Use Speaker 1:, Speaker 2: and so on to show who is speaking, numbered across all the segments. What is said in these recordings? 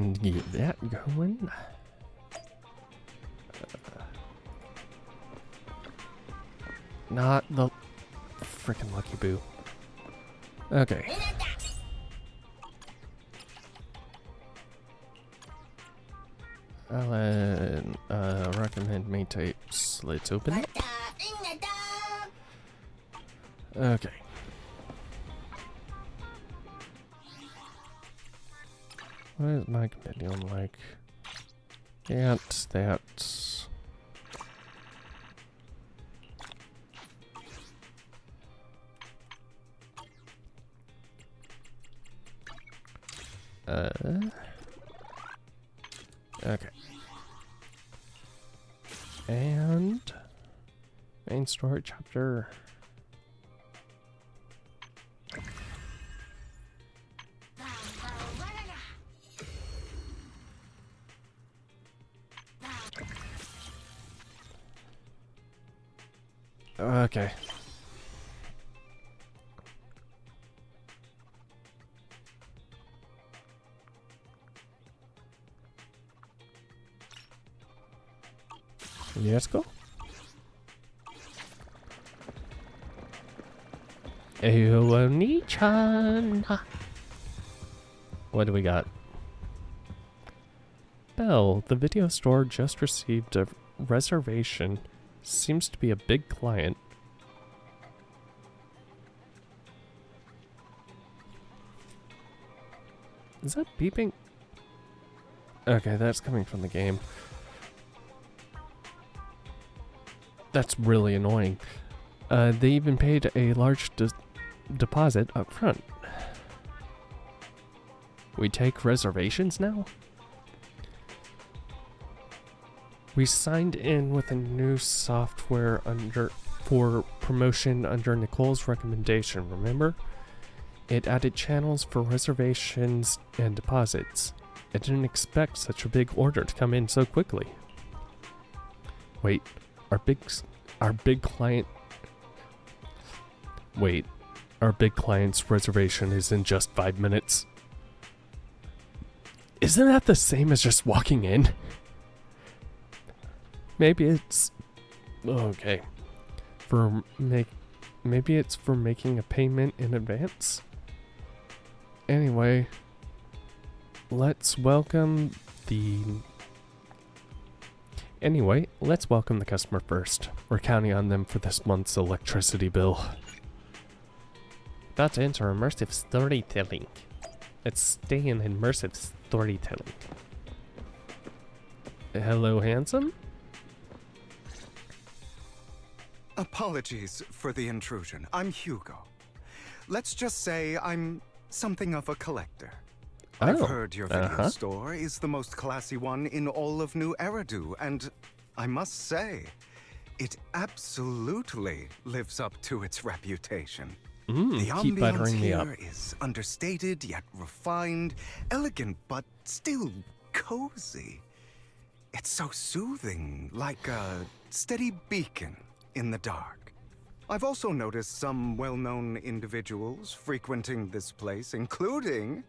Speaker 1: and get that going. Not the freaking Lucky Boo. Okay. I'll recommend me tapes. Let's open it. Okay. What is my compendium like? That's... Okay. And... main story chapter... Okay. Let's go. Oni-chan. What do we got? Belle, the video store just received a reservation. Seems to be a big client. Is that beeping? Okay, that's coming from the game. That's really annoying. They even paid a large deposit up front. We take reservations now? We signed in with a new software for promotion under Nicole's recommendation, remember? It added channels for reservations and deposits. I didn't expect such a big order to come in so quickly. Wait, our big client... Wait, our big client's reservation is in just 5 minutes. Isn't that the same as just walking in? Maybe it's... Okay. Maybe it's for making a payment in advance? Anyway, let's welcome the customer first. We're counting on them for this month's electricity bill. About to enter immersive storytelling. Let's stay in immersive storytelling. Hello, handsome?
Speaker 2: Apologies for the intrusion. I'm Hugo. Let's just say I'm something of a collector. I've heard your video store is the most classy one in all of New Eridu, and I must say, it absolutely lives up to its reputation. The ambiance here is understated yet refined, elegant but still cozy. It's so soothing, like a steady beacon in the dark. I've also noticed some well-known individuals frequenting this place, including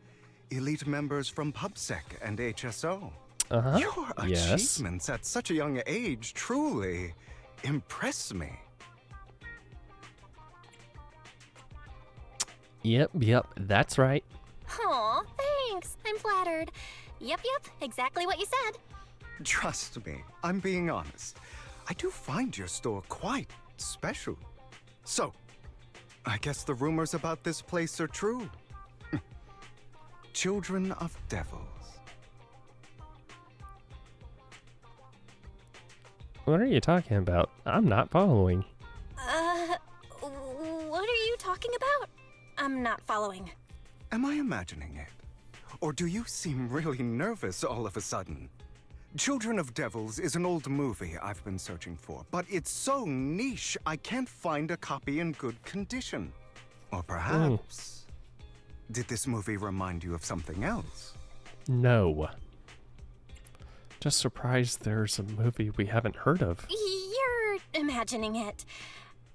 Speaker 2: elite members from PubSec and HSO. Your achievements at such a young age truly impress me.
Speaker 1: Yep, that's right.
Speaker 3: Aw, thanks. I'm flattered. Yep, exactly what you said.
Speaker 2: Trust me, I'm being honest. I do find your store quite special. So, I guess the rumors about this place are true. Children of devils.
Speaker 1: What are you talking about? I'm not following.
Speaker 3: What are you talking about? I'm not following.
Speaker 2: Am I imagining it? Or do you seem really nervous all of a sudden? Children of Devils is an old movie I've been searching for, but it's so niche I can't find a copy in good condition. Or perhaps... Did this movie remind you of something else?
Speaker 1: No. Just surprised there's a movie we haven't heard of.
Speaker 3: You're imagining it.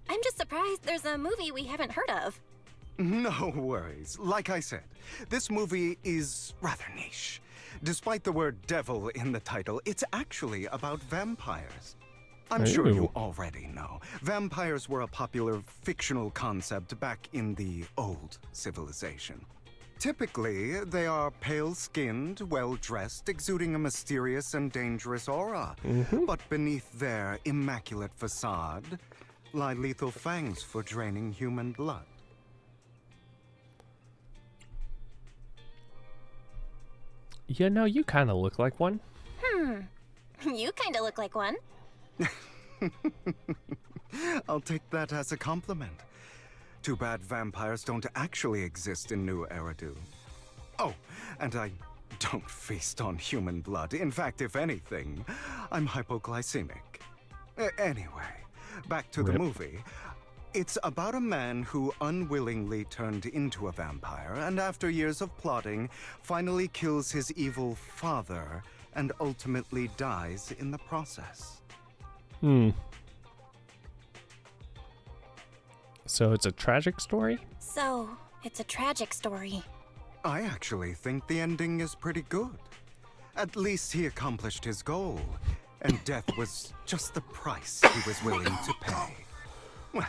Speaker 3: I'm just surprised there's a movie we haven't heard of.
Speaker 2: No worries. Like I said, this movie is rather niche. Despite the word devil in the title, it's actually about vampires. I'm sure you already know. Vampires were a popular fictional concept back in the old civilization. Typically, they are pale-skinned, well-dressed, exuding a mysterious and dangerous aura. But beneath their immaculate facade lie lethal fangs for draining human blood.
Speaker 1: You know, you kind of look like one.
Speaker 3: You kind of look like one.
Speaker 2: I'll take that as a compliment. Too bad vampires don't actually exist in New Eridu. Oh, and I don't feast on human blood. In fact, if anything, I'm hypoglycemic. Anyway, back to the movie. It's about a man who unwillingly turned into a vampire, and after years of plotting, finally kills his evil father and ultimately dies in the process.
Speaker 1: So it's a tragic story?
Speaker 3: So, it's a tragic story.
Speaker 2: I actually think the ending is pretty good. At least he accomplished his goal, and death was just the price he was willing to pay. Well,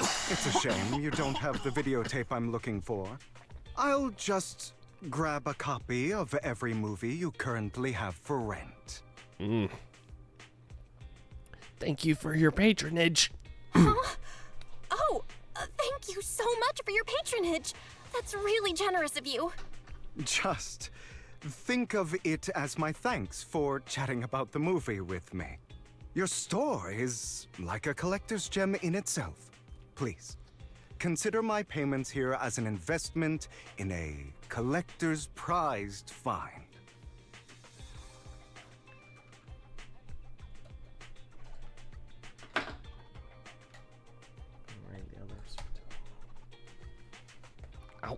Speaker 2: it's a shame you don't have the videotape I'm looking for. I'll just grab a copy of every movie you currently have for rent.
Speaker 1: Thank you for your patronage.
Speaker 3: Oh, thank you so much for your patronage. That's really generous of you.
Speaker 2: Just think of it as my thanks for chatting about the movie with me. Your store is like a collector's gem in itself. Please, consider my payments here as an investment in a collector's prized find.
Speaker 1: Ow.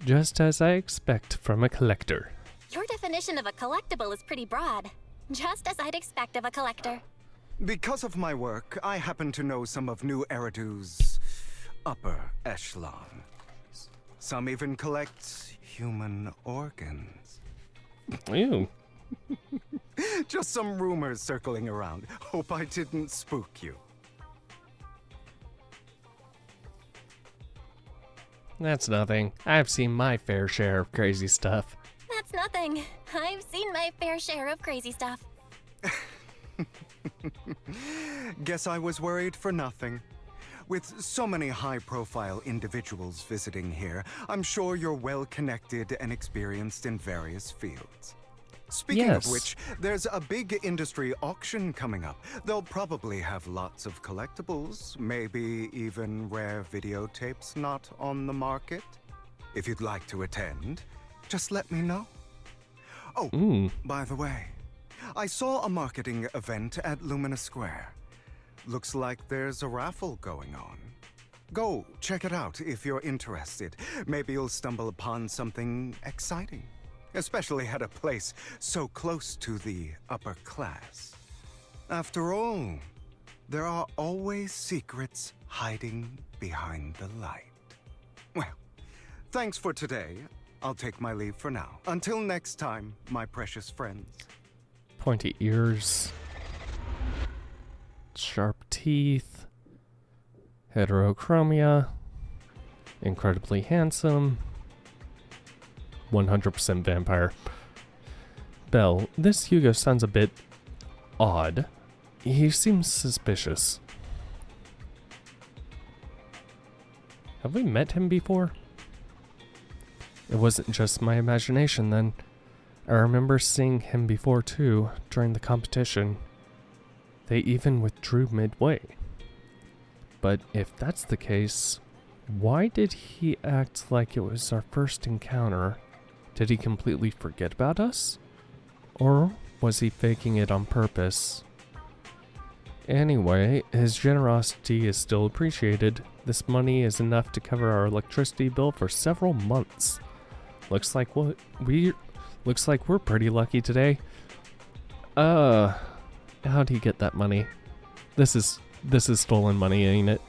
Speaker 1: Just as I expect from a collector.
Speaker 3: Your definition of a collectible is pretty broad. Just as I'd expect of a collector.
Speaker 2: Because of my work, I happen to know some of New Eridu's upper echelon. Some even collect human organs.
Speaker 1: Ew.
Speaker 2: Just some rumors circling around. Hope I didn't spook you.
Speaker 1: That's nothing. I've seen my fair share of crazy stuff.
Speaker 3: That's nothing. I've seen my fair share of crazy stuff.
Speaker 2: Guess I was worried for nothing. With so many high-profile individuals visiting here, I'm sure you're well-connected and experienced in various fields. Speaking of which, there's a big industry auction coming up. They'll probably have lots of collectibles, maybe even rare videotapes not on the market. If you'd like to attend, just let me know. Oh, by the way, I saw a marketing event at Lumina Square. Looks like there's a raffle going on. Go check it out if you're interested. Maybe you'll stumble upon something exciting. Especially at a place so close to the upper class. After all, there are always secrets hiding behind the light. Well, thanks for today. I'll take my leave for now. Until next time, my precious friends.
Speaker 1: Pointy ears. Sharp teeth. Heterochromia. Incredibly handsome. 100% vampire. Belle, this Hugo sounds a bit odd. He seems suspicious. Have we met him before? It wasn't just my imagination then. I remember seeing him before too, during the competition. They even withdrew midway. But if that's the case, why did he act like it was our first encounter? Did he completely forget about us? Or was he faking it on purpose? Anyway, his generosity is still appreciated. This money is enough to cover our electricity bill for several months. Looks like we're pretty lucky today. How'd he get that money? This is stolen money, ain't it?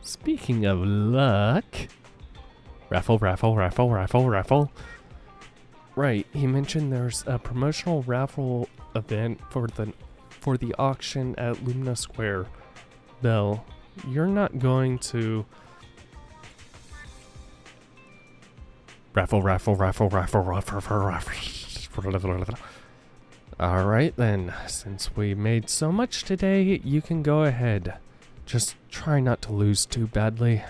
Speaker 1: Speaking of luck... Raffle. Right, he mentioned there's a promotional raffle event for the auction at Lumina Square. Belle, you're not going to... Raffle. Alright then, since we made so much today, you can go ahead. Just try not to lose too badly.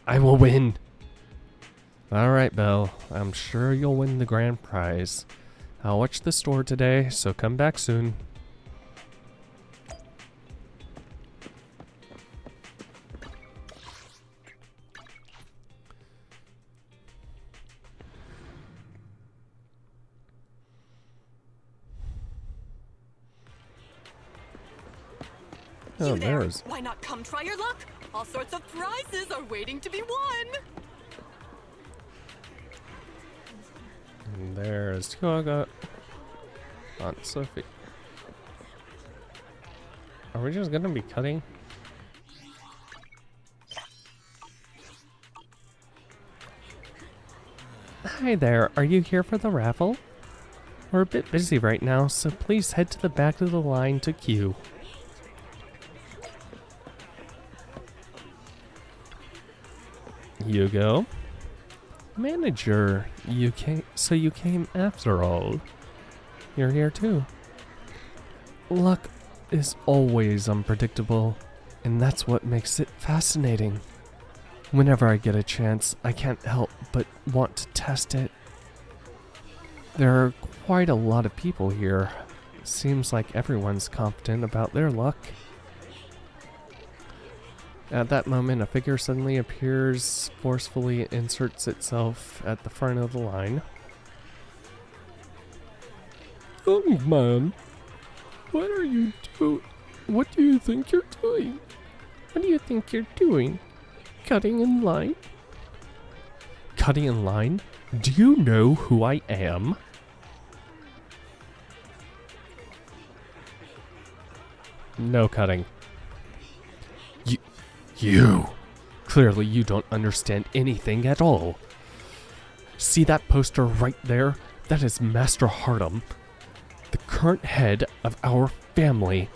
Speaker 1: I will win! Alright, Belle, I'm sure you'll win the grand prize. I'll watch the store today, so come back soon. Oh, there's...
Speaker 4: Why not come try your luck? All sorts of prizes are waiting to be won.
Speaker 1: And there's Yoga. Aunt Sophie. Are we just gonna be cutting? Hi there, are you here for the raffle? We're a bit busy right now, so please head to the back of the line to queue. Hugo. Manager, you came after all. You're here too. Luck is always unpredictable, and that's what makes it fascinating. Whenever I get a chance, I can't help but want to test it. There are quite a lot of people here. Seems like everyone's confident about their luck. At that moment, a figure suddenly appears, forcefully inserts itself at the front of the line. Oh man, what are you doing? What do you think you're doing? What do you think you're doing? Cutting in line? Cutting in line? Do you know who I am? No cutting. You! Clearly you don't understand anything at all. See that poster right there? That is Master Hardam, the current head of our family.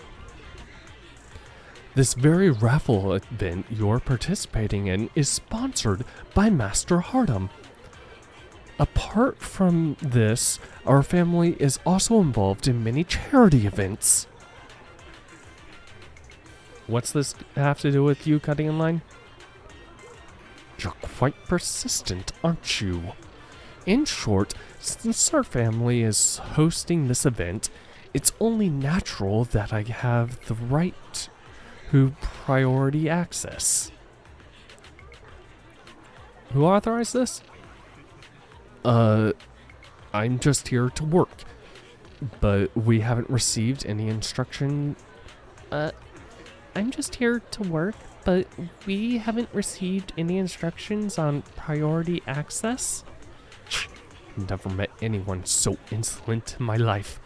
Speaker 1: This very raffle event you're participating in is sponsored by Master Hardam. Apart from this, our family is also involved in many charity events. What's this have to do with you cutting in line? You're quite persistent, aren't you? In short, since our family is hosting this event, it's only natural that I have the right to priority access. Who authorized this? I'm just here to work, but we haven't received any instruction. I'm just here to work, but we haven't received any instructions on priority access? Never met anyone so insolent in my life.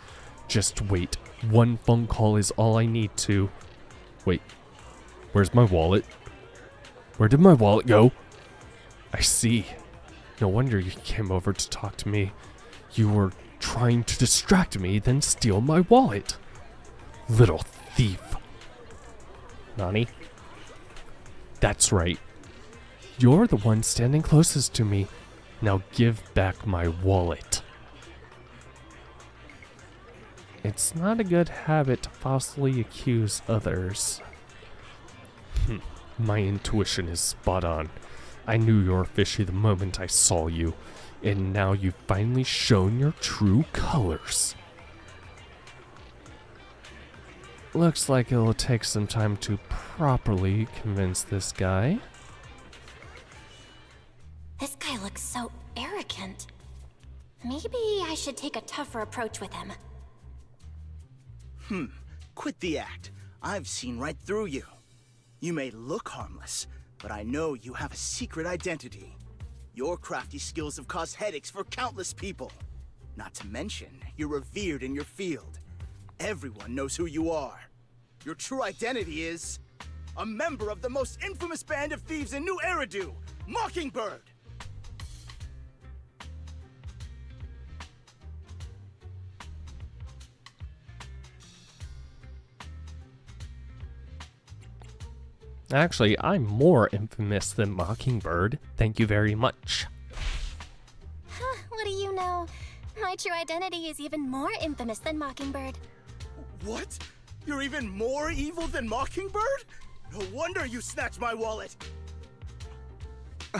Speaker 1: Just wait. One phone call is all I need to... Wait. Where's my wallet? Where did my wallet go? I see. No wonder you came over to talk to me. You were trying to distract me, then steal my wallet. Little thief. Nani? That's right. You're the one standing closest to me. Now give back my wallet. It's not a good habit to falsely accuse others. My intuition is spot on. I knew you were fishy the moment I saw you, and now you've finally shown your true colors. Looks like it'll take some time to properly convince this guy.
Speaker 3: This guy looks so arrogant. Maybe I should take a tougher approach with him.
Speaker 5: Quit the act. I've seen right through you. You may look harmless, but I know you have a secret identity. Your crafty skills have caused headaches for countless people. Not to mention, you're revered in your field. Everyone knows who you are. Your true identity is... a member of the most infamous band of thieves in New Eridu, Mockingbird.
Speaker 1: Actually, I'm more infamous than Mockingbird. Thank you very much.
Speaker 3: Huh, what do you know? My true identity is even more infamous than Mockingbird.
Speaker 5: What? You're even more evil than Mockingbird? No wonder you snatched my wallet.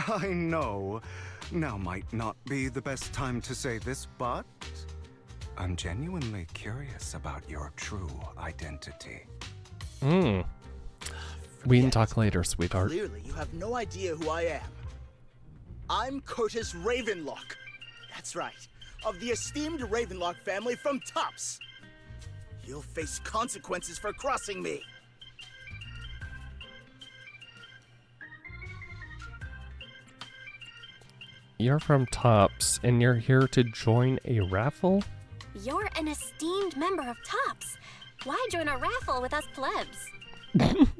Speaker 2: I know. Now might not be the best time to say this, but I'm genuinely curious about your true identity.
Speaker 1: We can talk later, sweetheart.
Speaker 5: Clearly, you have no idea who I am. I'm Curtis Ravenlock. That's right, of the esteemed Ravenlock family from Tops. You'll face consequences for crossing me.
Speaker 1: You're from Tops, and you're here to join a raffle?
Speaker 3: You're an esteemed member of Tops. Why join a raffle with us plebs?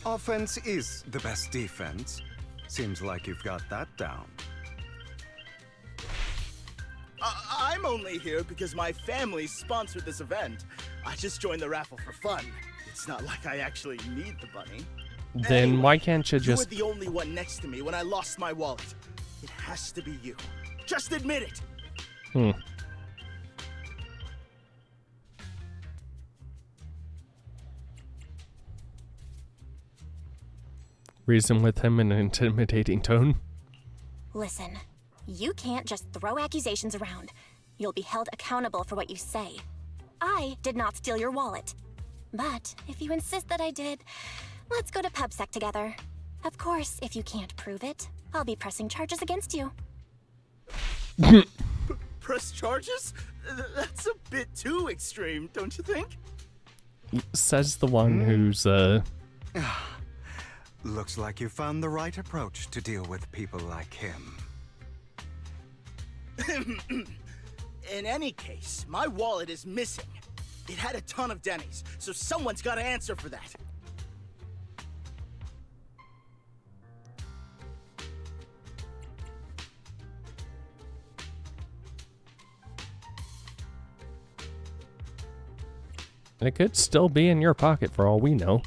Speaker 2: Offense is the best defense. Seems like you've got that down.
Speaker 5: I'm only here because my family sponsored this event. I just joined the raffle for fun. It's not like I actually need the bunny.
Speaker 1: Then
Speaker 5: Anyway,
Speaker 1: why can't you
Speaker 5: You
Speaker 1: just...
Speaker 5: were the only one next to me when I lost my wallet. It has to be you. Just admit it.
Speaker 1: Reason with him in an intimidating tone?
Speaker 3: Listen, you can't just throw accusations around. You'll be held accountable for what you say. I did not steal your wallet. But if you insist that I did, let's go to PubSec together. Of course, if you can't prove it, I'll be pressing charges against you.
Speaker 5: Press charges? That's a bit too extreme, don't you think?
Speaker 1: Says the one who's,
Speaker 2: Looks like you found the right approach to deal with people like him.
Speaker 5: In any case, my wallet is missing. It had a ton of Denny's, so someone's got to answer for that.
Speaker 1: it could still be in your pocket for all we know.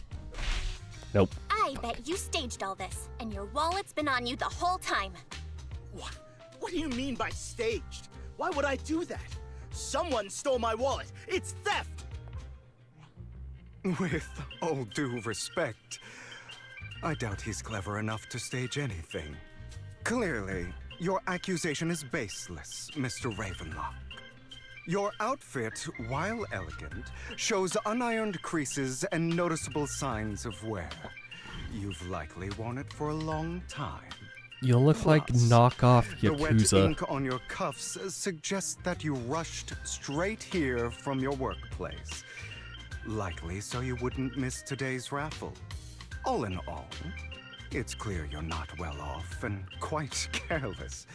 Speaker 1: Nope.
Speaker 3: I bet you staged all this, and your wallet's been on you the whole time.
Speaker 5: What do you mean by staged? Why would I do that? Someone stole my wallet. It's theft!
Speaker 2: With all due respect, I doubt he's clever enough to stage anything. Clearly, your accusation is baseless, Mr. Ravenlock. Your outfit, while elegant, shows unironed creases and noticeable signs of wear. You've likely worn it for a long time.
Speaker 1: You look like
Speaker 2: Plus,
Speaker 1: knockoff
Speaker 2: the wet
Speaker 1: Yakuza.
Speaker 2: ink on your cuffs suggests that you rushed straight here from your workplace. Likely so you wouldn't miss today's raffle. All in all, it's clear you're not well off and quite careless.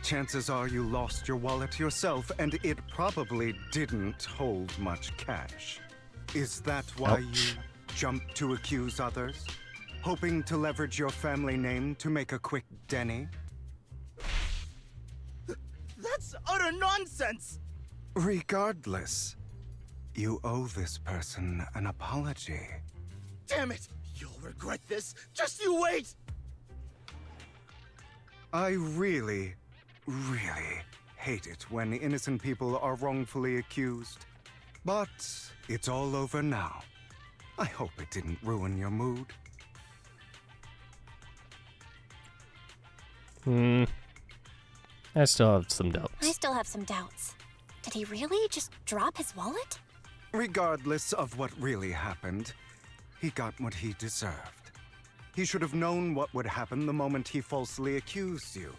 Speaker 2: Chances are you lost your wallet yourself, and it probably didn't hold much cash. Is that why you jumped to accuse others? Hoping to leverage your family name to make a quick Denny?
Speaker 5: That's utter nonsense!
Speaker 2: Regardless, you owe this person an apology.
Speaker 5: Damn it! You'll regret this. Just you wait!
Speaker 2: I really hate it when innocent people are wrongfully accused. But it's all over now. I hope it didn't ruin your mood.
Speaker 1: I still have some doubts.
Speaker 3: I still have some doubts. Did he really just drop his wallet?
Speaker 2: Regardless of what really happened, he got what he deserved. He should have known what would happen the moment he falsely accused you.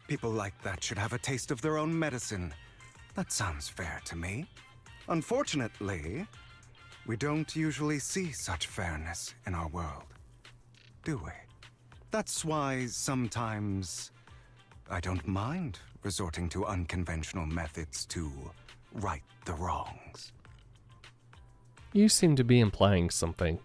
Speaker 2: People like that should have a taste of their own medicine. That sounds fair to me. Unfortunately, we don't usually see such fairness in our world, do we? That's why sometimes I don't mind resorting to unconventional methods to right the wrongs.
Speaker 1: You seem to be implying something.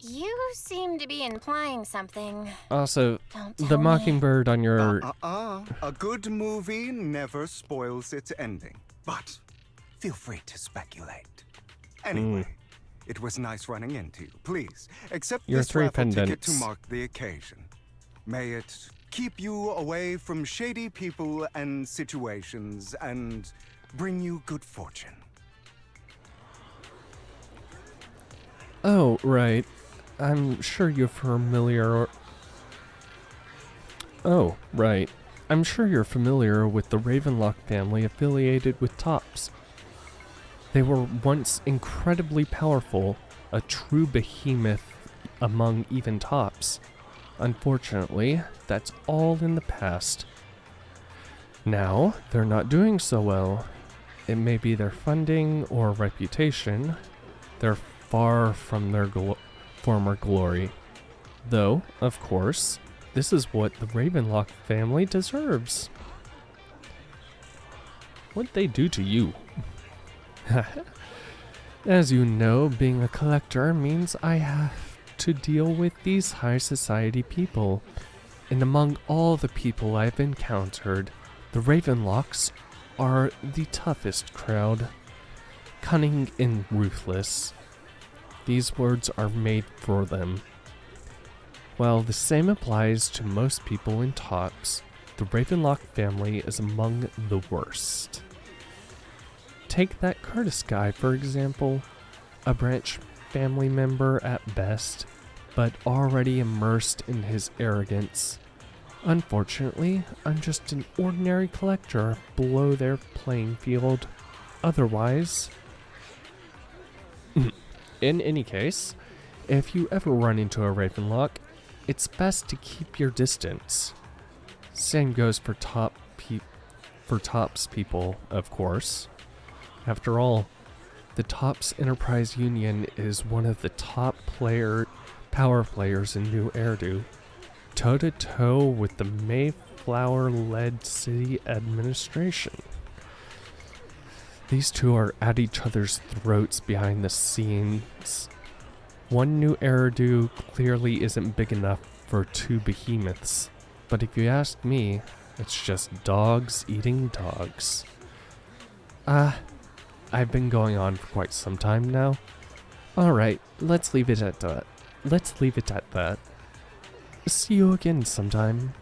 Speaker 3: You seem to be implying something.
Speaker 1: Also,
Speaker 3: Don't
Speaker 1: the
Speaker 3: tell me.
Speaker 1: mockingbird on your...
Speaker 2: A good movie never spoils its ending. But feel free to speculate. Anyway, it was nice running into you. Please, accept
Speaker 1: Your
Speaker 2: this
Speaker 1: 3
Speaker 2: raffle ticket to
Speaker 1: pendants.
Speaker 2: mark the occasion. May it keep you away from shady people and situations and bring you good fortune.
Speaker 1: Oh, right. I'm sure you're familiar... Oh, right. I'm sure you're familiar with the Ravenlock family affiliated with Tops. They were once incredibly powerful, a true behemoth among even Tops. Unfortunately, that's all in the past. Now, they're not doing so well. It may be their funding or reputation. They're far from their former glory. Though, of course, this is what the Ravenlock family deserves. What'd they do to you? As you know, being a collector means I have to deal with these high society people. And among all the people I've encountered, the Ravenlocks are the toughest crowd. Cunning and ruthless. These words are made for them. While the same applies to most people in Tops, the Ravenlock family is among the worst. Take that Curtis guy, for example, a branch family member at best, but already immersed in his arrogance. Unfortunately, I'm just an ordinary collector below their playing field. Otherwise... In any case, if you ever run into a Ravenlock, it's best to keep your distance. Same goes for Tops people, of course. After all, the Tops Enterprise Union is one of the top power players in New Eridu, toe-to-toe with the Mayflower-led city administration. These two are at each other's throats behind the scenes. One New Eridu clearly isn't big enough for 2 behemoths, but if you ask me, it's just dogs eating dogs. I've been going on for quite some time now. Alright, let's leave it at that. See you again sometime.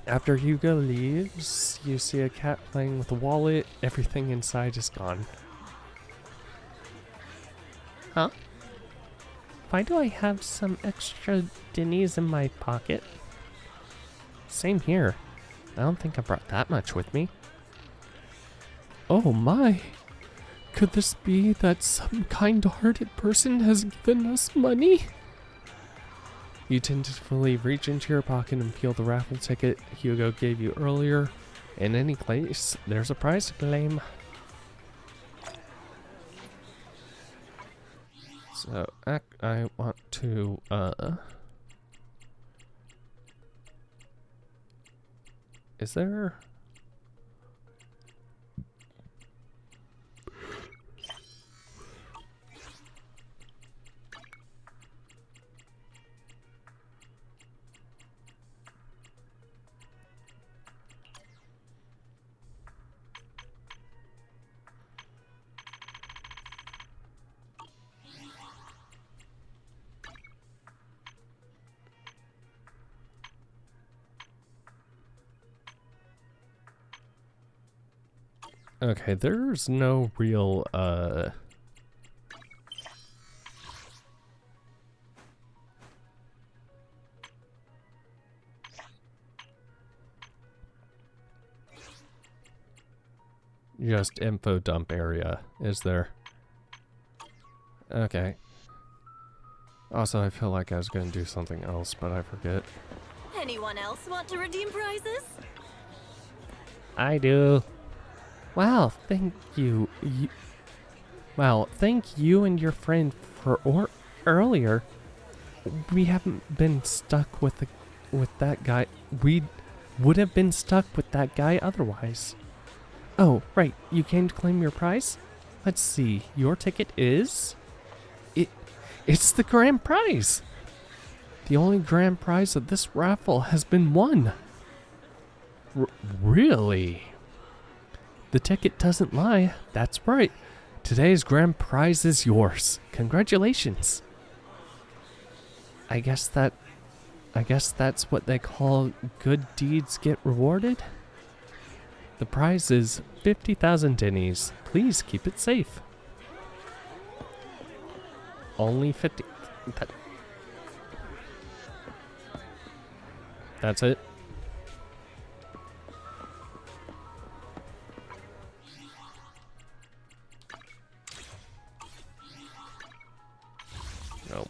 Speaker 1: After Hugo leaves, you see a cat playing with a wallet. Everything inside is gone. Huh? Why do I have some extra dinnies in my pocket? Same here. I don't think I brought that much with me. Oh my! Could this be that some kind-hearted person has given us money? You tentatively reach into your pocket and feel the raffle ticket Hugo gave you earlier. In any case, there's a prize to claim. So, I want to, is there... Okay, there's no real, just info dump area, is there? Okay. Also, I feel like I was gonna do something else, but I forget.
Speaker 4: Anyone else want to redeem prizes?
Speaker 1: I do. Wow, thank you. Wow, thank you and your friend for earlier. We haven't been stuck with that guy. We would have been stuck with that guy otherwise. Oh, right. You came to claim your prize? Let's see. Your ticket is... It's the grand prize. The only grand prize of this raffle has been won. Really? The ticket doesn't lie. That's right. Today's grand prize is yours. Congratulations. I guess that's what they call good deeds get rewarded. The prize is 50,000 dennies. Please keep it safe. Only 50. That's it. Nope.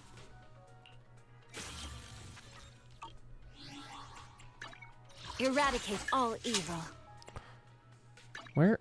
Speaker 3: Eradicate all evil.
Speaker 1: Where?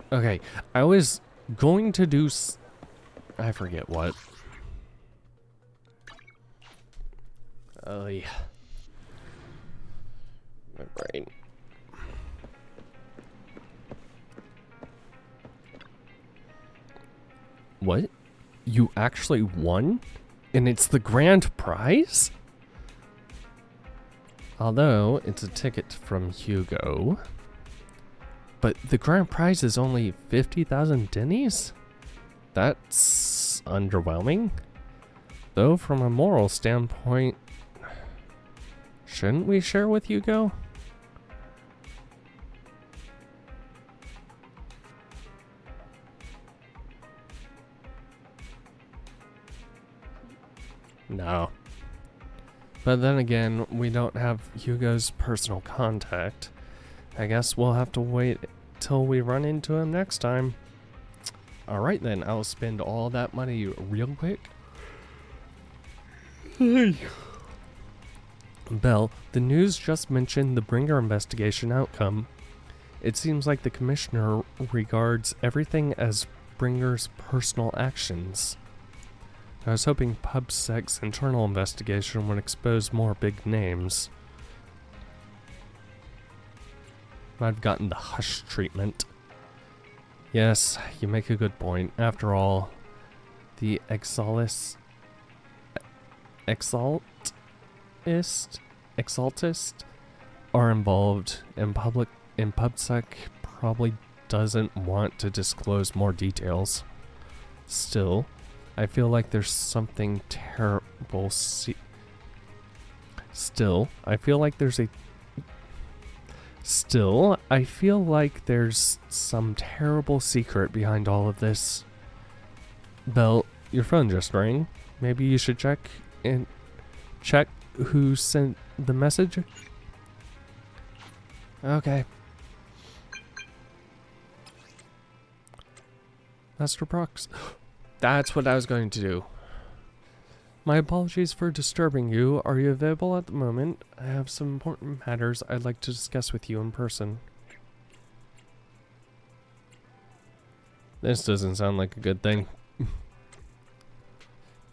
Speaker 1: Okay, I was going to do I forget what. Oh yeah. My brain. What? You actually won? And it's the grand prize? Although it's a ticket from Hugo. But the grand prize is only 50,000 dennies? That's underwhelming. Though from a moral standpoint, shouldn't we share with Hugo? No. But then again, we don't have Hugo's personal contact. I guess we'll have to wait till we run into him next time. Alright then, I'll spend all that money real quick. Belle, the news just mentioned the Bringer investigation outcome. It seems like the commissioner regards everything as Bringer's personal actions. I was hoping PubSec's internal investigation would expose more big names. I've gotten the hush treatment. Yes, you make a good point. After all, the exaltist are involved, and PubSec probably doesn't want to disclose more details. Still, I feel like there's something terrible. Still, I feel like there's some terrible secret behind all of this. Belle, your phone just rang. Maybe you should check who sent the message. Okay. Master Prox. That's what I was going to do. My apologies for disturbing you. Are you available at the moment? I have some important matters I'd like to discuss with you in person. This doesn't sound like a good thing.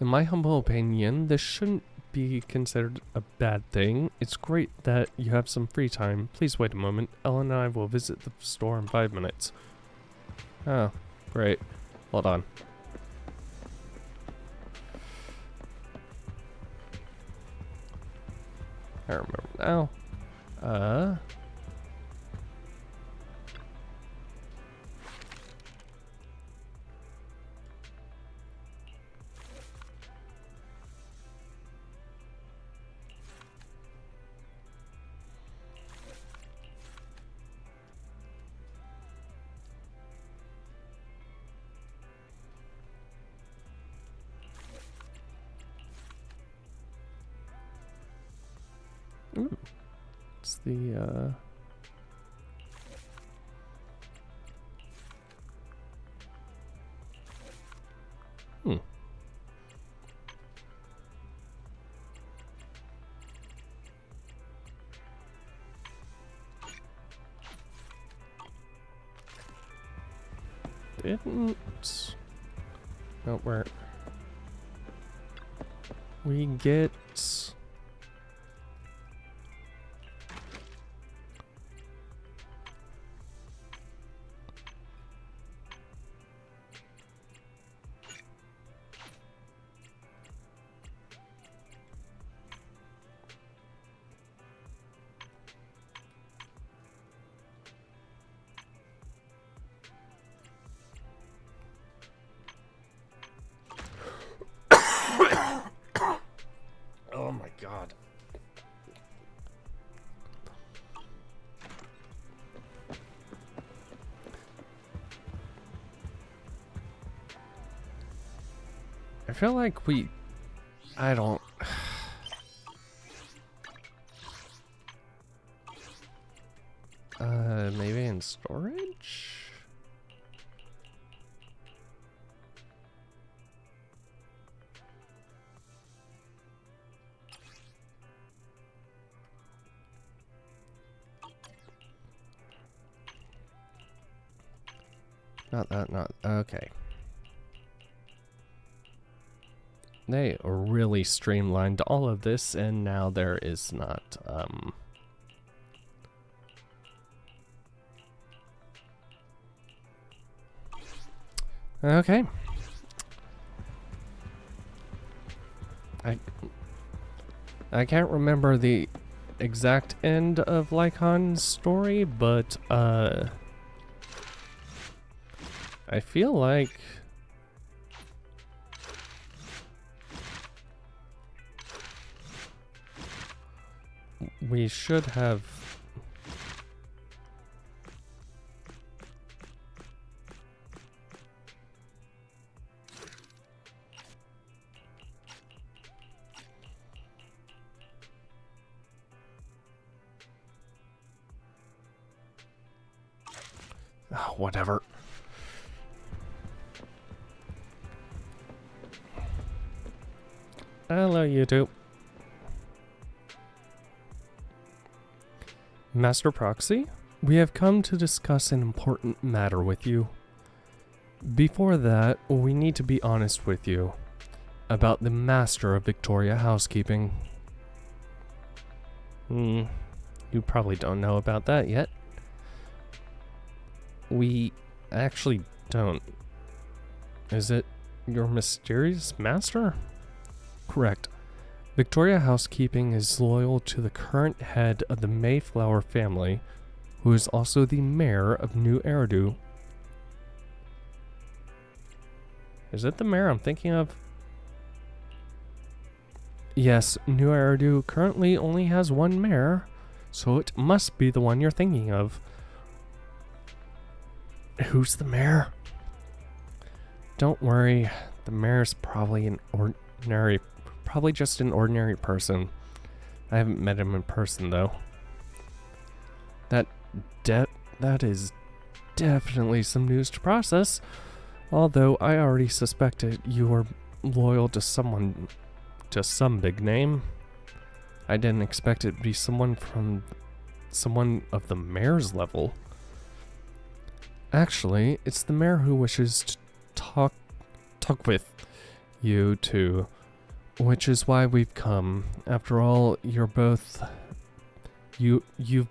Speaker 1: In my humble opinion, this shouldn't be considered a bad thing. It's great that you have some free time. Please wait a moment. Ellen and I will visit the store in 5 minutes. Oh, great. Hold on. I remember now. Ooh. It's the, Hmm. Didn't... No, where... We get... Oh my god. I feel like we... I don't... maybe in storage? Not... Okay. They really streamlined all of this, and now there is not, Okay. I can't remember the exact end of Lycon's story, but, I feel like... we should have... Oh, whatever. Hello, YouTube. Master Proxy, we have come to discuss an important matter with you. Before that, we need to be honest with you about the Master of Victoria Housekeeping. You probably don't know about that yet. We actually don't. Is it your mysterious master? Correct. Victoria Housekeeping is loyal to the current head of the Mayflower family, who is also the mayor of New Eridu. Is it the mayor I'm thinking of? Yes, New Eridu currently only has one mayor, so it must be the one you're thinking of. Who's the mayor? Don't worry, the mayor's probably just an ordinary person. I haven't met him in person though. That is definitely some news to process. Although I already suspected you were loyal to some big name. I didn't expect it to be someone of the mayor's level. Actually, it's the mayor who wishes to talk with you two, which is why we've come. After all, you've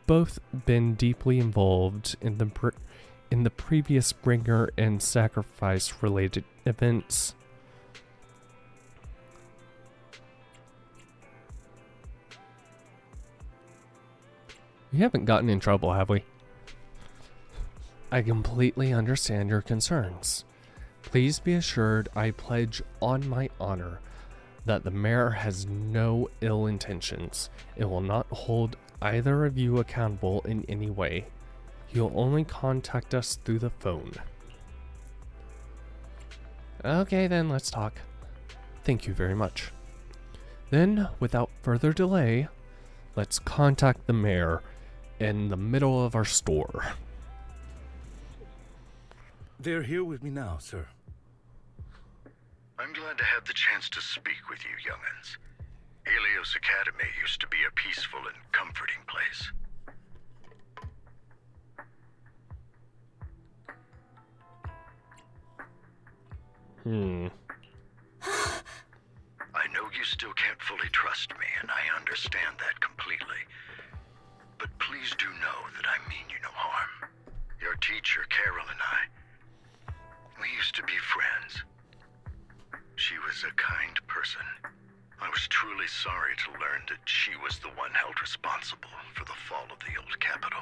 Speaker 1: both been deeply involved in the previous bringer and sacrifice related events. We haven't gotten in trouble, have we? I completely understand your concerns. Please be assured I pledge on my honor that the mayor has no ill intentions. It will not hold either of you accountable in any way. He'll only contact us through the phone. Okay then, let's talk. Thank you very much. Then, without further delay, let's contact the mayor in the middle of our store.
Speaker 6: They're here with me now, sir. I'm glad to have the chance to speak with you, young'uns. Helios Academy used to be a peaceful and comforting place. I know you still can't fully trust me, and I understand that completely. But please do know that I mean you no harm. Your teacher, Carol, and I, we used to be friends. She was a kind person. I was truly sorry to learn that she was the one held responsible for the fall of the old capital.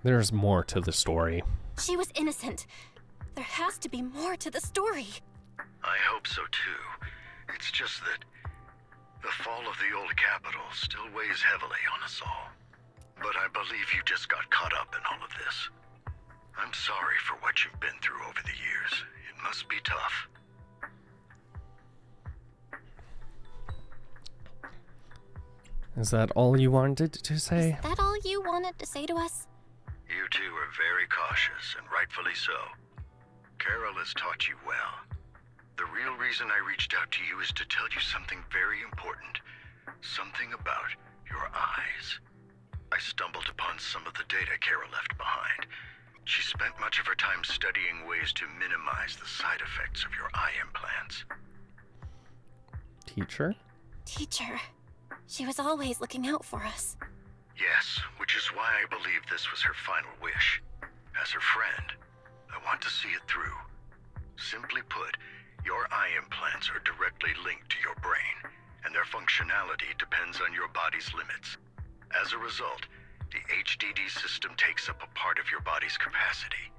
Speaker 1: There's more to the story.
Speaker 3: She was innocent. There has to be more to the story.
Speaker 6: I hope so too. It's just that the fall of the old capital still weighs heavily on us all. But I believe you just got caught up in all of this. I'm sorry for what you've been through over the years. It must be tough.
Speaker 1: Is that all you wanted to say?
Speaker 3: Is that all you wanted to say to us?
Speaker 6: You two are very cautious, and rightfully so. Carol has taught you well. The real reason I reached out to you is to tell you something very important. Something about your eyes. I stumbled upon some of the data Carol left behind. She spent much of her time studying ways to minimize the side effects of your eye implants.
Speaker 1: Teacher?
Speaker 3: Teacher. She was always looking out for us.
Speaker 6: Yes, which is why I believe this was her final wish. As her friend, I want to see it through. Simply put, your eye implants are directly linked to your brain, and their functionality depends on your body's limits. As a result, the HDD system takes up a part of your body's capacity.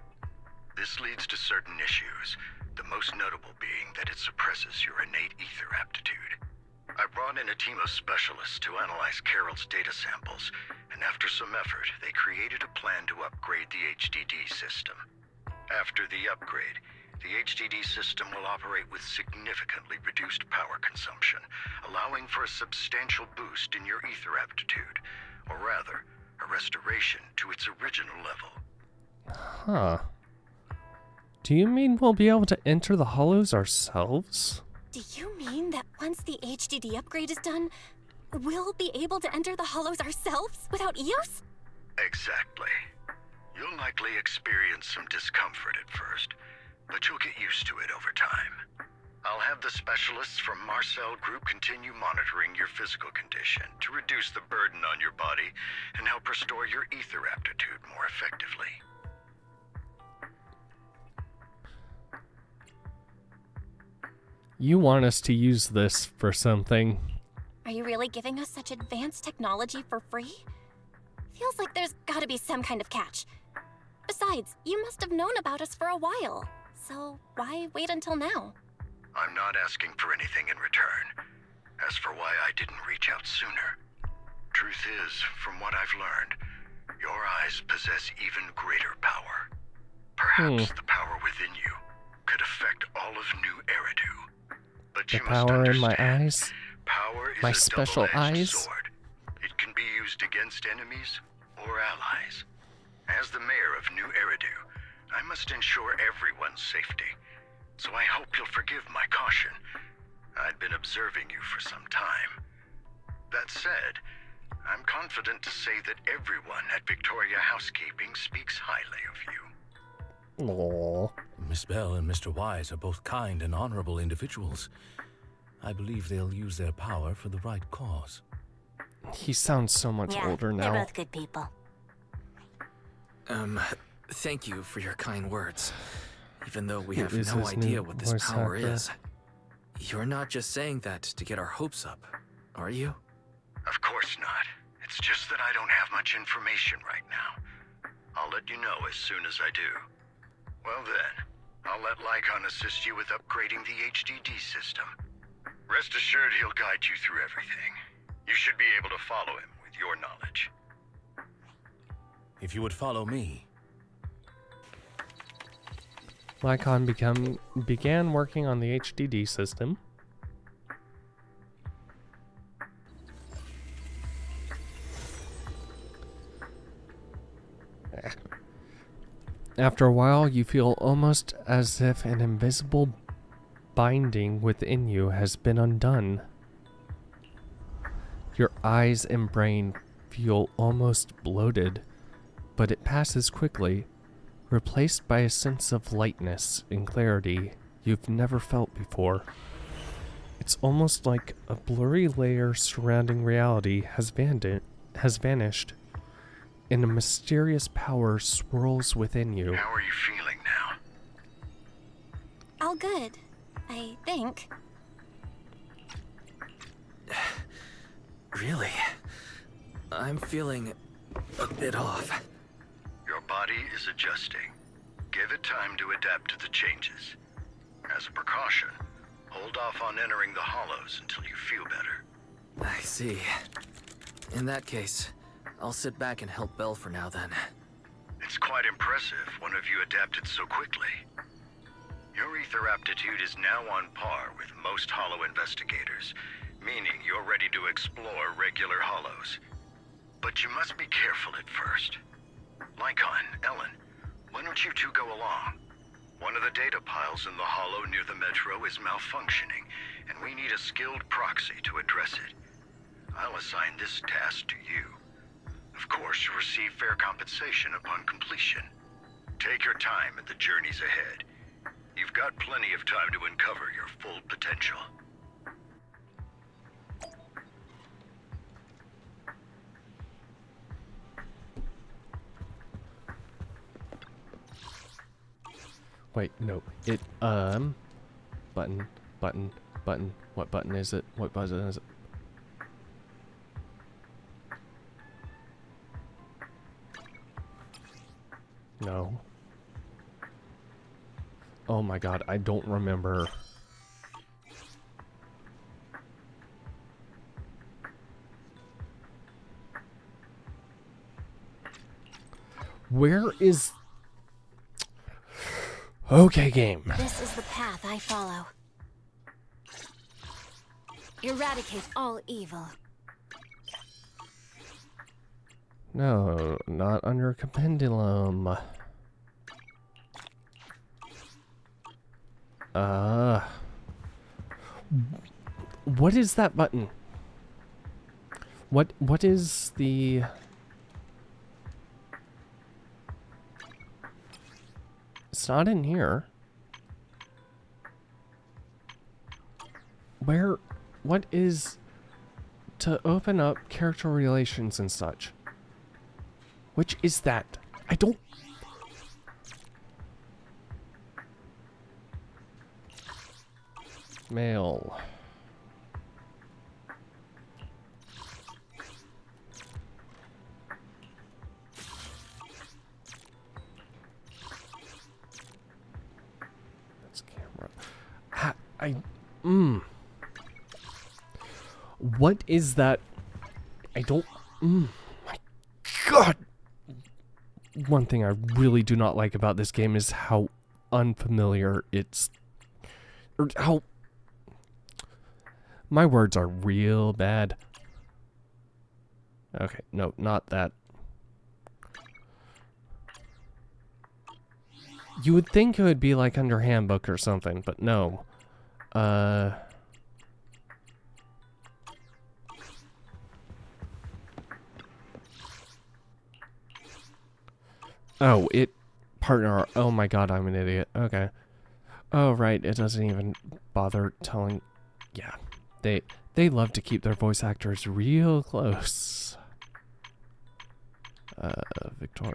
Speaker 6: This leads to certain issues, the most notable being that it suppresses your innate ether aptitude. I brought in a team of specialists to analyze Carol's data samples, and after some effort, they created a plan to upgrade the HDD system. After the upgrade, the HDD system will operate with significantly reduced power consumption, allowing for a substantial boost in your ether aptitude, or rather, a restoration to its original level.
Speaker 1: Huh. Do you mean we'll be able to enter the hollows ourselves?
Speaker 3: Do you mean that once the HDD upgrade is done, we'll be able to enter the hollows ourselves without EOS?
Speaker 6: Exactly. You'll likely experience some discomfort at first, but you'll get used to it over time. I'll have the specialists from Marcel Group continue monitoring your physical condition to reduce the burden on your body and help restore your ether aptitude more effectively.
Speaker 1: You want us to use this for something?
Speaker 3: Are you really giving us such advanced technology for free? Feels like there's gotta be some kind of catch. Besides, you must have known about us for a while, so why wait until now?
Speaker 6: I'm not asking for anything in return. As for why I didn't reach out sooner, truth is, from what I've learned, your eyes possess even greater power. Perhaps the power within you could affect all of New Eridu. But
Speaker 1: The
Speaker 6: you must
Speaker 1: power in
Speaker 6: understand,
Speaker 1: my eyes?
Speaker 6: power is
Speaker 1: My
Speaker 6: a
Speaker 1: special
Speaker 6: double-edged
Speaker 1: eyes?
Speaker 6: sword. It can be used against enemies or allies. As the mayor of New Eridu, I must ensure everyone's safety. So I hope you'll forgive my caution. I'd been observing you for some time. That said, I'm confident to say that everyone at Victoria Housekeeping speaks highly of you.
Speaker 1: Aww.
Speaker 7: Miss Bell and Mr. Wise are both kind and honorable individuals. I believe they'll use their power for the right cause.
Speaker 1: He sounds so much older now.
Speaker 8: They're both good people.
Speaker 9: Thank you for your kind words. Even though we
Speaker 1: Who
Speaker 9: have
Speaker 1: is
Speaker 9: no
Speaker 1: his
Speaker 9: idea
Speaker 1: new
Speaker 9: what this
Speaker 1: voice
Speaker 9: power
Speaker 1: actor?
Speaker 9: is. You're not just saying that to get our hopes up, are you?
Speaker 6: Of course not. It's just that I don't have much information right now. I'll let you know as soon as I do. Well then, I'll let Lycon assist you with upgrading the HDD system. Rest assured he'll guide you through everything. You should be able to follow him with your knowledge.
Speaker 7: If you would follow me.
Speaker 1: Lycon began working on the HDD system. After a while, you feel almost as if an invisible binding within you has been undone. Your eyes and brain feel almost bloated, but it passes quickly, replaced by a sense of lightness and clarity you've never felt before. It's almost like a blurry layer surrounding reality has vanished, and a mysterious power swirls within you.
Speaker 6: How are you feeling now?
Speaker 3: All good, I think.
Speaker 9: Really? I'm feeling a bit off.
Speaker 6: Your body is adjusting. Give it time to adapt to the changes. As a precaution, hold off on entering the hollows until you feel better.
Speaker 9: I see. In that case, I'll sit back and help Belle for now then.
Speaker 6: It's quite impressive one of you adapted so quickly. Your ether aptitude is now on par with most hollow investigators, meaning you're ready to explore regular hollows. But you must be careful at first. Lycon, Ellen, why don't you two go along? One of the data piles in the hollow near the metro is malfunctioning, and we need a skilled proxy to address it. I'll assign this task to you. Of course, you'll receive fair compensation upon completion. Take your time at the journeys ahead. You've got plenty of time to uncover your full potential.
Speaker 1: Wait, no. Button. What button is it? What button is it? No. Oh my god, I don't remember. Where is... Okay, game.
Speaker 3: This is the path I follow. Eradicate all evil.
Speaker 1: No, not under a pendulum. What is that button? What is the... It's not in here. Where... What is... To open up character relations and such? Which is that? I don't... Mail. That's camera. What is that? I don't... my God! One thing I really do not like about this game is how unfamiliar it's... Or how... My words are real bad. Okay, no, not that. You would think it would be like under handbook or something, but no. Oh, it... Partner... Oh my god, I'm an idiot. Okay. Oh, right, it doesn't even bother telling... Yeah. They love to keep their voice actors real close. Victoria.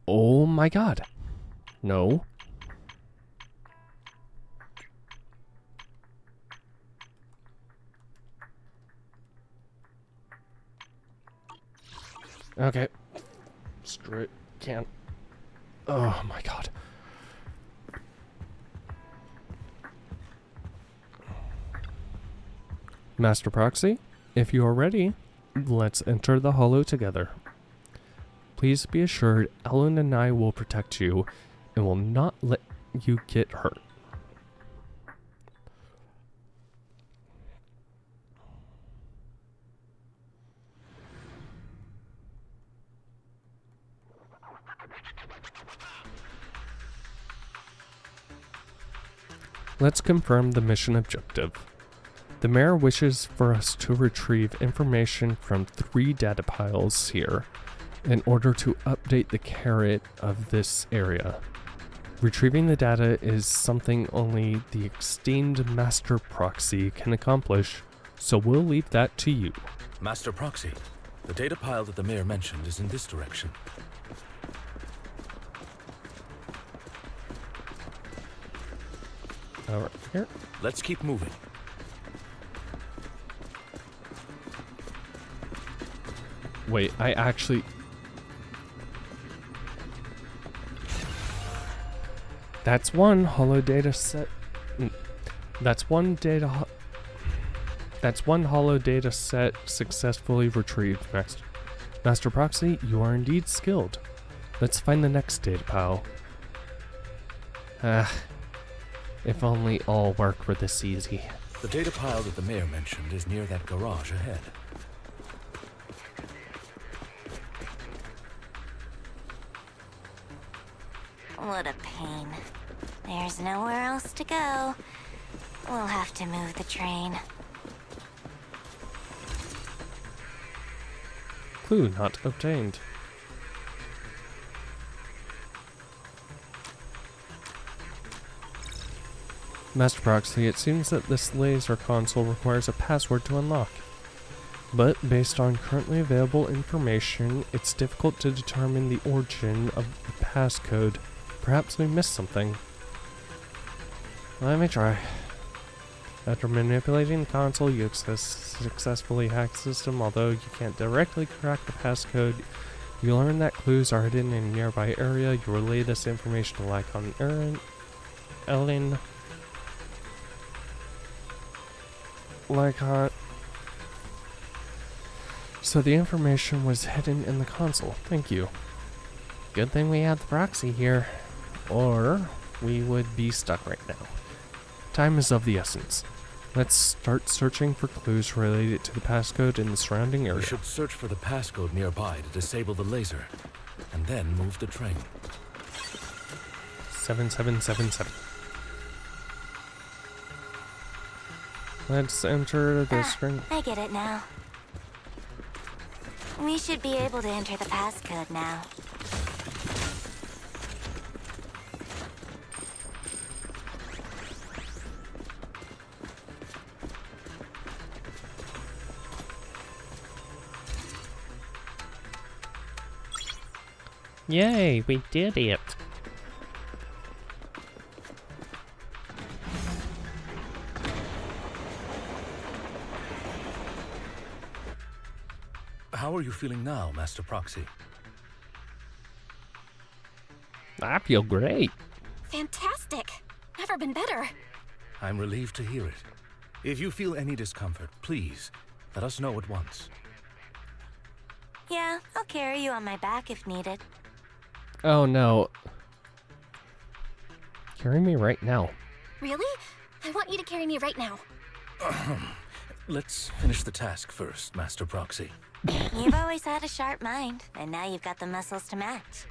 Speaker 1: Oh my god. No. Okay. Straight. Can't. Oh my god. Master Proxy, if you are ready, let's enter the hollow together. Please be assured Ellen and I will protect you and will not let you get hurt. Let's confirm the mission objective. The mayor wishes for us to retrieve information from 3 data piles here in order to update the carrot of this area. Retrieving the data is something only the esteemed Master Proxy can accomplish, so we'll leave that to you.
Speaker 7: Master Proxy, the data pile that the mayor mentioned is in this direction.
Speaker 1: Right here.
Speaker 7: Let's keep moving.
Speaker 1: Wait, I actually... That's one holo data set. That's one holo data set successfully retrieved. Master Proxy, you are indeed skilled. Let's find the next data pile. If only all work were this easy.
Speaker 7: The data pile that the mayor mentioned is near that garage ahead.
Speaker 3: What a pain. There's nowhere else to go. We'll have to move the train.
Speaker 1: Clue not obtained. Master Proxy, it seems that this laser console requires a password to unlock. But based on currently available information, it's difficult to determine the origin of the passcode. Perhaps we missed something. Let me try. After manipulating the console, you successfully hack the system. Although you can't directly crack the passcode, you learn that clues are hidden in a nearby area. You relay this information to Lycon Ellen. Lycon. So the information was hidden in the console. Thank you. Good thing we have the proxy here, or we would be stuck right now. Time is of the essence. Let's start searching for clues related to the passcode in the surrounding area.
Speaker 7: We should search for the passcode nearby to disable the laser, and then move the train.
Speaker 1: 7777. Let's enter the string.
Speaker 3: I get it now. We should be able to enter the passcode now.
Speaker 1: Yay, we did it.
Speaker 7: How are you feeling now, Master Proxy?
Speaker 1: I feel great.
Speaker 3: Fantastic! Never been better.
Speaker 7: I'm relieved to hear it. If you feel any discomfort, please, let us know at once.
Speaker 3: Yeah, I'll carry you on my back if needed.
Speaker 1: Oh no. Carry me right now.
Speaker 3: Really? I want you to carry me right now.
Speaker 7: Let's finish the task first, Master Proxy.
Speaker 3: You've always had a sharp mind, and now you've got the muscles to match.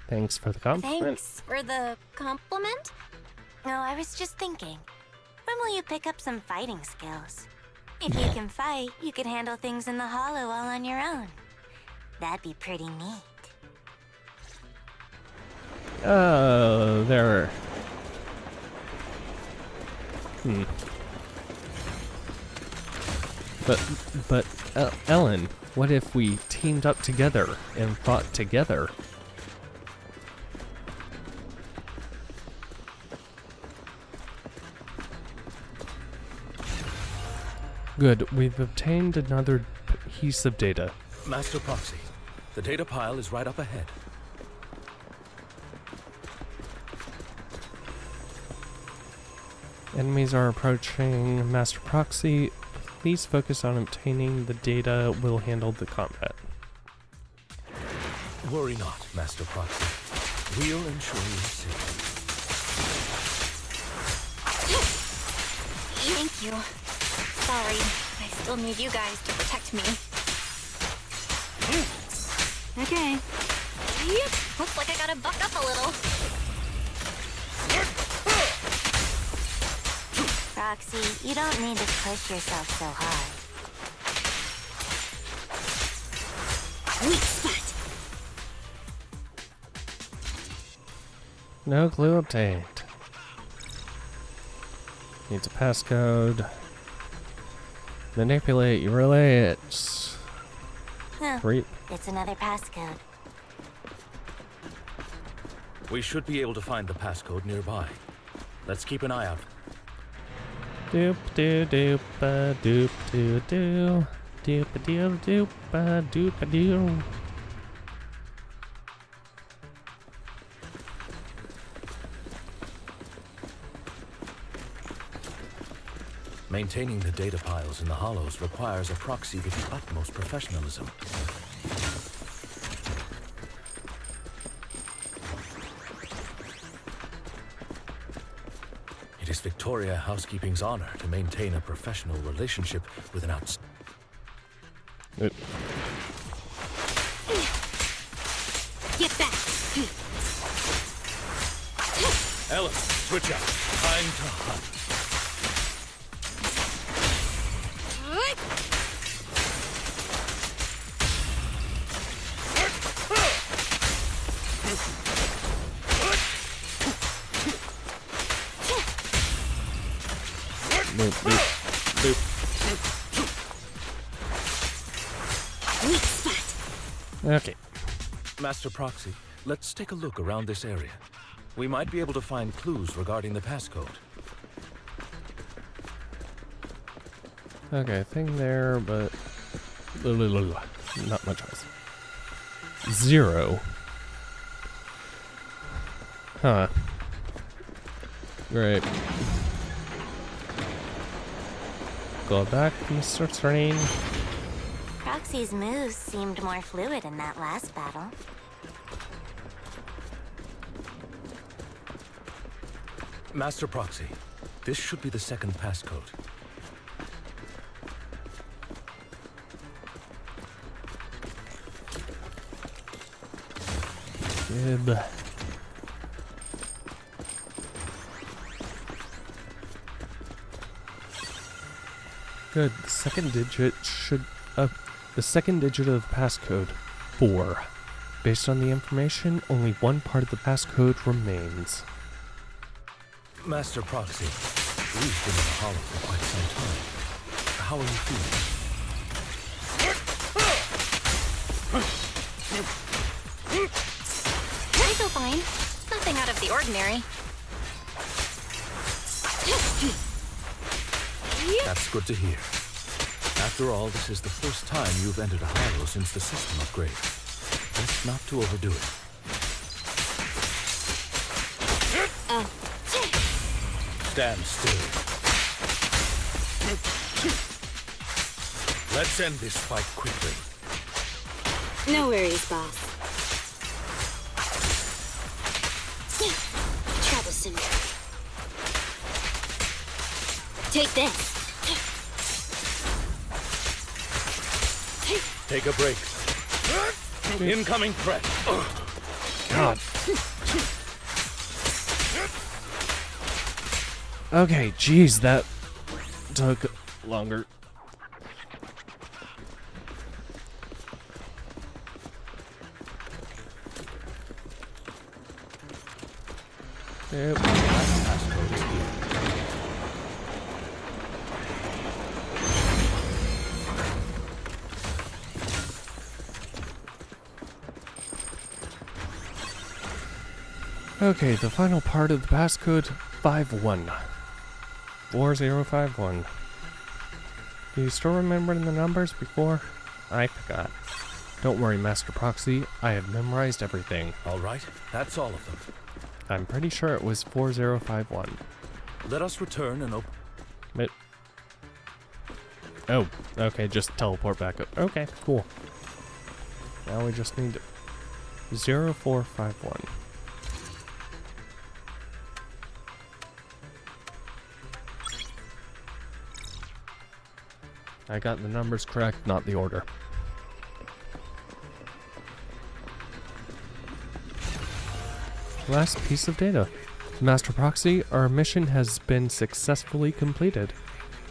Speaker 1: Thanks for the compliment.
Speaker 3: Thanks for the compliment? No, I was just thinking. When will you pick up some fighting skills? If you can fight, you could handle things in the hollow all on your own. That'd be pretty neat.
Speaker 1: Oh, there. But Ellen, what if we teamed up together and fought together? Good, we've obtained another piece of data.
Speaker 7: Master Proxy, the data pile is right up ahead.
Speaker 1: Enemies are approaching. Master Proxy, please focus on obtaining the data. We'll handle the combat.
Speaker 7: Worry not, Master Proxy. We'll ensure you're safe.
Speaker 3: Thank you. Sorry, I still need you guys to protect me. Okay. Yep, looks like I gotta buck up a little.
Speaker 8: Proxy, you don't need to push yourself so hard. Weak spot.
Speaker 1: No clue obtained. Needs a passcode. Manipulate, you relay it. Creep.
Speaker 8: It's another passcode.
Speaker 7: We should be able to find the passcode nearby. Let's keep an eye out.
Speaker 1: Doop doo doop a doop doo doo. Doop a doo doop a doop a doo.
Speaker 7: Maintaining the data piles in the hollows requires a proxy with the utmost professionalism. It is Victoria Housekeeping's honor to maintain a professional relationship with an
Speaker 8: Get back!
Speaker 7: Ellen, switch out. Time to hunt.
Speaker 1: Boop, boop, boop.
Speaker 8: Weak spot.
Speaker 1: Okay.
Speaker 7: Master Proxy, let's take a look around this area. We might be able to find clues regarding the passcode.
Speaker 1: Okay, thing there, but not much else. 0. Huh. Great. Go back, Mr. Train.
Speaker 8: Proxy's moves seemed more fluid in that last battle.
Speaker 7: Master Proxy, this should be the second passcode.
Speaker 1: Gib. Good. The second digit should the second digit of the passcode 4. Based on the information, only one part of the passcode remains.
Speaker 7: Master Proxy, we've been in the hollow for quite some time. How are you feeling?
Speaker 3: I feel fine. Nothing out of the ordinary.
Speaker 7: That's good to hear. After all, this is the first time you've entered a hollow since the system upgrade. Best not to overdo it. Stand still. Let's end this fight quickly.
Speaker 8: No worries, boss. Troublesome. Take this.
Speaker 7: Take a break. Incoming threat.
Speaker 1: God. Okay, geez, that took longer. Yep.
Speaker 7: Passcode is here.
Speaker 1: Okay, the final part of the passcode 51. 4051. Do you still remember the numbers before? I forgot. Don't worry, Master Proxy. I have memorized everything.
Speaker 7: All right, that's all of them.
Speaker 1: I'm pretty sure it was 4051.
Speaker 7: Let us return and open.
Speaker 1: But oh, okay, just teleport back up. Okay, cool. Now we just need 0451. I got the numbers correct, not the order. Last piece of data. Master Proxy, our mission has been successfully completed.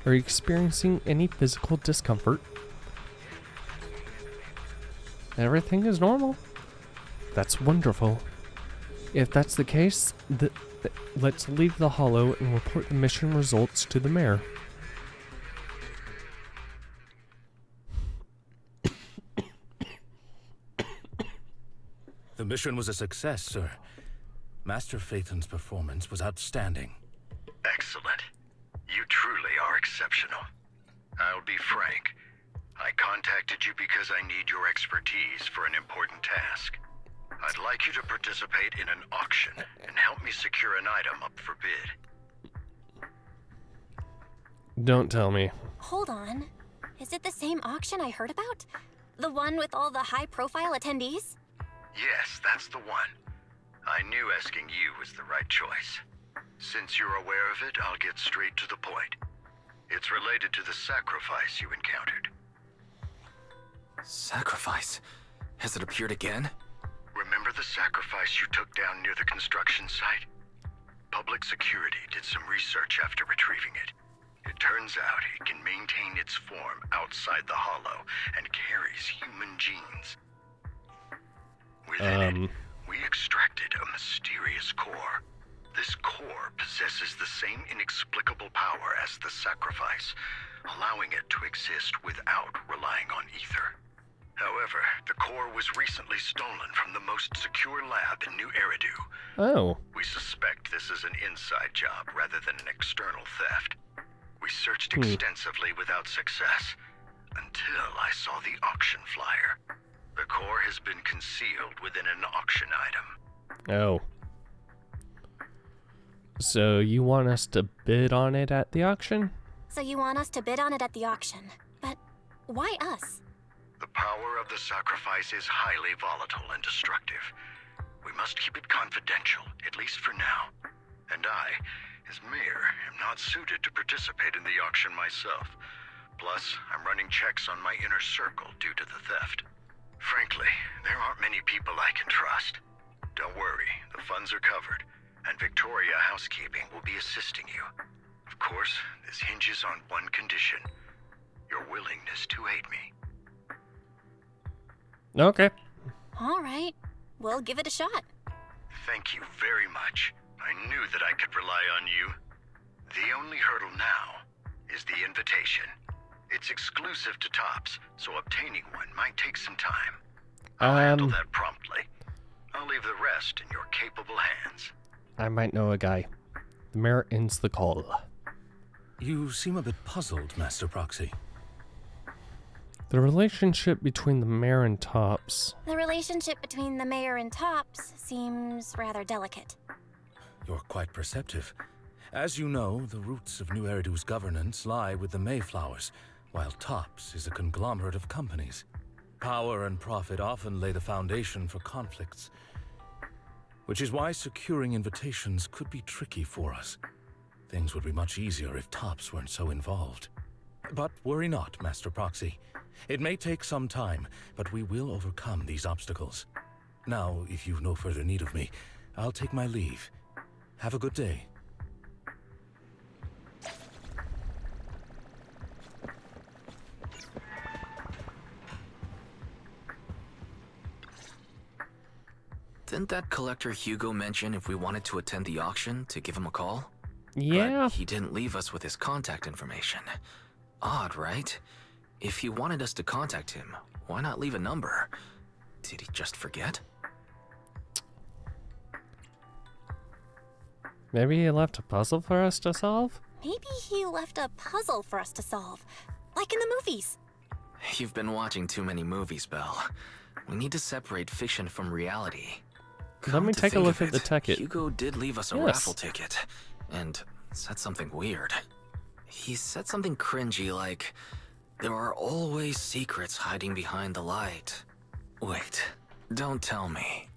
Speaker 1: Are you experiencing any physical discomfort? Everything is normal. That's wonderful. If that's the case, let's leave the Hollow and report the mission results to the mayor.
Speaker 7: The mission was a success, sir. Master Phaethon's performance was outstanding.
Speaker 6: Excellent. You truly are exceptional. I'll be frank. I contacted you because I need your expertise for an important task. I'd like you to participate in an auction and help me secure an item up for bid.
Speaker 1: Don't tell me.
Speaker 3: Hold on. Is it the same auction I heard about? The one with all the high-profile attendees?
Speaker 6: Yes, that's the one. I knew asking you was the right choice. Since you're aware of it, I'll get straight to the point. It's related to the sacrifice you encountered.
Speaker 9: Sacrifice? Has it appeared again?
Speaker 6: Remember the sacrifice you took down near the construction site? Public security did some research after retrieving it. It turns out it can maintain its form outside the Hollow and carries human genes. Within it, we extracted a mysterious core. This core possesses the same inexplicable power as the sacrifice, allowing it to exist without relying on ether. However, the core was recently stolen from the most secure lab in New Eridu.
Speaker 1: Oh.
Speaker 6: We suspect this is an inside job rather than an external theft. We searched extensively without success, until I saw the auction flyer. The core has been concealed within an auction item.
Speaker 1: Oh. So you want us to bid on it at the auction?
Speaker 3: So you want us to bid on it at the auction. But why us?
Speaker 6: The power of the sacrifice is highly volatile and destructive. We must keep it confidential, at least for now. And I, as mayor, am not suited to participate in the auction myself. Plus, I'm running checks on my inner circle due to the theft. Frankly, there aren't many people I can trust. Don't worry, the funds are covered, and Victoria Housekeeping will be assisting you. Of course, this hinges on one condition: your willingness to aid me.
Speaker 1: Okay.
Speaker 3: All right. We'll give it a shot.
Speaker 6: Thank you very much. I knew that I could rely on you. The only hurdle now is the invitation. It's exclusive to Tops, so obtaining one might take some time. I'll handle that promptly. I'll leave the rest in your capable hands.
Speaker 1: I might know a guy. The mayor ends the call.
Speaker 7: You seem a bit puzzled, Master Proxy.
Speaker 1: The relationship between the mayor and Tops.
Speaker 3: The relationship between the mayor and Tops seems rather delicate.
Speaker 7: You're quite perceptive. As you know, the roots of New Eridu's governance lie with the Mayflowers, while Tops is a conglomerate of companies. Power and profit often lay the foundation for conflicts, which is why securing invitations could be tricky for us. Things would be much easier if Tops weren't so involved. But worry not, Master Proxy. It may take some time, but we will overcome these obstacles. Now, if you've no further need of me, I'll take my leave. Have a good day.
Speaker 9: Didn't that collector Hugo mention if we wanted to attend the auction to give him a call?
Speaker 1: Yeah.
Speaker 9: But he didn't leave us with his contact information. Odd, right? If he wanted us to contact him, why not leave a number? Did he just forget?
Speaker 1: Maybe he left a puzzle for us to solve?
Speaker 3: Maybe he left a puzzle for us to solve, like in the movies.
Speaker 9: You've been watching too many movies, Belle. We need to separate fiction from reality.
Speaker 1: Let me take a look at the ticket.
Speaker 9: Hugo did leave us a raffle ticket, and said something weird. He said something cringy like, "There are always secrets hiding behind the light." Wait, don't tell me.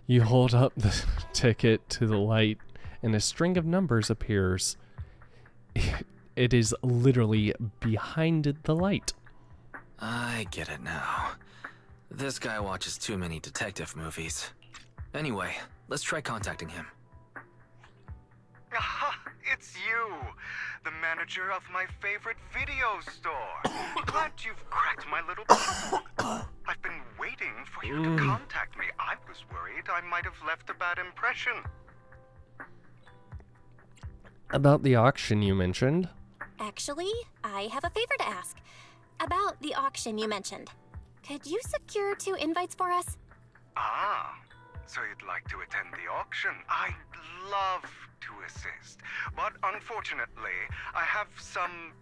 Speaker 1: You hold up the ticket to the light, and a string of numbers appears. It is literally behind the light.
Speaker 9: I get it now. This guy watches too many detective movies. Anyway, Let's try contacting him.
Speaker 2: Aha, it's you! The manager of my favorite video store! Glad you've cracked my little puzzle. I've been waiting for you to contact me. I was worried I might have left a bad impression.
Speaker 1: About the auction you mentioned.
Speaker 3: Actually, I have a favor to ask. About the auction you mentioned. Could you secure 2 invites for us?
Speaker 2: Ah, so you'd like to attend the auction? I'd love to assist, but unfortunately, I have some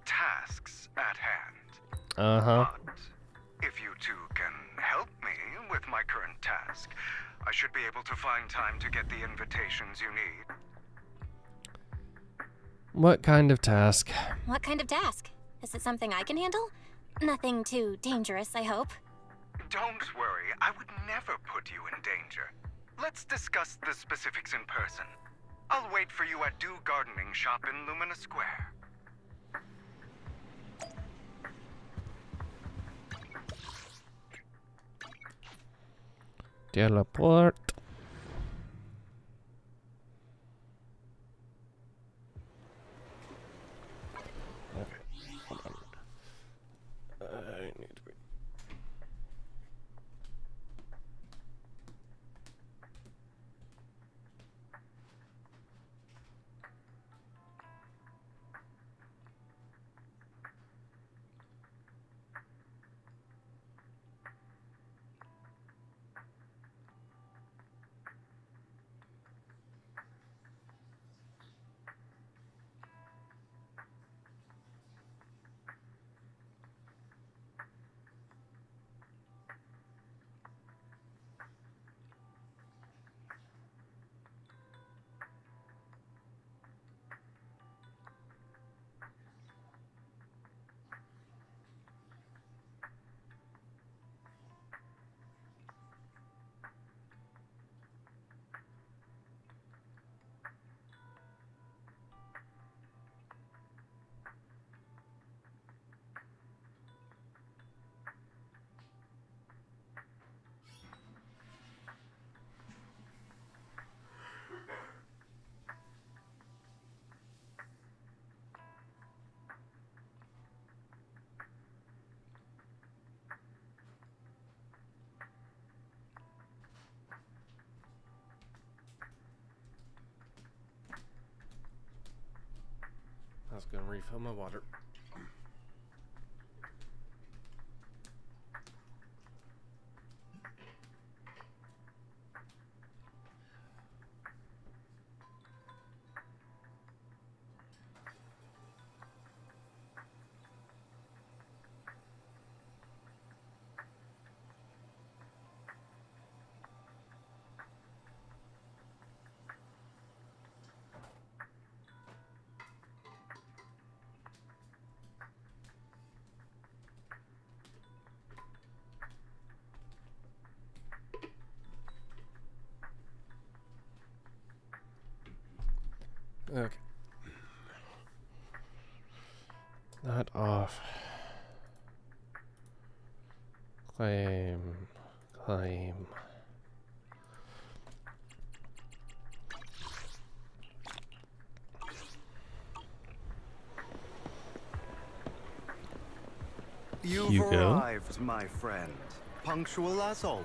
Speaker 2: tasks at hand. But if you two can help me with my current task, I should be able to find time to get the invitations you need.
Speaker 1: What kind of task?
Speaker 3: What kind of task? Is it something I can handle? Nothing too dangerous, I hope.
Speaker 2: Don't worry, I would never put you in danger. Let's discuss the specifics in person. I'll wait for you at Dew Gardening Shop in Lumina Square.
Speaker 1: Teleport. I need to be. I was gonna refill my water. Okay. Not off. Claim. Claim.
Speaker 2: You've
Speaker 1: Hugo?
Speaker 2: arrived, my friend. Punctual as always.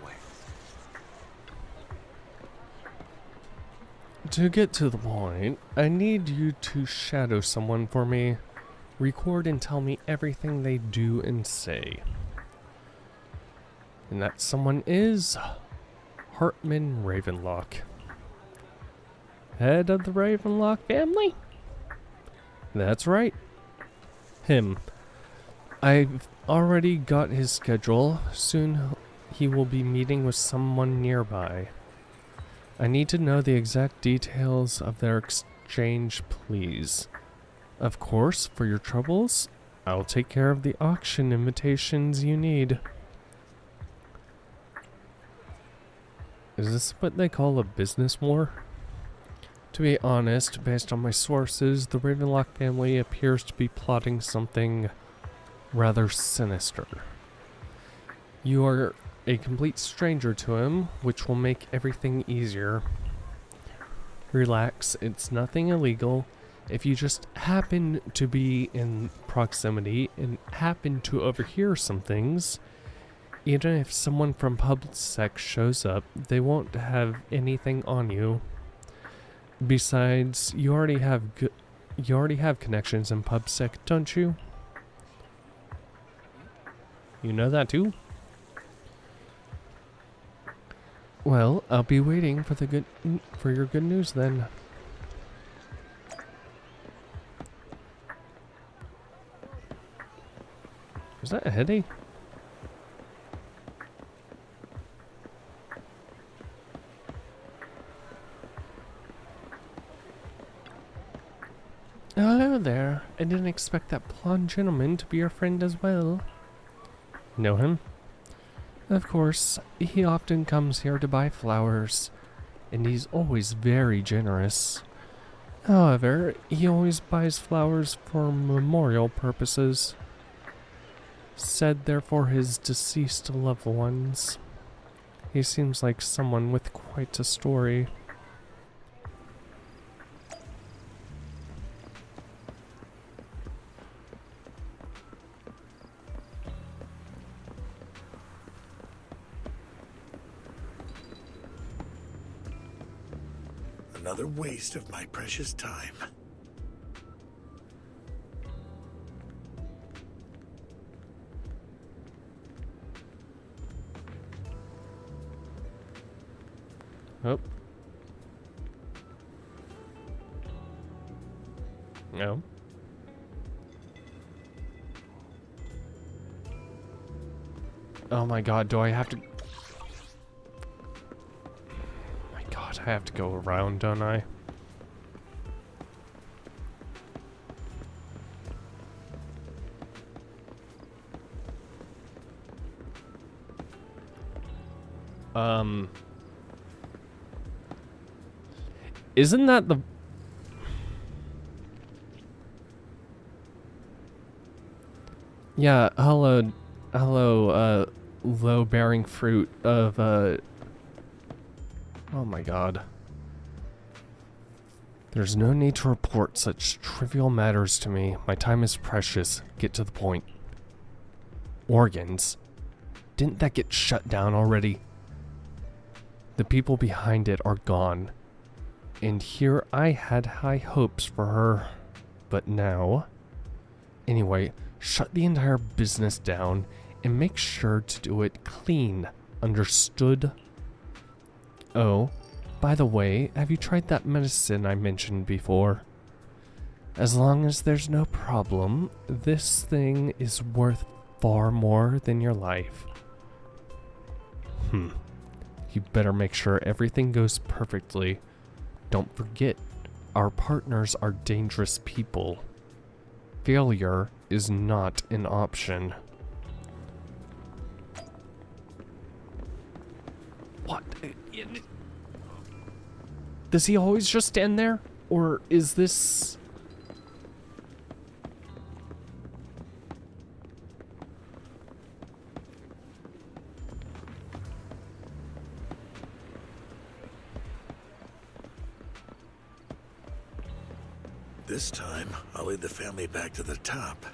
Speaker 1: To get to the point, I need you to shadow someone for me. Record and tell me everything they do and say. And that someone is Hartman Ravenlock. Head of the Ravenlock family? That's right. Him. I've already got his schedule. Soon he will be meeting with someone nearby. I need to know the exact details of their exchange, please. Of course, for your troubles, I'll take care of the auction invitations you need. Is this what they call a business war? To be honest, based on my sources, the Ravenlock family appears to be plotting something rather sinister. You are a complete stranger to him, which will make everything easier. Relax, it's nothing illegal. If you just happen to be in proximity and happen to overhear some things, even if someone from PubSec shows up, they won't have anything on you. Besides, you already have connections in PubSec, don't you? You know that too? Well, I'll be waiting for your good news then. Is that a headache? Hello there. I didn't expect that blonde gentleman to be your friend as well. Know him? Of course, he often comes here to buy flowers, and he's always very generous. However, he always buys flowers for memorial purposes. Said they're for his deceased loved ones. He seems like someone with quite a story.
Speaker 6: Another waste of my precious time.
Speaker 1: Oh. No. Oh my god, do I have to... My god, I have to go around, don't I? Isn't that the... Yeah, hello, low-bearing fruit of, oh my god. There's no need to report such trivial matters to me. My time is precious. Get to the point. Organs? Didn't that get shut down already? The people behind it are gone. And here I had high hopes for her. But now... Anyway, shut the entire business down and make sure to do it clean. Understood? Oh, by the way, have you tried that medicine I mentioned before? As long as there's no problem, this thing is worth far more than your life. You better make sure everything goes perfectly. Don't forget, our partners are dangerous people. Failure is not an option. What? Does he always just stand there? Or is this...
Speaker 6: This time, I'll lead the family back to the top.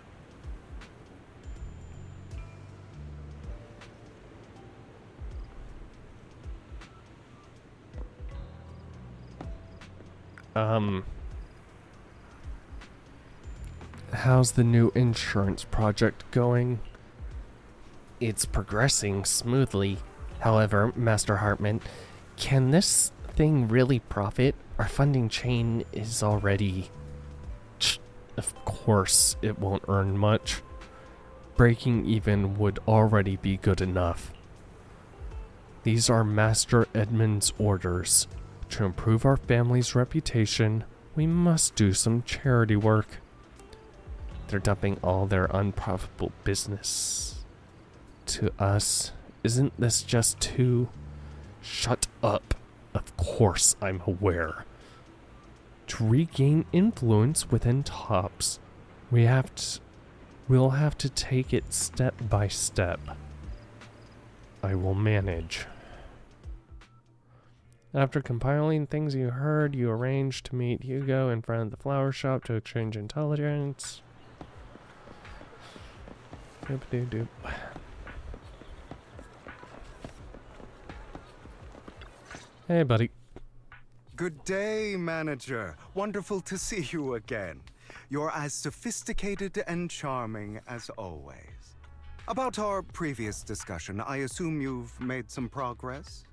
Speaker 1: How's the new insurance project going? It's progressing smoothly. However, Master Hartman, can this thing really profit? Our funding chain is already... Of course, it won't earn much. Breaking even would already be good enough. These are Master Edmund's orders. To improve our family's reputation, we must do some charity work. They're dumping all their unprofitable business to us. Isn't this just too... Shut up. Of course I'm aware. To regain influence within Tops, we'll have to take it step by step. I will manage. After compiling things you heard, you arranged to meet Hugo in front of the flower shop to exchange intelligence. Doop-a-doop-doop. Hey, buddy.
Speaker 2: Good day, manager. Wonderful to see you again. You're as sophisticated and charming as always. About our previous discussion, I assume you've made some progress?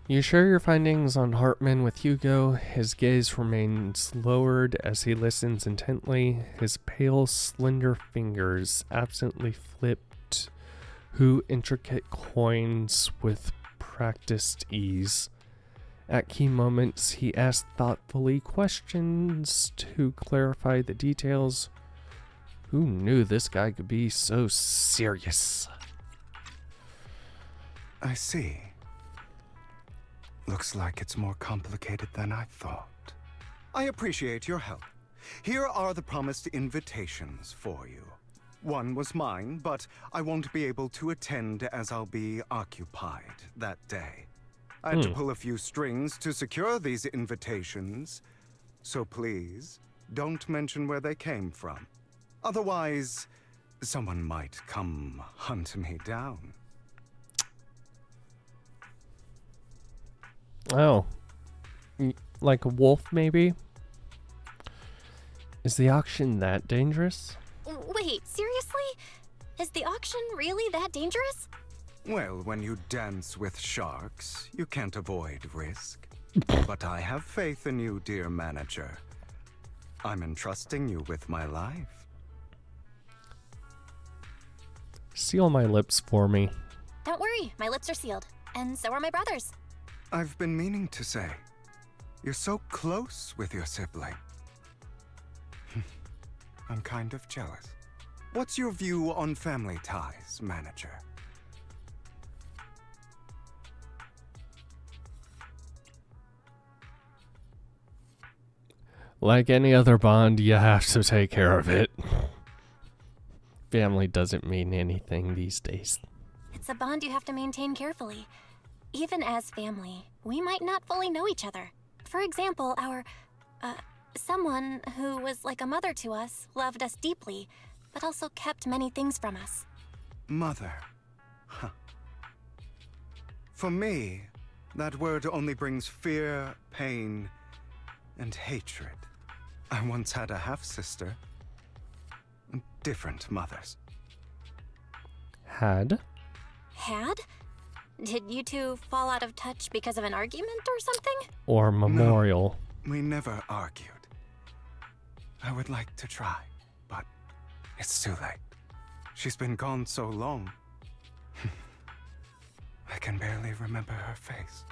Speaker 1: You share your findings on Hartman with Hugo. His gaze remains lowered as he listens intently. His pale, slender fingers absently flipped intricate coins with practiced ease. At key moments, he asked thoughtfully questions to clarify the details. Who knew this guy could be so serious?
Speaker 2: I see. Looks like it's more complicated than I thought. I appreciate your help. Here are the promised invitations for you. One was mine, but I won't be able to attend as I'll be occupied that day. I had to pull a few strings to secure these invitations, so please don't mention where they came from. Otherwise, someone might come hunt me down.
Speaker 1: Oh. Like a wolf, maybe? Is the auction that dangerous?
Speaker 3: Wait, seriously? Is the auction really that dangerous?
Speaker 2: Well, when you dance with sharks, you can't avoid risk. But I have faith in you, dear manager. I'm entrusting you with my life.
Speaker 1: Seal my lips for me.
Speaker 3: Don't worry, my lips are sealed. And so are my brother's.
Speaker 2: I've been meaning to say, you're so close with your sibling. I'm kind of jealous. What's your view on family ties, manager?
Speaker 1: Like any other bond, you have to take care of it. Family doesn't mean anything these days.
Speaker 3: It's a bond you have to maintain carefully. Even as family, we might not fully know each other. For example, someone who was like a mother to us loved us deeply, but also kept many things from us.
Speaker 2: Mother. Huh. For me, that word only brings fear, pain, and hatred. I once had a half-sister. Different mothers.
Speaker 1: Had?
Speaker 3: Had? Did you two fall out of touch because of an argument or something?
Speaker 1: Or memorial?
Speaker 2: No, we never argued. I would like to try, but it's too late. She's been gone so long. I can barely remember her face.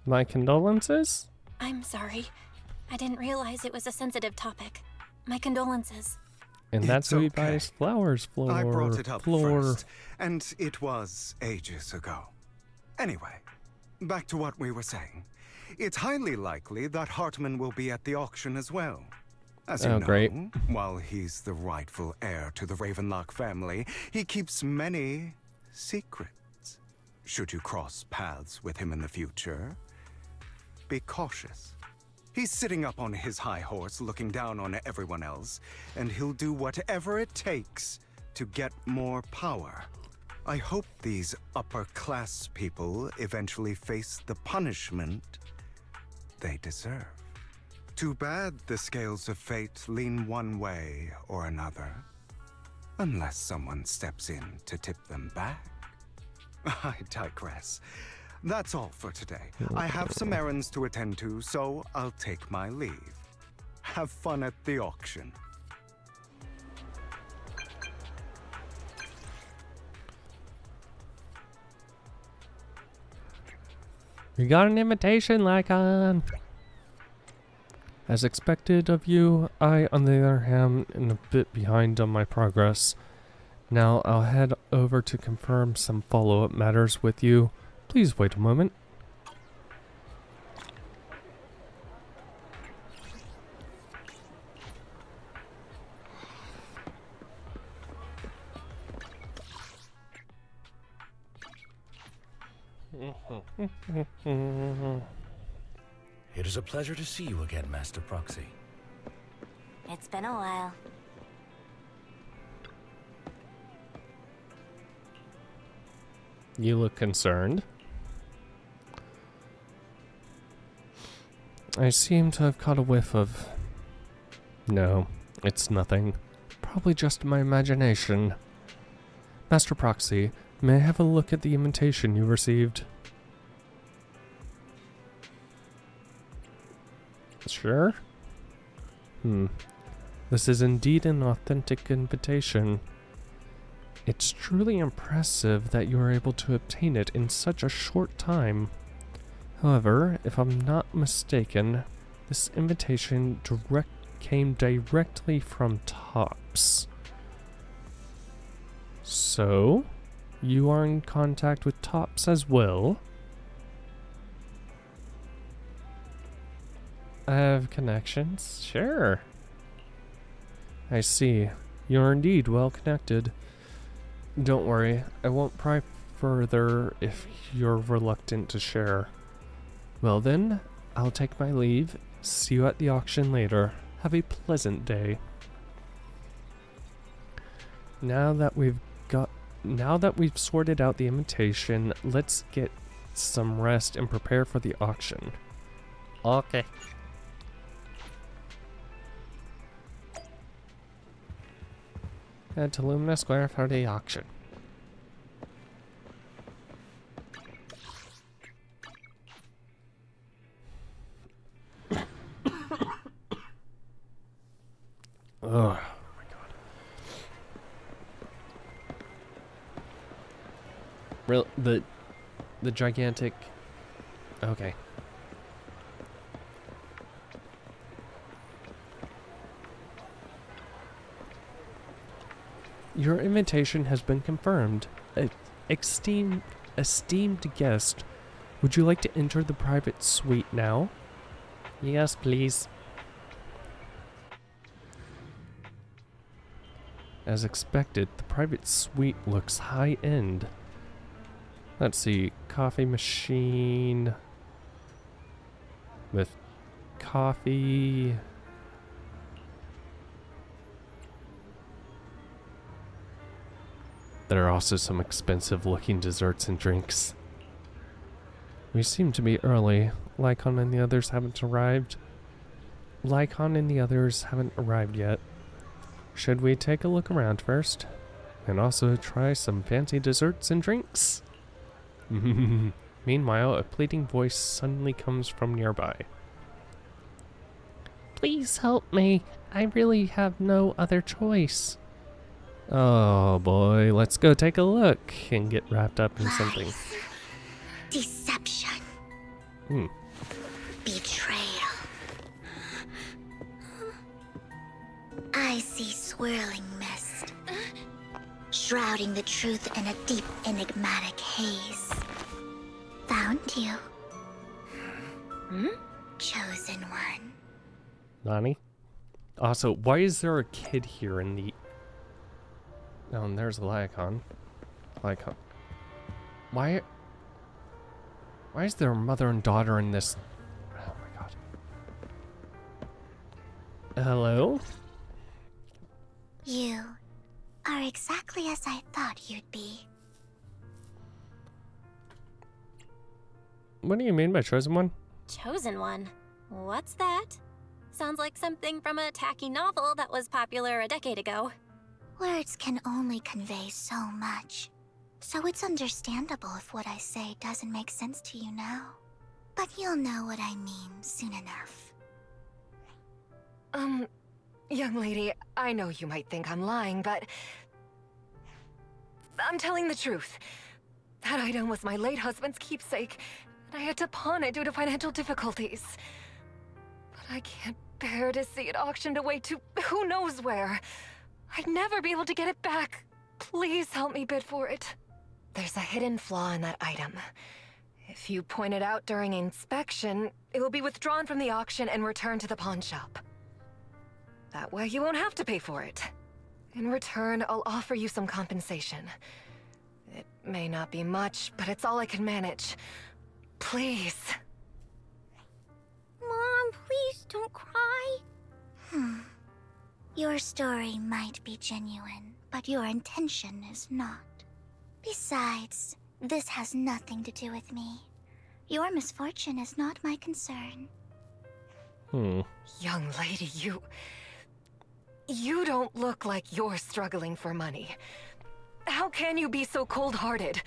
Speaker 1: My condolences?
Speaker 3: I'm sorry. I didn't realize it was a sensitive topic. My condolences.
Speaker 1: And that's who he buys flowers for.
Speaker 2: I brought it up first, and it was ages ago. Anyway, back to what we were saying. It's highly likely that Hartman will be at the auction as well. As you know,
Speaker 1: great.
Speaker 2: While he's the rightful heir to the Ravenlock family, he keeps many secrets. Should you cross paths with him in the future, be cautious. He's sitting up on his high horse, looking down on everyone else, and he'll do whatever it takes to get more power. I hope these upper-class people eventually face the punishment they deserve. Too bad the scales of fate lean one way or another, unless someone steps in to tip them back. I digress. That's all for today. I have some errands to attend to, so I'll take my leave. Have fun at the auction.
Speaker 1: You got an invitation, Lycon. As expected of you, I, on the other hand, am a bit behind on my progress. Now I'll head over to confirm some follow-up matters with you. Please wait a moment.
Speaker 7: It is a pleasure to see you again, Master Proxy.
Speaker 8: It's been a while.
Speaker 1: You look concerned. I seem to have caught a whiff of... No, it's nothing. Probably just my imagination. Master Proxy, may I have a look at the invitation you received? Sure. This is indeed an authentic invitation. It's truly impressive that you were able to obtain it in such a short time. However, if I'm not mistaken, this invitation came directly from Tops. So, you are in contact with Tops as well? I have connections? Sure. I see. You're indeed well connected. Don't worry, I won't pry further if you're reluctant to share. Well then, I'll take my leave. See you at the auction later. Have a pleasant day. Now that we've sorted out the invitation, let's get some rest and prepare for the auction. Okay. Head to Lumina Square for the auction. Oh my god. Real the gigantic. Okay. Your invitation has been confirmed. Esteemed guest, would you like to enter the private suite now? Yes, please. As expected, the private suite looks high-end. Let's see, coffee machine with coffee. There are also some expensive-looking desserts and drinks. We seem to be early. Lycon and the others haven't arrived. Yet. Should we take a look around first? And also try some fancy desserts and drinks? Meanwhile, a pleading voice suddenly comes from nearby. Please help me. I really have no other choice. Oh boy, let's go take a look and get wrapped up in something.
Speaker 8: Deception. Betrayal. I see swirling mist, shrouding the truth in a deep, enigmatic haze. Found you. Chosen one.
Speaker 1: Nani? Also, why is there a kid here in the... Oh, and there's Lycon. Why is there a mother and daughter in this? Oh my god. Hello?
Speaker 8: You are exactly as I thought you'd be.
Speaker 1: What do you mean by chosen one?
Speaker 3: Chosen one? What's that? Sounds like something from a tacky novel that was popular a decade ago.
Speaker 8: Words can only convey so much, so it's understandable if what I say doesn't make sense to you now. But you'll know what I mean soon enough.
Speaker 4: Young lady, I know you might think I'm lying, but... I'm telling the truth. That item was my late husband's keepsake, and I had to pawn it due to financial difficulties. But I can't bear to see it auctioned away to who knows where. I'd never be able to get it back. Please help me bid for it. There's a hidden flaw in that item. If you point it out during inspection, it will be withdrawn from the auction and returned to the pawn shop. That way you won't have to pay for it. In return, I'll offer you some compensation. It may not be much, but it's all I can manage. Please.
Speaker 8: Mom, please don't cry. Your story might be genuine, but your intention is not. Besides, this has nothing to do with me. Your misfortune is not my concern.
Speaker 4: Young lady, you don't look like you're struggling for money. How can you be so cold-hearted?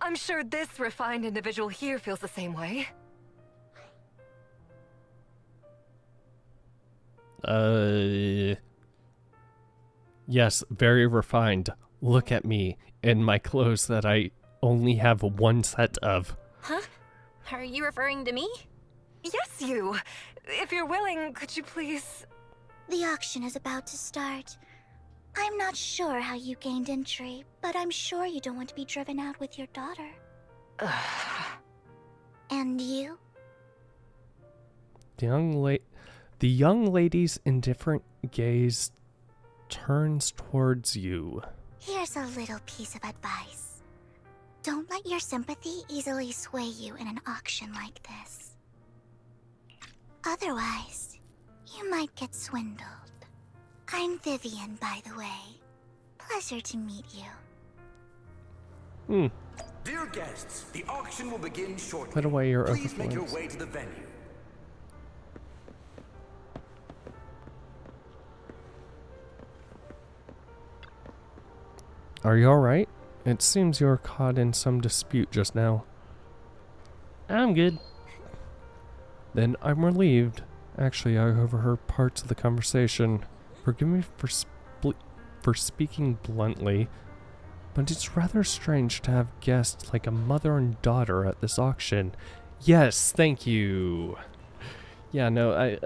Speaker 4: I'm sure this refined individual here feels the same way.
Speaker 1: Yes, very refined. Look at me in my clothes that I only have one set of.
Speaker 3: Huh? Are you referring to me?
Speaker 4: Yes, you. If you're willing, could you please...
Speaker 8: The auction is about to start. I'm not sure how you gained entry, but I'm sure you don't want to be driven out with your daughter. And you?
Speaker 1: The young lady's indifferent gaze turns towards you.
Speaker 8: Here's a little piece of advice. Don't let your sympathy easily sway you in an auction like this. Otherwise, you might get swindled. I'm Vivian, by the way. Pleasure to meet you.
Speaker 10: Dear guests, the auction will begin shortly.
Speaker 1: Put away your
Speaker 10: Please make your
Speaker 1: overflows.
Speaker 10: way to the venue.
Speaker 1: Are you alright? It seems you're caught in some dispute just now. I'm good. Then I'm relieved. Actually, I overheard parts of the conversation. Forgive me for speaking bluntly, but it's rather strange to have guests like a mother and daughter at this auction. Yes, thank you. Yeah, no,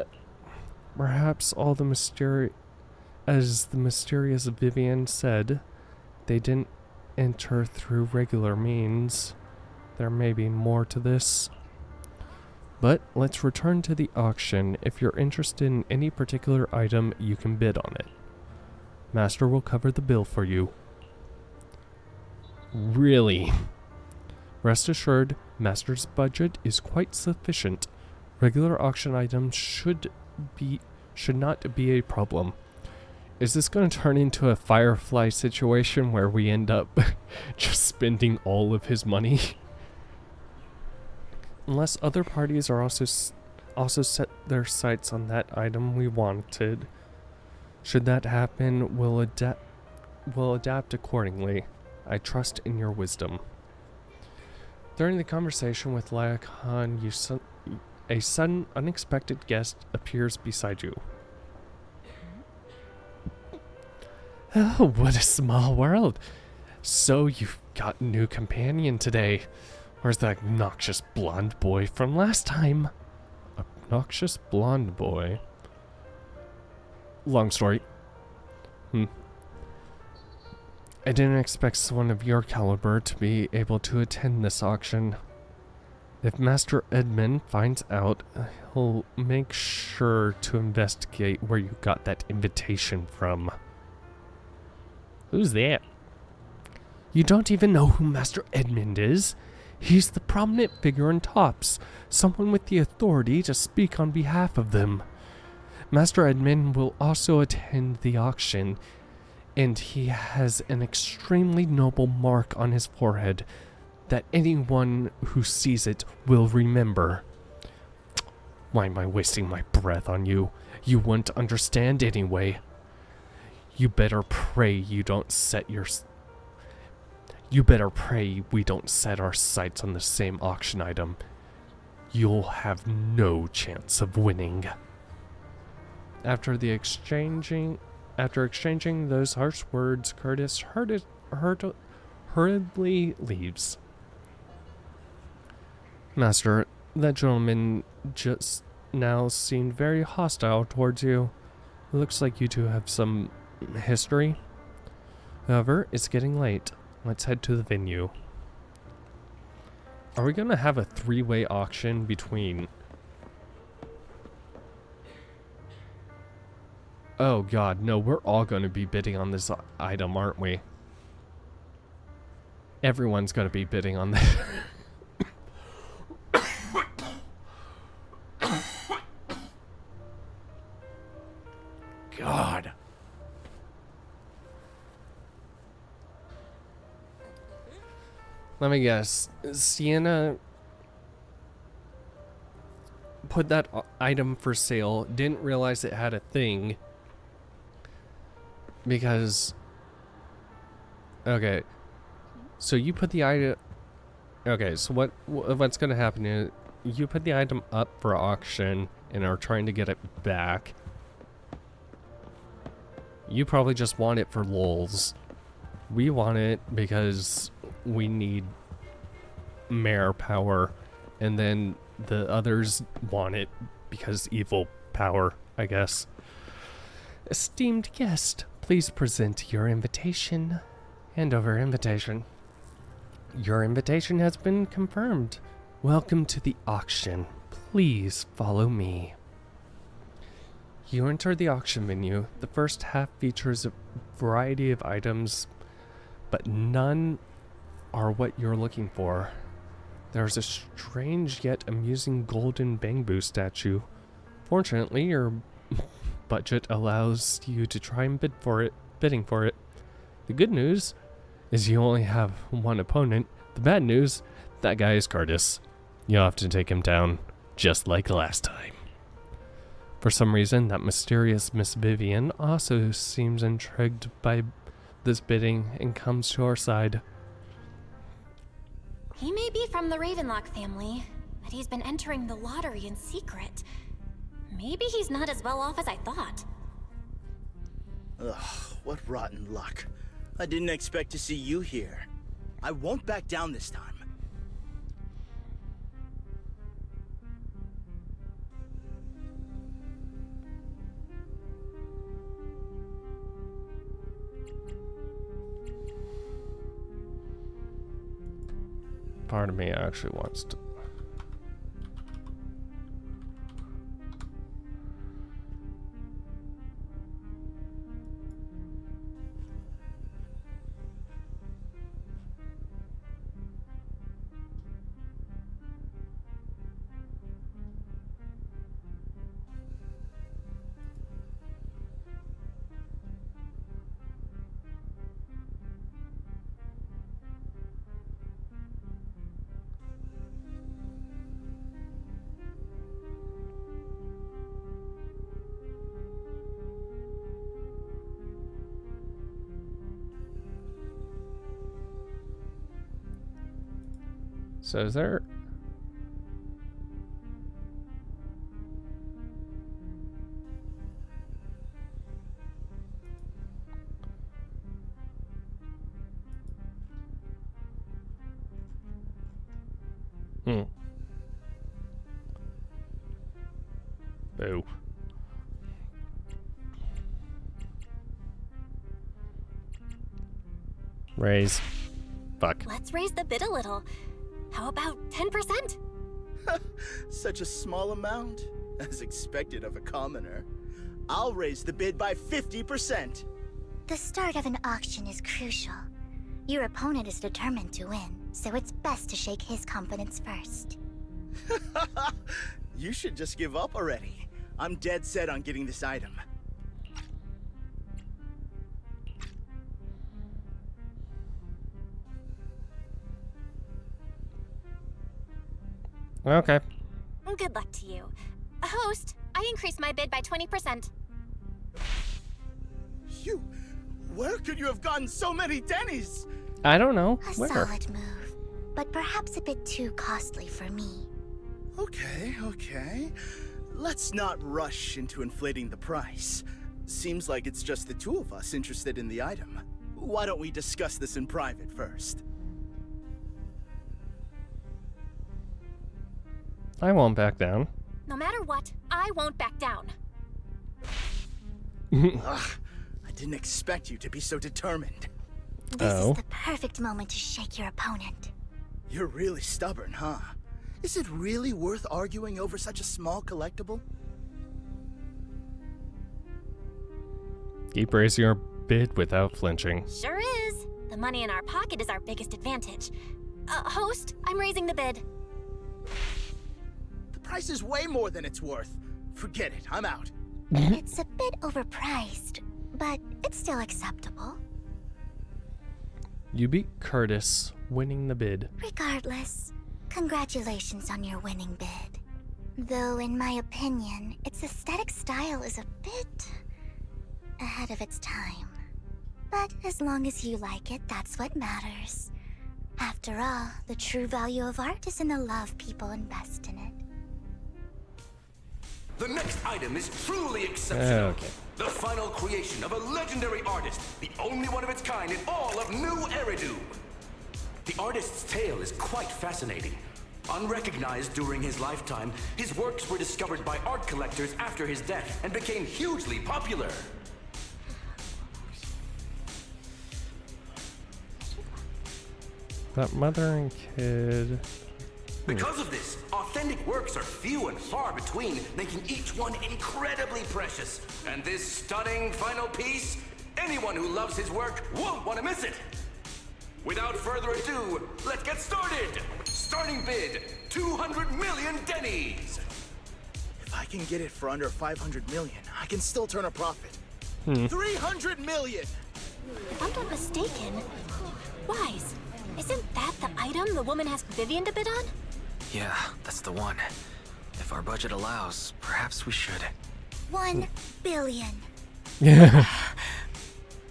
Speaker 1: perhaps all the as the mysterious Vivian said, they didn't enter through regular means. There may be more to this. But let's return to the auction. If you're interested in any particular item, you can bid on it. Master will cover the bill for you. Really? Rest assured, Master's budget is quite sufficient. Regular auction items should not be a problem. Is this going to turn into a Firefly situation where we end up just spending all of his money? Unless other parties are also set their sights on that item we wanted. Should that happen, we'll adapt accordingly. I trust in your wisdom. During the conversation with Laocoon, a sudden, unexpected guest appears beside you. Oh, what a small world. So you've got a new companion today. Where's that obnoxious blonde boy from last time? Obnoxious blonde boy? Long story. I didn't expect someone of your caliber to be able to attend this auction. If Master Edmund finds out, he'll make sure to investigate where you got that invitation from. Who's that? You don't even know who Master Edmund is? He's the prominent figure in Tops, someone with the authority to speak on behalf of them. Master Edmund will also attend the auction, and he has an extremely noble mark on his forehead that anyone who sees it will remember. Why am I wasting my breath on you? You won't understand anyway. You better pray we don't set our sights on the same auction item. You'll have no chance of winning. After exchanging those harsh words, Curtis hurriedly leaves. Master, that gentleman just now seemed very hostile towards you. It looks like you two have some history. However, it's getting late. Let's head to the venue. Are we going to have a three-way auction between... Oh god, no, we're all going to be bidding on this item, aren't we? Everyone's going to be bidding on that. God. Let me guess. Sienna put that item for sale, didn't realize it had a thing. Because... Okay. So you put the item... Okay, so what's going to happen is you put the item up for auction and are trying to get it back. You probably just want it for lulz. We want it because we need mare power, and then the others want it because evil power, I guess. Esteemed guest, please present your invitation. Hand over invitation. Your invitation has been confirmed. Welcome to the auction. Please follow me. You enter the auction venue. The first half features a variety of items, but none are what you're looking for. There's a strange yet amusing golden bamboo statue. Fortunately, your budget allows you to try and bidding for it. The good news is you only have one opponent. The bad news, that guy is Cardis. You'll have to take him down, just like last time. For some reason, that mysterious Miss Vivian also seems intrigued by this bidding and comes to our side.
Speaker 3: He may be from the Ravenlock family, but he's been entering the lottery in secret. Maybe he's not as well off as I thought.
Speaker 5: Ugh, what rotten luck. I didn't expect to see you here. I won't back down this time.
Speaker 1: Part of me actually wants to... So is there... Boo. Raise. Fuck.
Speaker 3: Let's raise the bid a little. How about 10%?
Speaker 5: Such a small amount, as expected of a commoner. I'll raise the bid by 50%.
Speaker 8: The start of an auction is crucial. Your opponent is determined to win, so it's best to shake his confidence first.
Speaker 5: You should just give up already. I'm dead set on getting this item.
Speaker 1: Okay.
Speaker 3: Good luck to you. Host, I increased my bid by 20%.
Speaker 5: You... Where could you have gotten so many Denny's?
Speaker 1: I don't know.
Speaker 8: A
Speaker 1: Where?
Speaker 8: solid move, but perhaps a bit too costly for me.
Speaker 5: Okay. Let's not rush into inflating the price. Seems like it's just the two of us interested in the item. Why don't we discuss this in private first?
Speaker 1: I won't back down.
Speaker 3: No matter what, I won't back down.
Speaker 5: Ugh, I didn't expect you to be so determined.
Speaker 8: This is the perfect moment to shake your opponent.
Speaker 5: You're really stubborn, huh? Is it really worth arguing over such a small collectible?
Speaker 1: Keep raising your bid without flinching.
Speaker 3: Sure is. The money in our pocket is our biggest advantage. Host, I'm raising the bid.
Speaker 5: The price is way more than it's worth. Forget it, I'm out.
Speaker 8: It's a bit overpriced, but it's still acceptable.
Speaker 1: You beat Curtis, winning the bid.
Speaker 8: Regardless, congratulations on your winning bid. Though, in my opinion, its aesthetic style is a bit ahead of its time. But as long as you like it, that's what matters. After all, the true value of art is in the love people invest in it.
Speaker 10: The next item is truly exceptional.
Speaker 1: Okay.
Speaker 10: The final creation of a legendary artist, the only one of its kind in all of New Eridu. The artist's tale is quite fascinating. Unrecognized during his lifetime, his works were discovered by art collectors after his death and became hugely popular.
Speaker 1: That mother and kid.
Speaker 10: Because of this, authentic works are few and far between, making each one incredibly precious. And this stunning final piece, anyone who loves his work won't want to miss it. Without further ado, let's get started! Starting bid, 200 million dennies!
Speaker 5: If I can get it for under 500 million, I can still turn a profit. 300 million!
Speaker 3: If I'm not mistaken, Wise, isn't that the item the woman asked Vivian to bid on?
Speaker 9: Yeah, that's the one. If our budget allows, perhaps we should.
Speaker 8: 1 billion.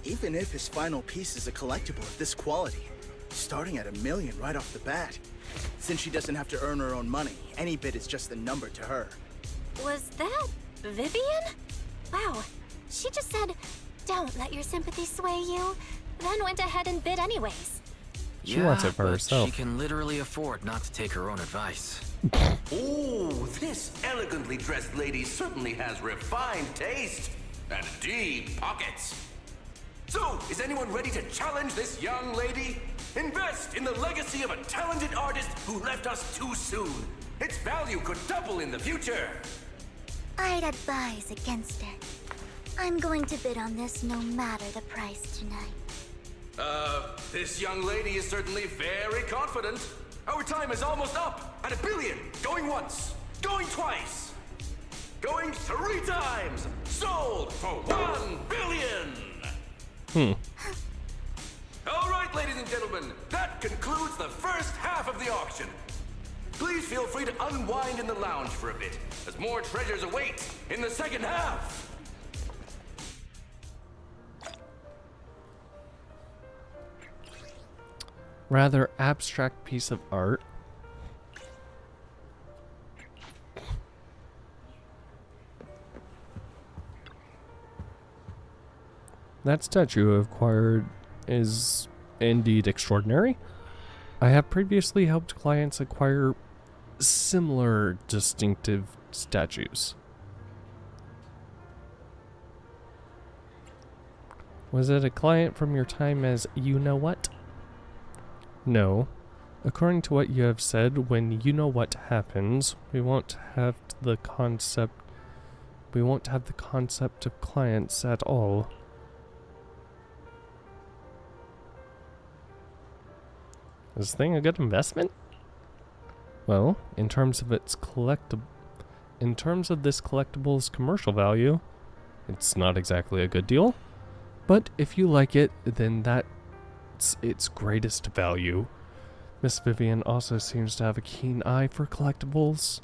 Speaker 5: Even if his final piece is a collectible of this quality, starting at $1 million right off the bat. Since she doesn't have to earn her own money, any bid is just a number to her.
Speaker 3: Was that Vivian? Wow, she just said, "Don't let your sympathy sway you," then went ahead and bid anyways.
Speaker 1: She wants it for
Speaker 9: but
Speaker 1: herself.
Speaker 9: She can literally afford not to take her own advice.
Speaker 10: Ooh, this elegantly dressed lady certainly has refined taste and deep pockets. So, is anyone ready to challenge this young lady? Invest in the legacy of a talented artist who left us too soon. Its value could double in the future.
Speaker 8: I'd advise against it. I'm going to bid on this no matter the price tonight.
Speaker 10: This young lady is certainly very confident. Our time is almost up at $1 billion. Going once, going twice, going 3 times. Sold for $1 billion. All right, ladies and gentlemen, that concludes the first half of the auction. Please feel free to unwind in the lounge for a bit, as more treasures await in the second half.
Speaker 1: Rather abstract piece of art. That statue acquired is indeed extraordinary. I have previously helped clients acquire similar distinctive statues. Was it a client from your time as you-know-what? No. According to what you have said, when you-know-what happens, we won't have the concept of clients at all. Is this thing a good investment? Well, in terms of this collectible's commercial value, it's not exactly a good deal. But if you like it, then that's its greatest value. Miss Vivian also seems to have a keen eye for collectibles.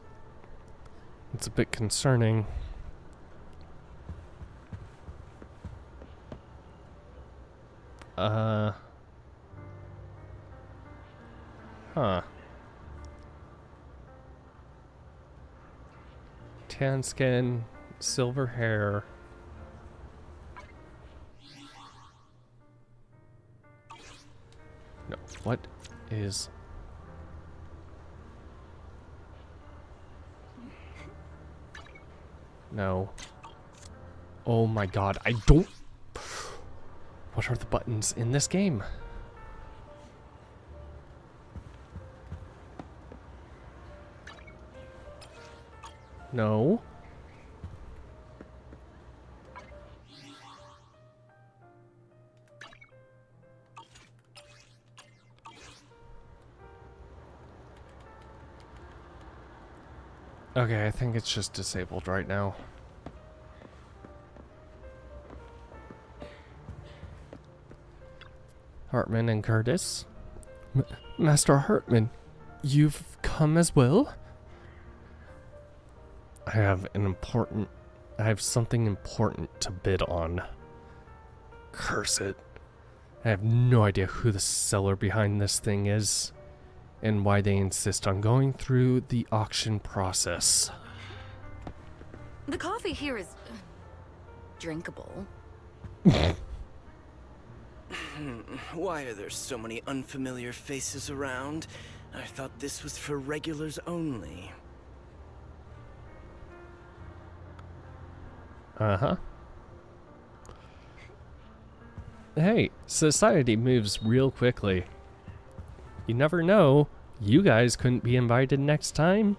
Speaker 1: It's a bit concerning. Tan skin, silver hair. No, what is... No. Oh my god, I don't... What are the buttons in this game? No. Okay, I think it's just disabled right now. Hartman and Curtis. Master Hartman, you've come as well? I have something important to bid on. Curse it. I have no idea who the seller behind this thing is, and why they insist on going through the auction process.
Speaker 11: The coffee here is drinkable.
Speaker 5: Why are there so many unfamiliar faces around? I thought this was for regulars only.
Speaker 1: Uh-huh. Hey, society moves real quickly. You never know. You guys couldn't be invited next time.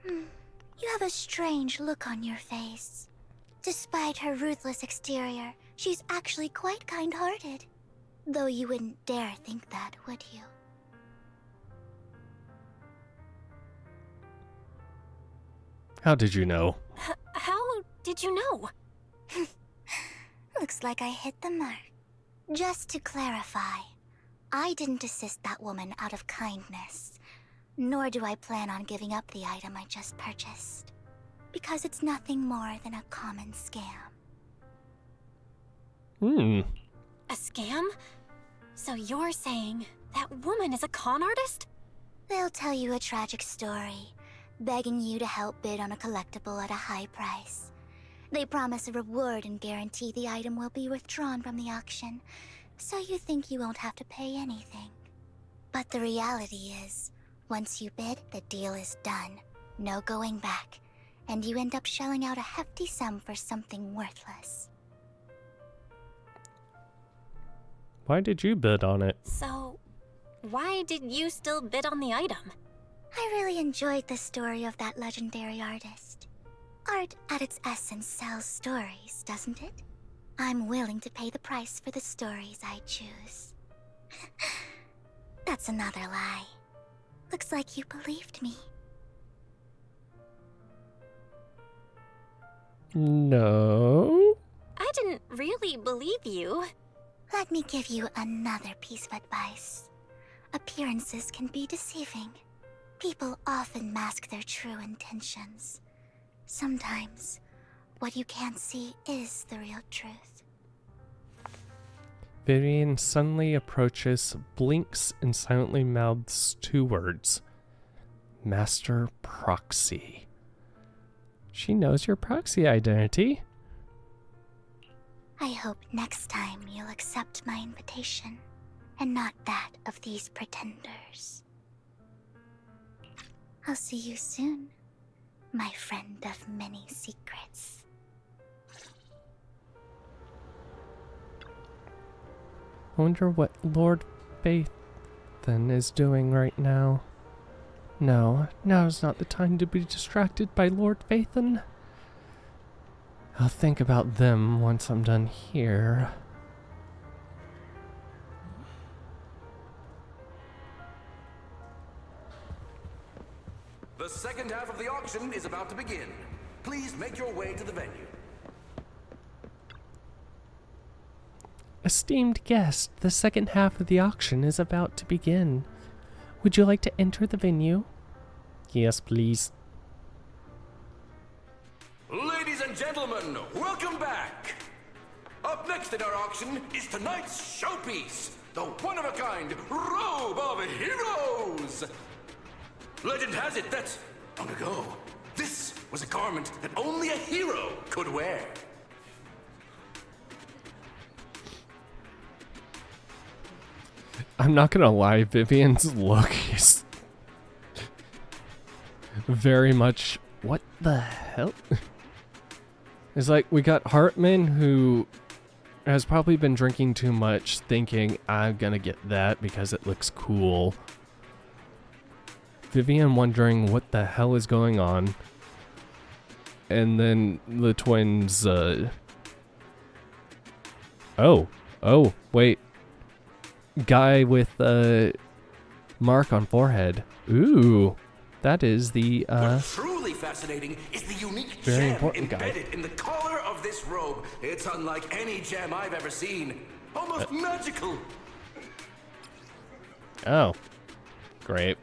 Speaker 8: You have a strange look on your face. Despite her ruthless exterior, she's actually quite kind-hearted. Though you wouldn't dare think that, would you?
Speaker 1: How did you know?
Speaker 3: How did you know?
Speaker 8: Looks like I hit the mark. Just to clarify, I didn't assist that woman out of kindness, nor do I plan on giving up the item I just purchased, because it's nothing more than a common scam.
Speaker 3: A scam? So you're saying that woman is a con artist?
Speaker 8: They'll tell you a tragic story, begging you to help bid on a collectible at a high price. They promise a reward and guarantee the item will be withdrawn from the auction, so you think you won't have to pay anything. But the reality is, once you bid, the deal is done. No going back, and you end up shelling out a hefty sum for something worthless.
Speaker 1: Why did you bid on it?
Speaker 3: So, why did you still bid on the item?
Speaker 8: I really enjoyed the story of that legendary artist. Art at its essence sells stories, doesn't it? I'm willing to pay the price for the stories I choose. That's another lie. Looks like you believed me.
Speaker 1: No.
Speaker 3: I didn't really believe you.
Speaker 8: Let me give you another piece of advice. Appearances can be deceiving. People often mask their true intentions. Sometimes, what you can't see is the real truth.
Speaker 1: Vivian suddenly approaches, blinks, and silently mouths two words. Master Proxy. She knows your proxy identity.
Speaker 8: I hope next time you'll accept my invitation, and not that of these pretenders. I'll see you soon, my friend of many secrets.
Speaker 1: I wonder what Lord Phaethon is doing right now. No, now's not the time to be distracted by Lord Phaethon. I'll think about them once I'm done here.
Speaker 10: The second half of the auction is about to begin. Please make your way to the venue.
Speaker 1: Esteemed guest, the second half of the auction is about to begin. Would you like to enter the venue? Yes, please.
Speaker 10: Ladies and gentlemen, welcome back! Up next in our auction is tonight's showpiece, the one-of-a-kind Robe of Heroes! Legend has it that, long ago, this was a garment that only a hero could wear.
Speaker 1: I'm not gonna lie, Vivian's look is very much, what the hell? It's like we got Hartman, who has probably been drinking too much, thinking I'm gonna get that because it looks cool. Vivian wondering what the hell is going on. And then the twins, oh, wait. Guy with, Mark on forehead. Ooh. That is the,
Speaker 10: What's truly fascinating is the unique
Speaker 1: very
Speaker 10: gem
Speaker 1: important guy.
Speaker 10: embedded in the collar of this robe. It's unlike any gem I've ever seen. Almost magical.
Speaker 1: Oh. Great.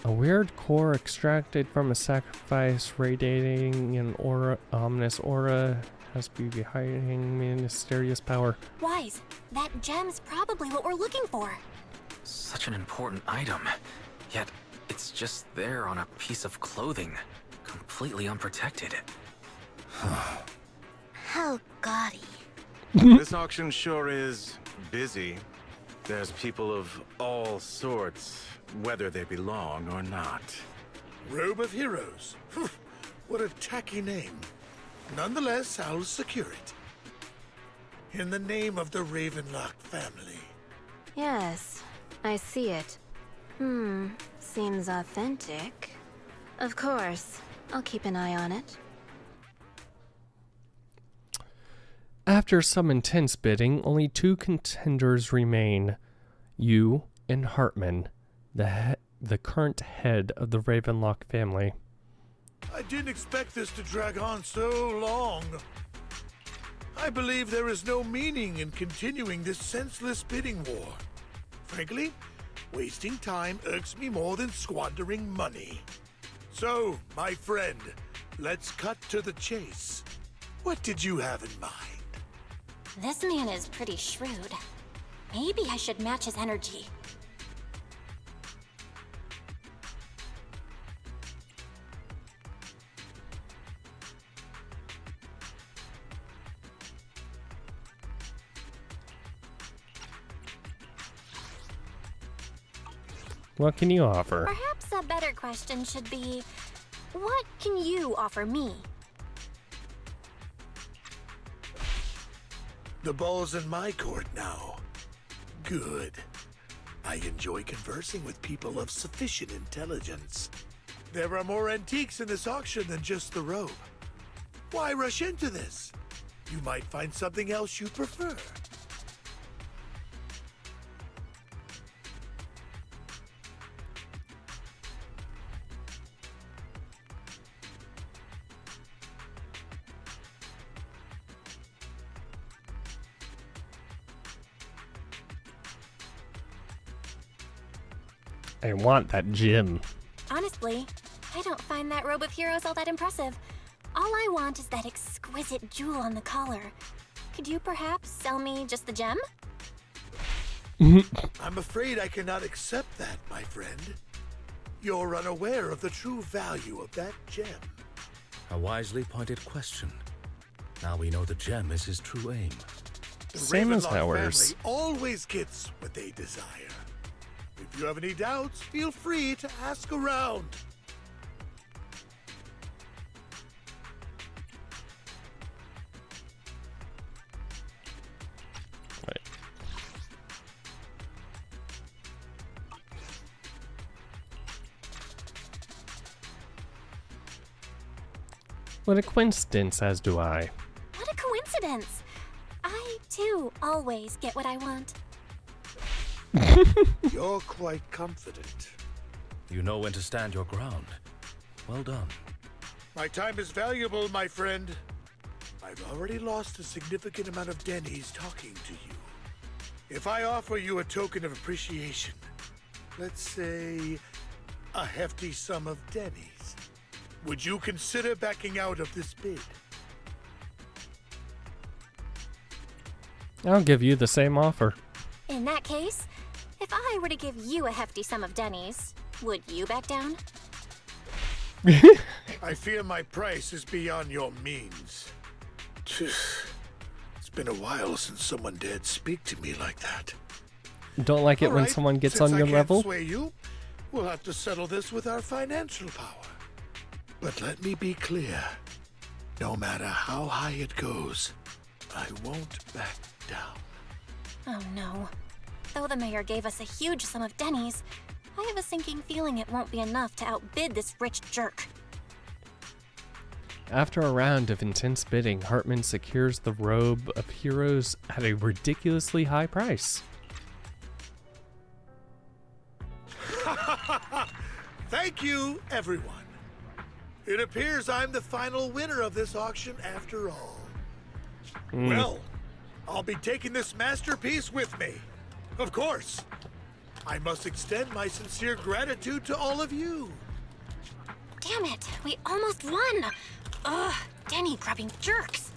Speaker 1: A weird core extracted from a sacrifice, radiating an aura, ominous aura, has to be hiding mysterious power.
Speaker 3: Wise, that gem's probably what we're looking for.
Speaker 9: Such an important item, yet it's just there on a piece of clothing, completely unprotected.
Speaker 8: How gaudy.
Speaker 12: This auction sure is busy. There's people of all sorts, whether they belong or not.
Speaker 13: Robe of Heroes. What a tacky name. Nonetheless, I'll secure it. In the name of the Ravenlock family.
Speaker 11: Yes, I see it. Seems authentic. Of course, I'll keep an eye on it.
Speaker 1: After some intense bidding, only 2 contenders remain. You and Hartman, the current head of the Ravenlock family.
Speaker 13: I didn't expect this to drag on so long. I believe there is no meaning in continuing this senseless bidding war. Frankly, wasting time irks me more than squandering money. So, my friend, let's cut to the chase. What did you have in mind?
Speaker 3: This man is pretty shrewd. Maybe I should match his energy.
Speaker 1: What can you offer?
Speaker 3: Perhaps a better question should be, what can you offer me?
Speaker 13: The ball's in my court now. Good. I enjoy conversing with people of sufficient intelligence. There are more antiques in this auction than just the robe. Why rush into this? You might find something else you prefer.
Speaker 1: I want that gem.
Speaker 3: Honestly, I don't find that robe of heroes all that impressive. All I want is that exquisite jewel on the collar. Could you perhaps sell me just the gem?
Speaker 13: I'm afraid I cannot accept that, my friend. You're unaware of the true value of that gem.
Speaker 7: A wisely pointed question. Now we know the gem is his true aim.
Speaker 13: The
Speaker 1: Same as
Speaker 13: Ravenlock
Speaker 1: ours.
Speaker 13: family always gets what they desire. If you have any doubts, feel free to ask around.
Speaker 1: Right. What a coincidence, as do I.
Speaker 3: What a coincidence! I, too, always get what I want.
Speaker 13: You're quite confident.
Speaker 7: You know when to stand your ground. Well done.
Speaker 13: My time is valuable, my friend. I've already lost a significant amount of Denny's talking to you. If I offer you a token of appreciation, let's say a hefty sum of Denny's, would you consider backing out of this bid?
Speaker 1: I'll give you the same offer.
Speaker 3: In that case, if I were to give you a hefty sum of Denny's, would you back down?
Speaker 13: I fear my price is beyond your means. It's been a while since someone dared speak to me like that.
Speaker 1: Don't like it
Speaker 13: All
Speaker 1: when
Speaker 13: right,
Speaker 1: someone gets
Speaker 13: since
Speaker 1: on
Speaker 13: I
Speaker 1: your
Speaker 13: can't
Speaker 1: level?
Speaker 13: sway you, we'll have to settle this with our financial power. But let me be clear. No matter how high it goes, I won't back down.
Speaker 3: Oh no. Though the mayor gave us a huge sum of Denny's, I have a sinking feeling it won't be enough to outbid this rich jerk.
Speaker 1: After a round of intense bidding, Hartman secures the robe of heroes at a ridiculously high price.
Speaker 13: Thank you, everyone. It appears I'm the final winner of this auction after all. Well, I'll be taking this masterpiece with me. Of course. I must extend my sincere gratitude to all of you.
Speaker 3: Damn it, we almost won. Ugh, Denny grabbing jerks.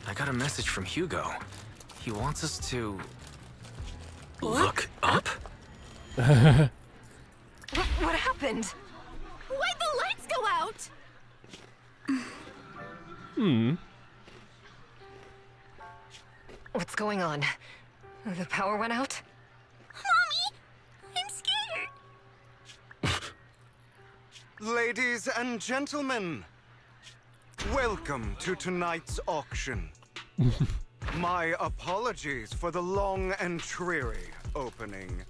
Speaker 9: I got a message from Hugo. He wants us to...
Speaker 3: Look
Speaker 9: up?
Speaker 4: What happened?
Speaker 3: Why'd the lights go out?
Speaker 4: What's going on? The power went out?
Speaker 3: Mommy, I'm scared.
Speaker 2: Ladies and gentlemen, welcome to tonight's auction. My apologies for the long and dreary opening.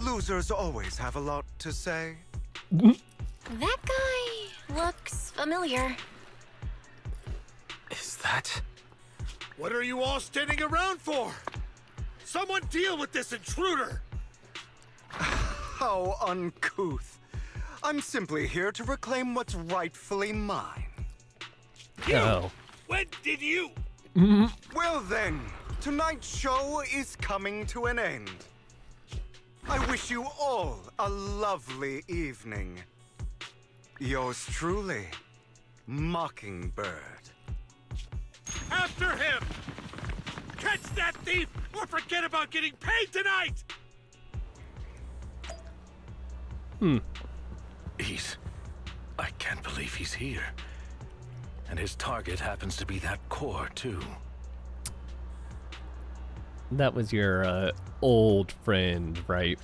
Speaker 2: Losers always have a lot to say.
Speaker 3: That guy looks familiar.
Speaker 9: Is that...
Speaker 13: What are you all standing around for? Someone deal with this intruder!
Speaker 2: How uncouth. I'm simply here to reclaim what's rightfully mine.
Speaker 1: Oh.
Speaker 13: When did you?
Speaker 2: Well then, tonight's show is coming to an end. I wish you all a lovely evening. Yours truly, Mockingbird.
Speaker 13: After him! Catch that thief or forget about getting paid tonight!
Speaker 7: I can't believe he's here. And his target happens to be that core, too.
Speaker 1: That was your old friend, right?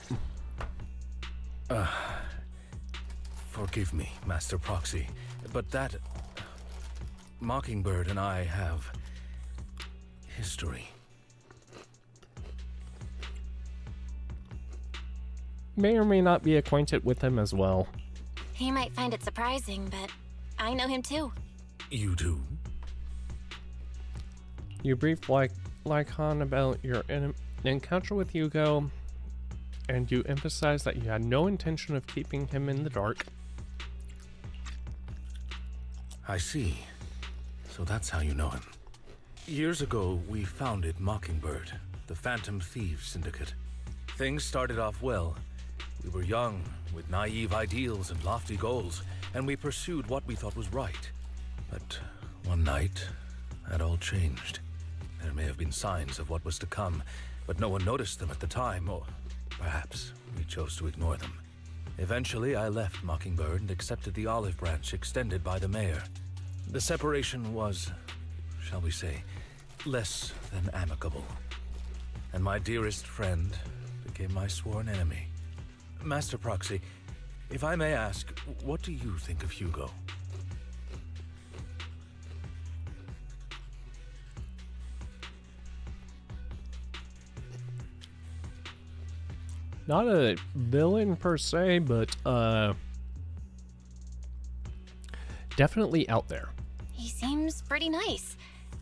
Speaker 7: Forgive me, Master Proxy, but that... Mockingbird and I have... history.
Speaker 1: May or may not be acquainted with him as well.
Speaker 3: He might find it surprising, but I know him too.
Speaker 7: You do?
Speaker 1: You briefed Lycon about your encounter with Hugo, and you emphasized that you had no intention of keeping him in the dark.
Speaker 7: I see. So that's how you know him. Years ago, we founded Mockingbird, the Phantom Thieves Syndicate. Things started off well. We were young, with naive ideals and lofty goals, and we pursued what we thought was right. But one night, that all changed. There may have been signs of what was to come, but no one noticed them at the time, or perhaps we chose to ignore them. Eventually, I left Mockingbird and accepted the olive branch extended by the mayor. The separation was, shall we say, less than amicable. And my dearest friend became my sworn enemy. Master Proxy, if I may ask, what do you think of Hugo?
Speaker 1: Not a villain per se, but definitely out there.
Speaker 3: He seems pretty nice.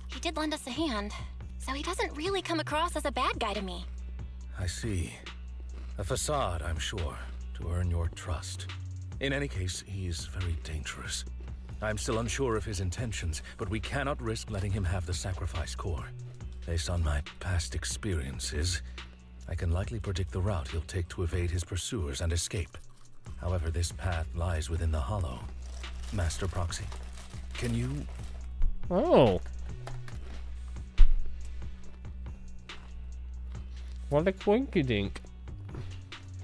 Speaker 3: He did lend us a hand, so he doesn't really come across as a bad guy to me.
Speaker 7: I see. A facade, I'm sure, to earn your trust. In any case, he's very dangerous. I'm still unsure of his intentions, but we cannot risk letting him have the sacrifice core. Based on my past experiences, I can likely predict the route he'll take to evade his pursuers and escape. However, this path lies within the Hollow. Master Proxy, can you...
Speaker 1: Oh. What a quinky-dink.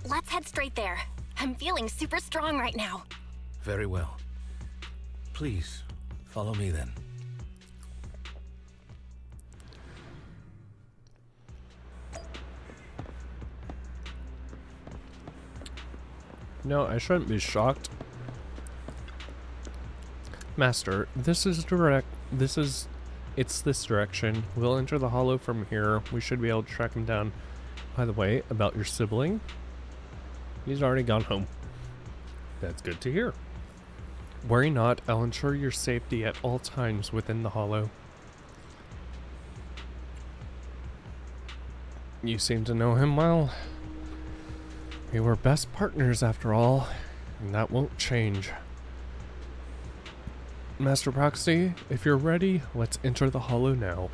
Speaker 3: Let's head straight there. I'm feeling super strong right now.
Speaker 7: Very well. Please, follow me then.
Speaker 1: No, I shouldn't be shocked. Master, it's this direction. We'll enter the Hollow from here. We should be able to track him down. By the way, about your sibling, he's already gone home. That's good to hear. Worry not, I'll ensure your safety at all times within the hollow. You seem to know him well. We were best partners after all, and that won't change. Master Proxy, if you're ready, let's enter the hollow now.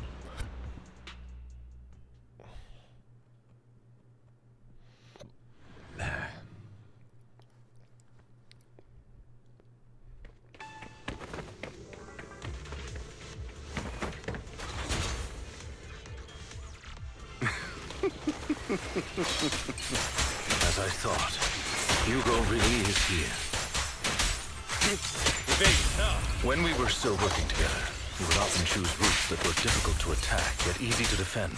Speaker 7: As I thought, Hugo really is here. When we were still working together, we would often choose routes that were difficult to attack, yet easy to defend.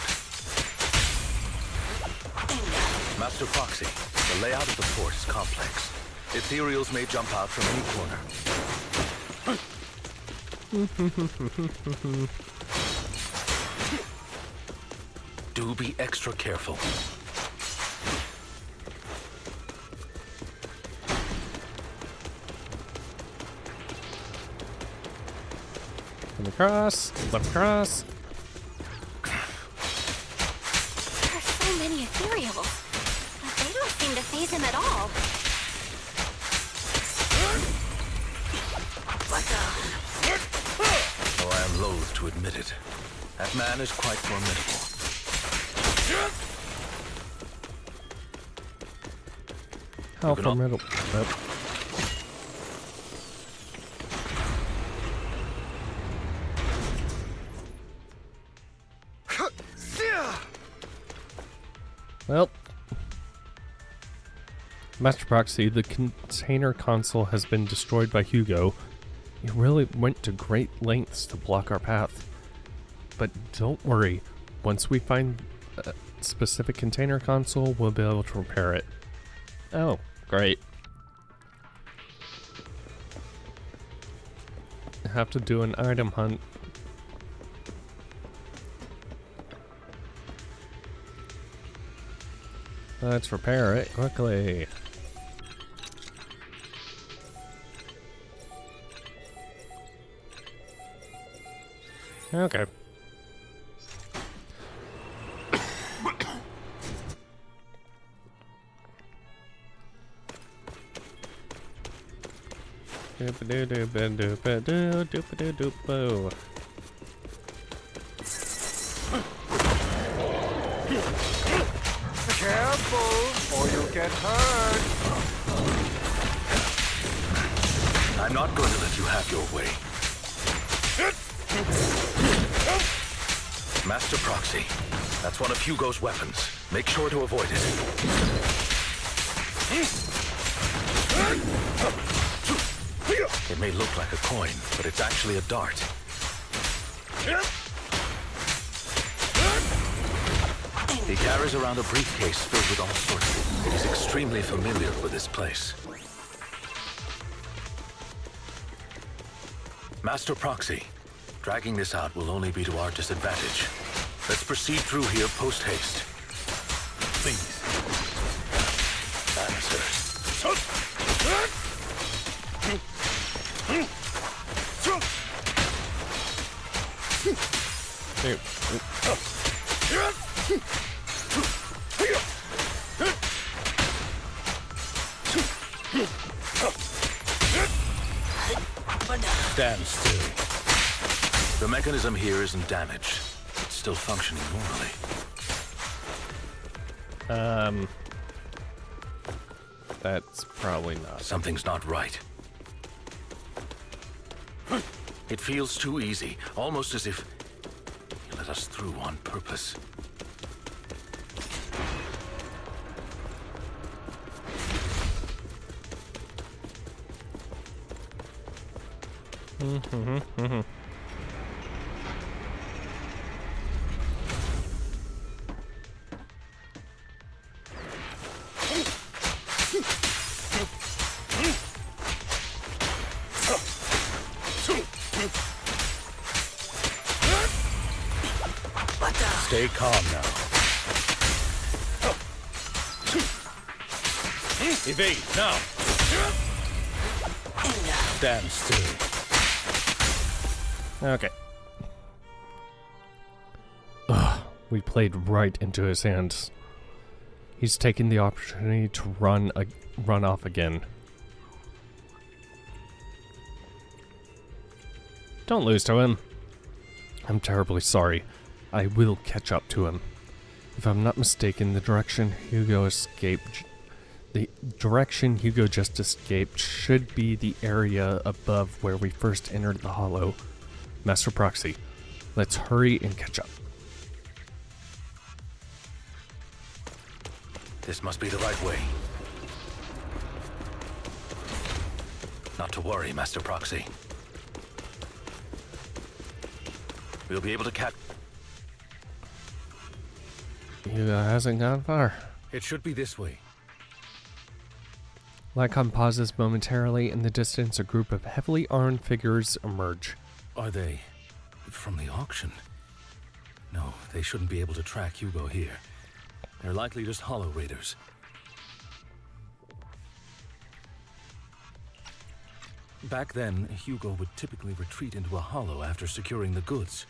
Speaker 7: Master Proxy, the layout of the fort is complex. Ethereals may jump out from any corner. Do be extra careful.
Speaker 1: Come across, left across.
Speaker 3: There's so many ethereals, but they don't seem to faze him at all.
Speaker 7: Though I am loath to admit it, that man is quite formidable.
Speaker 1: How formidable. Nope. Well, Master Proxy, the container console has been destroyed by Hugo. He really went to great lengths to block our path. But don't worry, once we find a specific container console, we'll be able to repair it. Oh, great. I have to do an item hunt. Let's repair it quickly. Okay. Doop-a-doo-doop-a-doop-a-doo-doop-a-doo-doop-a-doo.
Speaker 2: Careful, or you'll get hurt.
Speaker 7: I'm not going to let you have your way. Master Proxy, that's one of Hugo's weapons. Make sure to avoid it. It may look like a coin, but it's actually a dart. He carries around a briefcase filled with all sorts. It is extremely familiar with this place. Master Proxy, dragging this out will only be to our disadvantage. Let's proceed through here post-haste. Please. Answers. Stand still. The mechanism here isn't damaged. It's still functioning normally.
Speaker 1: That's probably not.
Speaker 7: Something's not right. It feels too easy, almost as if you let us through on purpose. Stay calm now. Evade, now! Stand still.
Speaker 1: Okay. Ugh, we played right into his hands. He's taking the opportunity to run off again. Don't lose to him. I'm terribly sorry. I will catch up to him. If I'm not mistaken, the direction Hugo just escaped should be the area above where we first entered the hollow. Master Proxy, let's hurry and catch up.
Speaker 7: This must be the right way. Not to worry, Master Proxy. We'll be able to catch...
Speaker 1: Hugo hasn't gone far.
Speaker 7: It should be this way.
Speaker 1: Lycon pauses momentarily. In the distance, a group of heavily armed figures emerge.
Speaker 7: Are they from the auction? No, they shouldn't be able to track Hugo here. They're likely just hollow raiders. Back then, Hugo would typically retreat into a hollow after securing the goods.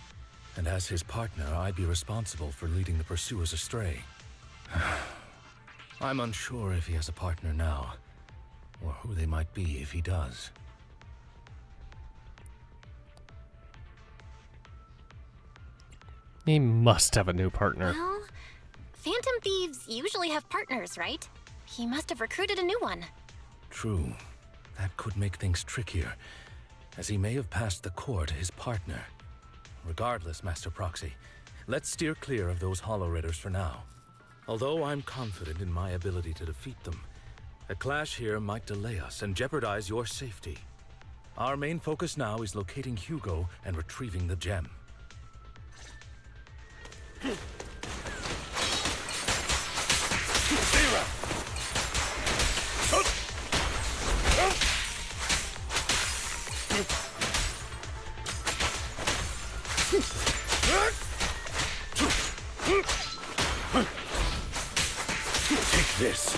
Speaker 7: And as his partner, I'd be responsible for leading the pursuers astray. I'm unsure if he has a partner now, or who they might be if he does.
Speaker 1: He must have a new partner.
Speaker 3: Well, Phantom Thieves usually have partners, right? He must have recruited a new one.
Speaker 7: True. That could make things trickier, as he may have passed the core to his partner. Regardless, Master Proxy, let's steer clear of those hollow raiders for now. Although I'm confident in my ability to defeat them, a clash here might delay us and jeopardize your safety. Our main focus now is locating Hugo and retrieving the gem.
Speaker 10: Take this.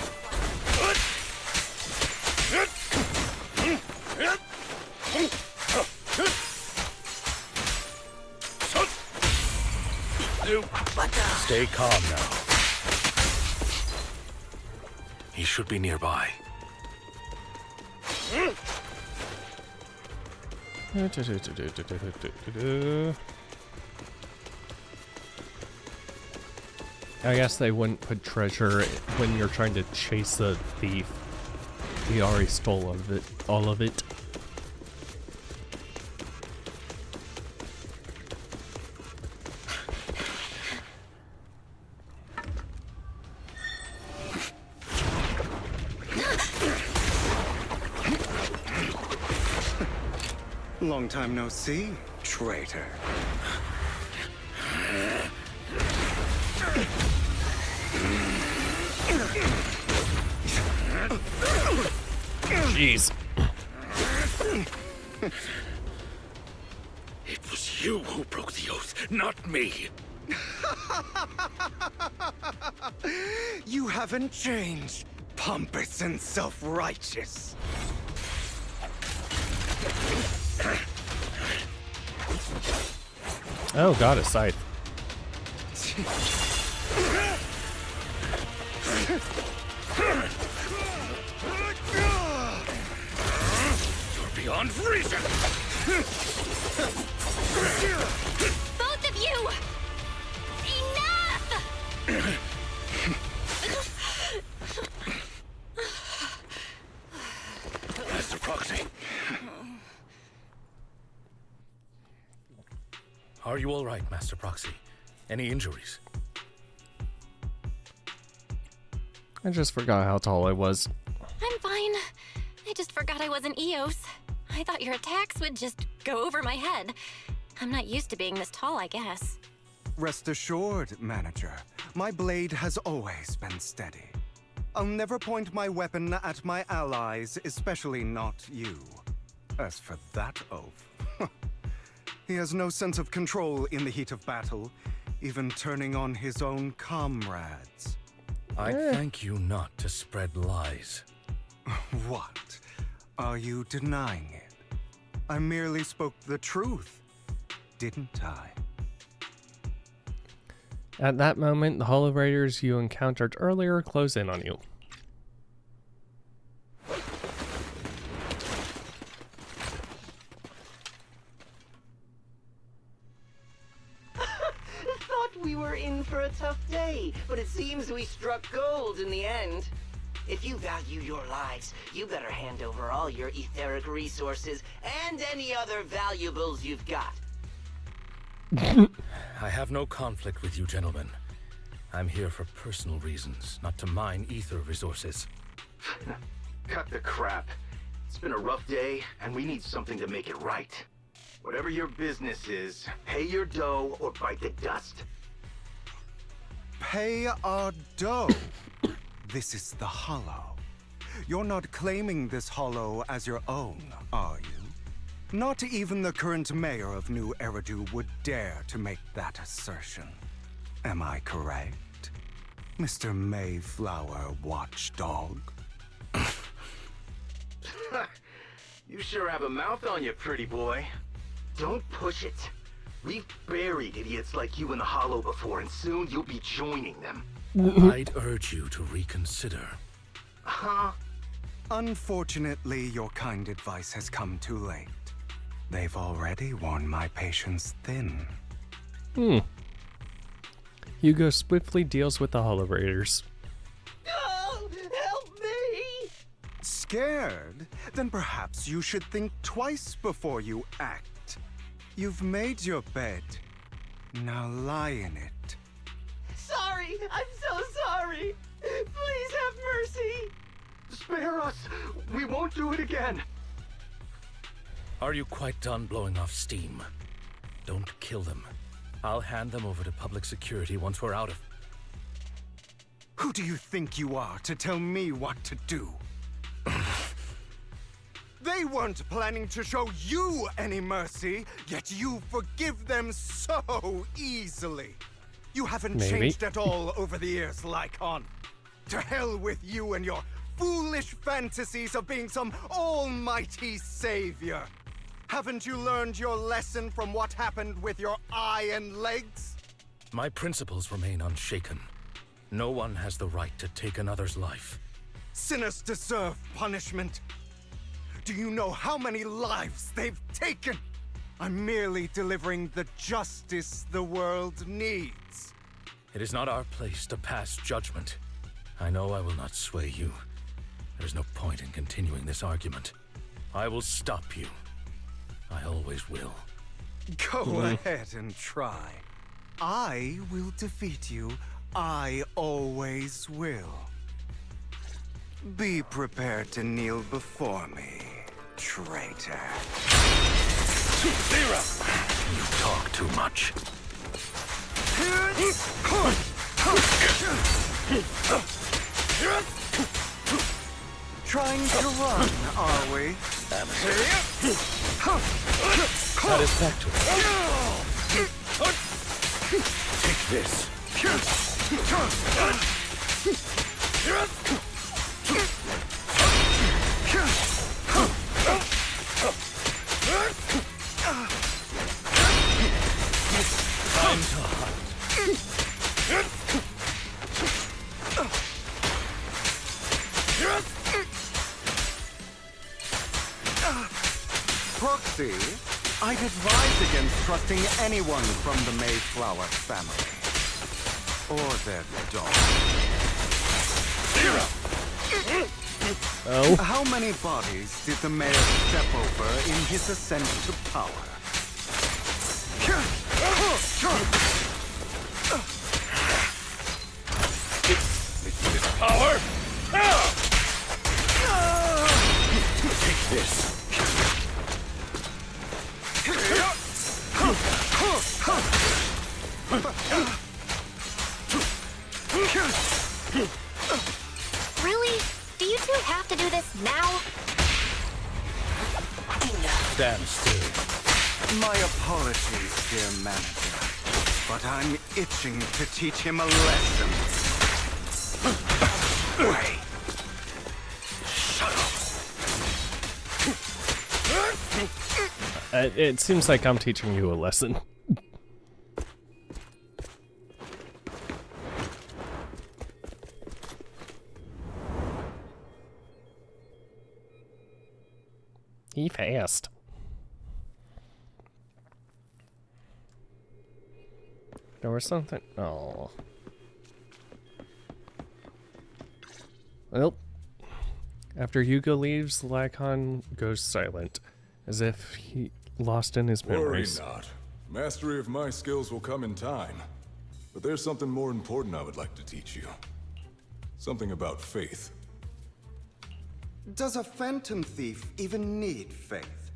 Speaker 7: Stay calm now. He should be nearby.
Speaker 1: I guess they wouldn't put treasure when you're trying to chase a thief. He already stole all of it.
Speaker 2: Long time no see, traitor.
Speaker 1: Jeez.
Speaker 10: It was you who broke the oath, not me.
Speaker 2: You haven't changed, pompous and self-righteous.
Speaker 1: Oh, got a scythe.
Speaker 10: You're beyond reason.
Speaker 3: Both of you! Enough!
Speaker 10: Master Proxy.
Speaker 7: Are you all right, Master Proxy? Any injuries?
Speaker 1: I just forgot how tall I was.
Speaker 3: I'm fine. I just forgot I wasn't Eos. I thought your attacks would just go over my head. I'm not used to being this tall, I guess.
Speaker 2: Rest assured, Manager, my blade has always been steady. I'll never point my weapon at my allies, especially not you. As for that oath, he has no sense of control in the heat of battle, even turning on his own comrades.
Speaker 7: I thank you not to spread lies.
Speaker 2: What? Are you denying it? I merely spoke the truth, didn't I?
Speaker 1: At that moment, the Hollow Raiders you encountered earlier close in on you.
Speaker 14: Thought we were in for a tough day, but it seems we struck gold in the end. If you value your lives, you better hand over all your etheric resources and any other valuables you've got.
Speaker 7: I have no conflict with you, gentlemen. I'm here for personal reasons, not to mine ether resources.
Speaker 10: Cut the crap. It's been a rough day, and we need something to make it right. Whatever your business is, pay your dough or bite the dust.
Speaker 2: Pay our dough? This is the Hollow. You're not claiming this Hollow as your own, are you? Not even the current mayor of New Eridu would dare to make that assertion. Am I correct, Mr. Mayflower Watchdog?
Speaker 10: You sure have a mouth on you, pretty boy. Don't push it. We've buried idiots like you in the Hollow before, and soon you'll be joining them.
Speaker 7: I'd urge you to reconsider.
Speaker 2: Huh? Unfortunately, your kind advice has come too late. They've already worn my patience thin.
Speaker 1: Hugo swiftly deals with the Hollow Raiders.
Speaker 14: Oh, help me!
Speaker 2: Scared? Then perhaps you should think twice before you act. You've made your bed. Now lie in it.
Speaker 14: Sorry, I'm so sorry. Please have mercy.
Speaker 10: Spare us. We won't do it again.
Speaker 7: Are you quite done blowing off steam? Don't kill them. I'll hand them over to public security once we're out of...
Speaker 2: Who do you think you are to tell me what to do? They weren't planning to show you any mercy, yet you forgive them so easily. You haven't changed at all over the years, Lycon. To hell with you and your foolish fantasies of being some almighty savior. Haven't you learned your lesson from what happened with your eye and legs?
Speaker 7: My principles remain unshaken. No one has the right to take another's life.
Speaker 2: Sinners deserve punishment. Do you know how many lives they've taken? I'm merely delivering the justice the world needs.
Speaker 7: It is not our place to pass judgment. I know I will not sway you. There's no point in continuing this argument. I will stop you. I always will.
Speaker 2: Go ahead and try. I will defeat you. I always will. Be prepared to kneel before me, traitor.
Speaker 7: Zero! You talk too much.
Speaker 2: Trying to run, are we?
Speaker 7: Satisfactory. Take this. Time to hunt.
Speaker 2: Proxy, I'd advise against trusting anyone from the Mayflower family. Or their dog.
Speaker 1: Oh.
Speaker 2: How many bodies did the mayor step over in his ascent to power?
Speaker 7: This power! Take this.
Speaker 3: Really? Do you two have to do this now?
Speaker 7: Stand still.
Speaker 2: My apologies, dear manager, but I'm itching to teach him a lesson. Wait. Shut up.
Speaker 1: It seems like I'm teaching you a lesson. He fast. There was something. Oh. Well, after Hugo leaves, Lycon goes silent, as if he lost in his memories.
Speaker 15: Worry not. Mastery of my skills will come in time. But there's something more important I would like to teach you. Something about faith.
Speaker 2: Does a phantom thief even need faith?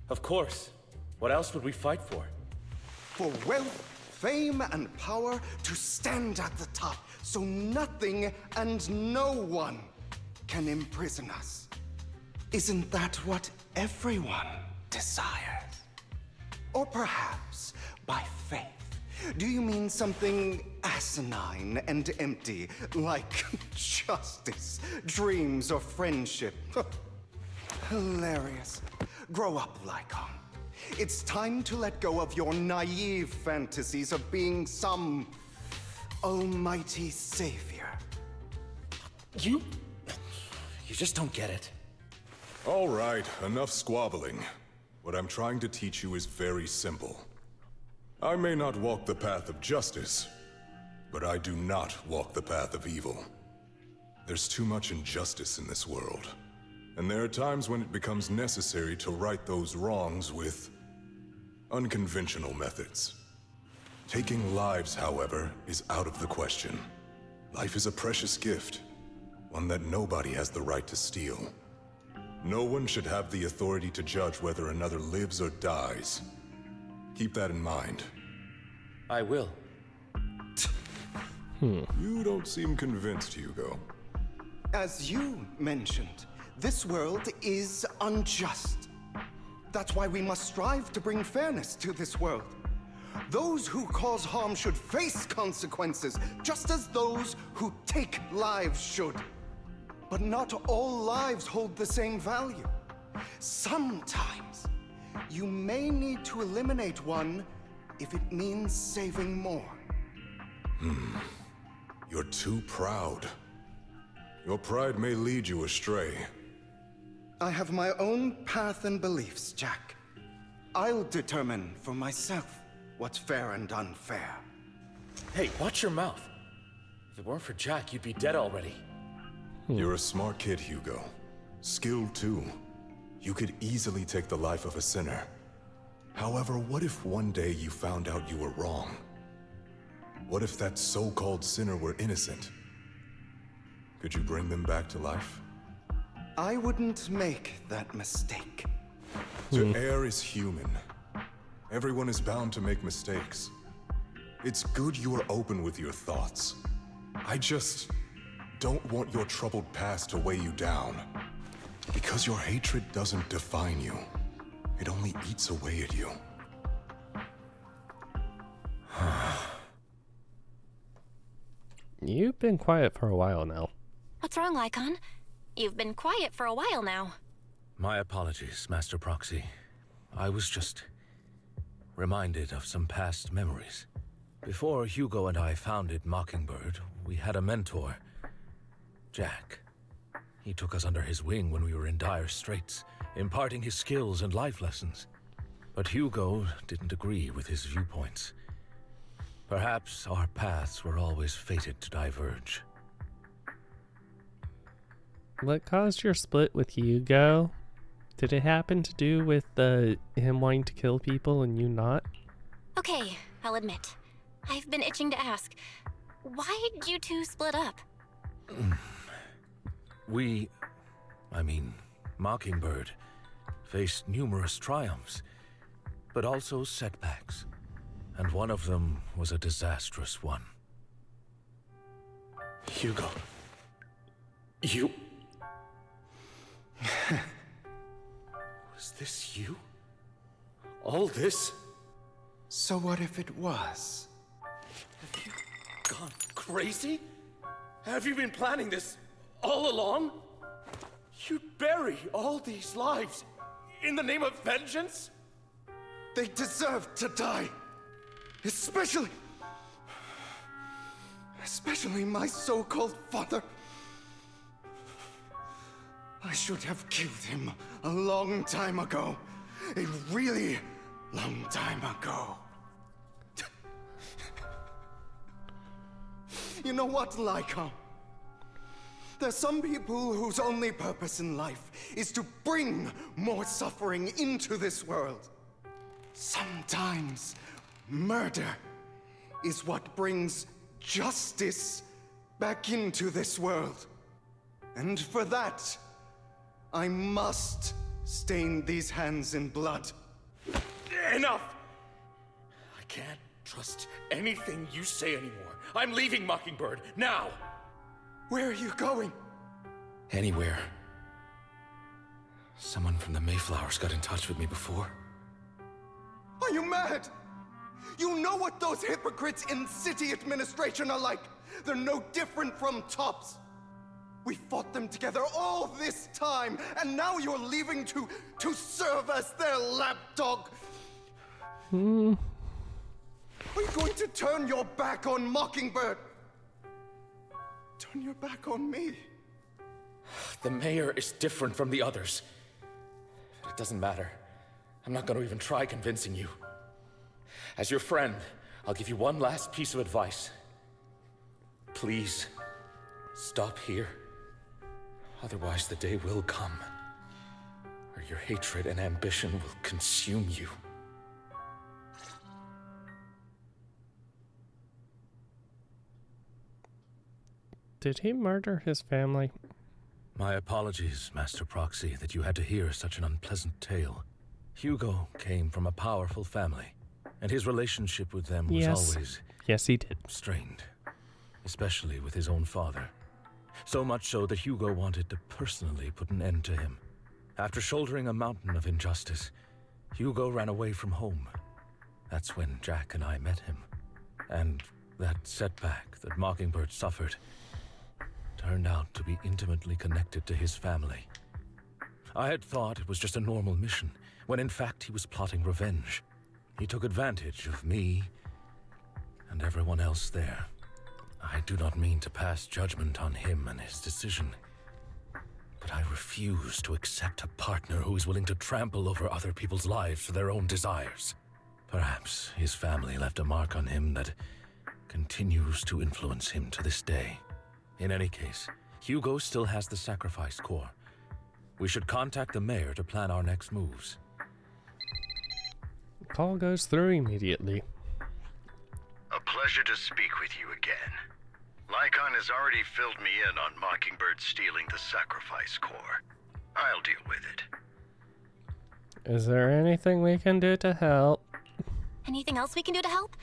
Speaker 10: Of course. What else would we fight for?
Speaker 2: For wealth, fame, and power to stand at the top, so nothing and no one can imprison us. Isn't that what everyone desires? Or perhaps by faith, do you mean something asinine and empty, like justice, dreams, or friendship? Hilarious. Grow up, Lycon. It's time to let go of your naive fantasies of being some almighty savior.
Speaker 10: You just don't get it.
Speaker 15: All right, enough squabbling. What I'm trying to teach you is very simple. I may not walk the path of justice, but I do not walk the path of evil. There's too much injustice in this world, and there are times when it becomes necessary to right those wrongs with unconventional methods. Taking lives, however, is out of the question. Life is a precious gift, one that nobody has the right to steal. No one should have the authority to judge whether another lives or dies. Keep that in mind.
Speaker 10: I will.
Speaker 15: You don't seem convinced, Hugo.
Speaker 2: As you mentioned, this world is unjust. That's why we must strive to bring fairness to this world. Those who cause harm should face consequences, just as those who take lives should. But not all lives hold the same value. Sometimes, you may need to eliminate one if it means saving more.
Speaker 15: You're too proud. Your pride may lead you astray.
Speaker 2: I have my own path and beliefs, Jack. I'll determine for myself what's fair and unfair.
Speaker 10: Hey, watch your mouth. If it weren't for Jack, you'd be dead already.
Speaker 15: You're a smart kid, Hugo. Skilled too. You could easily take the life of a sinner. However, what if one day you found out you were wrong? What if that so-called sinner were innocent? Could you bring them back to life?
Speaker 2: I wouldn't make that mistake.
Speaker 15: To err is human. Everyone is bound to make mistakes. It's good you are open with your thoughts. I just don't want your troubled past to weigh you down. Because your hatred doesn't define you. It only eats away at you.
Speaker 1: You've been quiet for a while now.
Speaker 3: What's wrong, Lycon? You've been quiet for a while now.
Speaker 7: My apologies, Master Proxy. I was just reminded of some past memories. Before Hugo and I founded Mockingbird, we had a mentor, Jack. He took us under his wing when we were in dire straits, imparting his skills and life lessons. But Hugo didn't agree with his viewpoints. Perhaps our paths were always fated to diverge.
Speaker 1: What caused your split with Hugo? Did it happen to do with him wanting to kill people and you not?
Speaker 3: Okay, I'll admit. I've been itching to ask. Why did you two split up?
Speaker 7: Mockingbird, faced numerous triumphs, but also setbacks. And one of them was a disastrous one.
Speaker 10: Hugo. You... Was this you? All this?
Speaker 2: So what if it was?
Speaker 10: Have you gone crazy? Have you been planning this all along? You'd bury all these lives in the name of vengeance?
Speaker 2: They deserve to die. Especially my so-called father. I should have killed him a long time ago. A really long time ago. You know what, Lycon? There's some people whose only purpose in life is to bring more suffering into this world. Sometimes murder is what brings justice back into this world. And for that, I must stain these hands in blood.
Speaker 10: Enough! I can't trust anything you say anymore. I'm leaving Mockingbird, now!
Speaker 2: Where are you going?
Speaker 7: Anywhere. Someone from the Mayflowers got in touch with me before.
Speaker 2: Are you mad? You know what those hypocrites in city administration are like. They're no different from tops. We fought them together all this time, and now you're leaving to serve as their lapdog. Are you going to turn your back on Mockingbird? Turn your back on me?
Speaker 10: The mayor is different from the others. It doesn't matter. I'm not going to even try convincing you. As your friend, I'll give you one last piece of advice. Please, stop here. Otherwise, the day will come where your hatred and ambition will consume you.
Speaker 1: Did he murder his family?
Speaker 7: My apologies, Master Proxy, that you had to hear such an unpleasant tale. Hugo came from a powerful family, and his relationship with them was always...
Speaker 1: Yes, he did.
Speaker 7: ...strained, especially with his own father. So much so that Hugo wanted to personally put an end to him. After shouldering a mountain of injustice, Hugo ran away from home. That's when Jack and I met him. And that setback that Mockingbird suffered turned out to be intimately connected to his family. I had thought it was just a normal mission, when in fact he was plotting revenge. He took advantage of me and everyone else there. I do not mean to pass judgment on him and his decision, but I refuse to accept a partner who is willing to trample over other people's lives for their own desires. Perhaps his family left a mark on him that continues to influence him to this day. In any case, Hugo still has the sacrifice core. We should contact the mayor to plan our next moves.
Speaker 1: Call goes through immediately.
Speaker 6: A pleasure to speak with you again. Lycon has already filled me in on Mockingbird stealing the sacrifice core. I'll deal with it.
Speaker 1: Is there anything we can do to help?
Speaker 3: Anything else we can do to help?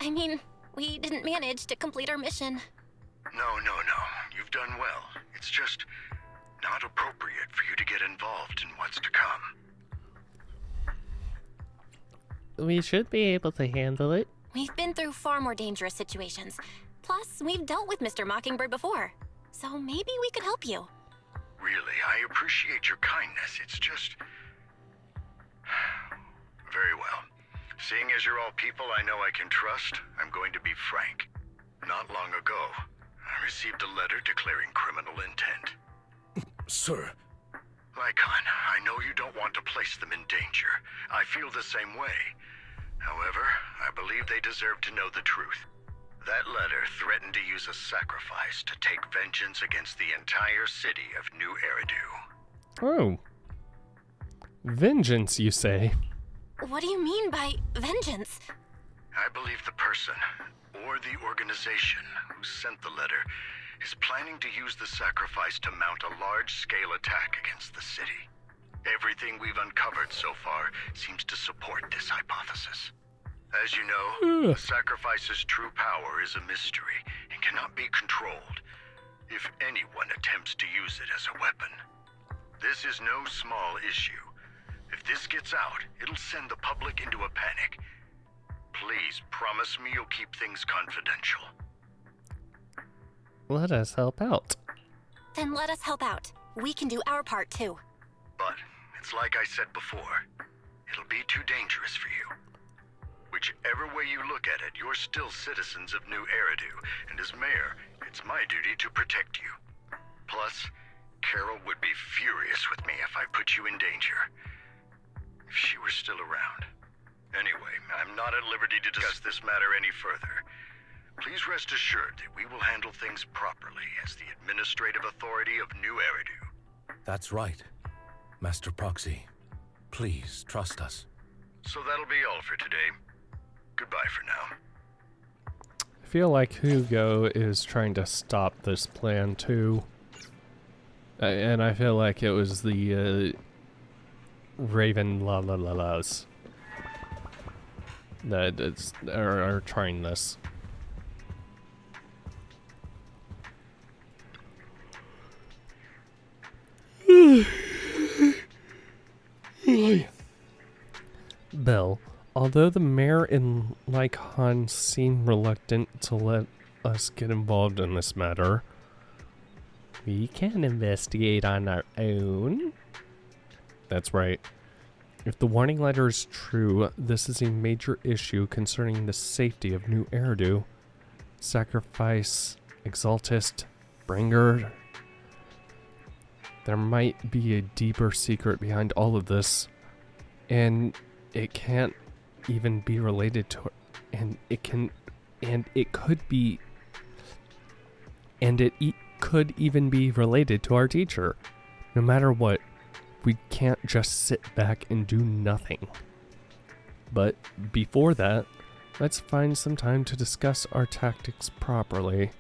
Speaker 3: I mean, we didn't manage to complete our mission.
Speaker 6: No. You've done well. It's just not appropriate for you to get involved in what's to come.
Speaker 1: We should be able to handle it.
Speaker 3: We've been through far more dangerous situations. Plus, we've dealt with Mr. Mockingbird before. So maybe we could help you.
Speaker 6: Really, I appreciate your kindness. It's just... Very well. Seeing as you're all people I know I can trust, I'm going to be frank. Not long ago, I received a letter declaring criminal intent.
Speaker 7: Sir.
Speaker 6: Lycon, I know you don't want to place them in danger. I feel the same way. However, I believe they deserve to know the truth. That letter threatened to use a sacrifice to take vengeance against the entire city of New Eridu.
Speaker 1: Oh. Vengeance, you say?
Speaker 3: What do you mean by vengeance?
Speaker 6: I believe the person, or the organization, who sent the letter is planning to use the sacrifice to mount a large-scale attack against the city. Everything we've uncovered so far seems to support this hypothesis. As you know, the sacrifice's true power is a mystery and cannot be controlled if anyone attempts to use it as a weapon. This is no small issue. If this gets out, it'll send the public into a panic. Please promise me you'll keep things confidential.
Speaker 1: Let us help out.
Speaker 3: Then let us help out. We can do our part too.
Speaker 6: But it's like I said before. It'll be too dangerous for you. Whichever way you look at it, you're still citizens of New Eridu, and as mayor, it's my duty to protect you. Plus, Carol would be furious with me if I put you in danger. If she were still around. Anyway, I'm not at liberty to discuss this matter any further. Please rest assured that we will handle things properly as the administrative authority of New Eridu.
Speaker 7: That's right. Master Proxy, please trust us.
Speaker 6: So that'll be all for today. Goodbye for now.
Speaker 1: I feel like Hugo is trying to stop this plan too. And I feel like it was the Raven la-la-la-las that are trying this. Bell, although the mayor and Lycon seem reluctant to let us get involved in this matter, we can investigate on our own. That's right. If the warning letter is true, this is a major issue concerning the safety of New Eridu. Sacrifice, Exaltist, Bringer. There might be a deeper secret behind all of this, and it can't even be related to it. And it could even be related to our teacher. No matter what, we can't just sit back and do nothing. But before that, let's find some time to discuss our tactics properly.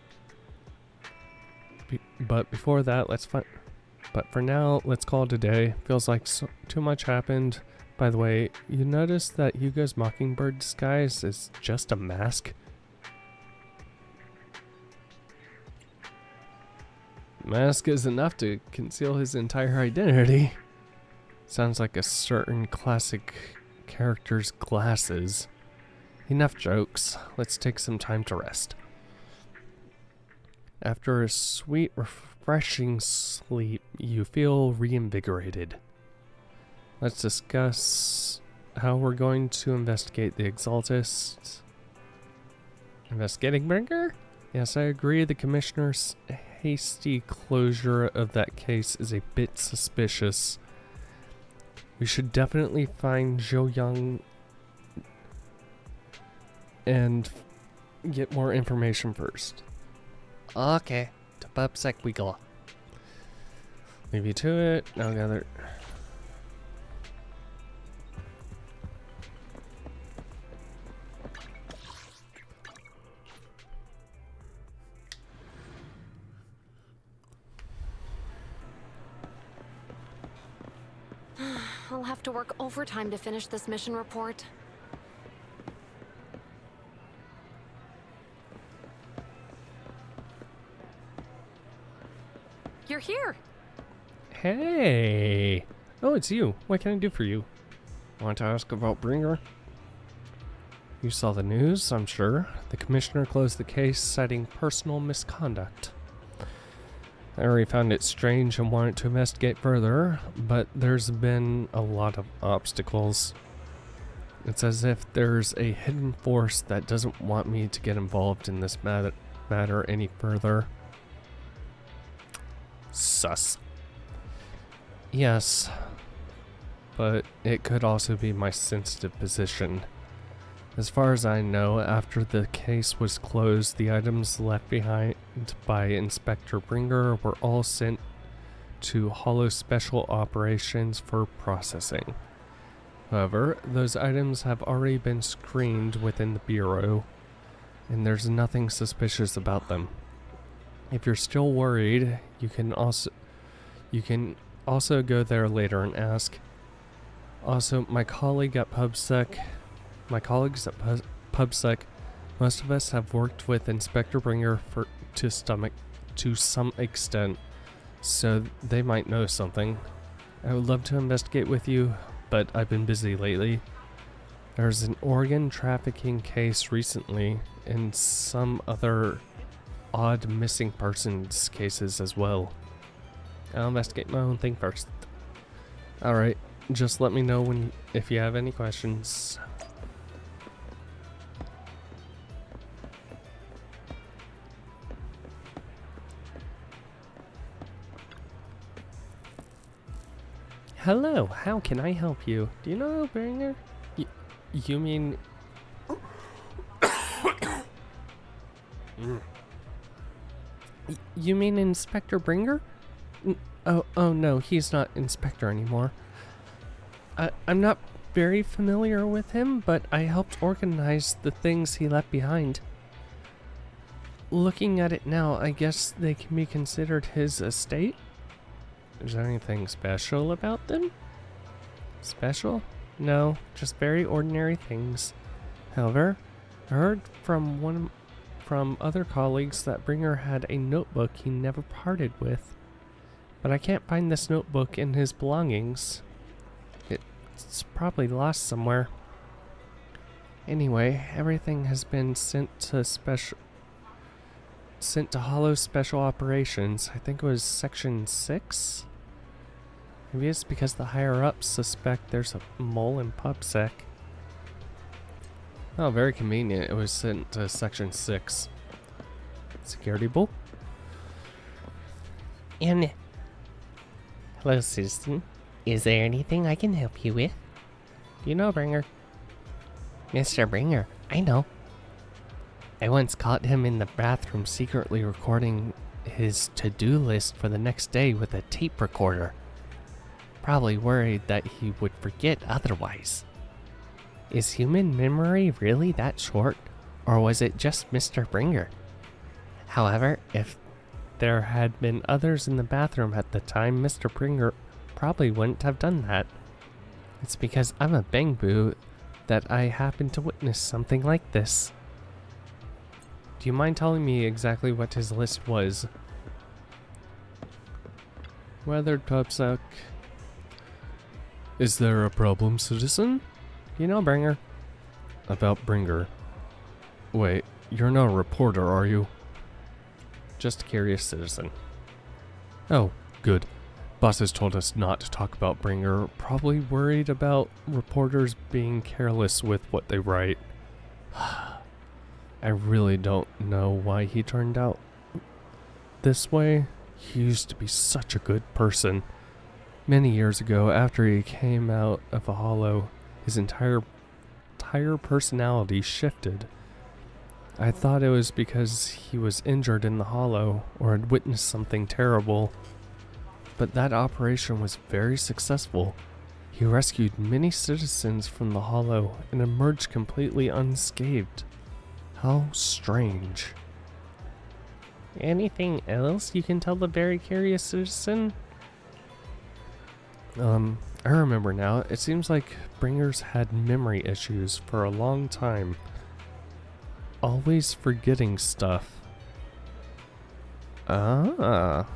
Speaker 1: But before that, but for now, let's call it a day. Feels like too much happened. By the way, you notice that Hugo's Mockingbird disguise is just a mask? Mask is enough to conceal his entire identity. Sounds like a certain classic character's glasses. Enough jokes. Let's take some time to rest. After a sweet, refreshing sleep, you feel reinvigorated. Let's discuss how we're going to investigate the Exaltists. Investigating Bringer? Yes, I agree. The Commissioner's hasty closure of that case is a bit suspicious. We should definitely find Zhou Yang and get more information first. Okay, to PubSec we go. Leave you to it. Now gather.
Speaker 11: I'll have to work overtime to finish this mission report. You're here!
Speaker 1: Hey! Oh, it's you. What can I do for you? Want to ask about Bringer? You saw the news, I'm sure. The Commissioner closed the case, citing personal misconduct. I already found it strange and wanted to investigate further, but there's been a lot of obstacles. It's as if there's a hidden force that doesn't want me to get involved in this matter any further. Sus. Yes, but it could also be my sensitive position. As far as I know, after the case was closed, the items left behind by Inspector Bringer were all sent to Hollow Special Operations for processing. However, those items have already been screened within the Bureau, and there's nothing suspicious about them. If you're still worried, you can also go there later and ask. Also, my colleagues at PubSec, most of us have worked with Inspector Bringer to some extent, so they might know something. I would love to investigate with you, but I've been busy lately. There's an organ trafficking case recently, and some other odd missing persons cases as well. I'll investigate my own thing first. Alright, just let me know if you have any questions. Hello, how can I help you? Do you know Bringer? You mean... You mean Inspector Bringer? Oh no, he's not Inspector anymore. I'm not very familiar with him, but I helped organize the things he left behind. Looking at it now, I guess they can be considered his estate? Is there anything special about them? Special? No, just very ordinary things. However, I heard from other colleagues that Bringer had a notebook he never parted with. But I can't find this notebook in his belongings. It's probably lost somewhere. Anyway, everything has been sent to Hollow Special Operations. I think it was Section 6? Maybe it's because the higher-ups suspect there's a mole in PubSec. Oh, very convenient. It was sent to Section 6. Security bull?
Speaker 16: Hello, citizen. Is there anything I can help you with?
Speaker 1: Do you know Bringer?
Speaker 16: Mr. Bringer, I know.
Speaker 1: I once caught him in the bathroom secretly recording his to-do list for the next day with a tape recorder. Probably worried that he would forget otherwise. Is human memory really that short, or was it just Mr. Bringer? However, if there had been others in the bathroom at the time, Mr. Bringer probably wouldn't have done that. It's because I'm a bang-boo that I happened to witness something like this. Do you mind telling me exactly what his list was? Weathered PubSec. Is there a problem, citizen? You know Bringer? About Bringer. Wait, you're not a reporter, are you? Just a curious citizen. Oh, good. Bosses told us not to talk about Bringer, probably worried about reporters being careless with what they write. I really don't know why he turned out this way. He used to be such a good person. Many years ago, after he came out of a hollow, his entire personality shifted. I thought it was because he was injured in the hollow or had witnessed something terrible. But that operation was very successful. He rescued many citizens from the hollow and emerged completely unscathed. How strange. Anything else you can tell the very curious citizen? I remember now. It seems like Bringers had memory issues for a long time. Always forgetting stuff. Ah.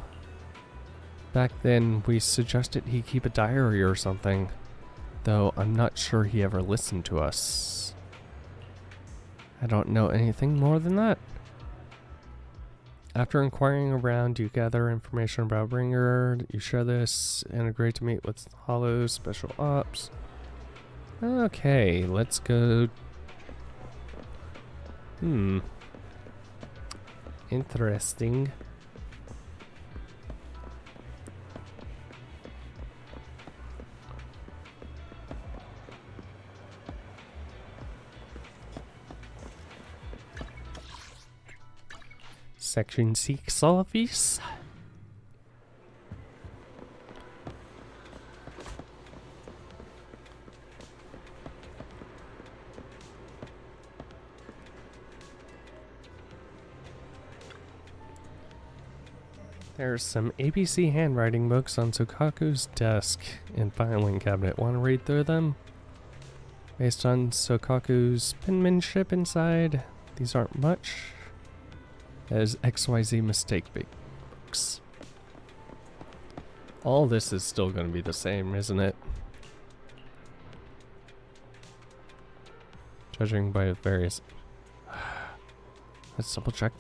Speaker 1: Back then, we suggested he keep a diary or something, though I'm not sure he ever listened to us. I don't know anything more than that. After inquiring around, you gather information about Bringer, you share this, and agree to meet with Hollow Special Ops. Okay, let's go. Interesting. Section 6 office. There's some ABC handwriting books on Sokaku's desk and filing cabinet. Want to read through them? Based on Sokaku's penmanship inside, these aren't much. As XYZ mistake books. All this is still going to be the same, isn't it? Judging by various... Let's double check.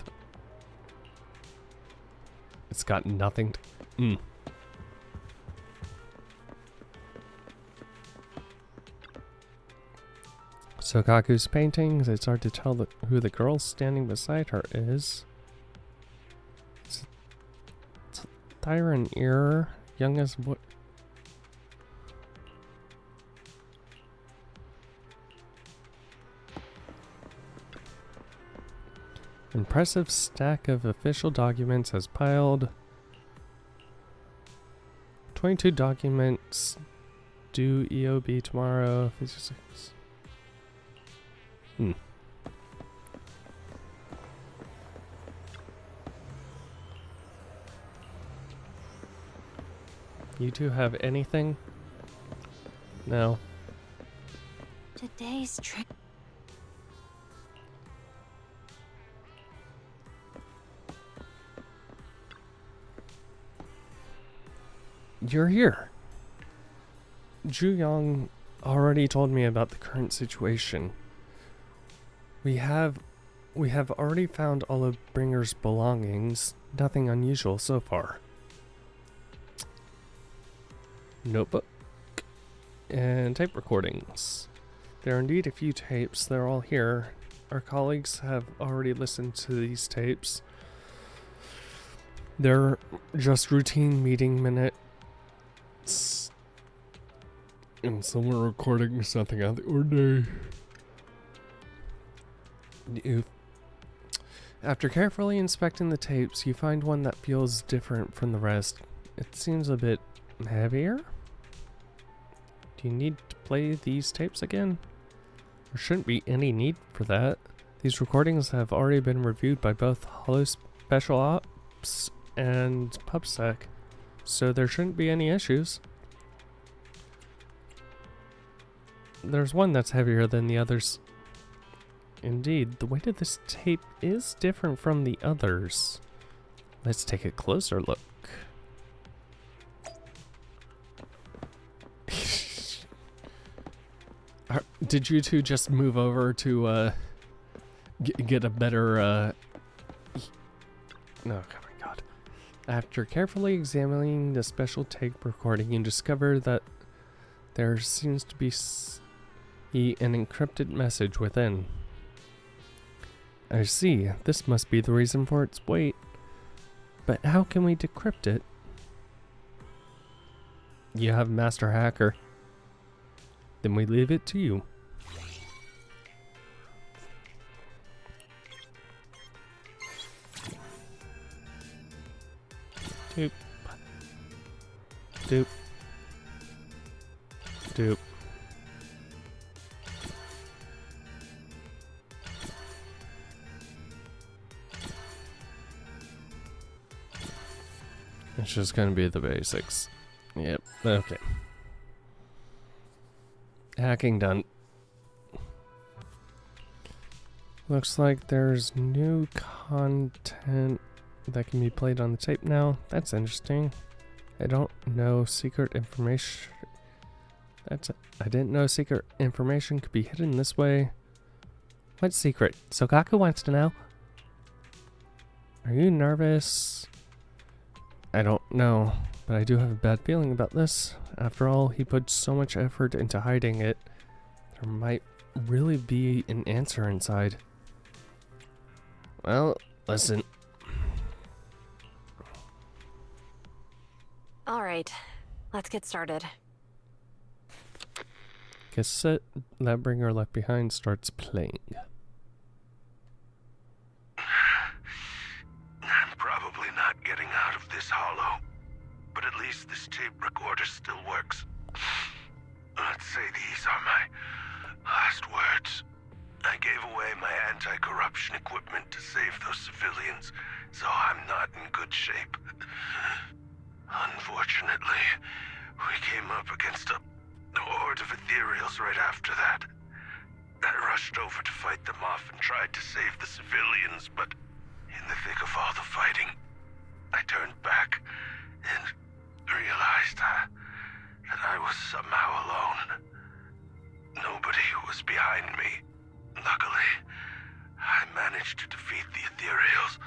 Speaker 1: It's got nothing to... Sokaku's paintings, it's hard to tell who the girl standing beside her is. It's Thyron Ear, young as what? Impressive stack of official documents has piled. 22 documents due EOB tomorrow. 56. You two have anything? No.
Speaker 8: Today's trip.
Speaker 1: You're here. Ju-Young already told me about the current situation. We have already found all of Bringer's belongings. Nothing unusual so far. Notebook and tape recordings. There are indeed a few tapes. They're all here. Our colleagues have already listened to these tapes. They're just routine meeting minutes. And some are recording something out of the ordinary. After carefully inspecting the tapes, you find one that feels different from the rest. It seems a bit heavier. Do you need to play these tapes again? There shouldn't be any need for that. These recordings have already been reviewed by both Holo Special Ops and PubSec, so there shouldn't be any issues. There's one that's heavier than the others. Indeed, the weight of this tape is different from the others. Let's take a closer look. Did you two just move over to get a better no, oh my god. After carefully examining the special tape recording, you discover that there seems to be an encrypted message within. I see. This must be the reason for its weight. But how can we decrypt it? You have Master Hacker. Then we leave it to you. Doop. Doop. Doop. It's just gonna be the basics. Yep, okay. Hacking done. Looks like there's new content that can be played on the tape now. That's interesting. I don't know secret information. I didn't know secret information could be hidden this way. What secret? Sokaku wants to know. Are you nervous? I don't know, but I do have a bad feeling about this. After all, he put so much effort into hiding it. There might really be an answer inside. Well, listen.
Speaker 4: Alright, let's get started.
Speaker 1: Cassette that Bringer left behind starts playing.
Speaker 6: I'm probably not getting out of this hollow, but at least this tape recorder still works. Let's say these are my last words. I gave away my anti-corruption equipment to save those civilians, so I'm not in good shape. Unfortunately, we came up against a horde of ethereals right after that. I rushed over to fight them off and tried to save the civilians, but in the thick of all the fighting, I turned back and realized that I was somehow alone. Nobody was behind me. Luckily, I managed to defeat the ethereals,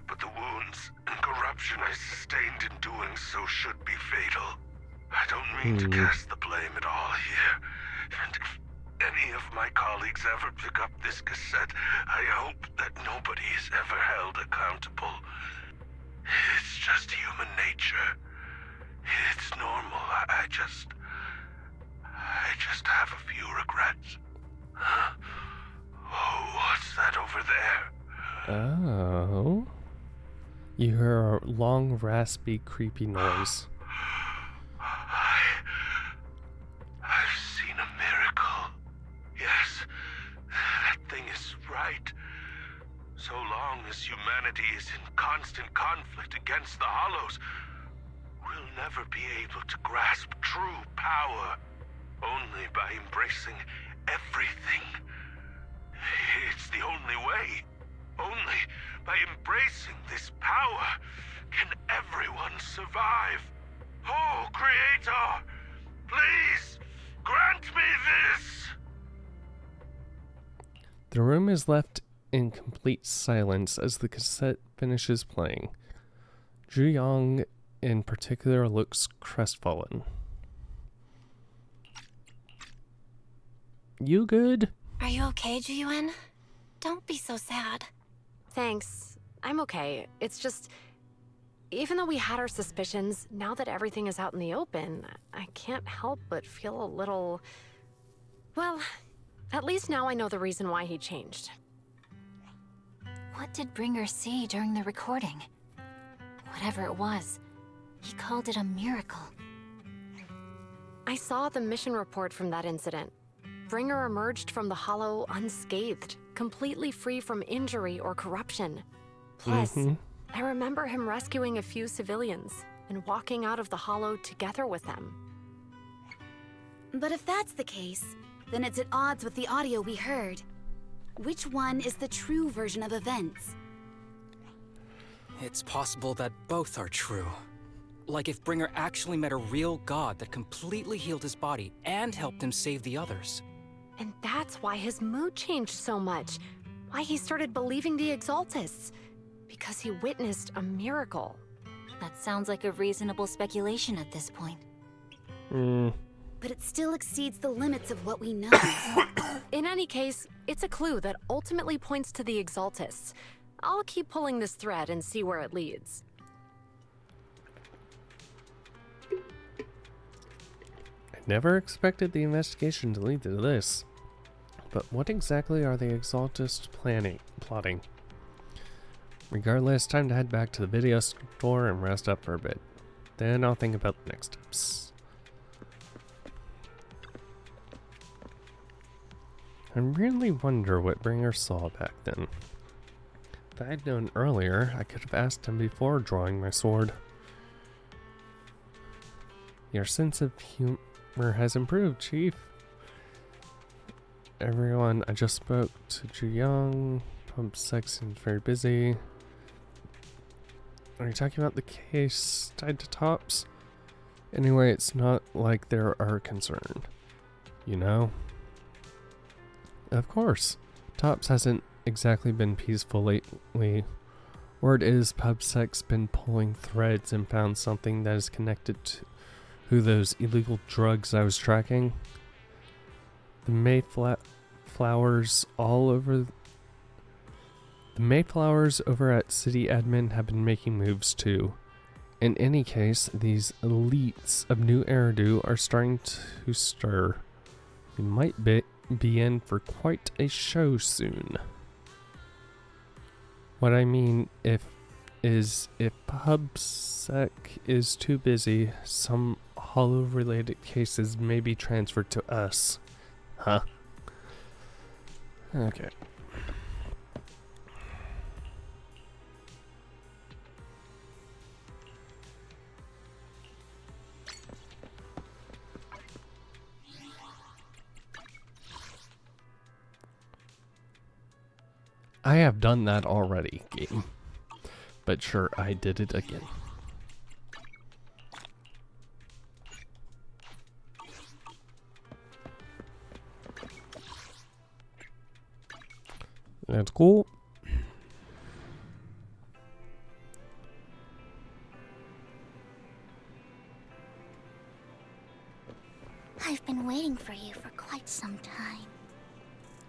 Speaker 6: but the wounds and corruption I sustained in doing so should be fatal. I don't mean to cast the blame at all here, and if any of my colleagues colleagues ever pick up this cassette, I hope that nobody is ever held accountable. It's just human nature. It's normal. I just have a few regrets. Oh, what's that over there?
Speaker 1: Oh. You hear a long, raspy, creepy noise.
Speaker 6: I've seen a miracle. Yes, that thing is right. So long as humanity is in constant conflict against the Hollows, we'll never be able to grasp true power. Only by embracing everything. It's the only way. Only by embracing this power can everyone survive. Oh, Creator, please grant me this!
Speaker 1: The room is left in complete silence as the cassette finishes playing. Zhu Yang, in particular, looks crestfallen. You good?
Speaker 3: Are you okay, Jiyuan? Don't be so sad.
Speaker 17: Thanks. I'm okay. It's just... even though we had our suspicions, now that everything is out in the open, I can't help but feel a little... well, at least now I know the reason why he changed.
Speaker 18: What did Bringer see during the recording? Whatever it was, he called it a miracle.
Speaker 17: I saw the mission report from that incident. Bringer emerged from the Hollow unscathed, completely free from injury or corruption. Plus, I remember him rescuing a few civilians and walking out of the Hollow together with them.
Speaker 19: But if that's the case, then it's at odds with the audio we heard. Which one is the true version of events?
Speaker 20: It's possible that both are true. Like if Bringer actually met a real god that completely healed his body and helped him save the others.
Speaker 17: And that's why his mood changed so much. Why he started believing the Exaltists. Because he witnessed a miracle.
Speaker 18: That sounds like a reasonable speculation at this point.
Speaker 19: But it still exceeds the limits of what we know.
Speaker 17: In any case, it's a clue that ultimately points to the Exaltists. I'll keep pulling this thread and see where it leads.
Speaker 1: I never expected the investigation to lead to this. But what exactly are the Exaltists plotting? Regardless, time to head back to the video store and rest up for a bit. Then I'll think about the next steps. I really wonder what Bringer saw back then. If I had known earlier, I could have asked him before drawing my sword. Your sense of humor has improved, Chief. Everyone, I just spoke to Zhu Yang. Pump Sex seems very busy. Are you talking about the case tied to Tops? Anyway, it's not like they are concerned. You know? Of course. Tops hasn't exactly been peaceful lately. Word is PubSec's been pulling threads and found something that is connected to those illegal drugs I was tracking. The Mayflowers over at City Admin have been making moves too. In any case, these elites of New Eridu are starting to stir. We might be in for quite a show soon. What I mean if PubSec is too busy, some Hollow-related cases may be transferred to us. Huh? Okay. I have done that already, game. But sure, I did it again. That's cool.
Speaker 8: I've been waiting for you for quite some time.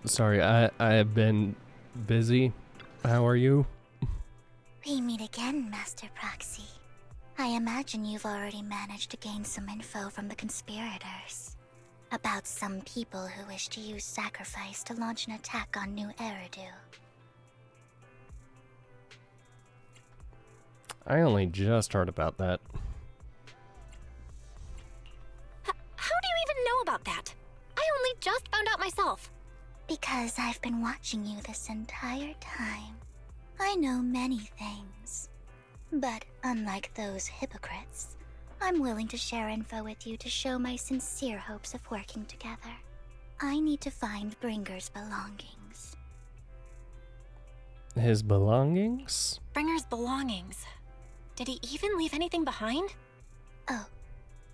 Speaker 1: Sorry, I have been busy. How are you?
Speaker 8: We meet again, Master Proxy. I imagine you've already managed to gain some info from the conspirators about some people who wish to use sacrifice to launch an attack on New Eridu.
Speaker 1: I only just heard about that.
Speaker 3: How do you even know about that? I only just found out myself.
Speaker 8: Because I've been watching you this entire time. I know many things. But unlike those hypocrites, I'm willing to share info with you to show my sincere hopes of working together. I need to find Bringer's belongings.
Speaker 1: His belongings?
Speaker 3: Bringer's belongings. Did he even leave anything behind?
Speaker 8: Oh,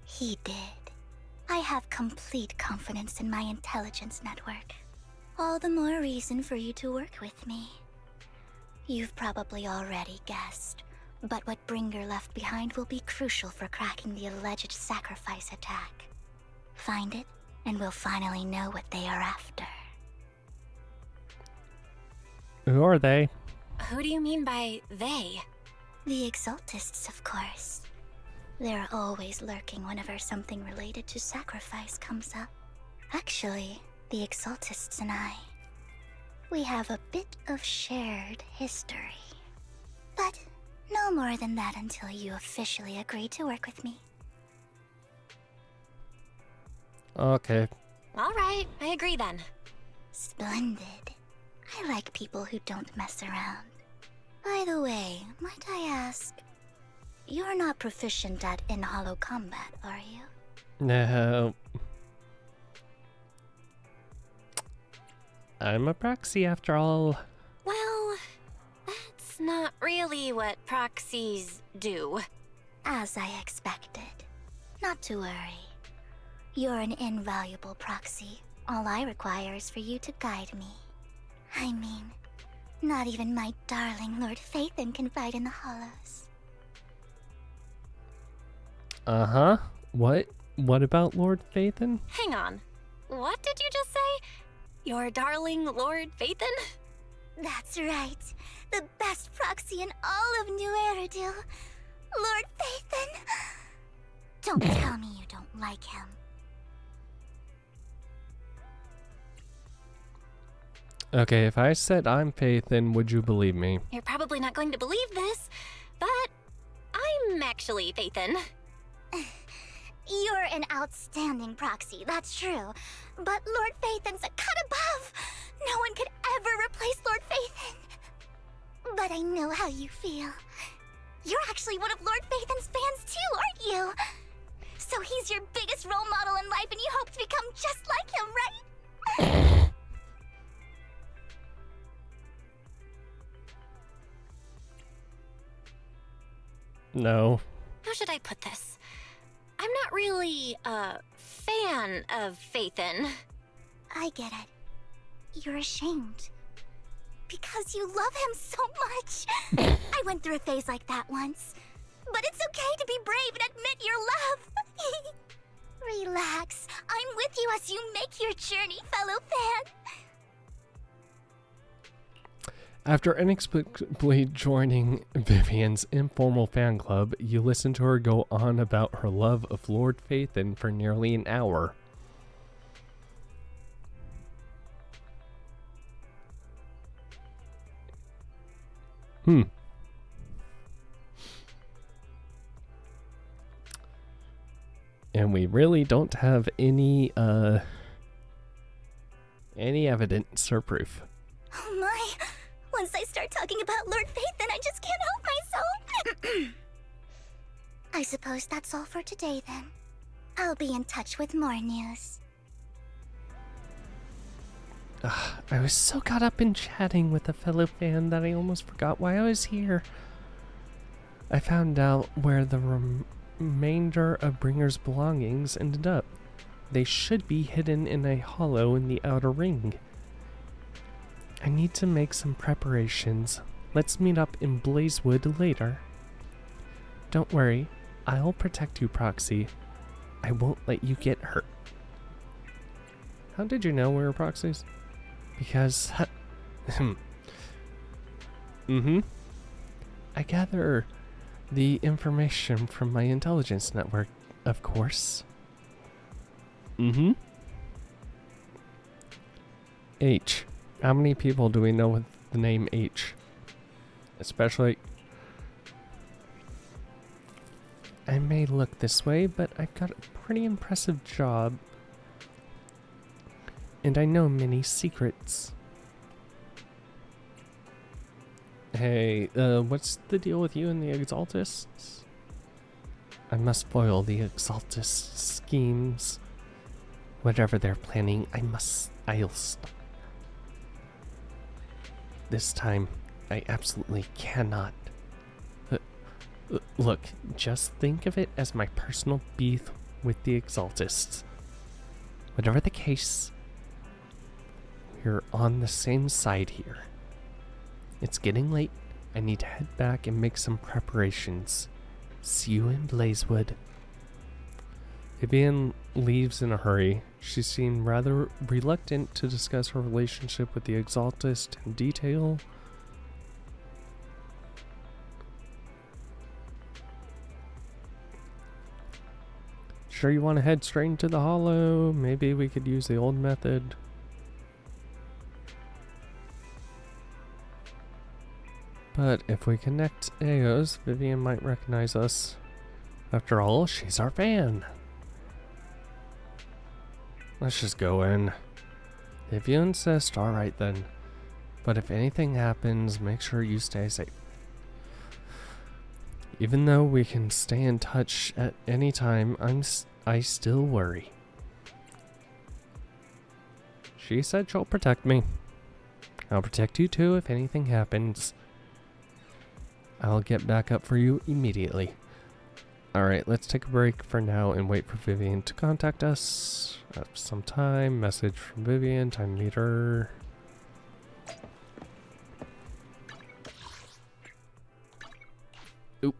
Speaker 8: he did. I have complete confidence in my intelligence network. All the more reason for you to work with me. You've probably already guessed, but what Bringer left behind will be crucial for cracking the alleged sacrifice attack. Find it, and we'll finally know what they are after.
Speaker 1: Who are they?
Speaker 3: Who do you mean by they?
Speaker 8: The Exaltists, of course. They're always lurking whenever something related to sacrifice comes up. Actually, the Exaltists and I, we have a bit of shared history. But no more than that until you officially agree to work with me.
Speaker 1: Okay.
Speaker 3: All right, I agree then.
Speaker 8: Splendid. I like people who don't mess around. By the way, might I ask, you're not proficient at in-hollow combat, are you?
Speaker 1: No. I'm a proxy after all.
Speaker 3: Well, that's not really what proxies do.
Speaker 8: As I expected. Not to worry. You're an invaluable proxy. All I require is for you to guide me. I mean, not even my darling Lord Phaethon can fight in the hollows.
Speaker 1: Uh-huh. What about Lord Phaethon?
Speaker 3: Hang on. What did you just say? Your darling Lord Phaethon?
Speaker 8: That's right. The best proxy in all of New Eridu. Lord Phaethon. Don't tell me you don't like him.
Speaker 1: Okay, if I said I'm Phaethon, would you believe me?
Speaker 3: You're probably not going to believe this, but I'm actually Phaethon.
Speaker 8: You're an outstanding proxy, that's true. But Lord Phaethon's a cut above. No one could ever replace Lord Phaethon. But I know how you feel. You're actually one of Lord Phaethon's fans too, aren't you? So he's your biggest role model in life and you hope to become just like him, right?
Speaker 1: No.
Speaker 3: How should I put this? I'm not really a fan of Phaethon.
Speaker 8: I get it. You're ashamed. Because you love him so much. I went through a phase like that once. But it's okay to be brave and admit your love. Relax. I'm with you as you make your journey, fellow fan.
Speaker 1: After inexplicably joining Vivian's informal fan club, you listen to her go on about her love of Lord Phaethon for nearly an hour. And we really don't have any evidence or proof.
Speaker 8: Oh my. Once I start talking about Lord Phaethon, I just can't help myself. I suppose that's all for today then. I'll be in touch with more news.
Speaker 1: I was so caught up in chatting with a fellow fan that I almost forgot why I was here. I found out where the remainder of Bringer's belongings ended up. They should be hidden in a hollow in the outer ring. I need to make some preparations. Let's meet up in Blazewood later. Don't worry, I'll protect you, Proxy. I won't let you get hurt. How did you know we were proxies? Because... I gather the information from my intelligence network, of course. H. How many people do we know with the name H? Especially... I may look this way, but I've got a pretty impressive job. And I know many secrets. Hey, what's the deal with you and the Exaltists? I must foil the Exaltist schemes. Whatever they're planning, I'll stop. This time, I absolutely cannot. Look, just think of it as my personal beef with the Exaltists. Whatever the case, we're on the same side here. It's getting late. I need to head back and make some preparations. See you in Blazewood. Vivian leaves in a hurry. She seemed rather reluctant to discuss her relationship with the Exaltist in detail. Sure you want to head straight into the Hollow? Maybe we could use the old method. But if we connect Eos, Vivian might recognize us. After all, she's our fan. Let's just go in. If you insist, alright then. But if anything happens, make sure you stay safe. Even though we can stay in touch at any time, I still worry. She said she'll protect me. I'll protect you too if anything happens. I'll get back up for you immediately. Alright, let's take a break for now and wait for Vivian to contact us. Some time. Message from Vivian. Time to meet her. Oop.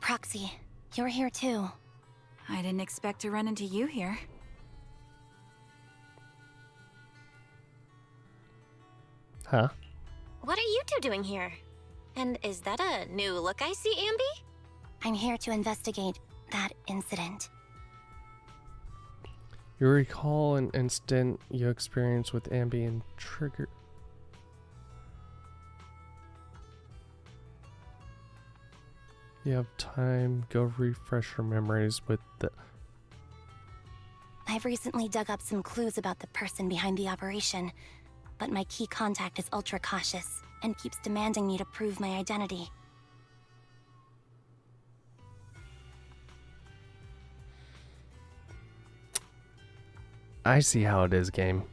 Speaker 8: Proxy, you're here too.
Speaker 19: I didn't expect to run into you here.
Speaker 1: Huh?
Speaker 3: What are you two doing here? And is that a new look I see, Anby?
Speaker 8: I'm here to investigate that incident.
Speaker 1: You recall an incident you experienced with Anby and Trigger. You have time, go refresh your memories with the...
Speaker 8: I've recently dug up some clues about the person behind the operation, but my key contact is ultra cautious and keeps demanding me to prove my identity.
Speaker 1: I see how it is, game.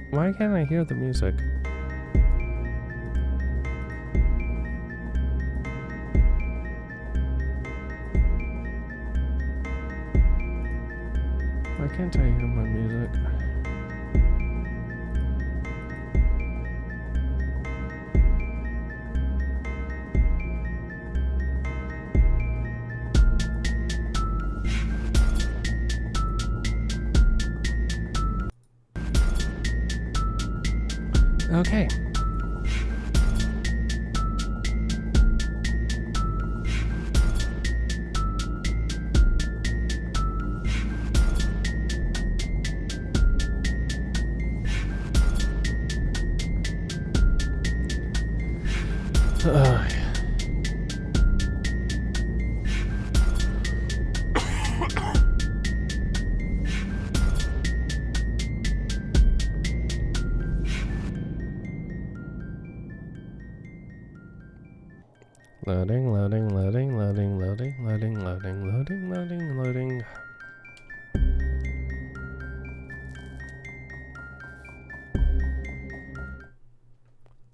Speaker 1: Why can't I hear the music? Why can't I hear my music? Okay. Loading, loading, loading, loading, loading, loading, loading, loading, loading, loading.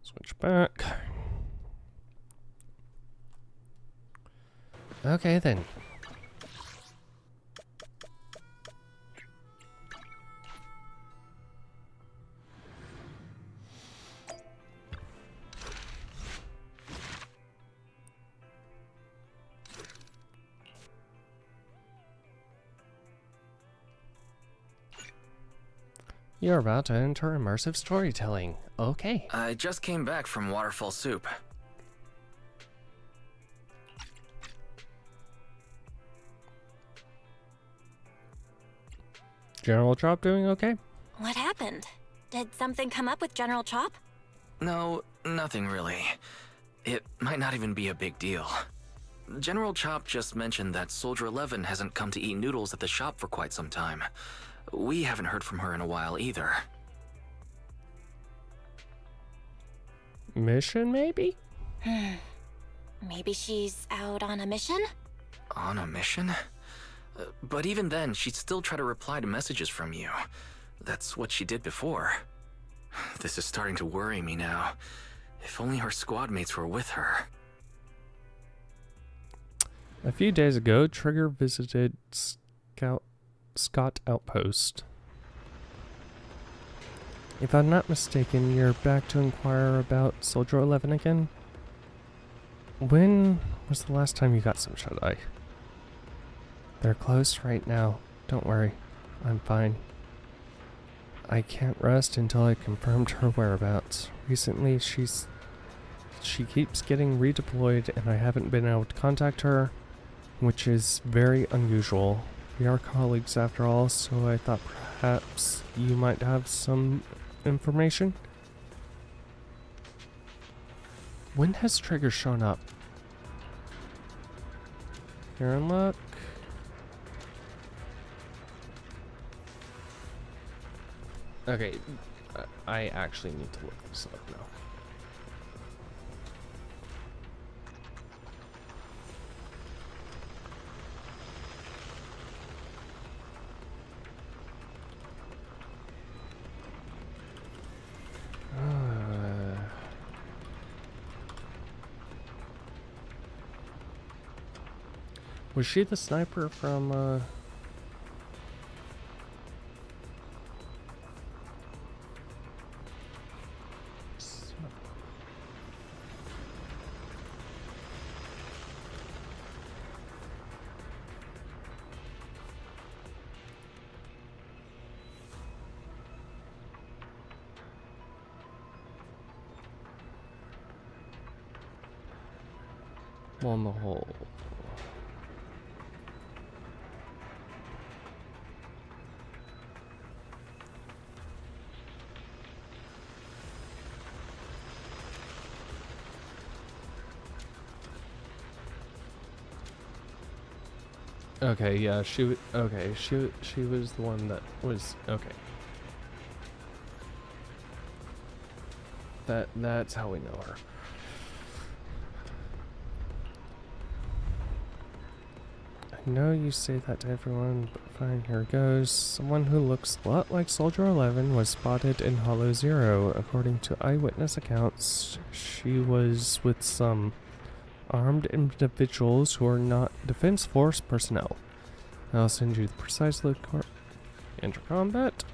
Speaker 1: Switch back. Okay then. You're about to enter immersive storytelling. Okay.
Speaker 9: I just came back from Waterfall Soup.
Speaker 1: General Chop doing okay?
Speaker 3: What happened? Did something come up with General Chop?
Speaker 9: No, nothing really. It might not even be a big deal. General Chop just mentioned that Soldier 11 hasn't come to eat noodles at the shop for quite some time. We haven't heard from her in a while either.
Speaker 1: Mission, maybe?
Speaker 3: Maybe she's out on a mission?
Speaker 9: On a mission? But even then, she'd still try to reply to messages from you. That's what she did before. This is starting to worry me now. If only her squad mates were with her.
Speaker 1: A few days ago, Trigger visited Scott Outpost. If I'm not mistaken, you're back to inquire about Soldier 11 again? When was the last time you got some shut-eye? They're closed right now. Don't worry. I'm fine. I can't rest until I confirmed her whereabouts. Recently, she keeps getting redeployed and I haven't been able to contact her, which is very unusual. We are colleagues after all, so I thought perhaps you might have some information. When has Trigger shown up? You're in luck. Okay, I actually need to look this up now. Was she the sniper from, on the whole? Okay, yeah, she was the one that was okay. That's how we know her. I know you say that to everyone, but fine, here goes. Someone who looks a lot like Soldier 11 was spotted in Hollow Zero. According to eyewitness accounts, she was with some armed individuals who are not Defense Force personnel. I'll send you the precise location. Enter combat.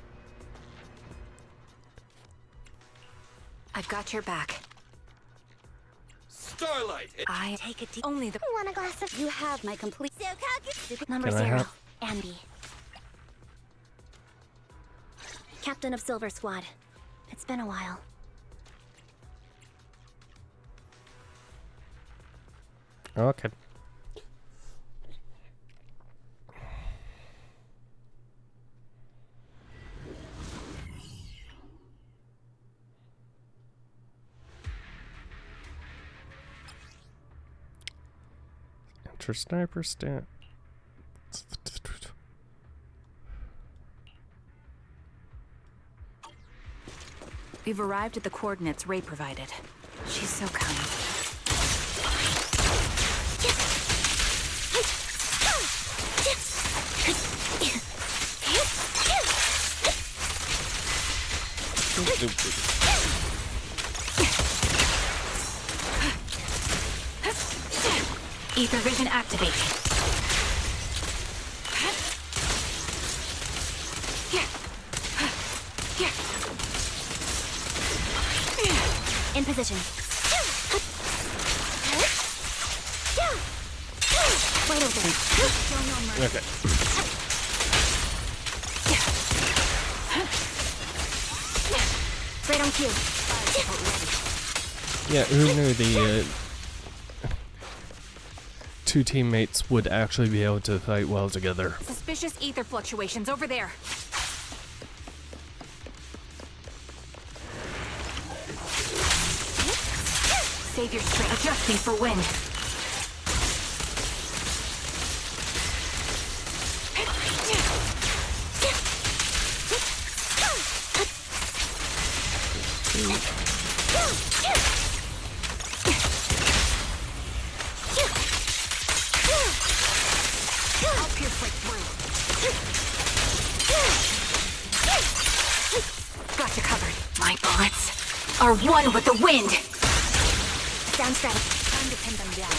Speaker 4: I've got your back.
Speaker 10: Starlight!
Speaker 19: I take it only the
Speaker 8: Want a glass of...
Speaker 19: You have my complete...
Speaker 8: Number
Speaker 1: Can I
Speaker 8: 0,
Speaker 1: have-
Speaker 8: Anby. Captain of Silver Squad. It's been a while.
Speaker 1: Okay. Ultra sniper stat.
Speaker 19: We've arrived at the coordinates Ray provided. She's so kind. Ether vision activate. In position. Wide open.
Speaker 1: Okay.
Speaker 19: Right on cue.
Speaker 1: Yeah, who knew the two teammates would actually be able to fight well together?
Speaker 19: Suspicious ether fluctuations over there. Save your strength. Adjusting for wind. Got you covered. My bullets are one with the wind. Down strategy. Time to pin them down.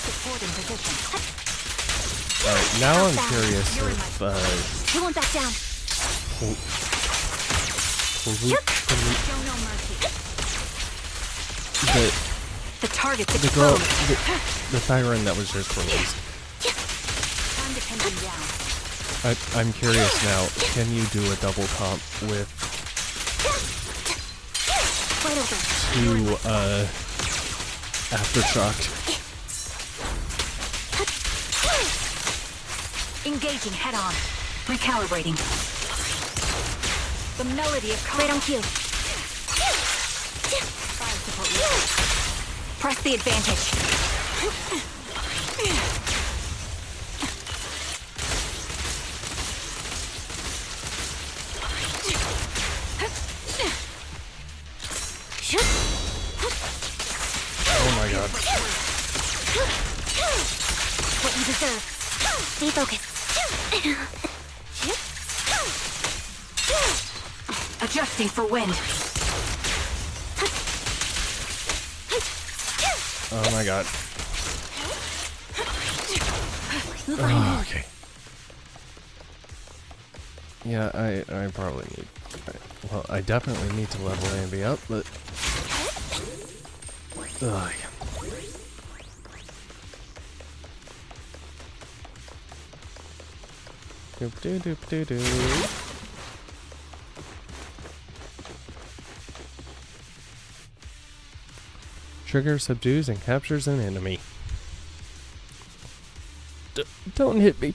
Speaker 19: Support in position.
Speaker 1: Alright, now I'm curious if
Speaker 19: You won't back down. Show no mercy. The target's
Speaker 1: the girl,
Speaker 19: exposed.
Speaker 1: the Thyron that was just released.
Speaker 19: Time to pin them down.
Speaker 1: I'm curious now, can you do a double comp with two Aftershock?
Speaker 19: Engaging head on. Recalibrating. The melody of right on cue. Fire support. Press the advantage.
Speaker 1: Oh my god.
Speaker 19: What you deserve. Stay focused. Adjusting for wind.
Speaker 1: Oh my god. Oh, okay. Yeah, I probably need... Well, I definitely need to level Anby up, but... Ugh. Doop doo doop doo doo. Trigger subdues and captures an enemy. Don't hit me.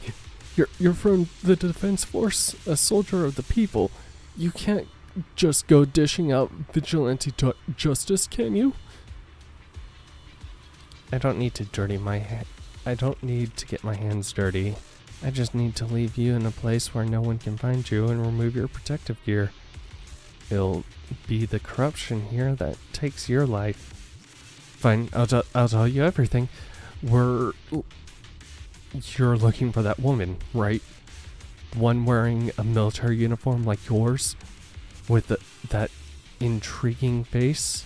Speaker 1: You're from the Defense Force, a soldier of the people. You can't just go dishing out vigilante justice, can you? I don't need to I don't need to get my hands dirty. I just need to leave you in a place where no one can find you and remove your protective gear. It'll be the corruption here that takes your life. Fine, I'll tell you everything. You're looking for that woman, right? One wearing a military uniform like yours? With that intriguing face?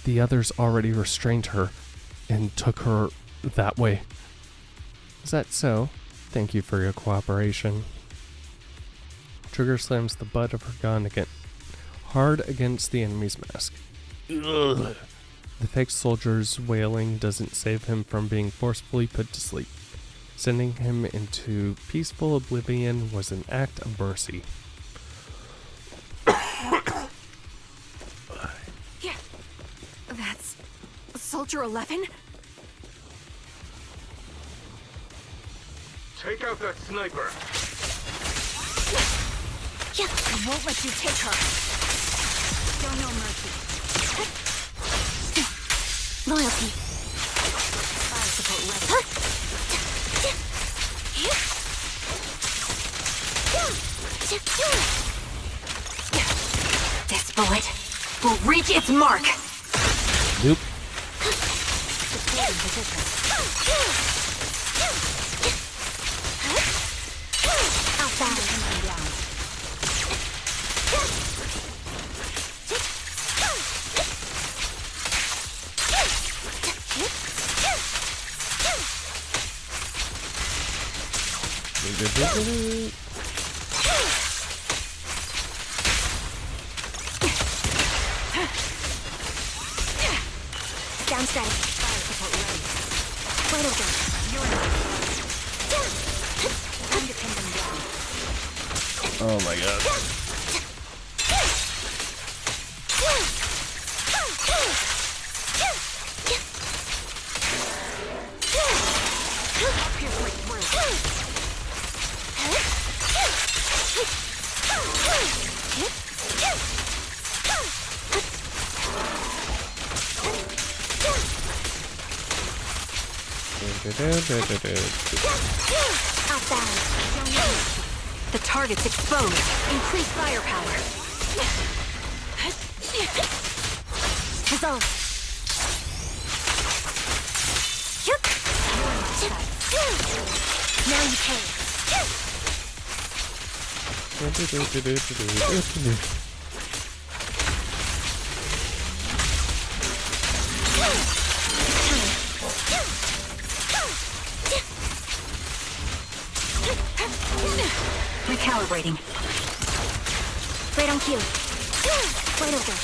Speaker 1: The others already restrained her and took her that way. Is that so? Thank you for your cooperation. Trigger slams the butt of her gun hard against the enemy's mask. Ugh. The fake soldier's wailing doesn't save him from being forcefully put to sleep. Sending him into peaceful oblivion was an act of mercy.
Speaker 19: Yeah, that's Soldier 11?
Speaker 10: Take out that sniper.
Speaker 19: Yeah, I won't let you take her. Show no mercy. Loyalty.
Speaker 18: Fire support ready. This bullet will reach its mark.
Speaker 1: Nope.
Speaker 19: Down strategy. Fire support ready. Photo gun. You're time to pin them down.
Speaker 1: Oh my god.
Speaker 18: The target's exposed. Increase firepower.
Speaker 19: Dissolve. Now you pay.
Speaker 18: Recalibrating.
Speaker 19: Right on cue. Right over.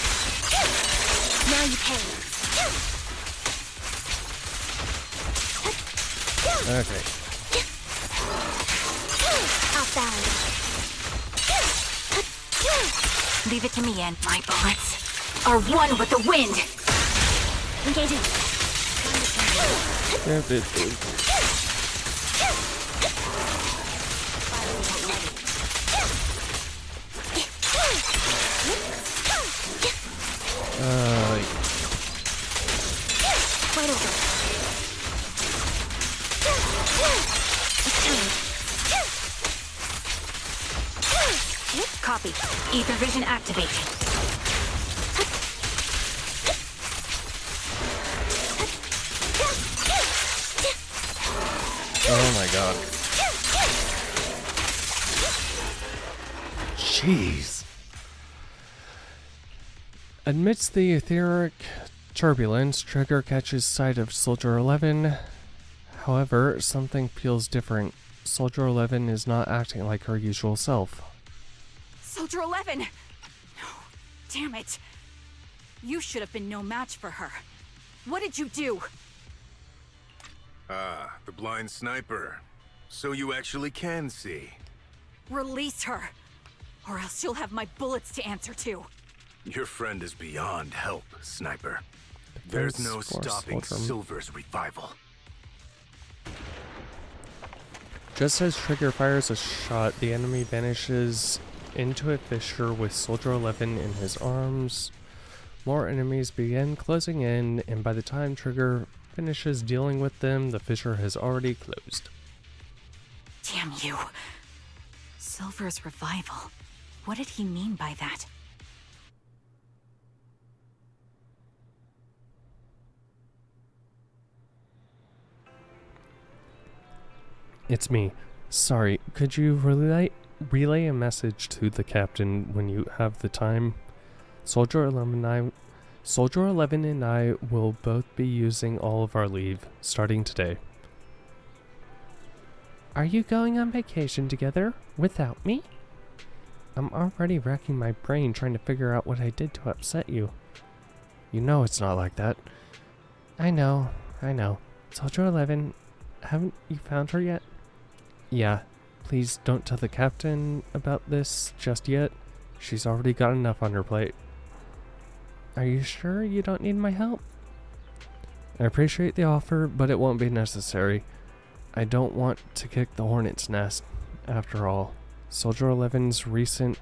Speaker 19: Now you pay.
Speaker 1: Okay.
Speaker 19: Outbound.
Speaker 18: Leave it to me, and my bullets are one with the wind.
Speaker 19: Engaging. Right over.
Speaker 18: Copy. Ether vision activated.
Speaker 1: Oh my god. Jeez. Amidst the etheric turbulence, Trigger catches sight of Soldier 11. However, something feels different. Soldier 11 is not acting like her usual self.
Speaker 19: Soldier 11! No, damn it. You should have been no match for her. What did you do?
Speaker 12: Ah, the blind sniper. So you actually can see.
Speaker 19: Release her, or else you'll have my bullets to answer to.
Speaker 12: Your friend is beyond help, Sniper. There's no stopping Silver's revival.
Speaker 1: Just as Trigger fires a shot, the enemy vanishes into a fissure with Soldier 11 in his arms. More enemies begin closing in, and by the time Trigger finishes dealing with them, the fissure has already closed.
Speaker 19: Damn you. Silver's revival. What did he mean by that?
Speaker 1: It's me. Sorry, could you relay a message to the captain when you have the time? Soldier 11 and I will both be using all of our leave, starting today. Are you going on vacation together, without me? I'm already racking my brain trying to figure out what I did to upset you. You know it's not like that. I know. Soldier 11, haven't you found her yet? Yeah, please don't tell the captain about this just yet. She's already got enough on her plate. Are you sure you don't need my help? I appreciate the offer, but it won't be necessary. I don't want to kick the hornet's nest. After all, Soldier 11's recent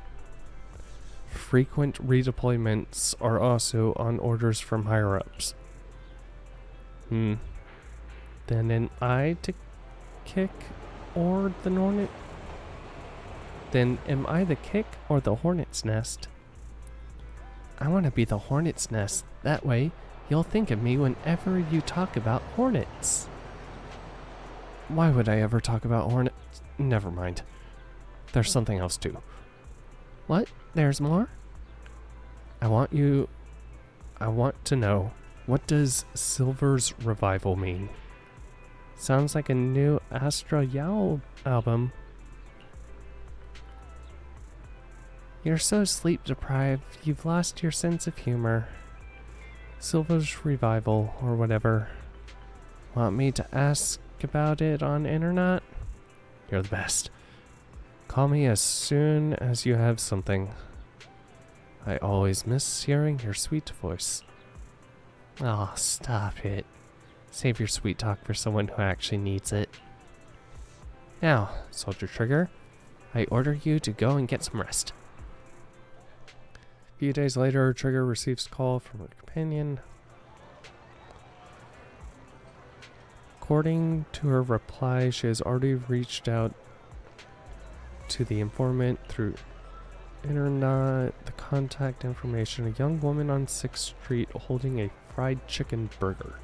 Speaker 1: frequent redeployments are also on orders from higher-ups. Then am I to kick or the hornet? Then am I the kick or the hornet's nest? I want to be the hornet's nest. That way, you'll think of me whenever you talk about hornets. Why would I ever talk about hornets? Never mind. There's something else too. What? There's more? I want to know, what does Silver's Revival mean? Sounds like a new Astra Yao album. You're so sleep deprived, you've lost your sense of humor. Silver's Revival, or whatever. Want me to ask about it on internet? You're the best. Call me as soon as you have something. I always miss hearing your sweet voice. Oh, stop it. Save your sweet talk for someone who actually needs it. Now, Soldier Trigger, I order you to go and get some rest. A few days later, Trigger receives a call from her companion. According to her reply, she has already reached out to the informant through internet. The contact information: a young woman on 6th Street holding a fried chicken burger.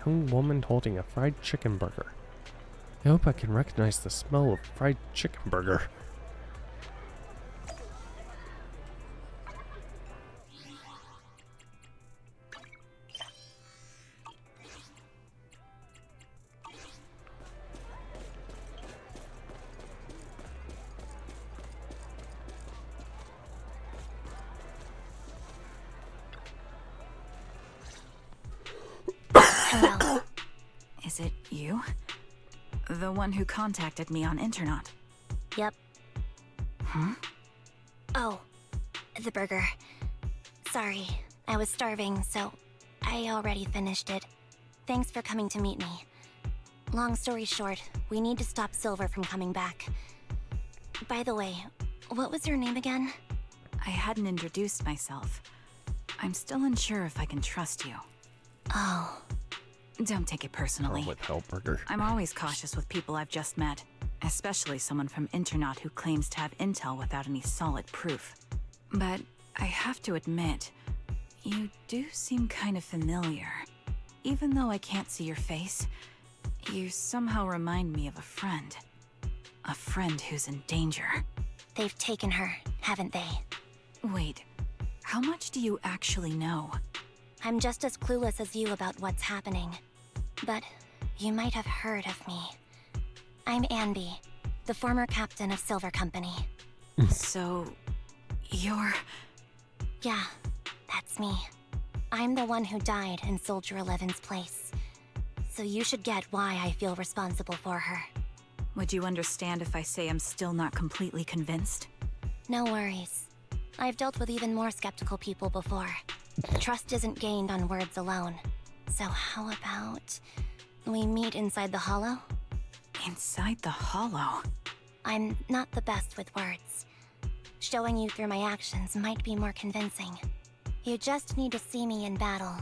Speaker 1: Young woman holding a fried chicken burger. I hope I can recognize the smell of fried chicken burger.
Speaker 19: Hello. Is it you? The one who contacted me on internet?
Speaker 3: Yep.
Speaker 19: Huh?
Speaker 3: Oh, the burger. Sorry, I was starving, so I already finished it. Thanks for coming to meet me. Long story short, we need to stop Silver from coming back. By the way, what was your name again?
Speaker 19: I hadn't introduced myself. I'm still unsure if I can trust you.
Speaker 3: Oh.
Speaker 19: Don't take it personally.
Speaker 1: With Hellburger.
Speaker 19: I'm always cautious with people I've just met, especially someone from internet who claims to have intel without any solid proof. But I have to admit, you do seem kind of familiar. Even though I can't see your face, you somehow remind me of a friend. A friend who's in danger.
Speaker 3: They've taken her, haven't they?
Speaker 19: Wait, how much do you actually know?
Speaker 3: I'm just as clueless as you about what's happening. But you might have heard of me. I'm Anby, the former captain of Silver Company.
Speaker 19: So, you're...
Speaker 3: Yeah, that's me. I'm the one who died in Soldier 11's place. So you should get why I feel responsible for her.
Speaker 19: Would you understand if I say I'm still not completely convinced?
Speaker 3: No worries. I've dealt with even more skeptical people before. Trust isn't gained on words alone. So how about we meet inside the Hollow?
Speaker 19: Inside the Hollow?
Speaker 3: I'm not the best with words. Showing you through my actions might be more convincing. You just need to see me in battle.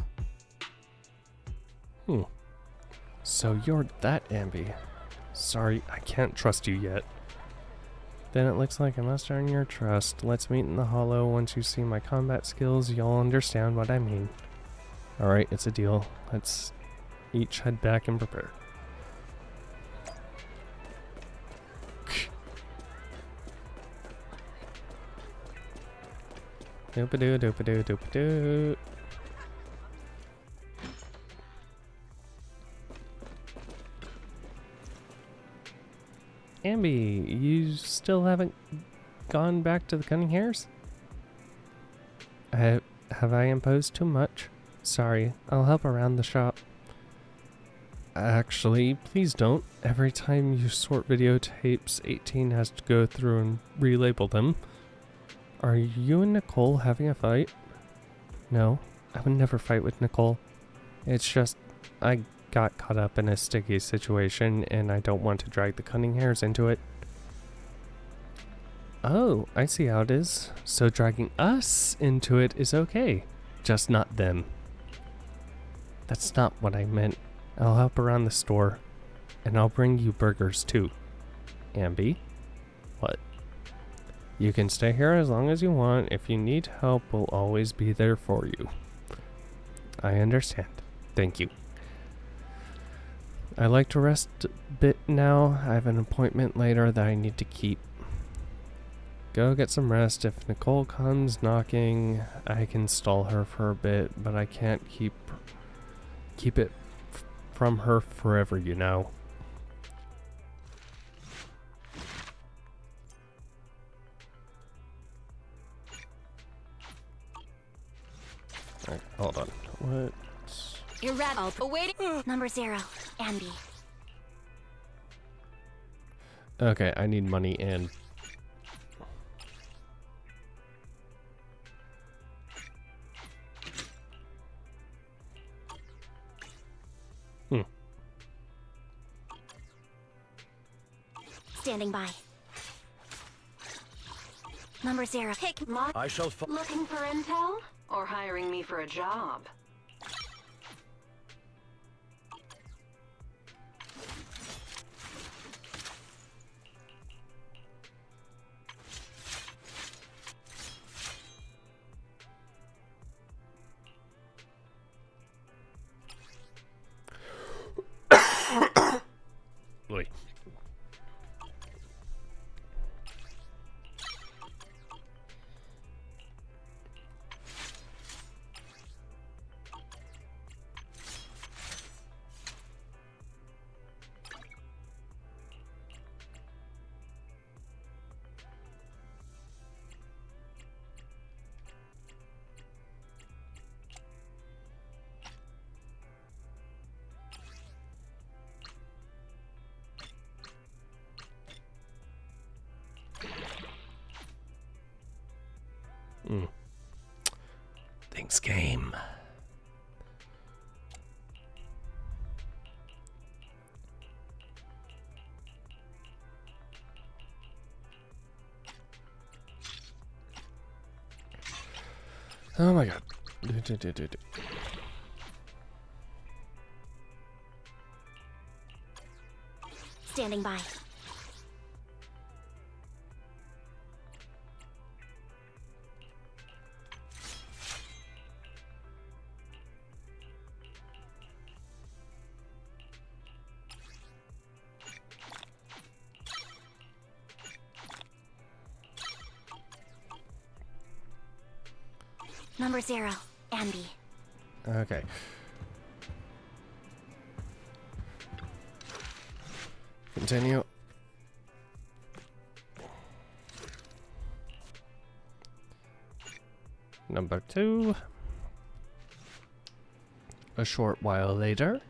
Speaker 1: So you're that Anby. Sorry, I can't trust you yet. Then it looks like I must earn your trust. Let's meet in the Hollow. Once you see my combat skills, you'll understand what I mean. Alright, it's a deal. Let's each head back and prepare. Doop-a-doo, doop-a-doo, doop-a-doo. Anby, you still haven't gone back to the Cunning Hares? Have I imposed too much? Sorry, I'll help around the shop. Actually, please don't. Every time you sort videotapes, 18 has to go through and relabel them. Are you and Nicole having a fight? No, I would never fight with Nicole. It's just, I got caught up in a sticky situation and I don't want to drag the Cunning Hares into it. Oh, I see how it is. So dragging us into it is okay, just not them. That's not what I meant. I'll help around the store. And I'll bring you burgers too. Anby? What? You can stay here as long as you want. If you need help, we'll always be there for you. I understand. Thank you. I'd like to rest a bit now. I have an appointment later that I need to keep. Go get some rest. If Nicole comes knocking, I can stall her for a bit, but I can't keep it from her forever, you know. Alright, hold on. What?
Speaker 8: You're rattled. Awaiting. Number 0, Anby.
Speaker 1: Okay, I need money and...
Speaker 8: Standing by. Number 0.
Speaker 14: Take my...
Speaker 7: I shall
Speaker 14: Looking for intel? Or hiring me for a job?
Speaker 1: Wait. Thanks, game. Oh my god.
Speaker 8: Standing by. Number 0, Anby.
Speaker 1: Okay. Continue. Number 2. A short while later.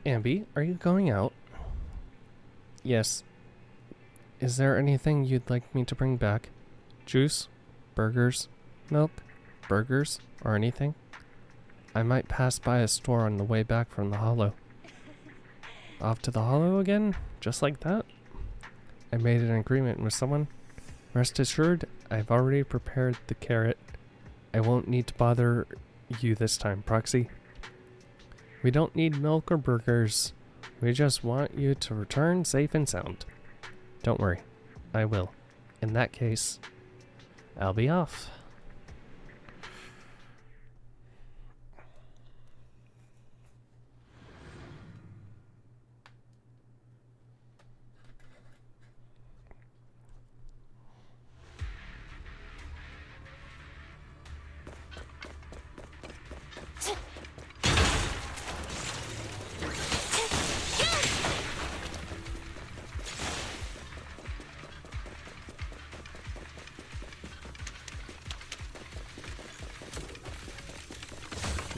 Speaker 1: Anby, are you going out? Yes. Is there anything you'd like me to bring back? Juice? Burgers? Milk? Burgers? Or anything? I might pass by a store on the way back from the Hollow. Off to the Hollow again? Just like that? I made an agreement with someone. Rest assured, I've already prepared the carrot. I won't need to bother you this time, Proxy. We don't need milk or burgers. We just want you to return safe and sound. Don't worry, I will. In that case, I'll be off.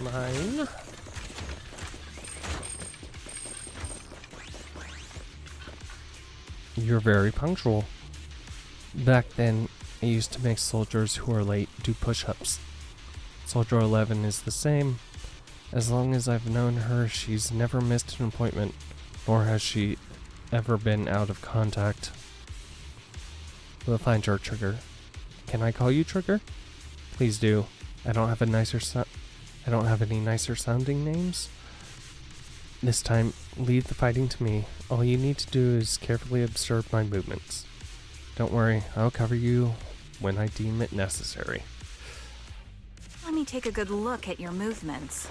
Speaker 1: Mine. You're very punctual. Back then, I used to make soldiers who are late do push-ups. Soldier 11 is the same. As long as I've known her, she's never missed an appointment, nor has she ever been out of contact. We'll find your Trigger. Can I call you Trigger? Please do. I don't have a don't have any nicer sounding names. This time, leave the fighting to me. All you need to do is carefully observe my movements. Don't worry, I'll cover you when I deem it necessary.
Speaker 19: Let me take a good look at your movements.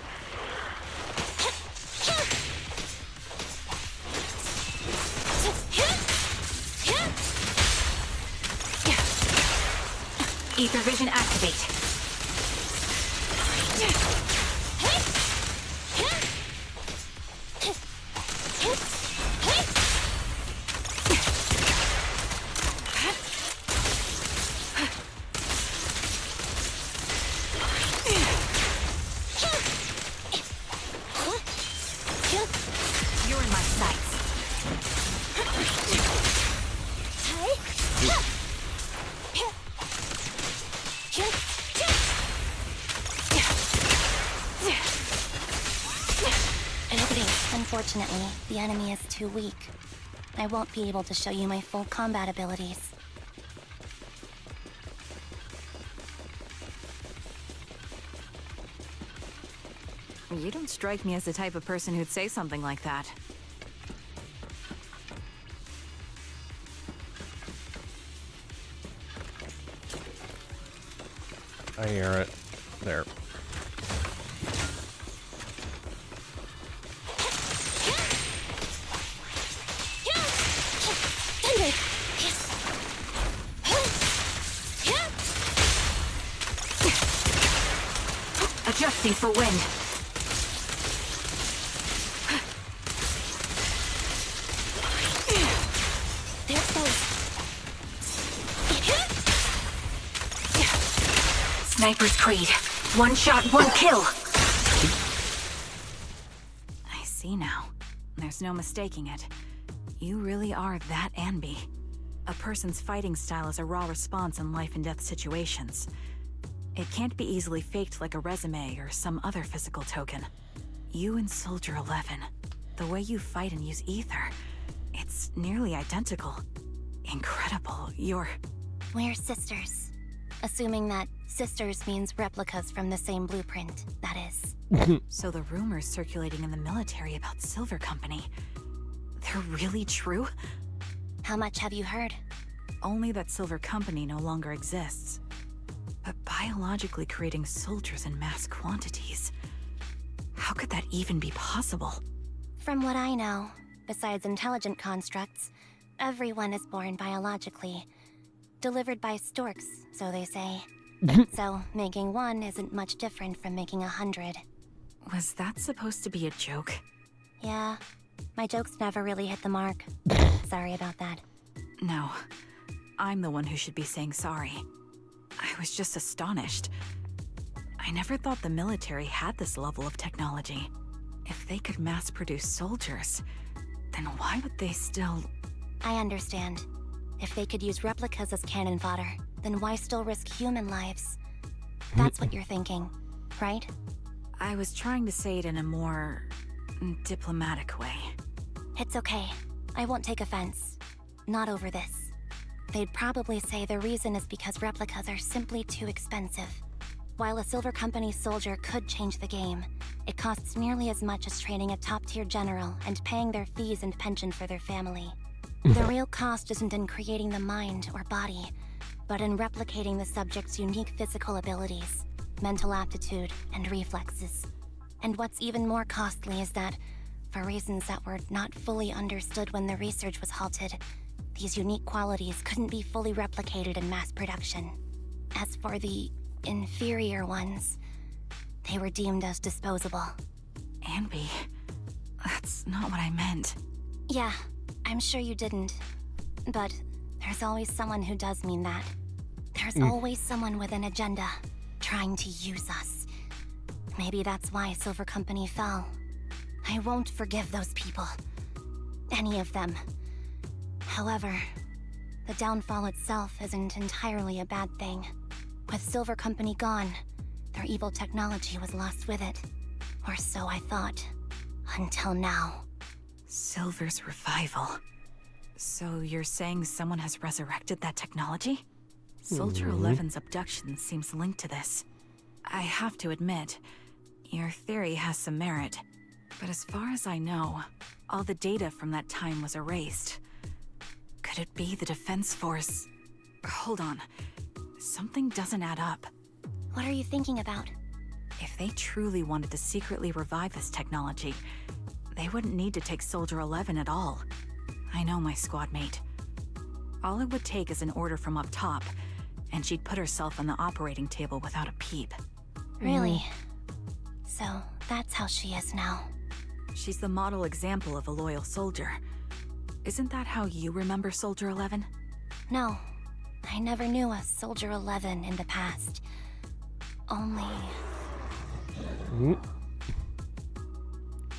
Speaker 19: Ether vision activate. You're in my sights.
Speaker 3: Unfortunately, the enemy is too weak. I won't be able to show you my full combat abilities.
Speaker 19: You don't strike me as the type of person who'd say something like that.
Speaker 1: I hear it. There.
Speaker 19: Adjusting for wind. Sniper's Creed. One shot, one kill. I see now. There's no mistaking it. You really are that Anby. A person's fighting style is a raw response in life and death situations. It can't be easily faked like a resume or some other physical token. You and Soldier 11, the way you fight and use ether, it's nearly identical. Incredible.
Speaker 3: We're sisters. Assuming that sisters means replicas from the same blueprint, that is.
Speaker 19: So the rumors circulating in the military about Silver Company, they're really true?
Speaker 3: How much have you heard?
Speaker 19: Only that Silver Company no longer exists. But biologically creating soldiers in mass quantities, how could that even be possible?
Speaker 3: From what I know, besides intelligent constructs, everyone is born biologically. Delivered by storks, so they say. So, making one isn't much different from making 100.
Speaker 19: Was that supposed to be a joke?
Speaker 3: Yeah. My jokes never really hit the mark. Sorry about that.
Speaker 19: No. I'm the one who should be saying sorry. I was just astonished. I never thought the military had this level of technology. If they could mass-produce soldiers, then why would they still...
Speaker 3: I understand. If they could use replicas as cannon fodder, then why still risk human lives? That's what you're thinking, right?
Speaker 19: I was trying to say it in a more... diplomatic way.
Speaker 3: It's okay. I won't take offense. Not over this. They'd probably say the reason is because replicas are simply too expensive. While a Silver Company soldier could change the game, it costs nearly as much as training a top-tier general and paying their fees and pension for their family. The real cost isn't in creating the mind or body, but in replicating the subject's unique physical abilities, mental aptitude, and reflexes. And what's even more costly is that, for reasons that were not fully understood when the research was halted, these unique qualities couldn't be fully replicated in mass production. As for the inferior ones, they were deemed as disposable.
Speaker 19: Anby, that's not what I meant.
Speaker 3: Yeah, I'm sure you didn't. But there's always someone who does mean that. There's always someone with an agenda, trying to use us. Maybe that's why Silver Company fell. I won't forgive those people. Any of them. However, the downfall itself isn't entirely a bad thing. With Silver Company gone, their evil technology was lost with it. Or so I thought. Until now.
Speaker 19: Silver's revival. So you're saying someone has resurrected that technology? Soldier 11's abduction seems linked to this. I have to admit, Your theory has some merit, but as far as I know, all the data from that time was erased. Could it be the Defense Force? Hold on. Something doesn't add up.
Speaker 3: What are you thinking about?
Speaker 19: If they truly wanted to secretly revive this technology, they wouldn't need to take Soldier 11 at all. I know my squad mate. All it would take is an order from up top, and she'd put herself on the operating table without a peep.
Speaker 3: Really? So, that's how she is now.
Speaker 19: She's the model example of a loyal soldier. Isn't that how you remember Soldier 11?
Speaker 3: No. I never knew a Soldier 11 in the past. Only...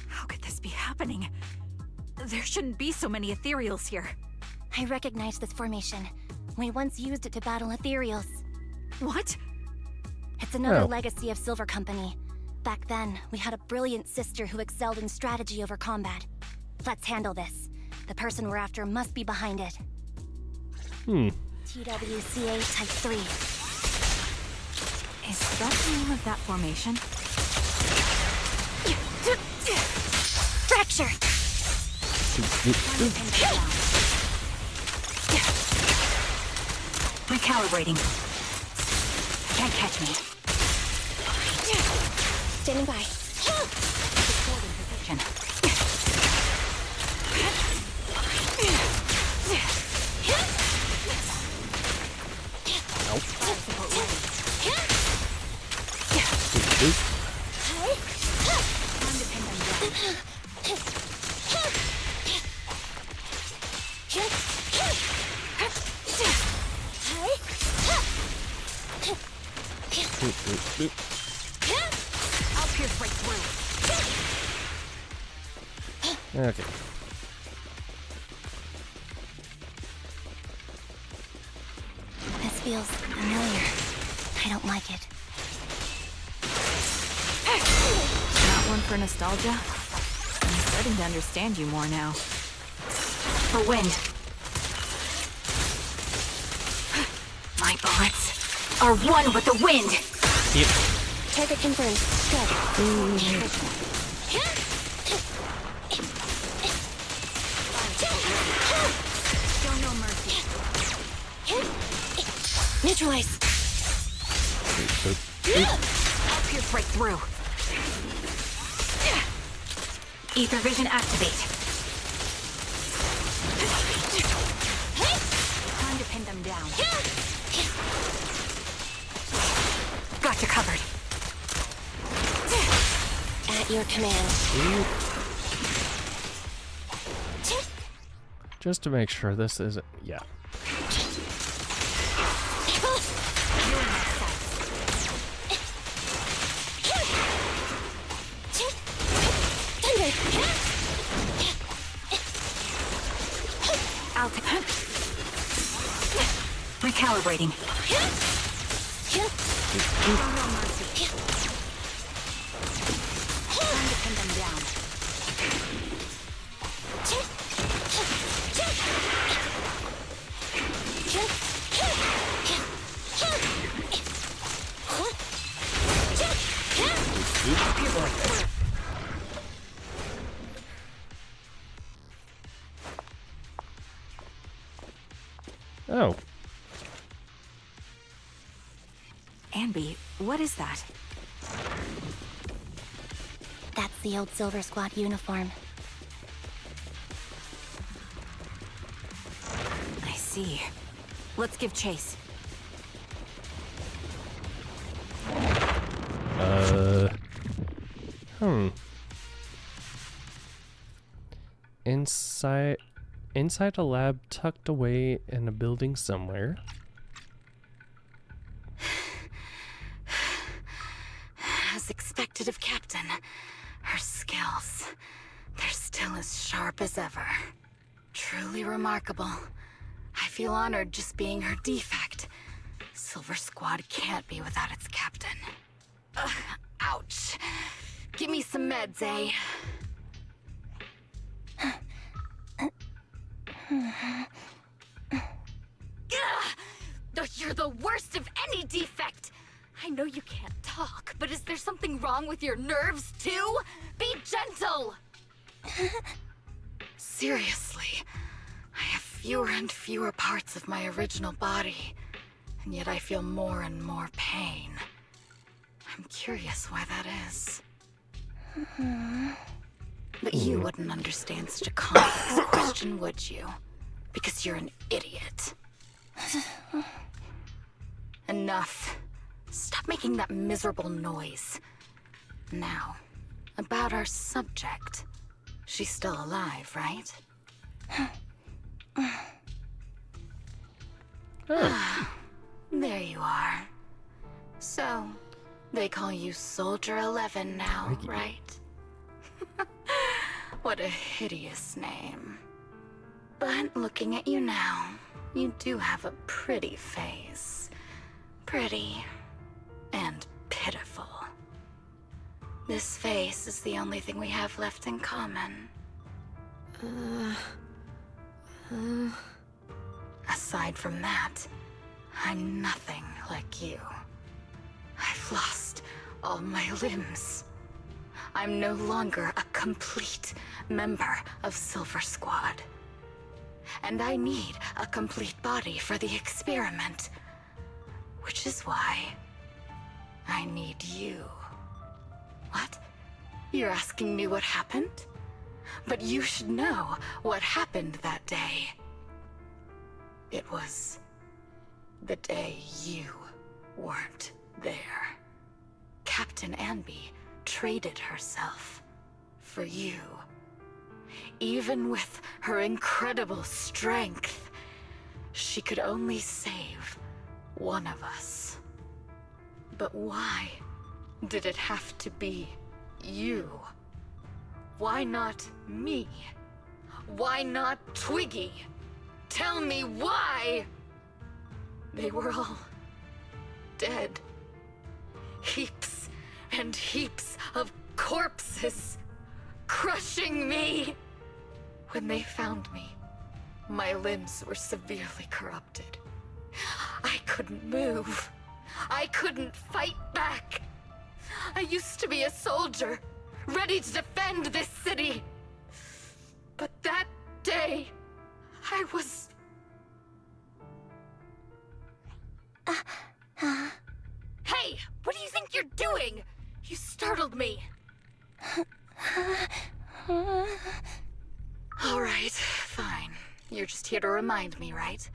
Speaker 19: How could this be happening? There shouldn't be so many ethereals here.
Speaker 3: I recognize this formation. We once used it to battle ethereals.
Speaker 19: What?
Speaker 3: It's another legacy of Silver Company. Back then, we had a brilliant sister who excelled in strategy over combat. Let's handle this. The person we're after must be behind it. TWCA Type 3.
Speaker 19: Is that the name of that formation?
Speaker 3: Fracture!
Speaker 19: Recalibrating. Can't catch me.
Speaker 3: Standing by.
Speaker 19: Recording position. I'll pierce right through.
Speaker 1: Okay.
Speaker 3: This feels familiar. I don't like it.
Speaker 19: Not one for nostalgia? I'm starting to understand you more now. For wind. My bullets are one with the wind!
Speaker 1: Yep.
Speaker 3: Target confirmed.
Speaker 19: Show no mercy.
Speaker 3: Neutralize.
Speaker 19: I'll pierce right through. Ether vision activate. Time to pin them down. Got you covered.
Speaker 3: At your command.
Speaker 1: Just to make sure this isn't... Yeah.
Speaker 19: Recalibrating. Time to pin them down.
Speaker 1: Oh.
Speaker 19: Anby, what is that?
Speaker 3: That's the old Silver Squad uniform.
Speaker 19: I see. Let's give chase.
Speaker 1: Inside a lab tucked away in a building somewhere.
Speaker 19: As expected of Captain, her skills, they're still as sharp as ever. Truly remarkable. I feel honored just being her defect. Silver Squad can't be without its captain. Ouch. Give me some meds, eh? You're the worst of any defect!
Speaker 18: I know you can't talk, but is there something wrong with your nerves, too? Be gentle!
Speaker 19: Seriously, I have fewer and fewer parts of my original body, and yet I feel more and more pain. I'm curious why that is. But you wouldn't understand such a complex question, would you? Because you're an idiot. Enough. Stop making that miserable noise. Now, about our subject. She's still alive, right? There you are. So, they call you Soldier 11 now, right? What a hideous name. But looking at you now, you do have a pretty face. Pretty and pitiful. This face is the only thing we have left in common. Aside from that, I'm nothing like you. I've lost all my limbs. I'm no longer a complete member of Silver Squad. And I need a complete body for the experiment. Which is why I need you. What? You're asking me what happened? But you should know what happened that day. It was the day you weren't there. Captain Anby traded herself for you. Even with her incredible strength, she could only save one of us. But why did it have to be you? Why not me? Why not Twiggy? Tell me why! They were all dead. Heaps and heaps of corpses crushing me. When they found me, my limbs were severely corrupted. I couldn't move. I couldn't fight back. I used to be a soldier, ready to defend this city. But that day, I was... Hey, what do you think you're doing? You startled me. All right, fine. You're just here to remind me, right?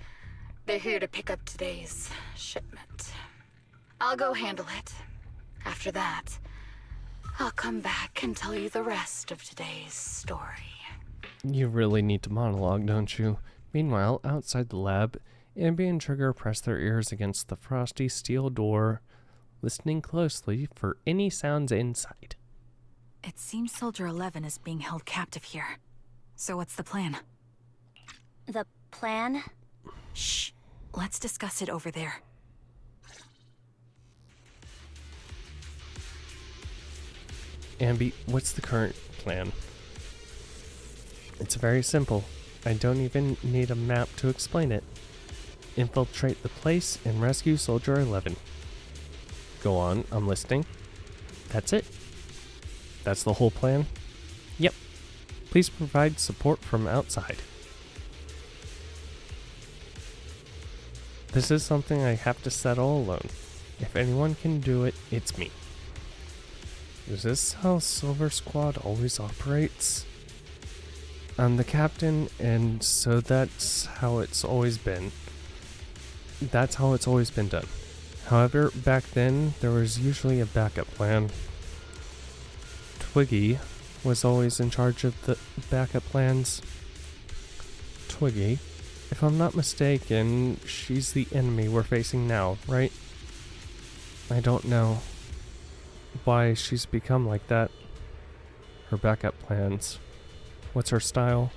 Speaker 19: They're here to pick up today's shipment. I'll go handle it. After that, I'll come back and tell you the rest of today's story.
Speaker 1: You really need to monologue, don't you? Meanwhile, outside the lab, Anby and Trigger press their ears against the frosty steel door, listening closely for any sounds inside.
Speaker 19: It seems Soldier 11 is being held captive here. So what's the plan?
Speaker 3: The plan?
Speaker 19: Shh. Let's discuss it over there.
Speaker 1: Anby, what's the current plan? It's very simple. I don't even need a map to explain it. Infiltrate the place and rescue Soldier 11. Go on, I'm listening. That's it? That's the whole plan? Yep. Please provide support from outside. This is something I have to settle alone. If anyone can do it, it's me. Is this how Silver Squad always operates? I'm the captain, and so that's how it's always been. That's how it's always been done. However, back then, there was usually a backup plan. Twiggy was always in charge of the backup plans. Twiggy, if I'm not mistaken, she's the enemy we're facing now, right? I don't know why she's become like that. Her backup plans. What's her style?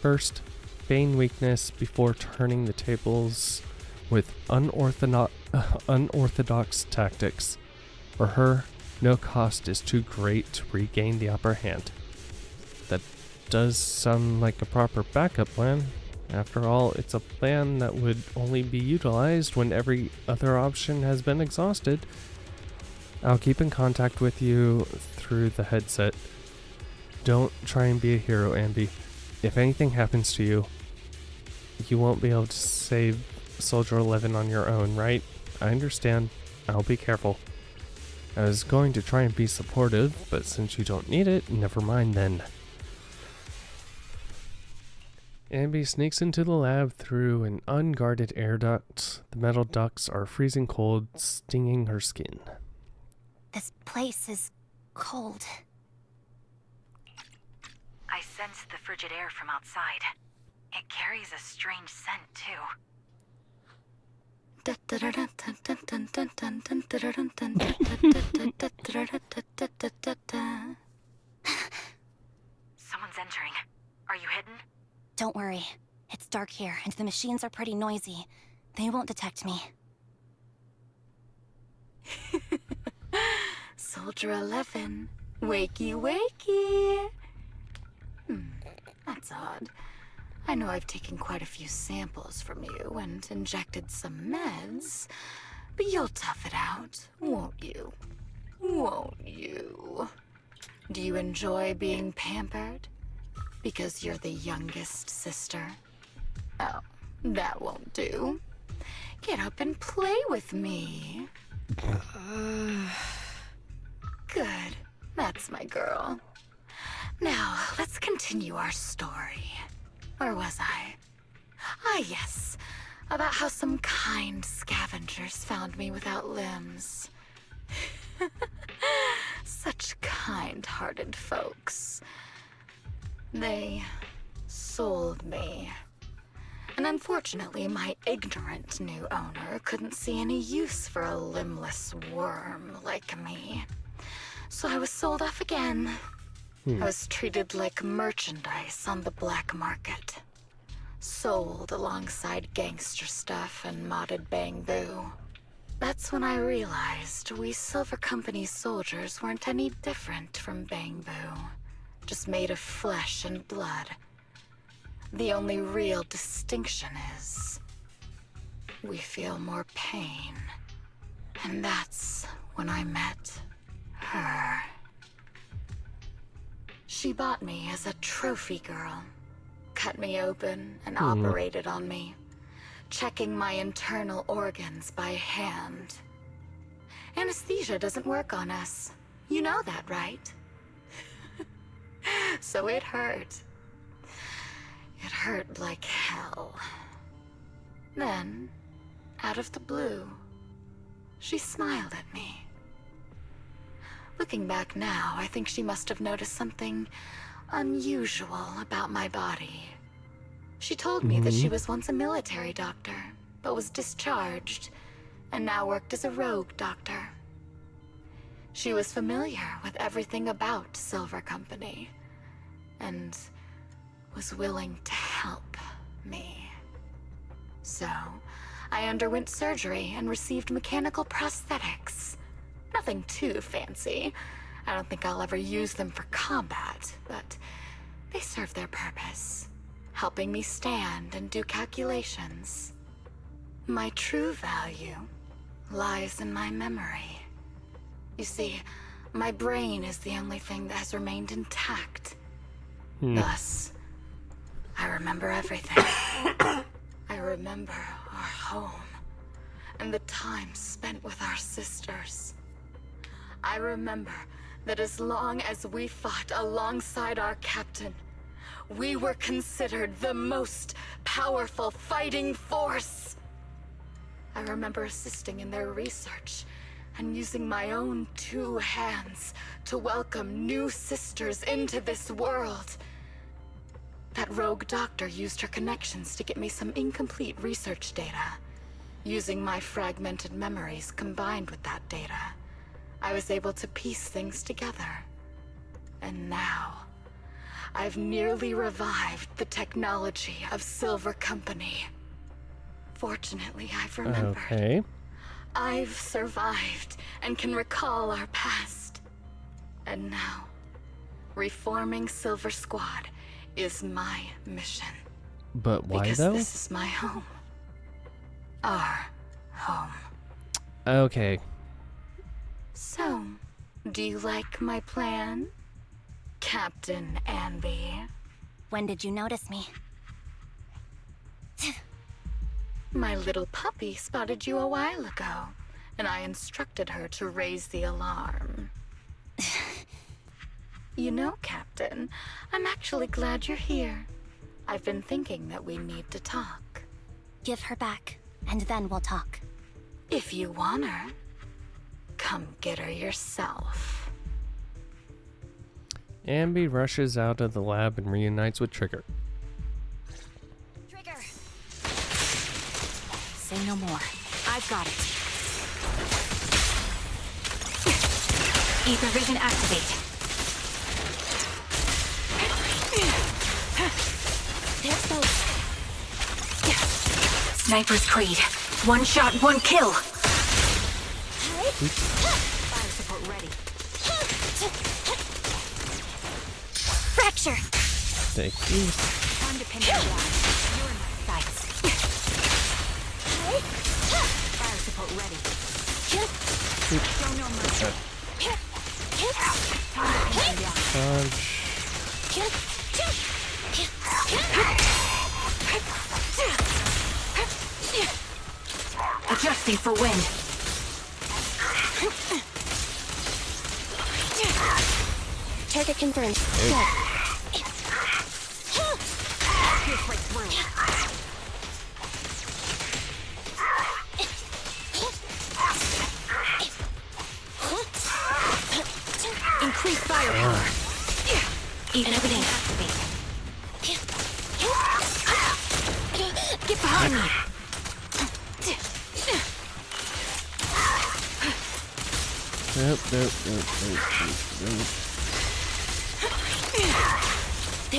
Speaker 1: First, feign weakness before turning the tables with unorthodox tactics. For her, no cost is too great to regain the upper hand. That does sound like a proper backup plan, After all, it's a plan that would only be utilized when every other option has been exhausted. I'll keep in contact with you through the headset. Don't try and be a hero, Anby. If anything happens to you, you won't be able to save Soldier 11 on your own, right? I understand. I'll be careful. I was going to try and be supportive, but since you don't need it, never mind then. Anby sneaks into the lab through an unguarded air duct. The metal ducts are freezing cold, stinging her skin.
Speaker 8: This place is cold.
Speaker 19: I sense the frigid air from outside. It carries a strange scent, too. Someone's entering. Are you hidden?
Speaker 3: Don't worry. It's dark here, and the machines are pretty noisy. They won't detect me.
Speaker 19: Soldier 11. Wakey, wakey. That's odd. I know I've taken quite a few samples from you and injected some meds, but you'll tough it out, won't you? Won't you? Do you enjoy being pampered? Because you're the youngest sister? Oh, that won't do. Get up and play with me. Good. That's my girl. Now, let's continue our story. Where was I? Ah, yes. About how some kind scavengers found me without limbs. Such kind-hearted folks. They sold me. And unfortunately, my ignorant new owner couldn't see any use for a limbless worm like me. So I was sold off again. I was treated like merchandise on the black market. Sold alongside gangster stuff and modded bamboo. That's when I realized we Silver Company soldiers weren't any different from bamboo. Just made of flesh and blood. The only real distinction is we feel more pain. And that's when I met her. She bought me as a trophy girl. Cut me open and operated on me, checking my internal organs by hand. Anesthesia doesn't work on us. You know that, right? So it hurt. It hurt like hell. Then, out of the blue, she smiled at me. Looking back now, I think she must have noticed something unusual about my body. She told me that she was once a military doctor, but was discharged, and now worked as a rogue doctor. She was familiar with everything about Silver Company, and was willing to help me. So, I underwent surgery and received mechanical prosthetics. Nothing too fancy. I don't think I'll ever use them for combat, but they serve their purpose, helping me stand and do calculations. My true value lies in my memory. You see, my brain is the only thing that has remained intact. Thus, I remember everything. I remember our home, and the time spent with our sisters. I remember that as long as we fought alongside our captain, we were considered the most powerful fighting force. I remember assisting in their research and using my own 2 hands to welcome new sisters into this world. That rogue doctor used her connections to get me some incomplete research data. Using my fragmented memories combined with that data, I was able to piece things together. And now, I've nearly revived the technology of Silver Company. Fortunately, I've remembered.
Speaker 1: Okay.
Speaker 19: I've survived and can recall our past. And now, reforming Silver Squad is my mission.
Speaker 1: But why
Speaker 19: because
Speaker 1: though?
Speaker 19: This is my home. Our home.
Speaker 1: Okay.
Speaker 19: So, do you like my plan, Captain Anby?
Speaker 3: When did you notice me?
Speaker 19: My little puppy spotted you a while ago, and I instructed her to raise the alarm. You know, Captain, I'm actually glad you're here. I've been thinking that we need to talk.
Speaker 3: Give her back, and then we'll talk.
Speaker 19: If you want her, come get her yourself.
Speaker 1: Anby rushes out of the lab and reunites with Trigger.
Speaker 3: Trigger!
Speaker 18: Say no more. I've got it. Ether vision activate.
Speaker 3: There's those.
Speaker 18: Sniper's Creed. One shot, one kill.
Speaker 3: Fire
Speaker 18: support ready.
Speaker 3: Fracture!
Speaker 1: Thank you.
Speaker 18: Time to pin you down. You're in my sights. Fire support ready. Show no mercy. Time to pin you down. Adjusting for wind.
Speaker 3: Target confirmed. Good.
Speaker 18: Pierce right through. Increase firepower. Everything activate. Get behind me.
Speaker 1: Nope.
Speaker 3: They're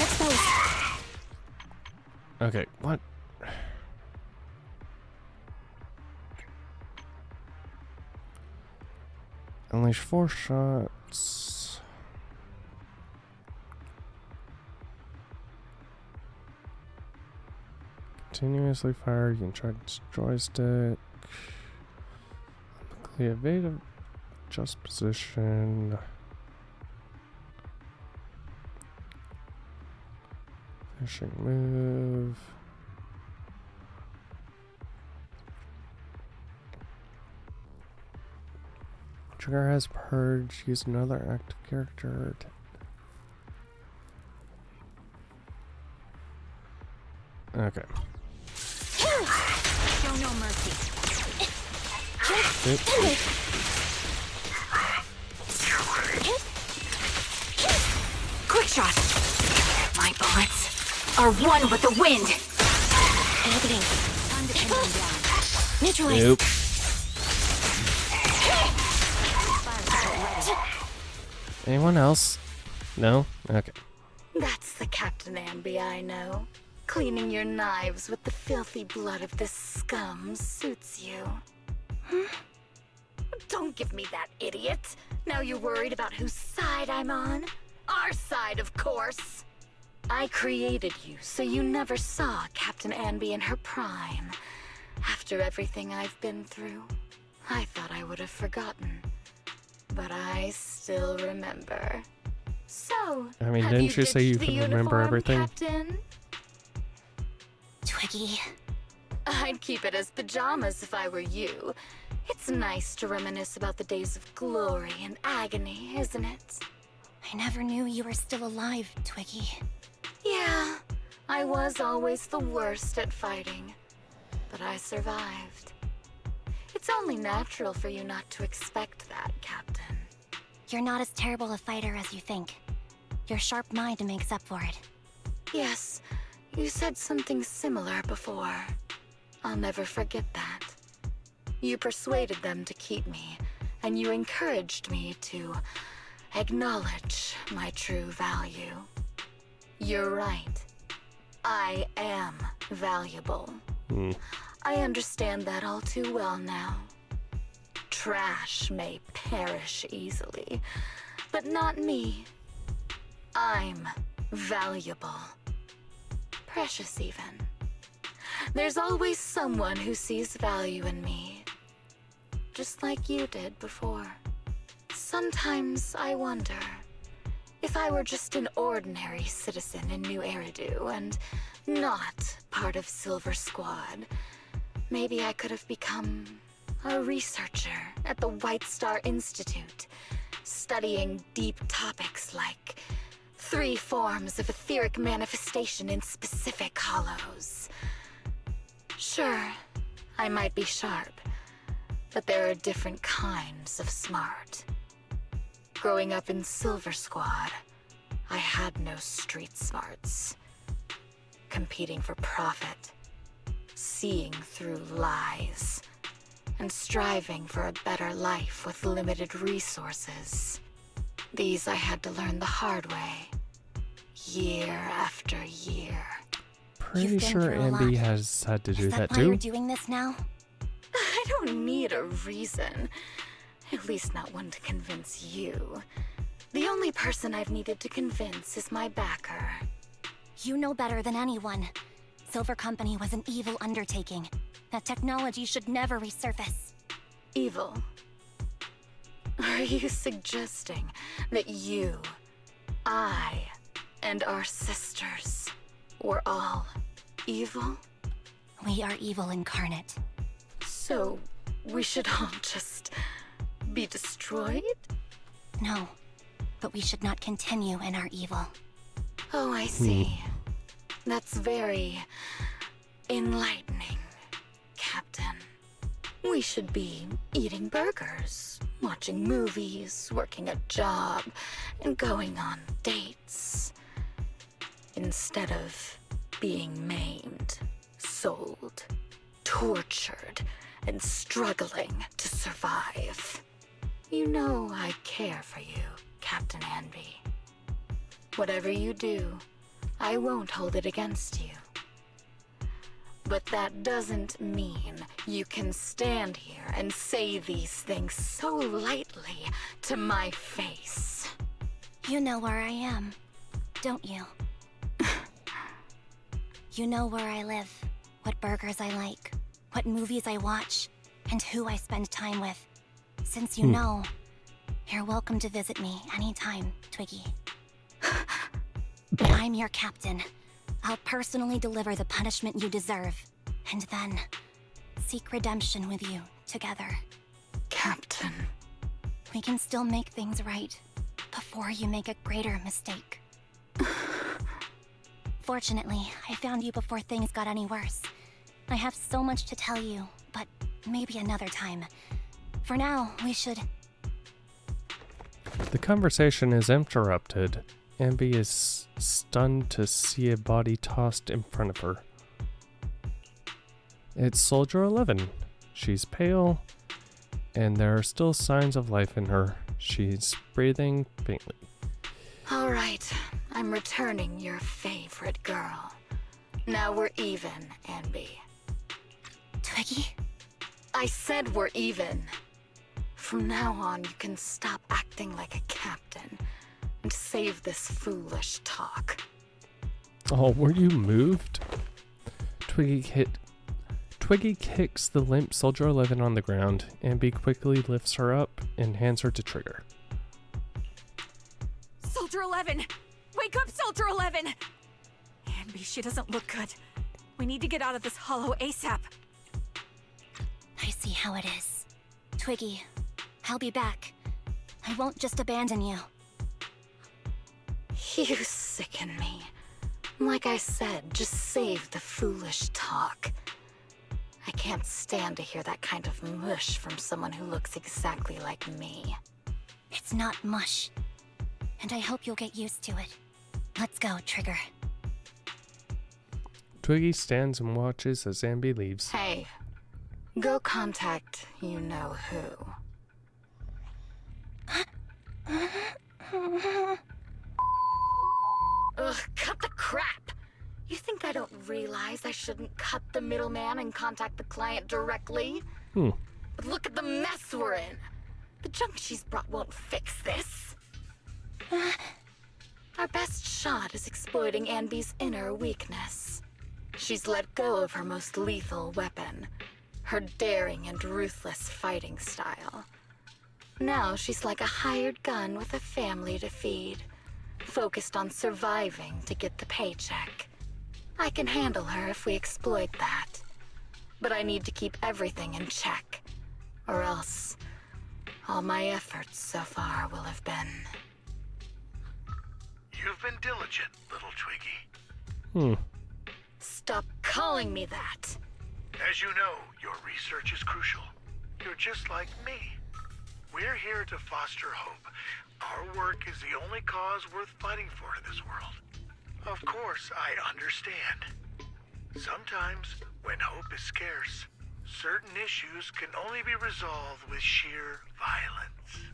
Speaker 3: exposed.
Speaker 1: Okay, what? Unleash 4 shots. Continuously fire. You can try to joystick. Clear evasive. Just position. Finishing move. Trigger has purge. Use another active character. Okay.
Speaker 18: Show no mercy. Quick shot. My bullets are one with the wind.
Speaker 3: Everything.
Speaker 18: Time to pin them down.
Speaker 3: Neutralize.
Speaker 1: Nope. Anyone else? No? Okay.
Speaker 19: That's the Captain Anby I know. Cleaning your knives with the filthy blood of this scum suits you. Don't give me that, idiot. Now you're worried about whose side I'm on? Our side, of course. I created you so you never saw Captain Anby in her prime. After everything I've been through, I thought I would have forgotten. But I still remember. So,
Speaker 1: I mean,
Speaker 19: have
Speaker 1: didn't you say you
Speaker 19: ditched
Speaker 1: can
Speaker 19: the
Speaker 1: remember
Speaker 19: uniform,
Speaker 1: everything?
Speaker 19: Captain?
Speaker 3: Twiggy.
Speaker 19: I'd keep it as pajamas if I were you. It's nice to reminisce about the days of glory and agony, isn't it?
Speaker 3: I never knew you were still alive, Twiggy.
Speaker 19: Yeah, I was always the worst at fighting. But I survived. It's only natural for you not to expect that, Captain.
Speaker 3: You're not as terrible a fighter as you think. Your sharp mind makes up for it.
Speaker 19: Yes, you said something similar before. I'll never forget that. You persuaded them to keep me, and you encouraged me to acknowledge my true value. You're right. I am valuable. I understand that all too well now. Trash may perish easily, but not me. I'm valuable.
Speaker 17: Precious, even. There's always someone who sees value in me. Just like you did before. Sometimes I wonder if I were just an ordinary citizen in New Eridu and not part of Silver Squad, maybe I could have become a researcher at the White Star Institute, studying deep topics like 3 forms of etheric manifestation in specific hollows. Sure, I might be sharp, but there are different kinds of smart. Growing up in Silver Squad, I had no street smarts. Competing for profit, seeing through lies, and striving for a better life with limited resources. These I had to learn the hard way, year after year.
Speaker 1: Pretty sure Anby has had to do that
Speaker 3: Why
Speaker 1: too.
Speaker 3: you're doing this now?
Speaker 17: I don't need a reason. At least not one to convince you. The only person I've needed to convince is my backer.
Speaker 3: You know better than anyone. Silver Company was an evil undertaking. That technology should never resurface.
Speaker 17: Evil? Are you suggesting that you, I, and our sisters were all evil?
Speaker 3: We are evil incarnate.
Speaker 17: So, we should all just be destroyed?
Speaker 3: No, but we should not continue in our evil.
Speaker 17: Oh, I see. That's very enlightening, Captain. We should be eating burgers, watching movies, working a job, and going on dates. Instead of being maimed, sold, tortured, and struggling to survive. You know I care for you, Captain Anby. Whatever you do, I won't hold it against you. But that doesn't mean you can stand here and say these things so lightly to my face.
Speaker 3: You know where I am, don't you? You know where I live, what burgers I like, what movies I watch, and who I spend time with. Since you know, you're welcome to visit me anytime, Twiggy. I'm your captain. I'll personally deliver the punishment you deserve, and then seek redemption with you together.
Speaker 17: Captain.
Speaker 3: We can still make things right before you make a greater mistake. Fortunately, I found you before things got any worse. I have so much to tell you, but maybe another time. For now, we should...
Speaker 1: The conversation is interrupted. Anby is stunned to see a body tossed in front of her. It's Soldier 11. She's pale, and there are still signs of life in her. She's breathing faintly.
Speaker 17: All right, I'm returning your favorite girl. Now we're even, Anby.
Speaker 3: Twiggy?
Speaker 17: I said we're even. From now on, you can stop acting like a captain and save this foolish talk.
Speaker 1: Oh, were you moved? Twiggy kicks the limp Soldier 11 on the ground. Anby quickly lifts her up and hands her to Trigger.
Speaker 19: Soldier 11! Wake up, Soldier 11! Anby, she doesn't look good. We need to get out of this hollow ASAP.
Speaker 3: I see how it is. Twiggy, I'll be back. I won't just abandon you.
Speaker 17: You sicken me. Like I said, just save the foolish talk. I can't stand to hear that kind of mush from someone who looks exactly like me.
Speaker 3: It's not mush. And I hope you'll get used to it. Let's go, Trigger.
Speaker 1: Twiggy stands and watches as Anby leaves.
Speaker 17: Hey, go contact you-know-who. Ugh, cut the crap! You think I don't realize I shouldn't cut the middleman and contact the client directly? But look at the mess we're in! The junk she's brought won't fix this. Our best shot is exploiting Anby's inner weakness. She's let go of her most lethal weapon, her daring and ruthless fighting style. Now she's like a hired gun with a family to feed, focused on surviving to get the paycheck. I can handle her if we exploit that. But I need to keep everything in check, or else all my efforts so far will have been...
Speaker 6: You've been diligent, little Twiggy.
Speaker 17: Stop calling me that!
Speaker 6: As you know, your research is crucial. You're just like me. We're here to foster hope. Our work is the only cause worth fighting for in this world. Of course, I understand. Sometimes, when hope is scarce, certain issues can only be resolved with sheer violence.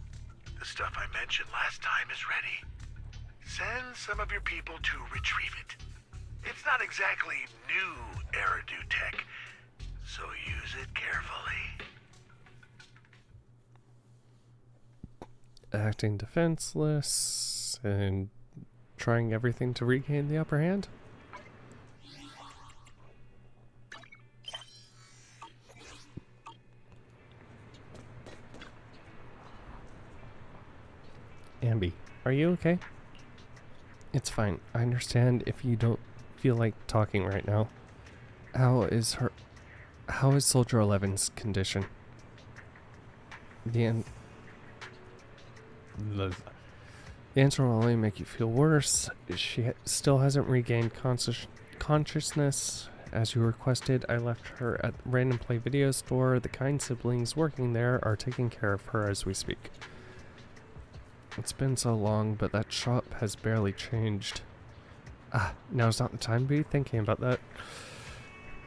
Speaker 6: The stuff I mentioned last time is ready. Send some of your people to retrieve it. It's not exactly new Eridu tech, so use it carefully.
Speaker 1: Acting defenseless and trying everything to regain the upper hand. Anby, are you okay? It's fine. I understand if you don't feel like talking right now. How is Soldier 11's condition? The answer will only make you feel worse. She still hasn't regained consciousness. As you requested, I left her at the Random Play Video Store. The kind siblings working there are taking care of her as we speak. It's been so long, but that shop has barely changed. Now's not the time to be thinking about that.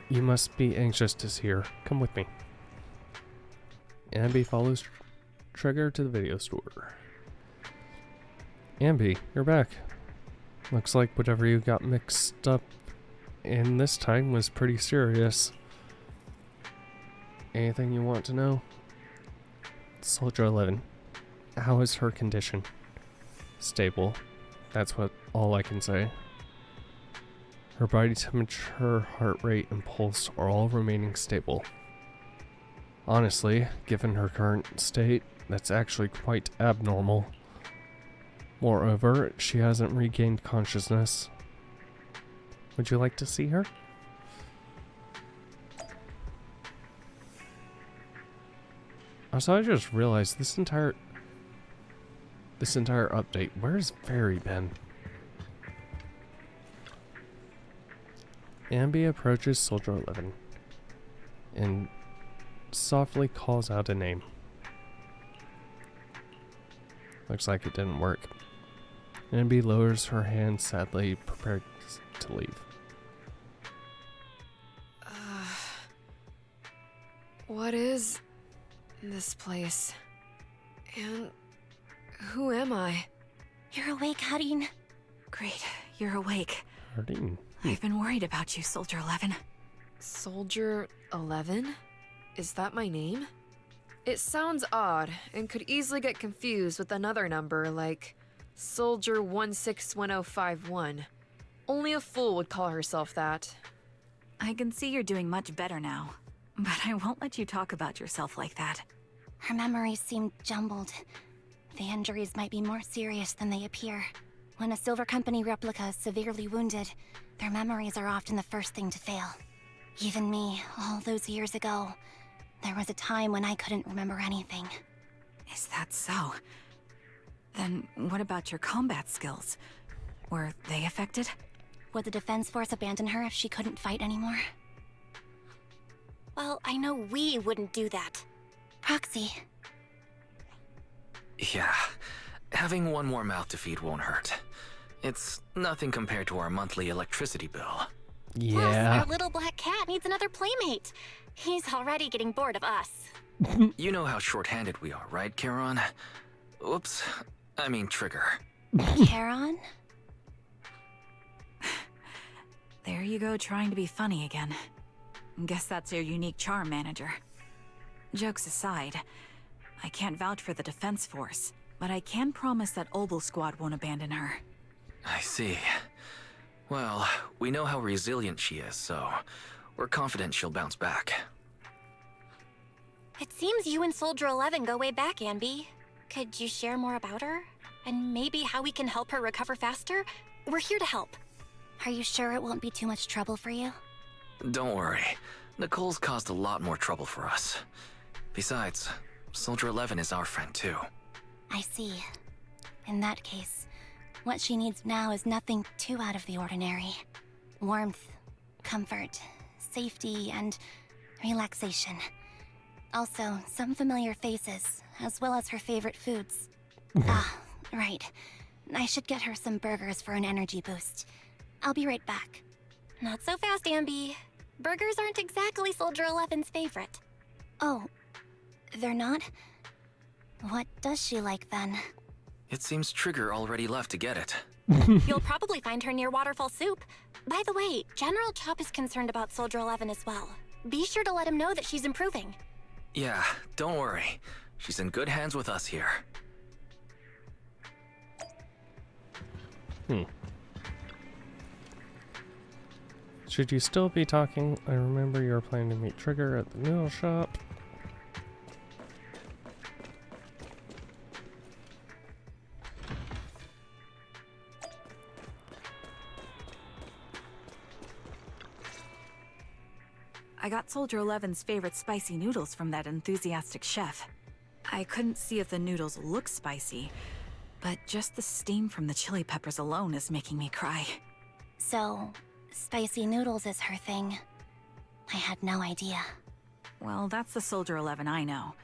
Speaker 1: You must be anxious to see her. Come with me. Anby follows Trigger to the video store. Anby, you're back. Looks like whatever you got mixed up in this time was pretty serious. Anything you want to know? Soldier 11. How is her condition? Stable. That's all I can say. Her body temperature, heart rate, and pulse are all remaining stable. Honestly, given her current state, that's actually quite abnormal. Moreover, she hasn't regained consciousness. Would you like to see her? Also, I just realized this entire update, where's Fairy been? Anby approaches Soldier 11 and softly calls out a name. Looks like it didn't work. Anby lowers her hand sadly, prepared to leave.
Speaker 4: What is this place? And who am I?
Speaker 3: You're awake, Harin.
Speaker 19: Great, you're awake.
Speaker 1: Harin.
Speaker 19: I've been worried about you, Soldier 11.
Speaker 4: Soldier 11? Is that my name? It sounds odd and could easily get confused with another number like Soldier 161051. Only a fool would call herself that.
Speaker 19: I can see you're doing much better now, but I won't let you talk about yourself like that.
Speaker 3: Her memories seem jumbled. The injuries might be more serious than they appear. When a Silver Company replica is severely wounded, their memories are often the first thing to fail. Even me, all those years ago, there was a time when I couldn't remember anything.
Speaker 19: Is that so? Then what about your combat skills? Were they affected?
Speaker 3: Would the Defense Force abandon her if she couldn't fight anymore? Well, I know we wouldn't do that. Proxy.
Speaker 9: Yeah, having one more mouth to feed won't hurt. It's nothing compared to our monthly electricity bill.
Speaker 1: Yeah.
Speaker 3: Plus, our little black cat needs another playmate. He's already getting bored of us.
Speaker 9: You know how short-handed we are, right, Charon? Oops, I mean Trigger.
Speaker 3: Charon?
Speaker 19: There you go, trying to be funny again. Guess that's your unique charm, Manager. Jokes aside, I can't vouch for the Defense Force, but I can promise that Obel Squad won't abandon her.
Speaker 9: I see. Well, we know how resilient she is, so we're confident she'll bounce back.
Speaker 3: It seems you and Soldier 11 go way back, Anby. Could you share more about her? And maybe how we can help her recover faster? We're here to help.
Speaker 8: Are you sure it won't be too much trouble for you?
Speaker 9: Don't worry. Nicole's caused a lot more trouble for us. Besides, Soldier 11 is our friend too.
Speaker 8: I see. In that case, what she needs now is nothing too out of the ordinary. Warmth, comfort, safety, and relaxation. Also, some familiar faces, as well as her favorite foods. Ah, right. I should get her some burgers for an energy boost. I'll be right back.
Speaker 3: Not so fast, Anby. Burgers aren't exactly Soldier 11's favorite.
Speaker 8: Oh, they're not? What does she like then?
Speaker 9: It seems Trigger already left to get it.
Speaker 3: You'll probably find her near Waterfall Soup. By the way, General Chop is concerned about Soldier 11 as well. Be sure to let him know that she's improving.
Speaker 9: Yeah, don't worry. She's in good hands with us here.
Speaker 1: Should you still be talking? I remember you were planning to meet Trigger at the noodle shop.
Speaker 19: I got Soldier 11's favorite spicy noodles from that enthusiastic chef. I couldn't see if the noodles look spicy, but just the steam from the chili peppers alone is making me cry.
Speaker 8: So, spicy noodles is her thing. I had no idea.
Speaker 19: Well, that's the Soldier 11 I know.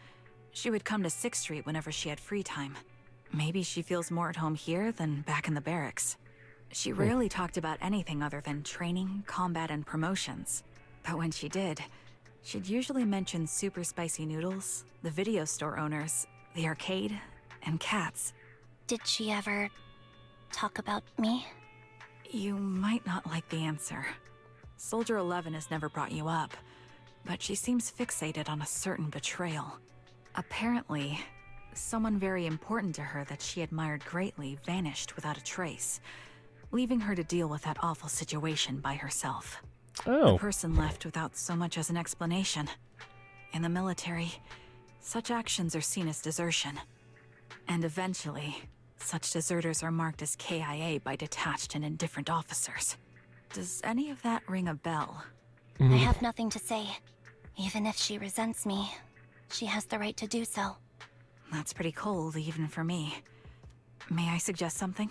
Speaker 19: She would come to 6th Street whenever she had free time. Maybe she feels more at home here than back in the barracks. She rarely talked about anything other than training, combat, and promotions. But when she did, she'd usually mention super spicy noodles, the video store owners, the arcade, and cats.
Speaker 8: Did she ever talk about me?
Speaker 19: You might not like the answer. Soldier 11 has never brought you up, but she seems fixated on a certain betrayal. Apparently, someone very important to her that she admired greatly vanished without a trace, leaving her to deal with that awful situation by herself.
Speaker 1: Oh.
Speaker 19: The person left without so much as an explanation. In the military, such actions are seen as desertion. And eventually, such deserters are marked as KIA by detached and indifferent officers. Does any of that ring a bell?
Speaker 8: I have nothing to say. Even if she resents me, she has the right to do so.
Speaker 19: That's pretty cold, even for me. May I suggest something?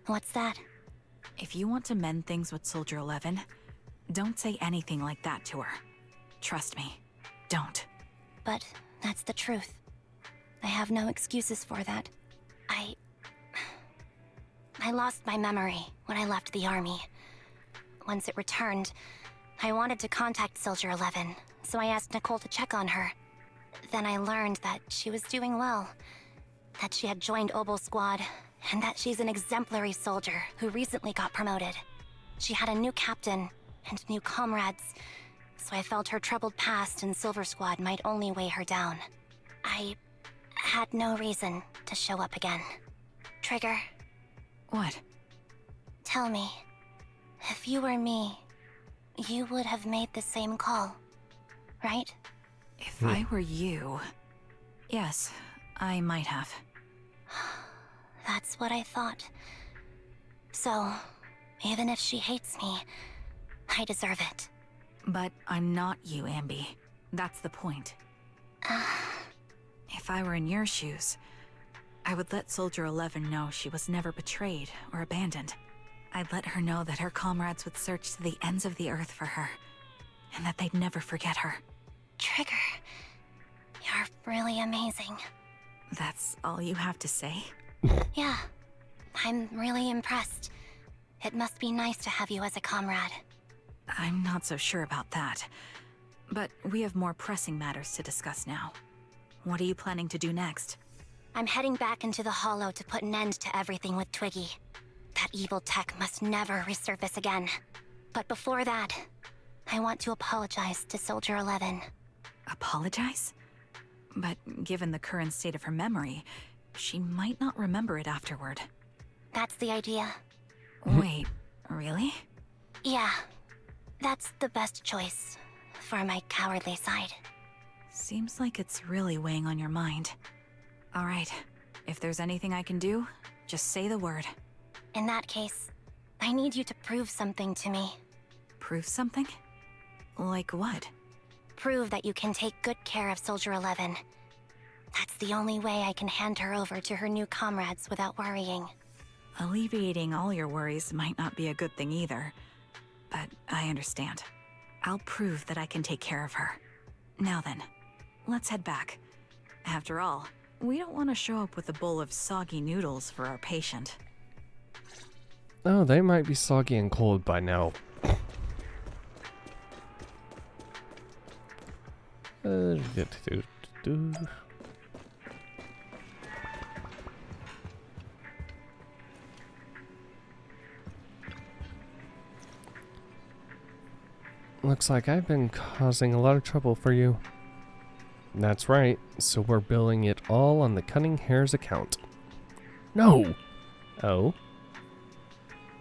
Speaker 8: What's that?
Speaker 19: If you want to mend things with Soldier 11, don't say anything like that to her. Trust me, don't.
Speaker 8: But that's the truth. I have no excuses for that. I lost my memory when I left the army. Once it returned, I wanted to contact Soldier 11, so I asked Nicole to check on her. Then I learned that she was doing well, that she had joined Obel Squad, and that she's an exemplary soldier who recently got promoted. She had a new captain and new comrades, so I felt her troubled past in Silver Squad might only weigh her down. I had no reason to show up again. Trigger.
Speaker 19: What?
Speaker 8: Tell me, if you were me, you would have made the same call, right?
Speaker 19: If I were you... Yes, I might have.
Speaker 8: That's what I thought. So, even if she hates me, I deserve it.
Speaker 19: But I'm not you, Anby. That's the point. If I were in your shoes, I would let Soldier 11 know she was never betrayed or abandoned. I'd let her know that her comrades would search to the ends of the earth for her, and that they'd never forget her.
Speaker 8: Trigger, you're really amazing.
Speaker 19: That's all you have to say?
Speaker 8: Yeah, I'm really impressed. It must be nice to have you as a comrade.
Speaker 19: I'm not so sure about that. But we have more pressing matters to discuss now. What are you planning to do next?
Speaker 8: I'm heading back into the Hollow to put an end to everything with Twiggy. That evil tech must never resurface again. But before that, I want to apologize to Soldier 11.
Speaker 19: Apologize? But given the current state of her memory, she might not remember it afterward.
Speaker 8: That's the idea.
Speaker 19: Wait, really?
Speaker 3: Yeah, that's the best choice for my cowardly side.
Speaker 19: Seems like it's really weighing on your mind. Alright, if there's anything I can do, just say the word.
Speaker 3: In that case, I need you to prove something to me.
Speaker 19: Prove something? Like what?
Speaker 3: Prove that you can take good care of Soldier 11. That's the only way I can hand her over to her new comrades without worrying.
Speaker 19: Alleviating all your worries might not be a good thing either, but I understand. I'll prove that I can take care of her. Now then, let's head back. After all, we don't want to show up with a bowl of soggy noodles for our patient.
Speaker 1: Oh, they might be soggy and cold by now. Looks like I've been causing a lot of trouble for you. That's right, so we're billing it all on the Cunning Hare's account. No! Oh?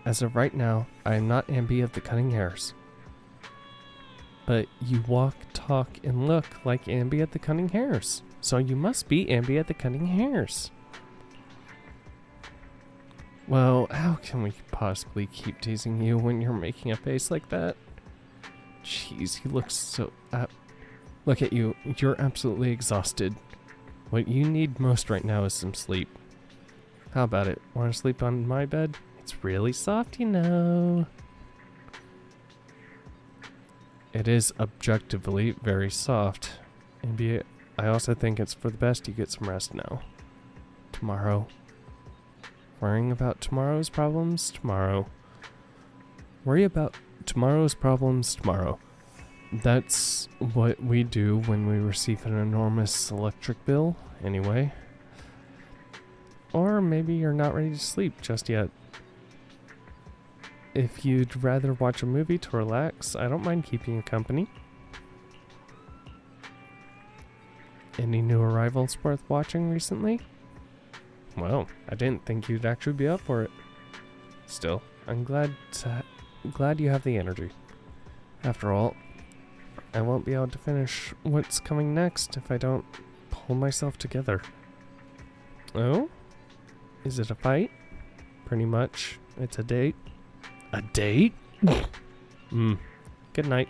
Speaker 1: As of right now, I am not Anby of the Cunning Hares. But you walk, talk, and look like Anby at the Cunning Hares. So you must be Anby at the Cunning Hares. Well, how can we possibly keep teasing you when you're making a face like that? Jeez, you look so... look at you. You're absolutely exhausted. What you need most right now is some sleep. How about it? Want to sleep on my bed? It's really soft, you know. It is objectively very soft. And I also think it's for the best you get some rest now. Tomorrow. Worrying about tomorrow's problems tomorrow. Worry about tomorrow's problems tomorrow. That's what we do when we receive an enormous electric bill, anyway. Or maybe you're not ready to sleep just yet. If you'd rather watch a movie to relax, I don't mind keeping you company. Any new arrivals worth watching recently? Well, I didn't think you'd actually be up for it. Still, I'm glad you have the energy. After all, I won't be able to finish what's coming next if I don't pull myself together. Oh? Is it a fight? Pretty much. It's a date. A date? Good night.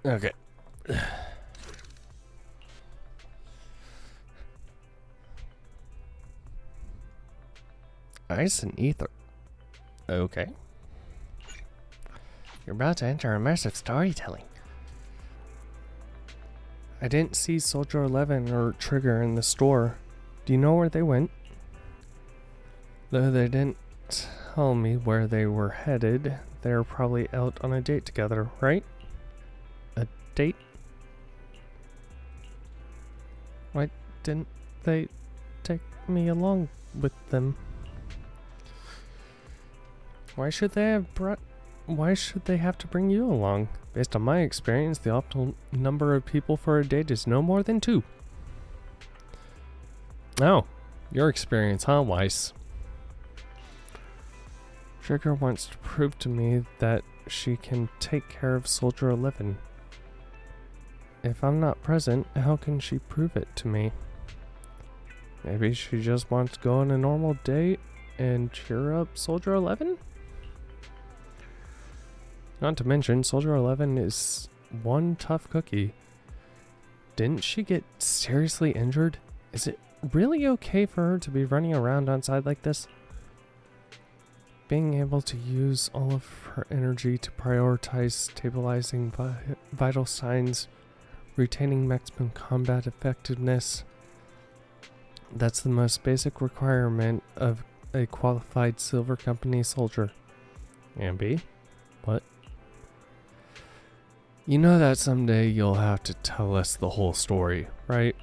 Speaker 1: Okay. Ice and ether. Okay. You're about to enter immersive storytelling. I didn't see Soldier 11 or Trigger in the store. Do you know where they went? Though they didn't tell me where they were headed, they're probably out on a date together, right? A date? Why didn't they take me along with them? Why should they have to bring you along? Based on my experience, the optimal number of people for a date is no more than 2. Oh, your experience, huh, Weiss? Trigger wants to prove to me that she can take care of Soldier 11. If I'm not present, how can she prove it to me? Maybe she just wants to go on a normal date and cheer up Soldier 11? Not to mention, Soldier 11 is one tough cookie. Didn't she get seriously injured? Is it really okay for her to be running around outside like this? Being able to use all of her energy to prioritize stabilizing vital signs, retaining maximum combat effectiveness. That's the most basic requirement of a qualified Silver Company soldier. Anby? What? You know that someday you'll have to tell us the whole story, right?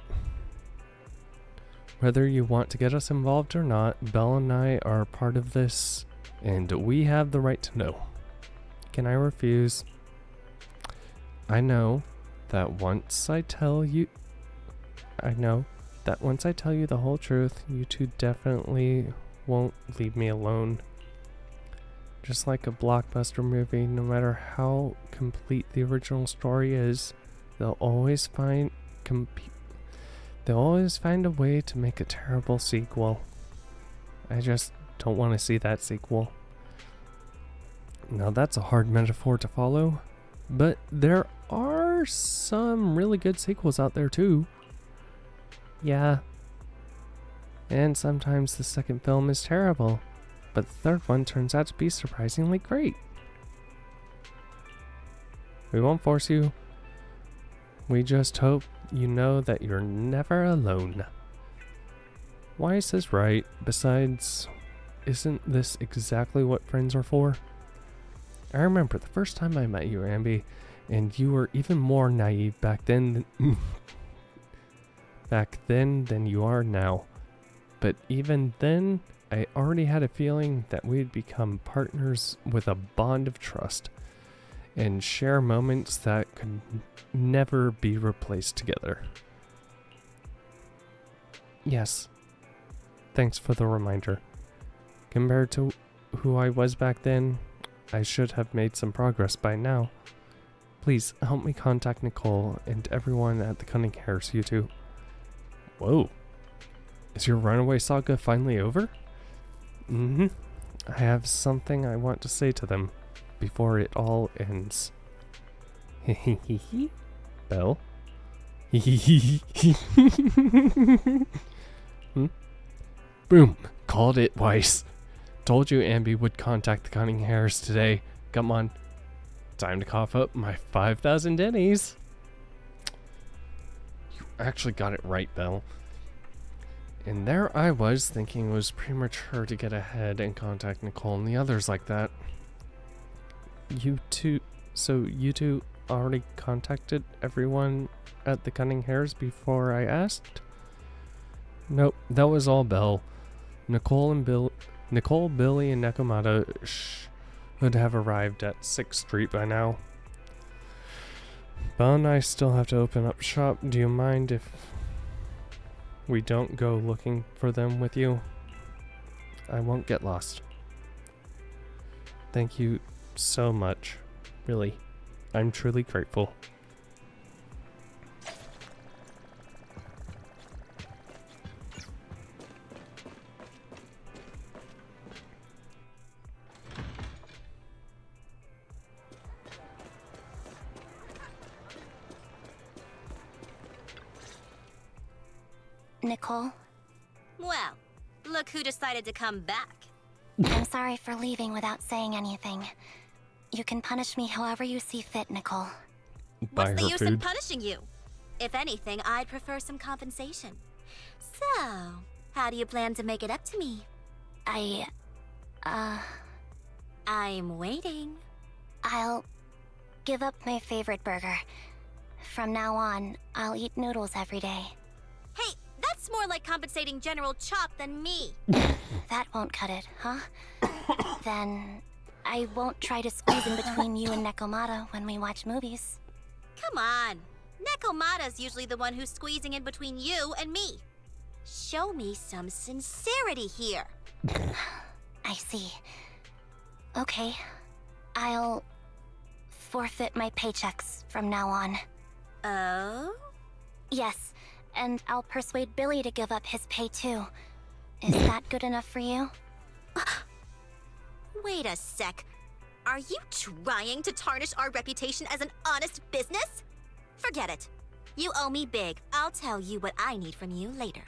Speaker 1: Whether you want to get us involved or not, Belle and I are part of this, and we have the right to know. Can I refuse? I know that once I tell you the whole truth, you two definitely won't leave me alone. Just like a blockbuster movie, no matter how complete the original story is, they'll always find a way to make a terrible sequel. I just don't want to see that sequel. Now that's a hard metaphor to follow, but there are some really good sequels out there too. Yeah. And sometimes the second film is terrible, but the third one turns out to be surprisingly great. We won't force you. We just hope you know that you're never alone. Weiss is right. Besides, isn't this exactly what friends are for? I remember the first time I met you, Anby, and you were even more naive back then than you are now. But even then, I already had a feeling that we'd become partners with a bond of trust and share moments that could never be replaced together. Yes. Thanks for the reminder. Compared to who I was back then, I should have made some progress by now. Please help me contact Nicole and everyone at the Cunning Hares, you two. Whoa. Is your runaway saga finally over? Mm-hmm. I have something I want to say to them before it all ends. Hehehe. Belle? Boom. Called it, Weiss. Told you Anby would contact the Cunning Hares today. Come on. Time to cough up my 5,000 dennies. You actually got it right, Belle. And there I was thinking it was premature to get ahead and contact Nicole and the others like that. You two already contacted everyone at the Cunning Hares before I asked? Nope, that was all Belle. Nicole, Billy, and Nekomata should have arrived at 6th Street by now. Belle and I still have to open up shop. Do you mind if we don't go looking for them with you? I won't get lost. Thank you so much. Really. I'm truly grateful.
Speaker 8: Nicole?
Speaker 21: Well, look who decided to come back.
Speaker 8: I'm sorry for leaving without saying anything. You can punish me however you see fit, Nicole.
Speaker 21: What's the use in punishing you? If anything, I'd prefer some compensation. So, how do you plan to make it up to me? I'm waiting.
Speaker 8: I'll give up my favorite burger. From now on, I'll eat noodles every day.
Speaker 21: Hey, that's more like compensating General Chop than me.
Speaker 8: That won't cut it, huh? Then I won't try to squeeze in between you and Nekomata when we watch movies.
Speaker 21: Come on. Nekomata's usually the one who's squeezing in between you and me. Show me some sincerity here.
Speaker 8: I see. Okay. I'll forfeit my paychecks from now on.
Speaker 21: Oh?
Speaker 8: Yes, and I'll persuade Billy to give up his pay too. Is that good enough for you?
Speaker 21: Wait a sec. Are you trying to tarnish our reputation as an honest business? Forget it. You owe me big. I'll tell you what I need from you later.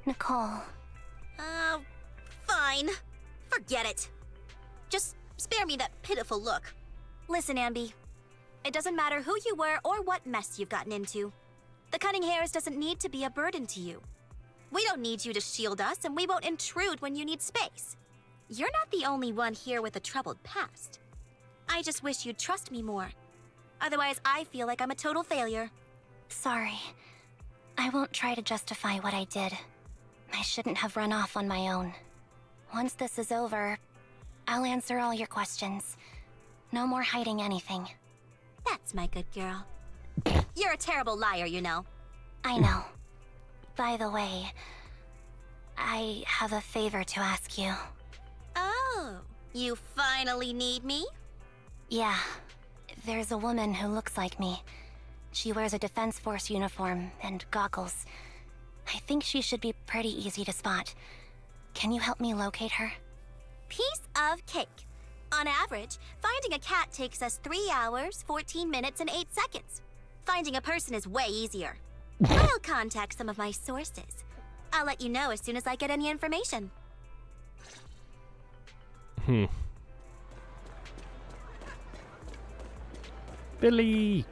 Speaker 8: Nicole.
Speaker 21: Fine. Forget it. Just spare me that pitiful look. Listen, Anby. It doesn't matter who you were or what mess you've gotten into. The cutting hairs doesn't need to be a burden to you. We don't need you to shield us, and we won't intrude when you need space. You're not the only one here with a troubled past. I just wish you'd trust me more. Otherwise, I feel like I'm a total failure.
Speaker 8: Sorry. I won't try to justify what I did. I shouldn't have run off on my own. Once this is over, I'll answer all your questions. No more hiding anything.
Speaker 21: That's my good girl. You're a terrible liar, you know.
Speaker 8: I know. By the way, I have a favor to ask you.
Speaker 21: Oh, you finally need me?
Speaker 8: Yeah. There's a woman who looks like me. She wears a Defense Force uniform and goggles. I think she should be pretty easy to spot. Can you help me locate her?
Speaker 21: Piece of cake. On average, finding a cat takes us 3 hours, 14 minutes, and 8 seconds. Finding a person is way easier. I'll contact some of my sources. I'll let you know as soon as I get any information.
Speaker 1: Billy!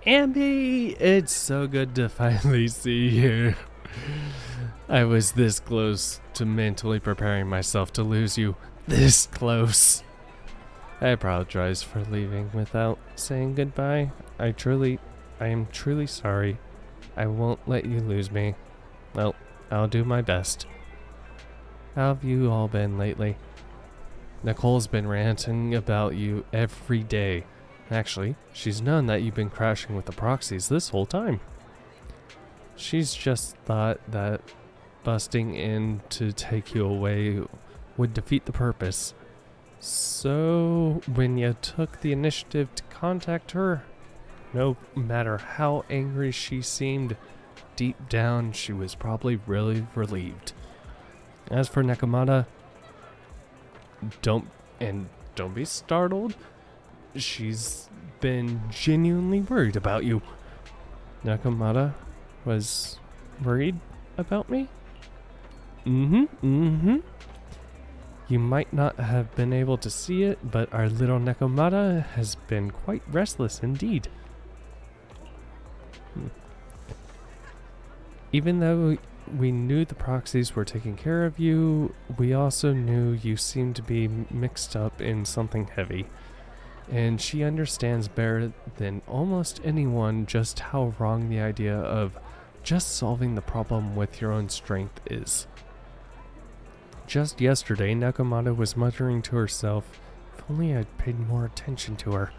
Speaker 1: Anby! It's so good to finally see you. I was this close to mentally preparing myself to lose you. This close. I apologize for leaving without saying goodbye. I am truly sorry. I won't let you lose me. Well, I'll do my best. How have you all been lately? Nicole's been ranting about you every day. Actually, she's known that you've been crashing with the proxies this whole time. She's just thought that busting in to take you away would defeat the purpose. So, when you took the initiative to contact her, no matter how angry she seemed, deep down she was probably really relieved. As for Nekomata, don't be startled. She's been genuinely worried about you. Nekomata was worried about me? You might not have been able to see it, but our little Nekomata has been quite restless indeed. Even though we knew the proxies were taking care of you, we also knew you seemed to be mixed up in something heavy. And she understands better than almost anyone just how wrong the idea of just solving the problem with your own strength is. Just yesterday, Nekomata was muttering to herself, if only I'd paid more attention to her.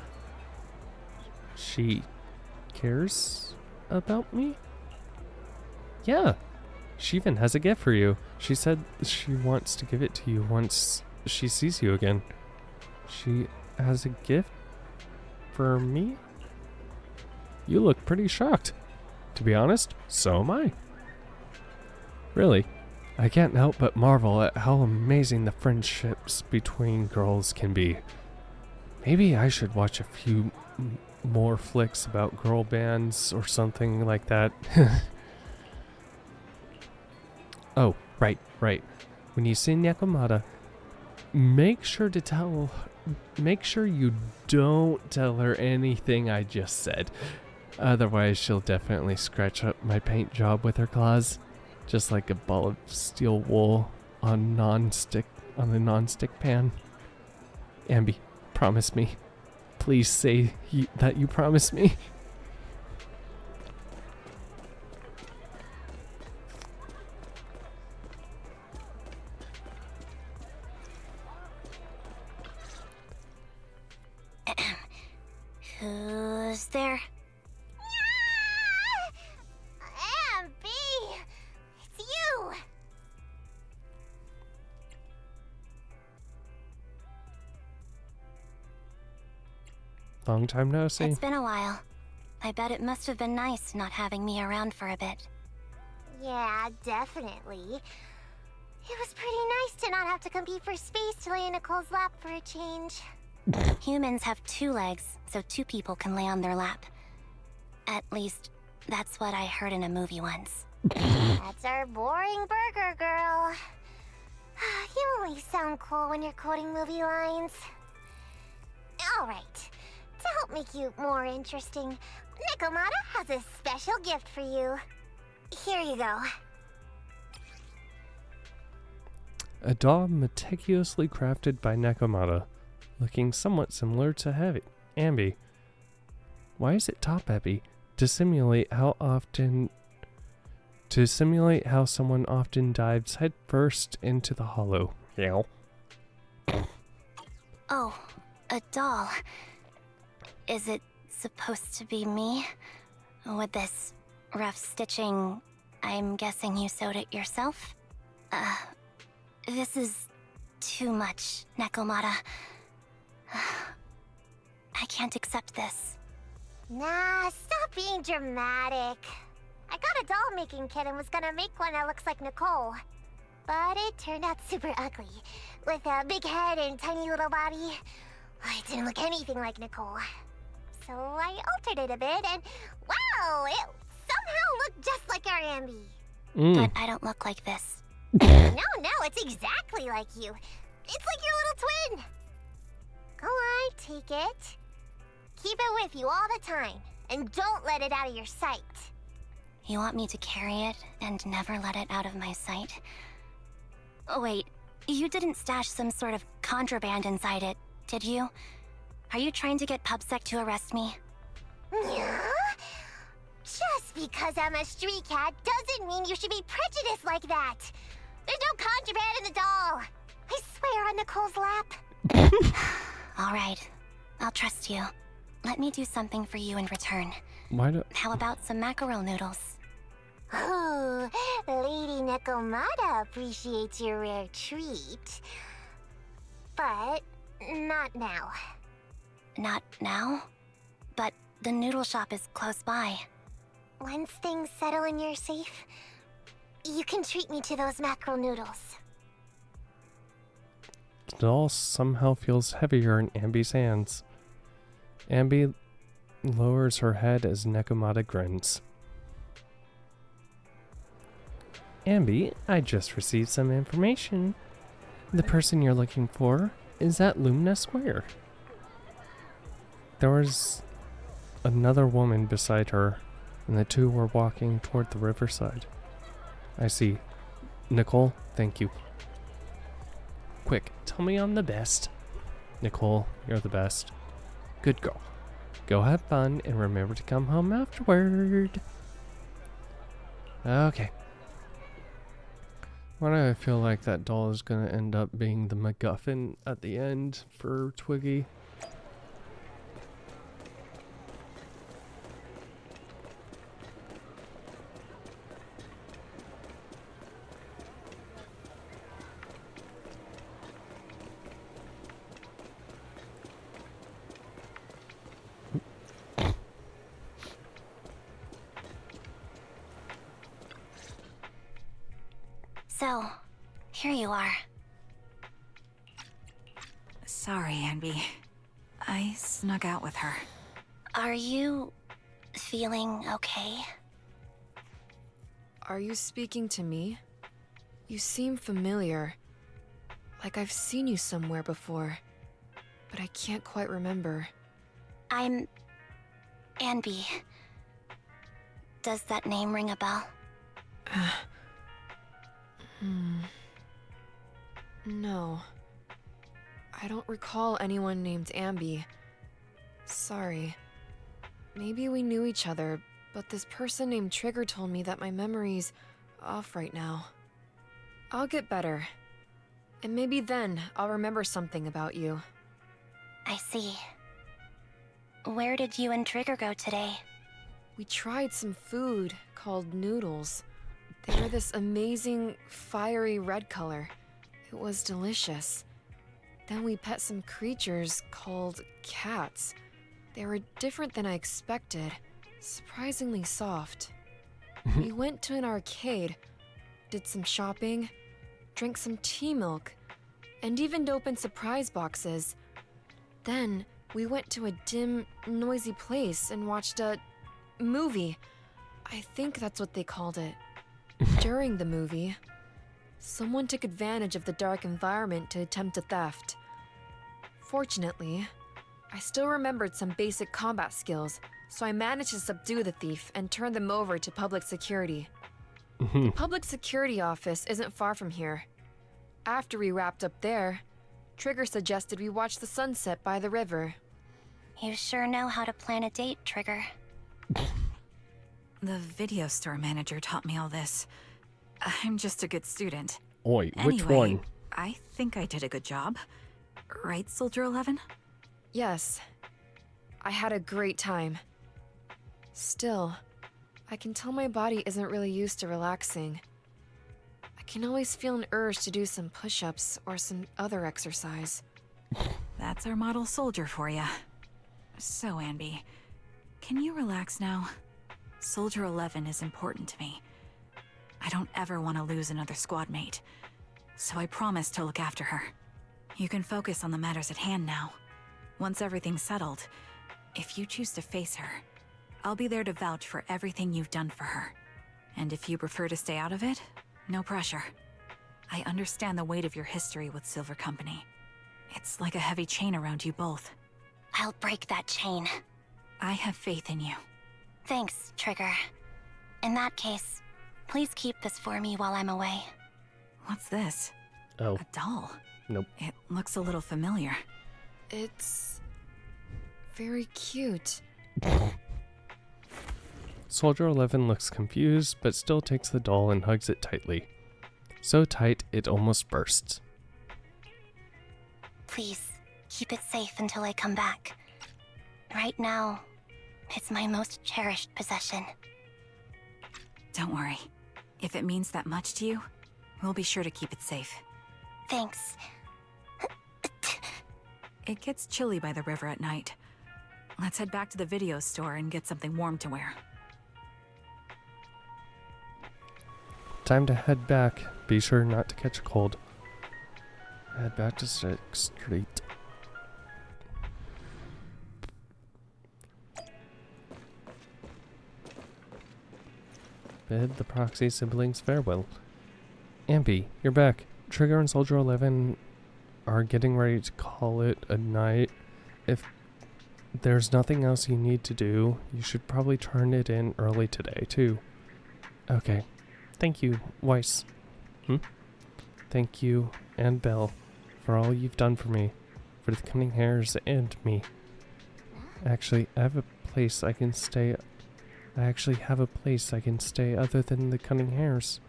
Speaker 1: She cares about me? Yeah, she even has a gift for you. She said she wants to give it to you once she sees you again. She has a gift for me? You look pretty shocked. To be honest, so am I. Really, I can't help but marvel at how amazing the friendships between girls can be. Maybe I should watch a few more flicks about girl bands or something like that. Oh, right. When you see Nekomata, make sure you don't tell her anything I just said. Otherwise, she'll definitely scratch up my paint job with her claws, just like a ball of steel wool on a non-stick pan. Anby, promise me. Please say that you promise me.
Speaker 21: Who's there?
Speaker 8: Anby! It's you!
Speaker 1: Long time no see.
Speaker 3: It's been a while. I bet it must have been nice not having me around for a bit.
Speaker 8: Yeah, definitely. It was pretty nice to not have to compete for space to lay in Nicole's lap for a change.
Speaker 3: Humans have 2 legs, so 2 people can lay on their lap. At least, that's what I heard in a movie once.
Speaker 8: That's our boring burger girl. You only sound cool when you're quoting movie lines. Alright, to help make you more interesting, Nekomata has a special gift for you. Here you go.
Speaker 1: A doll meticulously crafted by Nekomata, looking somewhat similar to Anby. Why is it top-heavy? To simulate how someone often dives headfirst into the hollow. Yeah.
Speaker 3: Oh, a doll. Is it supposed to be me? With this rough stitching, I'm guessing you sewed it yourself? This is too much, Nekomata. I can't accept this.
Speaker 8: Nah, stop being dramatic. I got a doll-making kit and was gonna make one that looks like Nicole. But it turned out super ugly, with a big head and tiny little body. It didn't look anything like Nicole. So I altered it a bit and, wow, it somehow looked just like our Anby.
Speaker 3: But I don't look like this.
Speaker 8: No, it's exactly like you. It's like your little twin. Go on, take it. Keep it with you all the time, and don't let it out of your sight.
Speaker 3: You want me to carry it and never let it out of my sight? Oh, wait, you didn't stash some sort of contraband inside it, did you? Are you trying to get PubSec to arrest me?
Speaker 8: Yeah? Just because I'm a street cat doesn't mean you should be prejudiced like that. There's no contraband in the doll. I swear on Nicole's lap.
Speaker 3: All right, I'll trust you. Let me do something for you in return. How about some mackerel noodles?
Speaker 8: Oh, Lady Nekomata appreciates your rare treat. But not now.
Speaker 3: Not now? But the noodle shop is close by.
Speaker 8: Once things settle and you're safe, you can treat me to those mackerel noodles.
Speaker 1: The doll somehow feels heavier in Anby's hands. Anby lowers her head as Nekomata grins. Anby, I just received some information. The person you're looking for is at Lumina Square. There was another woman beside her, and the 2 were walking toward the riverside. I see. Nicole, thank you. Quick, tell me I'm the best. Nicole, you're the best. Good girl. Go have fun and remember to come home afterward. Okay. Why do I feel like that doll is going to end up being the MacGuffin at the end for Twiggy?
Speaker 3: So, here you are.
Speaker 19: Sorry, Anby. I snuck out with her.
Speaker 3: Are you feeling okay?
Speaker 4: Are you speaking to me? You seem familiar. Like I've seen you somewhere before. But I can't quite remember.
Speaker 21: I'm... Anby. Does that name ring a bell?
Speaker 4: No. I don't recall anyone named Anby. Sorry. Maybe we knew each other, but this person named Trigger told me that my memory's off right now. I'll get better. And maybe then I'll remember something about you.
Speaker 21: I see. Where did you and Trigger go today?
Speaker 4: We tried some food called noodles. They were this amazing, fiery red color. It was delicious. Then we pet some creatures called cats. They were different than I expected, surprisingly soft. We went to an arcade, did some shopping, drank some tea milk, and even opened surprise boxes. Then we went to a dim, noisy place and watched a movie. I think that's what they called it. During the movie, someone took advantage of the dark environment to attempt a theft. Fortunately, I still remembered some basic combat skills, so I managed to subdue the thief and turn them over to public security. The public security office isn't far from here. After we wrapped up there, Trigger suggested we watch the sunset by the river.
Speaker 21: You sure know how to plan a date, Trigger.
Speaker 19: The video store manager taught me all this. I'm just a good student.
Speaker 1: Oi, which
Speaker 19: Anyway,
Speaker 1: one?
Speaker 19: I think I did a good job. Right, Soldier 11?
Speaker 4: Yes. I had a great time. Still, I can tell my body isn't really used to relaxing. I can always feel an urge to do some push-ups or some other exercise.
Speaker 19: That's our model soldier for ya. So, Anby, can you relax now? Soldier 11 is important to me. I don't ever want to lose another squad mate, so I promise to look after her. You can focus on the matters at hand now. Once everything's settled, if you choose to face her, I'll be there to vouch for everything you've done for her. And if you prefer to stay out of it, no pressure. I understand the weight of your history with Silver Company. It's like a heavy chain around you both.
Speaker 21: I'll break that chain.
Speaker 19: I have faith in you.
Speaker 21: Thanks, Trigger. In that case, please keep this for me while I'm away.
Speaker 19: What's this?
Speaker 1: Oh.
Speaker 19: A doll?
Speaker 1: Nope.
Speaker 19: It looks a little familiar.
Speaker 4: It's very cute.
Speaker 1: Soldier 11 looks confused, but still takes the doll and hugs it tightly. So tight, it almost bursts.
Speaker 21: Please, keep it safe until I come back. Right now, it's my most cherished possession.
Speaker 19: Don't worry. If it means that much to you, we'll be sure to keep it safe.
Speaker 21: Thanks.
Speaker 19: It gets chilly by the river at night. Let's head back to the video store and get something warm to wear.
Speaker 1: Time to head back. Be sure not to catch a cold. Head back to 6th Street. Bid the proxy siblings farewell. Anby, you're back. Trigger and Soldier 11 are getting ready to call it a night. If there's nothing else you need to do, you should probably turn it in early today, too. Okay. Thank you, Weiss. Thank you, and Belle, for all you've done for me, for the Cunning Hares and me. Actually, I have a place I can stay other than the Cunning Hares.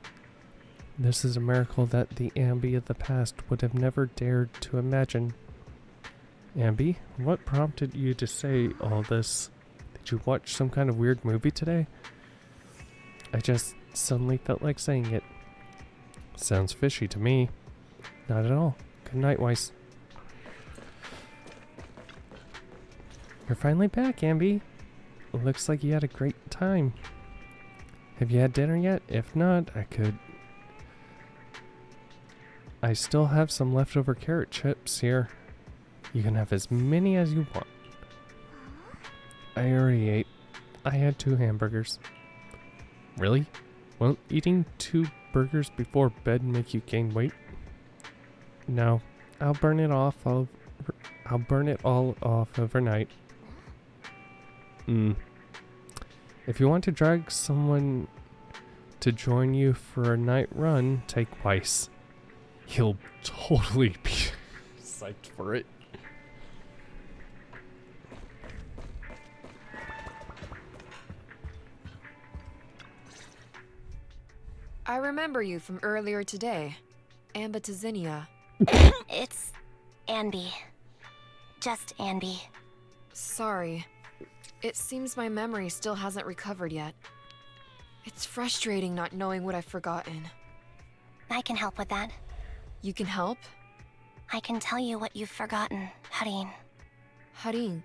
Speaker 1: This is a miracle that the Anby of the past would have never dared to imagine. Anby, what prompted you to say all this? Did you watch some kind of weird movie today? I just suddenly felt like saying it. Sounds fishy to me. Not at all. Good night, Weiss. You're finally back, Anby. Looks like you had a great time. Have you had dinner yet? If not, I still have some leftover carrot chips here. You can have as many as you want. I already ate. I had 2 hamburgers. Really? Well, eating 2 burgers before bed make you gain weight? No, I'll burn it all off overnight. If you want to drag someone to join you for a night run, take Weiss. He'll totally be psyched for it.
Speaker 4: I remember you from earlier today. Anby.
Speaker 3: It's Anby. Just Anby.
Speaker 4: Sorry. It seems my memory still hasn't recovered yet. It's frustrating not knowing what I've forgotten.
Speaker 3: I can help with that.
Speaker 4: You can help?
Speaker 3: I can tell you what you've forgotten, Harin.
Speaker 4: Harin?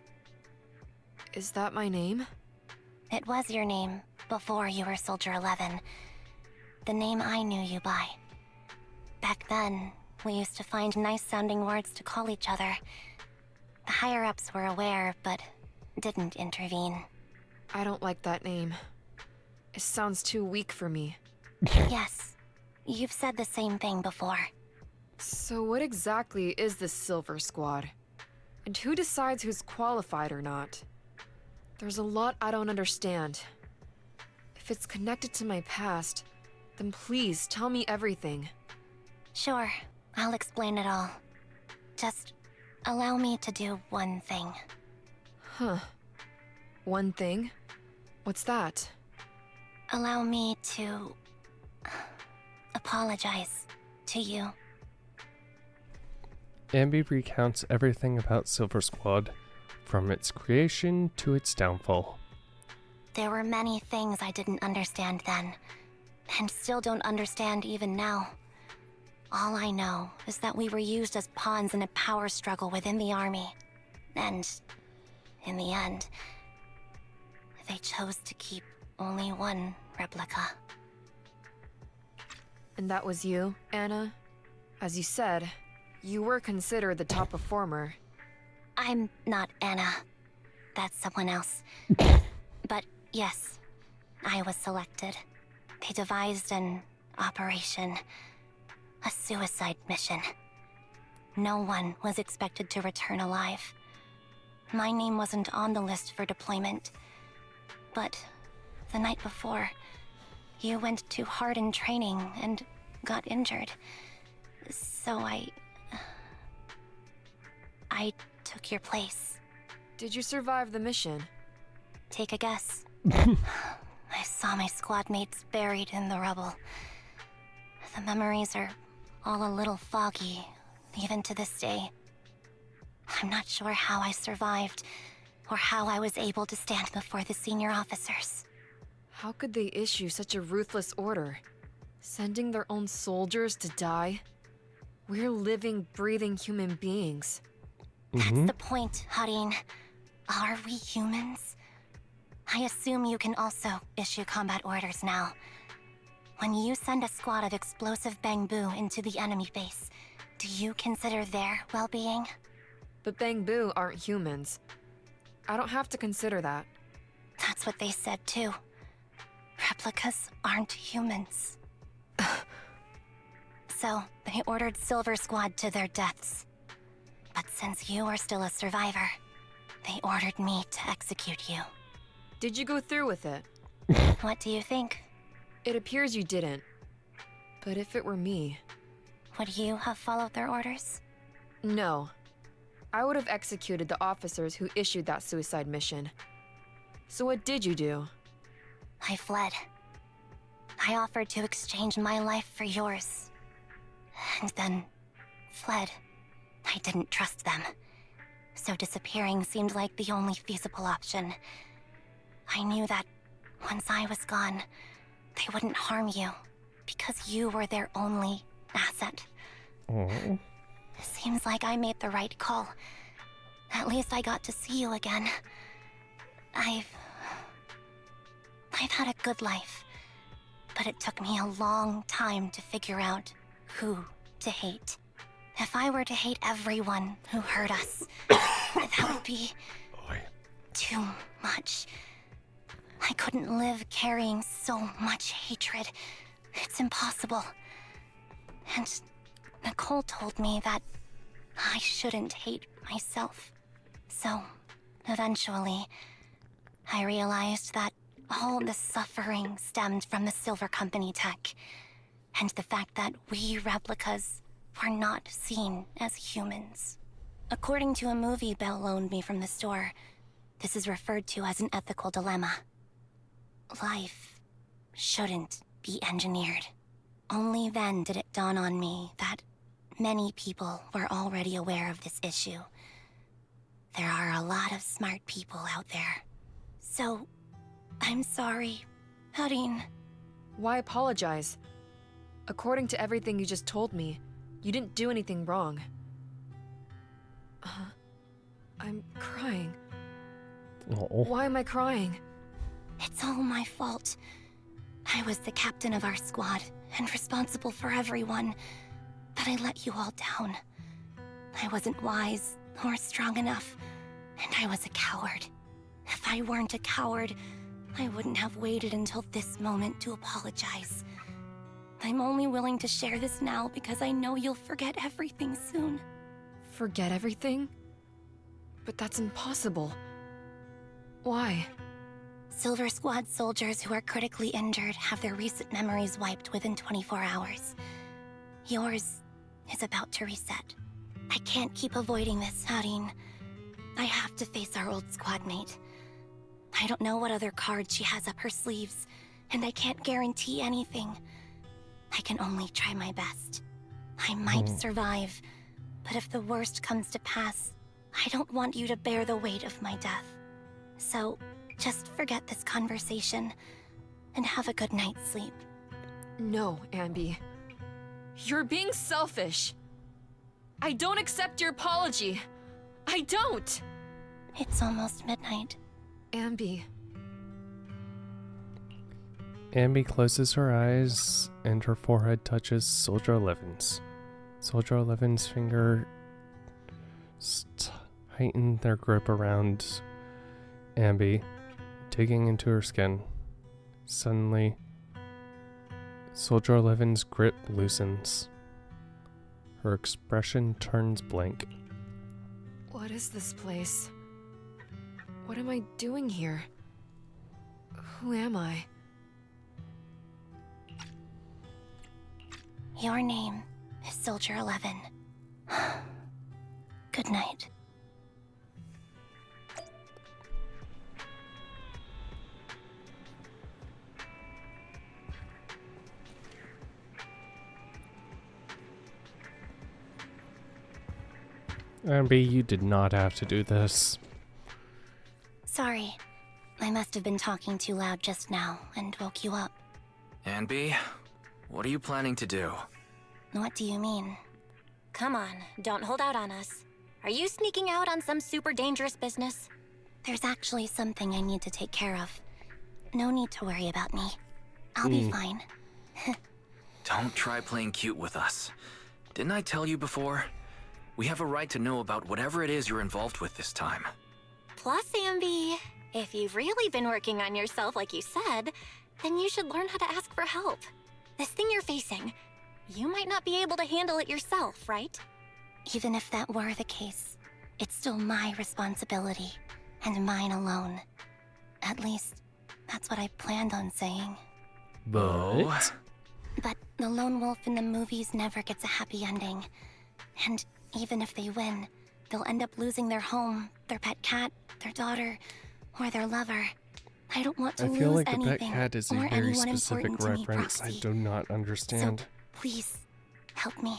Speaker 4: Is that my name?
Speaker 3: It was your name before you were Soldier 11. The name I knew you by. Back then, we used to find nice-sounding words to call each other. The higher-ups were aware, but didn't intervene.
Speaker 4: I don't like that name. It sounds too weak for me.
Speaker 3: Yes, you've said the same thing before.
Speaker 4: So what exactly is this Silver Squad? And who decides who's qualified or not? There's a lot I don't understand. If it's connected to my past, then please tell me everything.
Speaker 3: Sure, I'll explain it all. Just allow me to do one thing.
Speaker 4: Huh. One thing? What's that?
Speaker 3: Allow me to apologize to you.
Speaker 1: Anby recounts everything about Silver Squad, from its creation to its downfall.
Speaker 3: There were many things I didn't understand then, and still don't understand even now. All I know is that we were used as pawns in a power struggle within the army. And, in the end, they chose to keep only one replica.
Speaker 4: And that was you, Anna? As you said, you were considered the top performer.
Speaker 3: I'm not Anna. That's someone else. But yes, I was selected. They devised an operation. A suicide mission. No one was expected to return alive. My name wasn't on the list for deployment. But the night before, you went too hard in training and got injured. So I took your place.
Speaker 4: Did you survive the mission?
Speaker 3: Take a guess. I saw my squad mates buried in the rubble. The memories are all a little foggy, even to this day. I'm not sure how I survived, or how I was able to stand before the senior officers.
Speaker 4: How could they issue such a ruthless order? Sending their own soldiers to die? We're living, breathing human beings.
Speaker 3: That's the point, Harin. Are we humans? I assume you can also issue combat orders now. When you send a squad of explosive Bangbu into the enemy base, do you consider their well-being?
Speaker 4: But Bangbu aren't humans. I don't have to consider that.
Speaker 3: That's what they said too. Replicas aren't humans. So, they ordered Silver Squad to their deaths. But since you are still a survivor, they ordered me to execute you.
Speaker 4: Did you go through with it?
Speaker 3: What do you think?
Speaker 4: It appears you didn't. But if it were me...
Speaker 3: Would you have followed their orders?
Speaker 4: No. I would have executed the officers who issued that suicide mission. So what did you do?
Speaker 3: I fled. I offered to exchange my life for yours. And then fled. I didn't trust them. So disappearing seemed like the only feasible option. I knew that once I was gone, they wouldn't harm you, because you were their only asset.
Speaker 1: Oh.
Speaker 3: Seems like I made the right call. At least I got to see you again. I've had a good life, but it took me a long time to figure out who to hate. If I were to hate everyone who hurt us, that would be too much. I couldn't live carrying so much hatred, It's impossible. And Nicole told me that I shouldn't hate myself. So, eventually, I realized that all the suffering stemmed from the Silver Company tech, and the fact that we replicas were not seen as humans. According to a movie Belle loaned me from the store, this is referred to as an ethical dilemma. Life shouldn't be engineered. Only then did it dawn on me that many people were already aware of this issue. There are a lot of smart people out there. So, I'm sorry, Harin.
Speaker 5: Why apologize? According to everything you just told me, you didn't do anything wrong. I'm crying.
Speaker 1: Oh.
Speaker 5: Why am I crying?
Speaker 3: It's all my fault. I was the captain of our squad and responsible for everyone, but I let you all down. I wasn't wise or strong enough, and I was a coward. If I weren't a coward, I wouldn't have waited until this moment to apologize. I'm only willing to share this now because I know you'll forget everything soon.
Speaker 5: Forget everything? But that's impossible. Why?
Speaker 3: Silver Squad soldiers who are critically injured have their recent memories wiped within 24 hours. Yours is about to reset. I can't keep avoiding this, Harin. I have to face our old squad mate. I don't know what other cards she has up her sleeves, and I can't guarantee anything. I can only try my best. I might survive, but if the worst comes to pass, I don't want you to bear the weight of my death. So, just forget this conversation, and have a good night's sleep.
Speaker 5: No, Anby. You're being selfish. I don't accept your apology. I don't!
Speaker 3: It's almost midnight.
Speaker 5: Anby.
Speaker 1: Anby closes her eyes, and her forehead touches Soldier 11's. Soldier 11's fingers tighten their grip around Anby, digging into her skin. Suddenly, Soldier 11's grip loosens. Her expression turns blank.
Speaker 5: What is this place? What am I doing here? Who am I?
Speaker 3: Your name is Soldier 11. Good night.
Speaker 1: Anby, you did not have to do this.
Speaker 3: Sorry. I must have been talking too loud just now and woke you up.
Speaker 9: Anby, what are you planning to do?
Speaker 3: What do you mean?
Speaker 21: Come on, don't hold out on us. Are you sneaking out on some super dangerous business?
Speaker 3: There's actually something I need to take care of. No need to worry about me. I'll be fine.
Speaker 9: Don't try playing cute with us. Didn't I tell you before? We have a right to know about whatever it is you're involved with this time.
Speaker 21: Plus, Anby, if you've really been working on yourself like you said, then you should learn how to ask for help. This thing you're facing, you might not be able to handle it yourself, right?
Speaker 3: Even if that were the case, it's still my responsibility, and mine alone. At least, that's what I planned on saying.
Speaker 1: But
Speaker 3: the lone wolf in the movies never gets a happy ending. And even if they win, they'll end up losing their home, their pet cat, their daughter, or their lover. I don't want to
Speaker 1: I feel
Speaker 3: lose
Speaker 1: like the
Speaker 3: anything
Speaker 1: pet cat is a
Speaker 3: or
Speaker 1: very
Speaker 3: anyone
Speaker 1: specific
Speaker 3: important to me,
Speaker 1: reference I
Speaker 3: Proxy.
Speaker 1: do not understand.
Speaker 3: So, please, help me.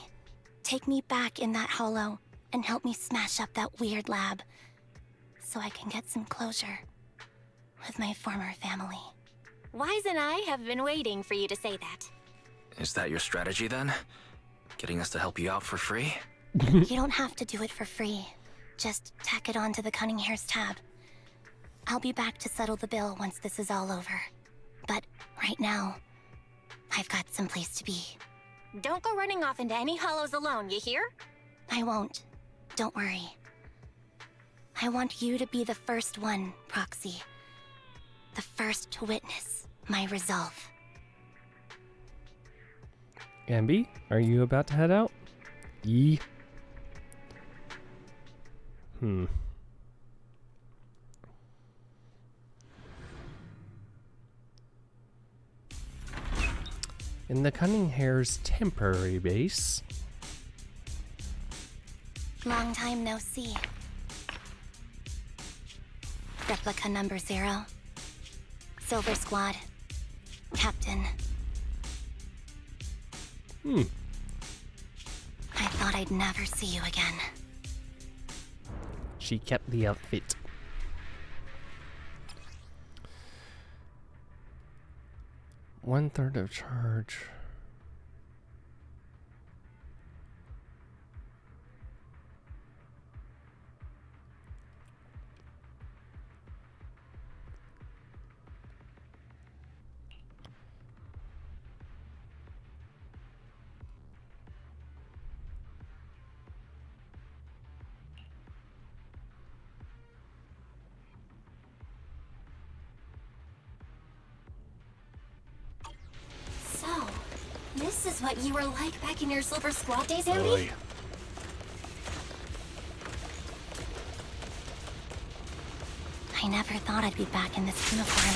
Speaker 3: Take me back in that hollow and help me smash up that weird lab so I can get some closure with my former family.
Speaker 21: Wise and I have been waiting for you to say that.
Speaker 9: Is that your strategy then? Getting us to help you out for free?
Speaker 3: You don't have to do it for free. Just tack it on to the Cunning Hair's tab. I'll be back to settle the bill once this is all over. But right now, I've got someplace to be.
Speaker 21: Don't go running off into any hollows alone, you hear?
Speaker 3: I won't. Don't worry. I want you to be the first one, Proxy. The first to witness my resolve.
Speaker 1: Anby, are you about to head out? Yee. In the Cunning Hare's temporary base.
Speaker 3: Long time no see. Replica number 0. Silver Squad. Captain.
Speaker 1: I
Speaker 3: thought I'd never see you again.
Speaker 1: She kept the outfit. One-third of charge.
Speaker 3: This is what you were like back in your Silver Squad days, Anby? I never thought I'd be back in this uniform.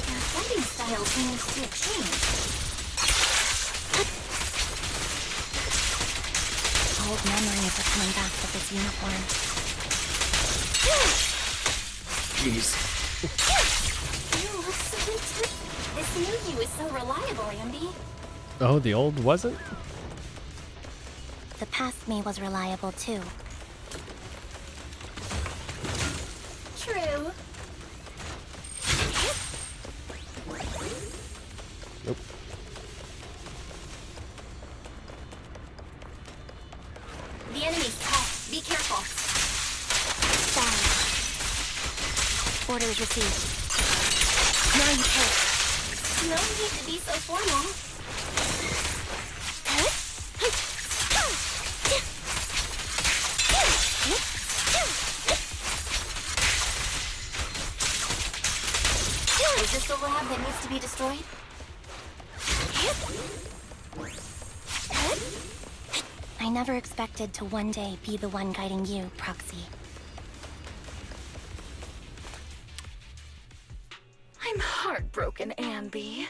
Speaker 3: Your fighting style seems to have changed. Old memories are coming back with this uniform.
Speaker 1: Jeez.
Speaker 3: You look so intense. This new you is so reliable, Anby.
Speaker 1: Oh, the old wasn't?
Speaker 3: The past me was reliable too. True.
Speaker 1: Nope.
Speaker 3: The enemy's tough. Be careful. Fine. Orders received. Now you take. No need to be so formal. Is this the lab that needs to be destroyed? I never expected to one day be the one guiding you, Proxy.
Speaker 13: I'm heartbroken, Anby.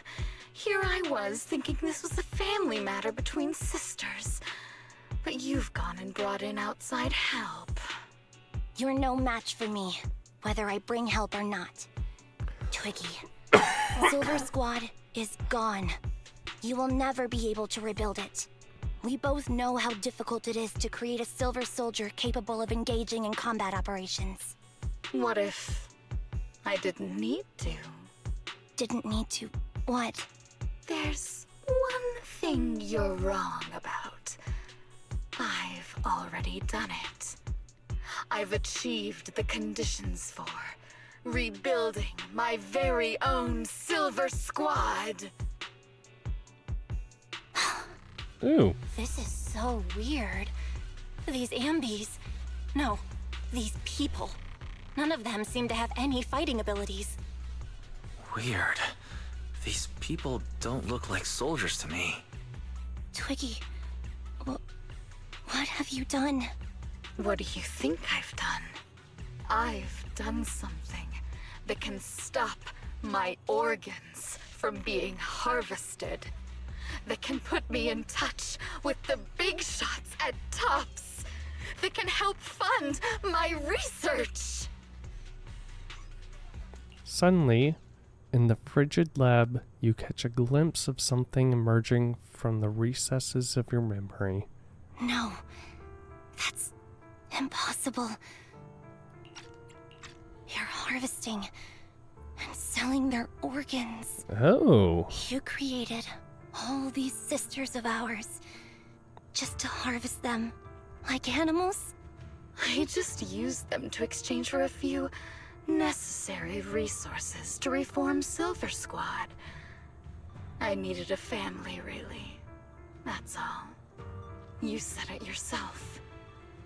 Speaker 13: Here I was, thinking this was a family matter between sisters. But you've gone and brought in outside help.
Speaker 3: You're no match for me, whether I bring help or not. Twiggy, Silver Squad is gone. You will never be able to rebuild it. We both know how difficult it is to create a Silver Soldier capable of engaging in combat operations.
Speaker 13: What if I didn't need to?
Speaker 3: Didn't need to what?
Speaker 13: There's one thing you're wrong about. I've already done it. I've achieved the conditions for rebuilding my very own Silver Squad.
Speaker 1: Ooh.
Speaker 3: This is so weird. These Ambys... No, these people. None of them seem to have any fighting abilities.
Speaker 9: Weird. These people don't look like soldiers to me.
Speaker 3: Twiggy, what have you done?
Speaker 13: What do you think I've done? I've done something that can stop my organs from being harvested. That can put me in touch with the big shots at Tops. That can help fund my research.
Speaker 1: Suddenly, in the frigid lab, you catch a glimpse of something emerging from the recesses of your memory.
Speaker 3: No, that's impossible. You're harvesting and selling their organs.
Speaker 1: Oh.
Speaker 3: You created all these sisters of ours just to harvest them like animals?
Speaker 13: I just used them to exchange for a few necessary resources to reform Silver Squad. I needed a family, really. That's all. You said it yourself.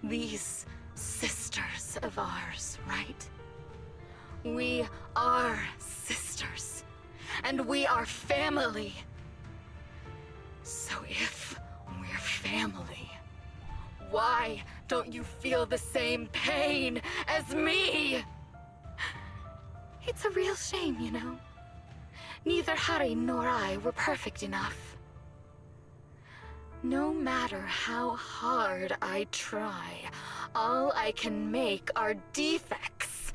Speaker 13: These sisters of ours, right? We are sisters. And we are family. family. Why don't you feel the same pain as me? It's a real shame, you know. Neither Harry nor I were perfect enough. No matter how hard I try, all I can make are defects.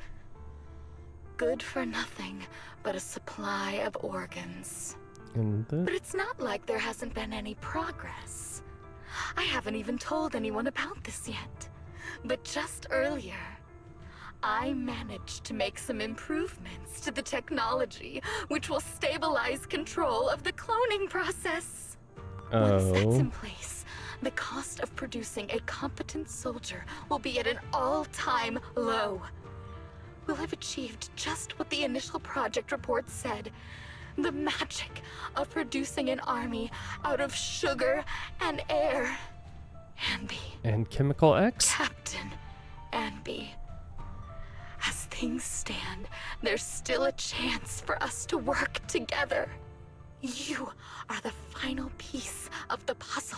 Speaker 13: Good for nothing but a supply of organs. But it's not like there hasn't been any progress. I haven't even told anyone about this yet. But just earlier, I managed to make some improvements to the technology which will stabilize control of the cloning process. Once that's in place, the cost of producing a competent soldier will be at an all-time low. We'll have achieved just what the initial project report said. The magic of producing an army out of sugar and air. Anby.
Speaker 1: And Chemical X?
Speaker 13: Captain Anby. As things stand, there's still a chance for us to work together. You are the final piece of the puzzle.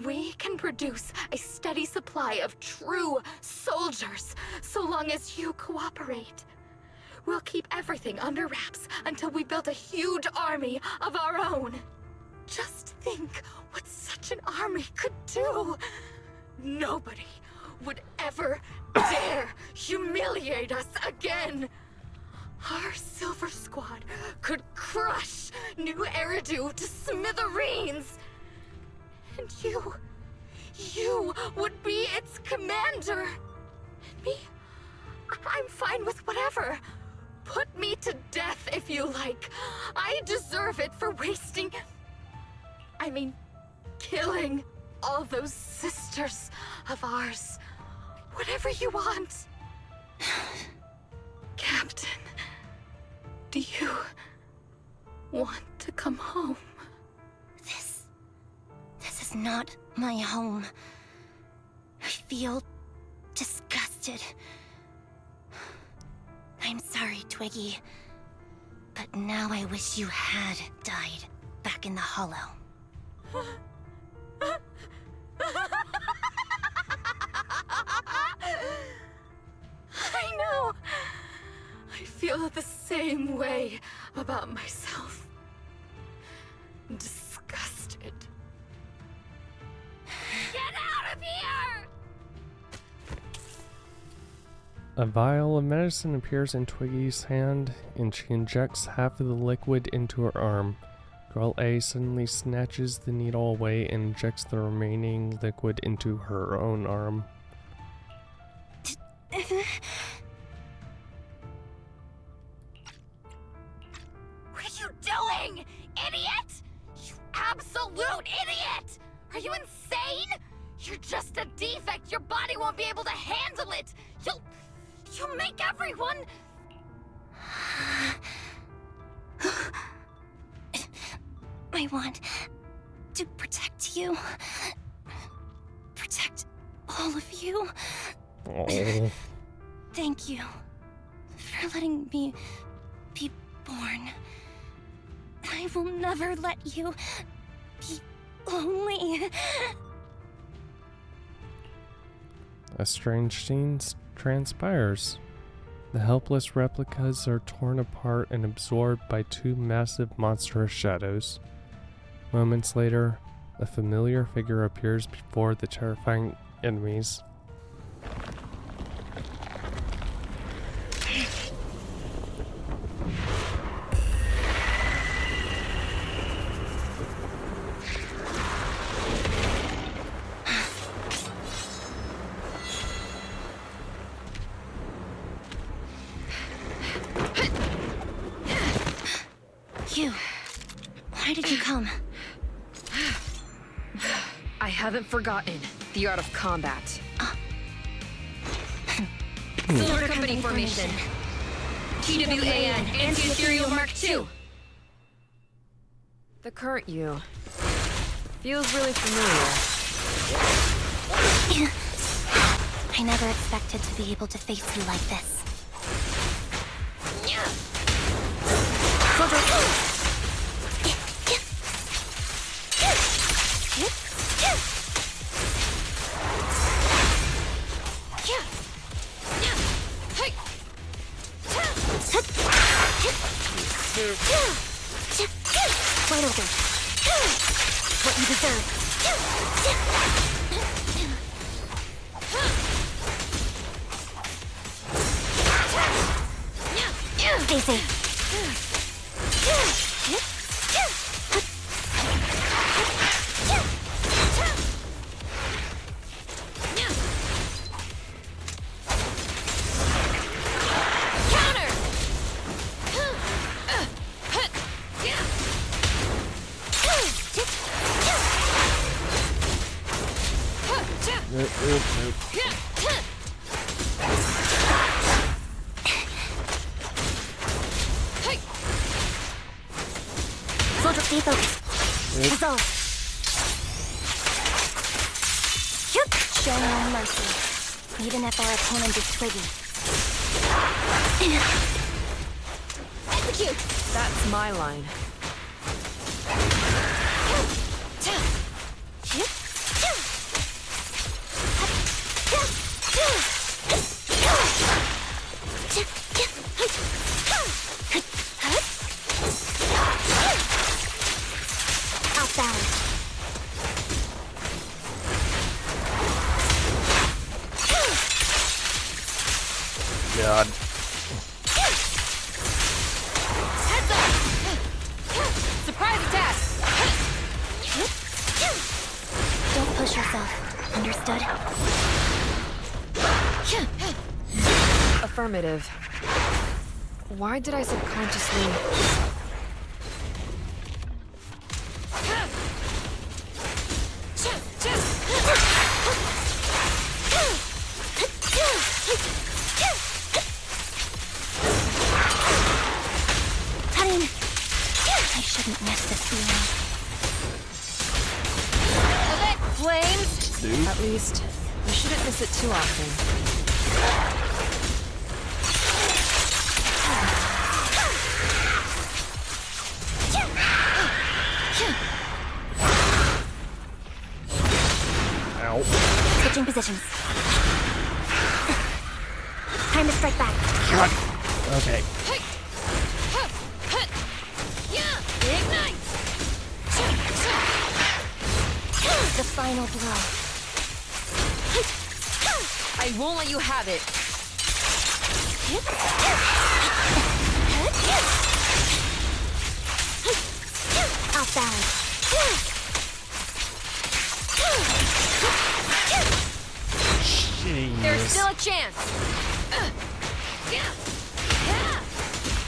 Speaker 13: We can produce a steady supply of true soldiers so long as you cooperate. We'll keep everything under wraps until we build a huge army of our own. Just think what such an army could do. Nobody would ever dare humiliate us again. Our Silver Squad could crush New Eridu to smithereens. And you would be its commander. And me, I'm fine with whatever. Put me to death if you like. I deserve it for killing all those sisters of ours. Whatever you want. Captain, do you want to come home?
Speaker 3: This is not my home. I feel disgusted. I'm sorry, Twiggy. But now I wish you had died back in the Hollow.
Speaker 13: I know. I feel the same way about myself. Disgusted. Get out of here!
Speaker 1: A vial of medicine appears in Twiggy's hand, and she injects half of the liquid into her arm. Girl A suddenly snatches the needle away and injects the remaining liquid into her own arm.
Speaker 13: What are you doing, idiot? You absolute idiot! Are you insane? You're just a defect. Your body won't be able to handle it. You'll make everyone...
Speaker 3: I want to protect you. Protect all of you.
Speaker 1: Oh.
Speaker 3: Thank you for letting me be born. I will never let you be lonely.
Speaker 1: A strange scene transpires. The helpless replicas are torn apart and absorbed by two massive monstrous shadows. Moments later, a familiar figure appears before the terrifying enemies.
Speaker 3: Why did you come?
Speaker 5: I haven't forgotten the art of combat.
Speaker 4: Silver Company formation. TWAN, Anti-Ethereal Mark II.
Speaker 5: The current you feels really familiar.
Speaker 3: I never expected to be able to face you like this.
Speaker 21: Wide open. What you deserve. Stay safe. Soldier, stay focused. Resolve. Show no mercy, even if our opponent is twiggy. Execute!
Speaker 5: That's my line.
Speaker 21: Off balance.
Speaker 1: God.
Speaker 21: Heads up! Surprise attack! Don't push yourself. Understood?
Speaker 5: Affirmative. Why did I subconsciously...
Speaker 21: I shouldn't miss this feeling.
Speaker 5: Flames? At least, we shouldn't miss it too often.
Speaker 1: Ow.
Speaker 21: Switching positions. Time to strike back.
Speaker 1: God. Okay.
Speaker 21: Ignite! The final blow.
Speaker 5: I won't let you have it.
Speaker 21: Off balance.
Speaker 1: Jeez.
Speaker 5: There's still a chance.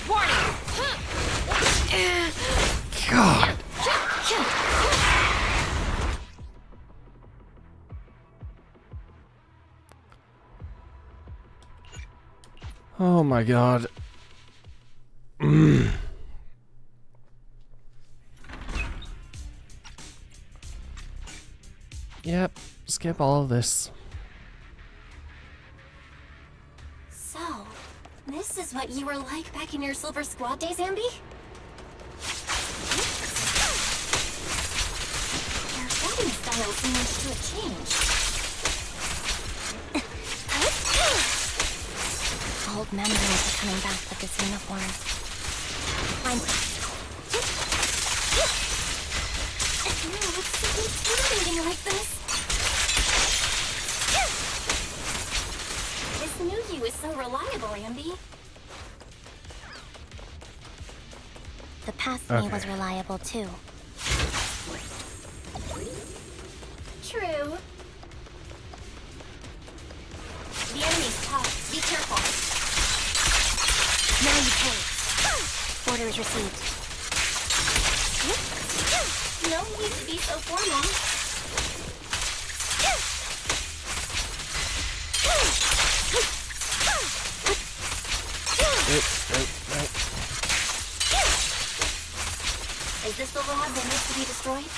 Speaker 5: Warning.
Speaker 1: God. Oh my God. Yep, skip all of this.
Speaker 3: So, this is what you were like back in your Silver Squad days, Anby? Your fighting style seems to have changed.
Speaker 21: Old memories are coming back with this uniform. I'm...
Speaker 3: No, it's so intimidating like this. This new you is so reliable, Anby.
Speaker 21: The past me was reliable too.
Speaker 3: True. The enemy's tough. Be careful.
Speaker 21: Now you pay. Orders received.
Speaker 3: No need to be so formal. Is this the lab that needs to be destroyed?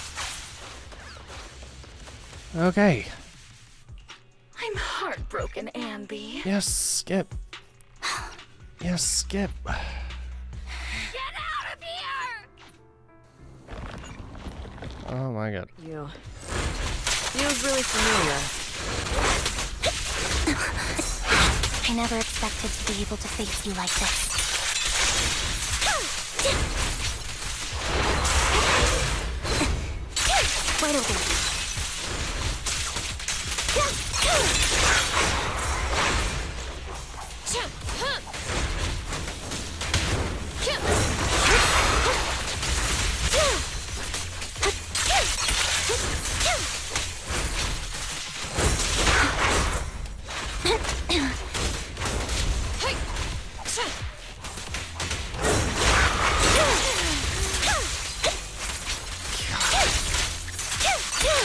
Speaker 1: Okay.
Speaker 13: I'm heartbroken, Anby.
Speaker 1: Yes, skip. Yes, skip.
Speaker 13: Get out of here!
Speaker 1: Oh my God.
Speaker 5: You. Feels really familiar.
Speaker 21: I never expected to be able to face you like this.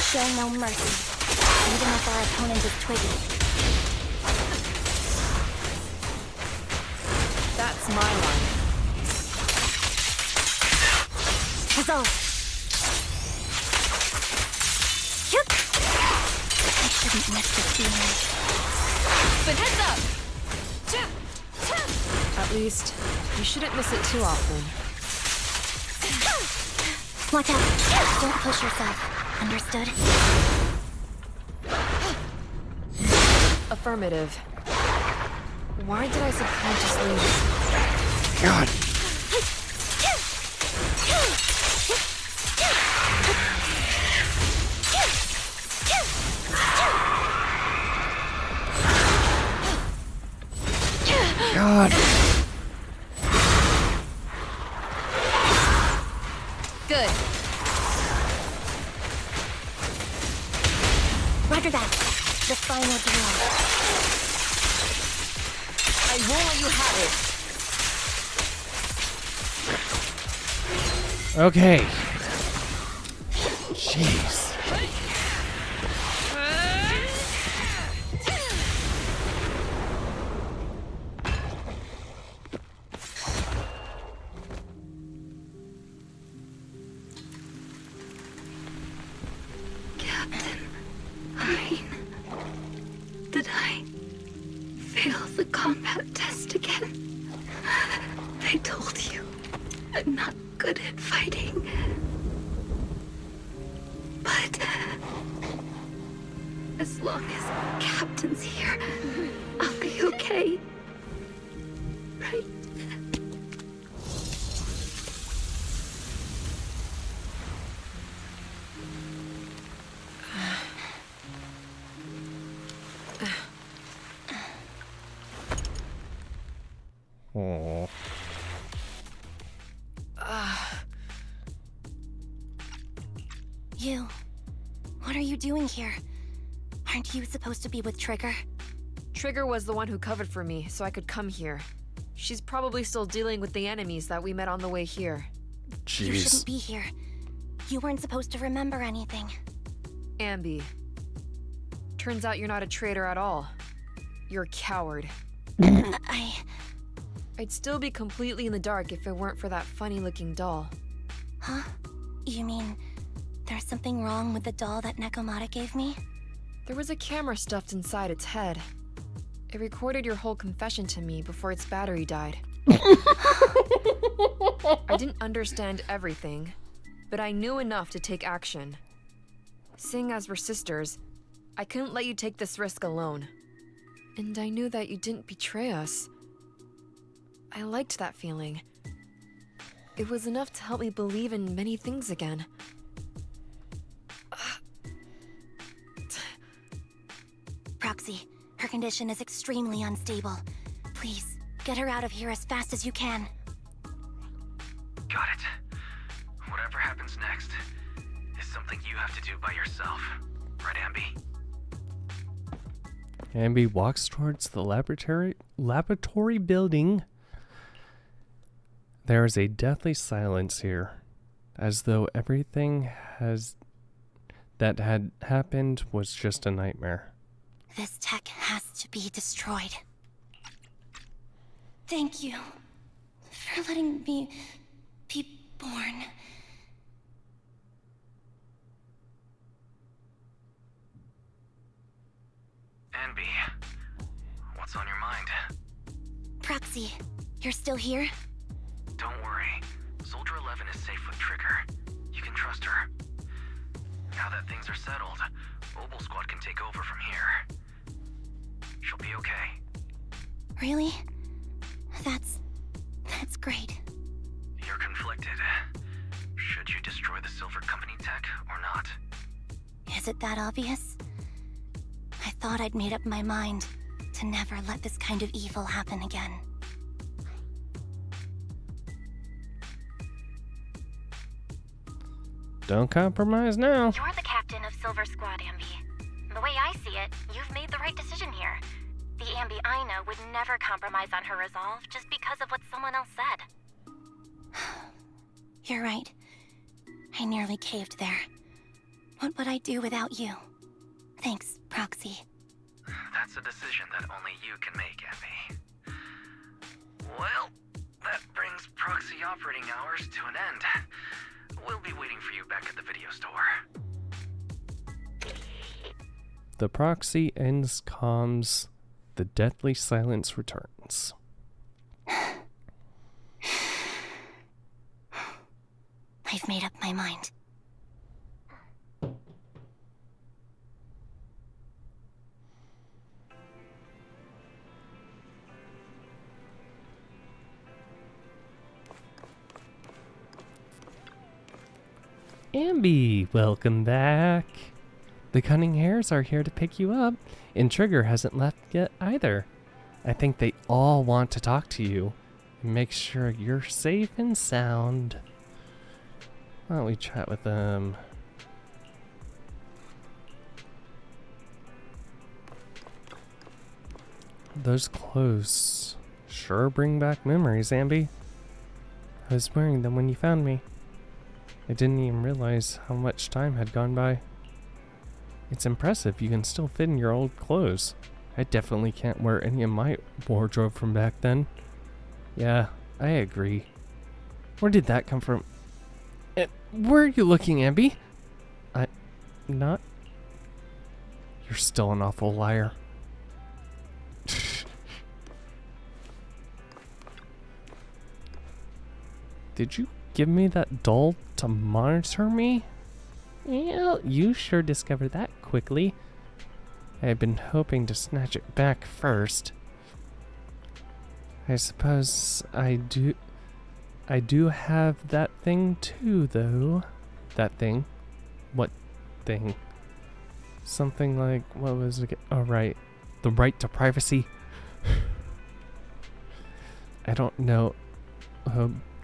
Speaker 21: Show no mercy, even if our opponent is twiggy.
Speaker 5: That's my line.
Speaker 21: Resolve. I shouldn't miss this feeling.
Speaker 5: But heads up! At least, you shouldn't miss it too often.
Speaker 21: Watch out. Don't push yourself. Understood?
Speaker 5: Affirmative. Why did I subconsciously...
Speaker 1: God. God.
Speaker 21: Good. Roger that. The final blow.
Speaker 5: I won't let you have it.
Speaker 1: Okay. Jeez.
Speaker 13: Did I fail the combat test again? I told you, I'm not good at fighting. But as long as Captain's here, I'll be okay. Right?
Speaker 1: Oh.
Speaker 21: You. What are you doing here? Aren't you supposed to be with Trigger?
Speaker 5: Trigger was the one who covered for me, so I could come here. She's probably still dealing with the enemies that we met on the way here.
Speaker 1: Jeez.
Speaker 21: You shouldn't be here. You weren't supposed to remember anything.
Speaker 5: Anby. Turns out you're not a traitor at all. You're a coward. I'd still be completely in the dark if it weren't for that funny-looking doll.
Speaker 21: Huh? You mean there's something wrong with the doll that Nekomata gave me?
Speaker 5: There was a camera stuffed inside its head. It recorded your whole confession to me before its battery died. I didn't understand everything, but I knew enough to take action. Seeing as we're sisters, I couldn't let you take this risk alone. And I knew that you didn't betray us. I liked that feeling. It was enough to help me believe in many things again.
Speaker 21: Proxy, her condition is extremely unstable. Please, get her out of here as fast as you can.
Speaker 9: Got it. Whatever happens next is something you have to do by yourself. Right, Anby?
Speaker 1: Anby walks towards the laboratory building. There is a deathly silence here, as though everything that had happened was just a nightmare.
Speaker 21: This tech has to be destroyed. Thank you for letting me be born.
Speaker 9: Anby, what's on your mind?
Speaker 21: Proxy, you're still here?
Speaker 9: Don't worry. Soldier 11 is safe with Trigger. You can trust her. Now that things are settled, Mobile Squad can take over from here. She'll be okay.
Speaker 21: Really? That's great.
Speaker 9: You're conflicted. Should you destroy the Silver Company tech or not?
Speaker 21: Is it that obvious? I thought I'd made up my mind to never let this kind of evil happen again.
Speaker 1: Don't compromise now.
Speaker 3: You're the captain of Silver Squad, Anby. The way I see it, you've made the right decision here. The Anby I know would never compromise on her resolve just because of what someone else said.
Speaker 21: You're right. I nearly caved there. What would I do without you? Thanks, Proxy.
Speaker 9: That's a decision that only you can make, Anby. Well, that brings proxy operating hours to an end. We'll be waiting for you back at the video store.
Speaker 1: The proxy ends comms. The deathly silence returns.
Speaker 21: I've made up my mind.
Speaker 1: Anby, welcome back. The Cunning Hares are here to pick you up, and Trigger hasn't left yet either. I think they all want to talk to you and make sure you're safe and sound. Why don't we chat with them? Those clothes sure bring back memories, Anby. I was wearing them when you found me. I didn't even realize how much time had gone by. It's impressive you can still fit in your old clothes. I definitely can't wear any of my wardrobe from back then. Yeah, I agree. Where did that come from? Where are you looking, Anby? Not. You're still an awful liar. Did you give me that doll to monitor me? Well, you sure discovered that quickly. I had been hoping to snatch it back first. I suppose I do have that thing too, though. That thing? What thing? Something like, what was it? Oh, right. The right to privacy. I don't know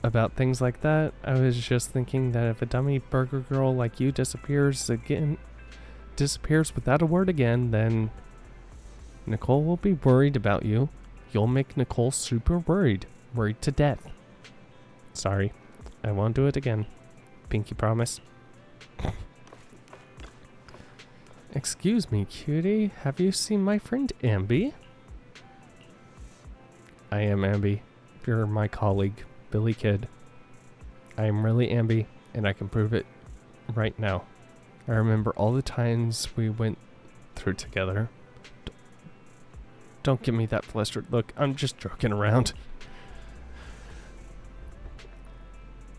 Speaker 1: about things like that. I was just thinking that if a dummy burger girl like you disappears without a word again, then Nicole will be worried about you. You'll make Nicole super worried to death. Sorry, I won't do it again. Pinky promise. Excuse me, cutie. Have you seen my friend Anby? I am Anby. You're my colleague, Billy Kid. I am really Anby, and I can prove it right now. I remember all the times we went through together. Don't give me that flustered look. I'm just joking around.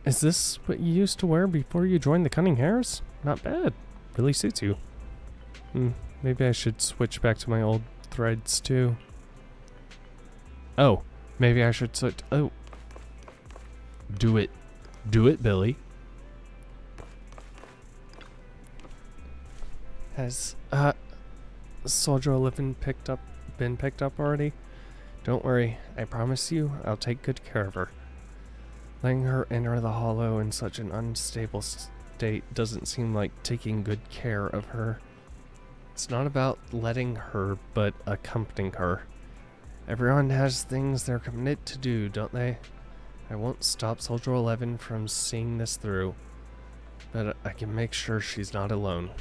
Speaker 1: Is this what you used to wear before you joined the Cunning Hares? Not bad. Really suits you. Maybe I should switch back to my old threads too. Oh, maybe I should switch. Oh. Do it. Do it, Billy. Has Soldier 11 been picked up already? Don't worry. I promise you I'll take good care of her. Letting her enter the hollow in such an unstable state doesn't seem like taking good care of her. It's not about letting her, but accompanying her. Everyone has things they're committed to do, don't they? I won't stop Soldier 11 from seeing this through, but I can make sure she's not alone.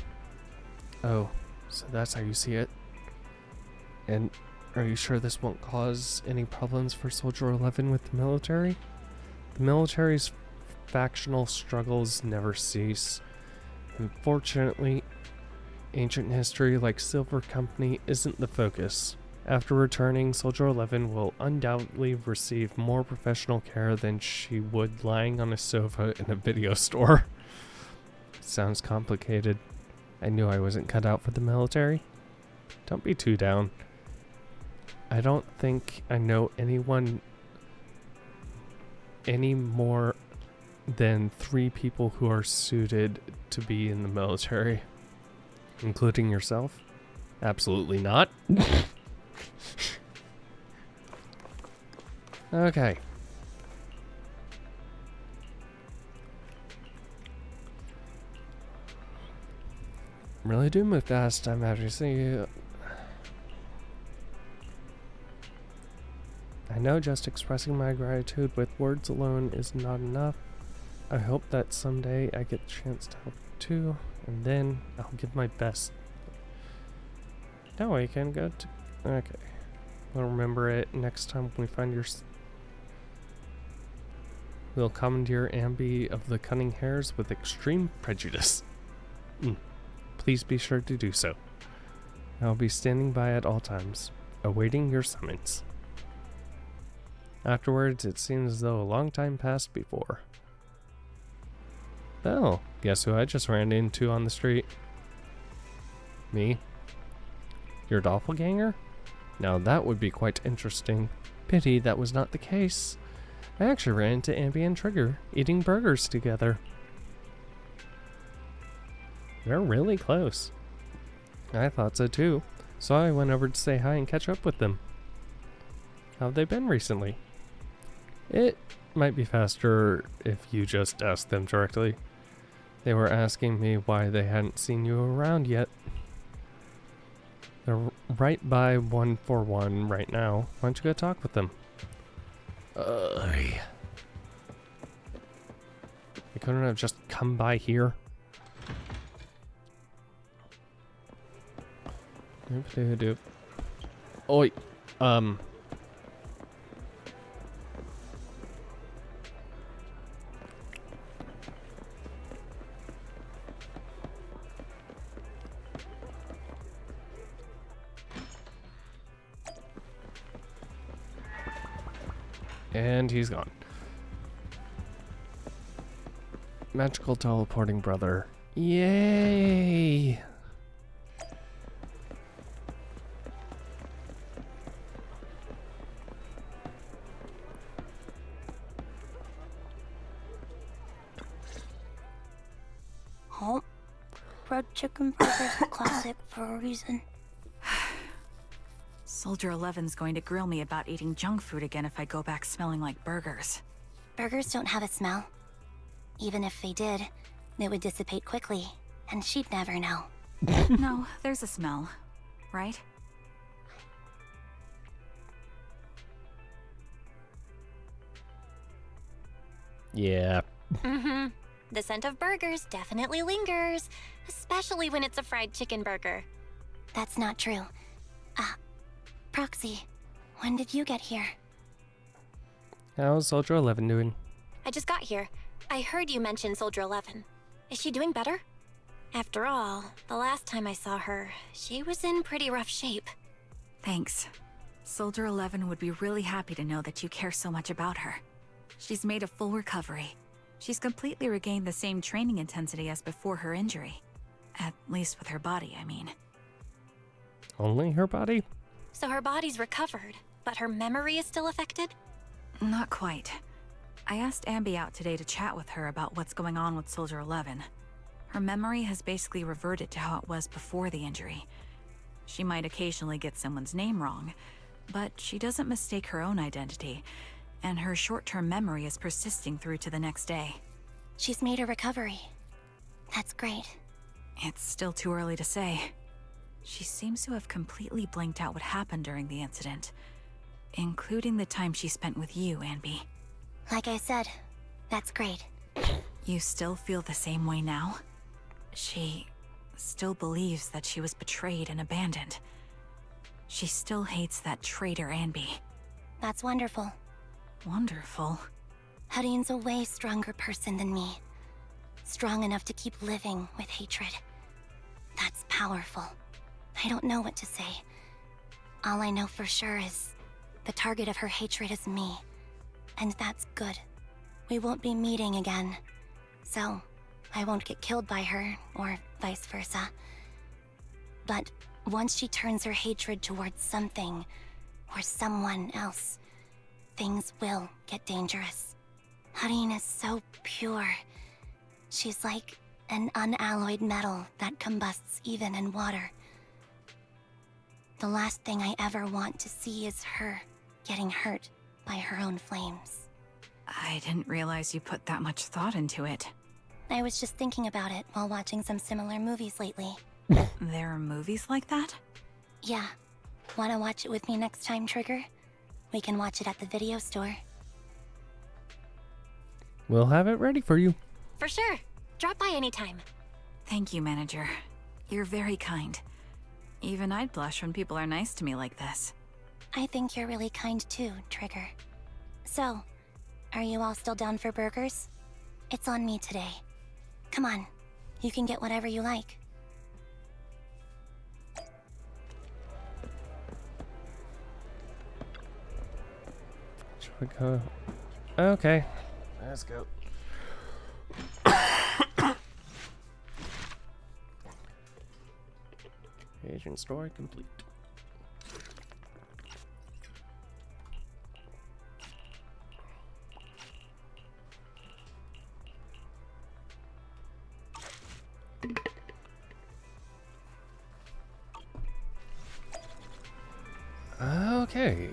Speaker 1: Oh, so that's how you see it? And are you sure this won't cause any problems for Soldier 11 with the military? The military's factional struggles never cease. Unfortunately, ancient history like Silver Company isn't the focus. After returning, Soldier 11 will undoubtedly receive more professional care than she would lying on a sofa in a video store. Sounds complicated. I knew I wasn't cut out for the military. Don't be too down. I don't think I know anyone any more than 3 people who are suited to be in the military. Including yourself? Absolutely not. Okay. Really do move fast. I'm happy to see you. I know just expressing my gratitude with words alone is not enough. I hope that someday I get the chance to help you too. And then I'll give my best. Now I can go to... Okay. We'll remember it next time we find your... We'll commandeer Anby of the Cunning Hares with extreme prejudice. Please be sure to do so. I'll be standing by at all times, awaiting your summons. Afterwards, it seems as though a long time passed before. Oh, guess who I just ran into on the street? Me? Your doppelganger? Now that would be quite interesting. Pity that was not the case. I actually ran into Anby and Trigger, eating burgers together. They're really close. I thought so too, so I went over to say hi and catch up with them. How have they been recently? It might be faster if you just ask them directly. They were asking me why they hadn't seen you around yet. They're right by 141 right now. Why don't you go talk with them? You couldn't have just come by here? Doop. Oi. And he's gone. Magical teleporting brother. Yay!
Speaker 8: Oh, fried chicken burger's a classic for a reason.
Speaker 19: Soldier 11's going to grill me about eating junk food again if I go back smelling like burgers.
Speaker 8: Burgers don't have a smell. Even if they did, it would dissipate quickly, and she'd never know.
Speaker 19: No, there's a smell, right?
Speaker 1: Yeah.
Speaker 3: Mm-hmm. The scent of burgers definitely lingers, especially when it's a fried chicken burger.
Speaker 8: That's not true. Proxy, when did you get here?
Speaker 1: How's Soldier 11 doing?
Speaker 3: I just got here. I heard you mention Soldier 11. Is she doing better? After all, the last time I saw her, she was in pretty rough shape.
Speaker 19: Thanks. Soldier 11 would be really happy to know that you care so much about her. She's made a full recovery. She's completely regained the same training intensity as before her injury. At least with her body, I mean.
Speaker 1: Only her body?
Speaker 3: So her body's recovered, but her memory is still affected?
Speaker 19: Not quite. I asked Anby out today to chat with her about what's going on with Soldier 11. Her memory has basically reverted to how it was before the injury. She might occasionally get someone's name wrong, but she doesn't mistake her own identity, and her short-term memory is persisting through to the next day.
Speaker 8: She's made a recovery. That's great.
Speaker 19: It's still too early to say. She seems to have completely blanked out what happened during the incident, including the time she spent with you, Anby.
Speaker 8: Like I said, that's great.
Speaker 19: You still feel the same way now? She still believes that she was betrayed and abandoned. She still hates that traitor Anby.
Speaker 8: That's wonderful.
Speaker 19: Wonderful?
Speaker 8: Hudion's a way stronger person than me. Strong enough to keep living with hatred. That's powerful. I don't know what to say. All I know for sure is the target of her hatred is me. And that's good. We won't be meeting again. So, I won't get killed by her, or vice versa. But once she turns her hatred towards something, or someone else, things will get dangerous. Hudion is so pure. She's like an unalloyed metal that combusts even in water. The last thing I ever want to see is her getting hurt by her own flames.
Speaker 19: I didn't realize you put that much thought into it.
Speaker 8: I was just thinking about it while watching some similar movies lately.
Speaker 19: There are movies like that?
Speaker 8: Yeah. Wanna watch it with me next time, Trigger? We can watch it at the video store.
Speaker 1: We'll have it ready for you.
Speaker 3: For sure. Drop by anytime.
Speaker 19: Thank you, Manager. You're very kind. Even I'd blush when people are nice to me like this.
Speaker 21: I think you're really kind too, Trigger. So, are you all still down for burgers? It's on me today. Come on, you can get whatever you like.
Speaker 1: Should we go? Okay, let's go. Agent story complete. Okay.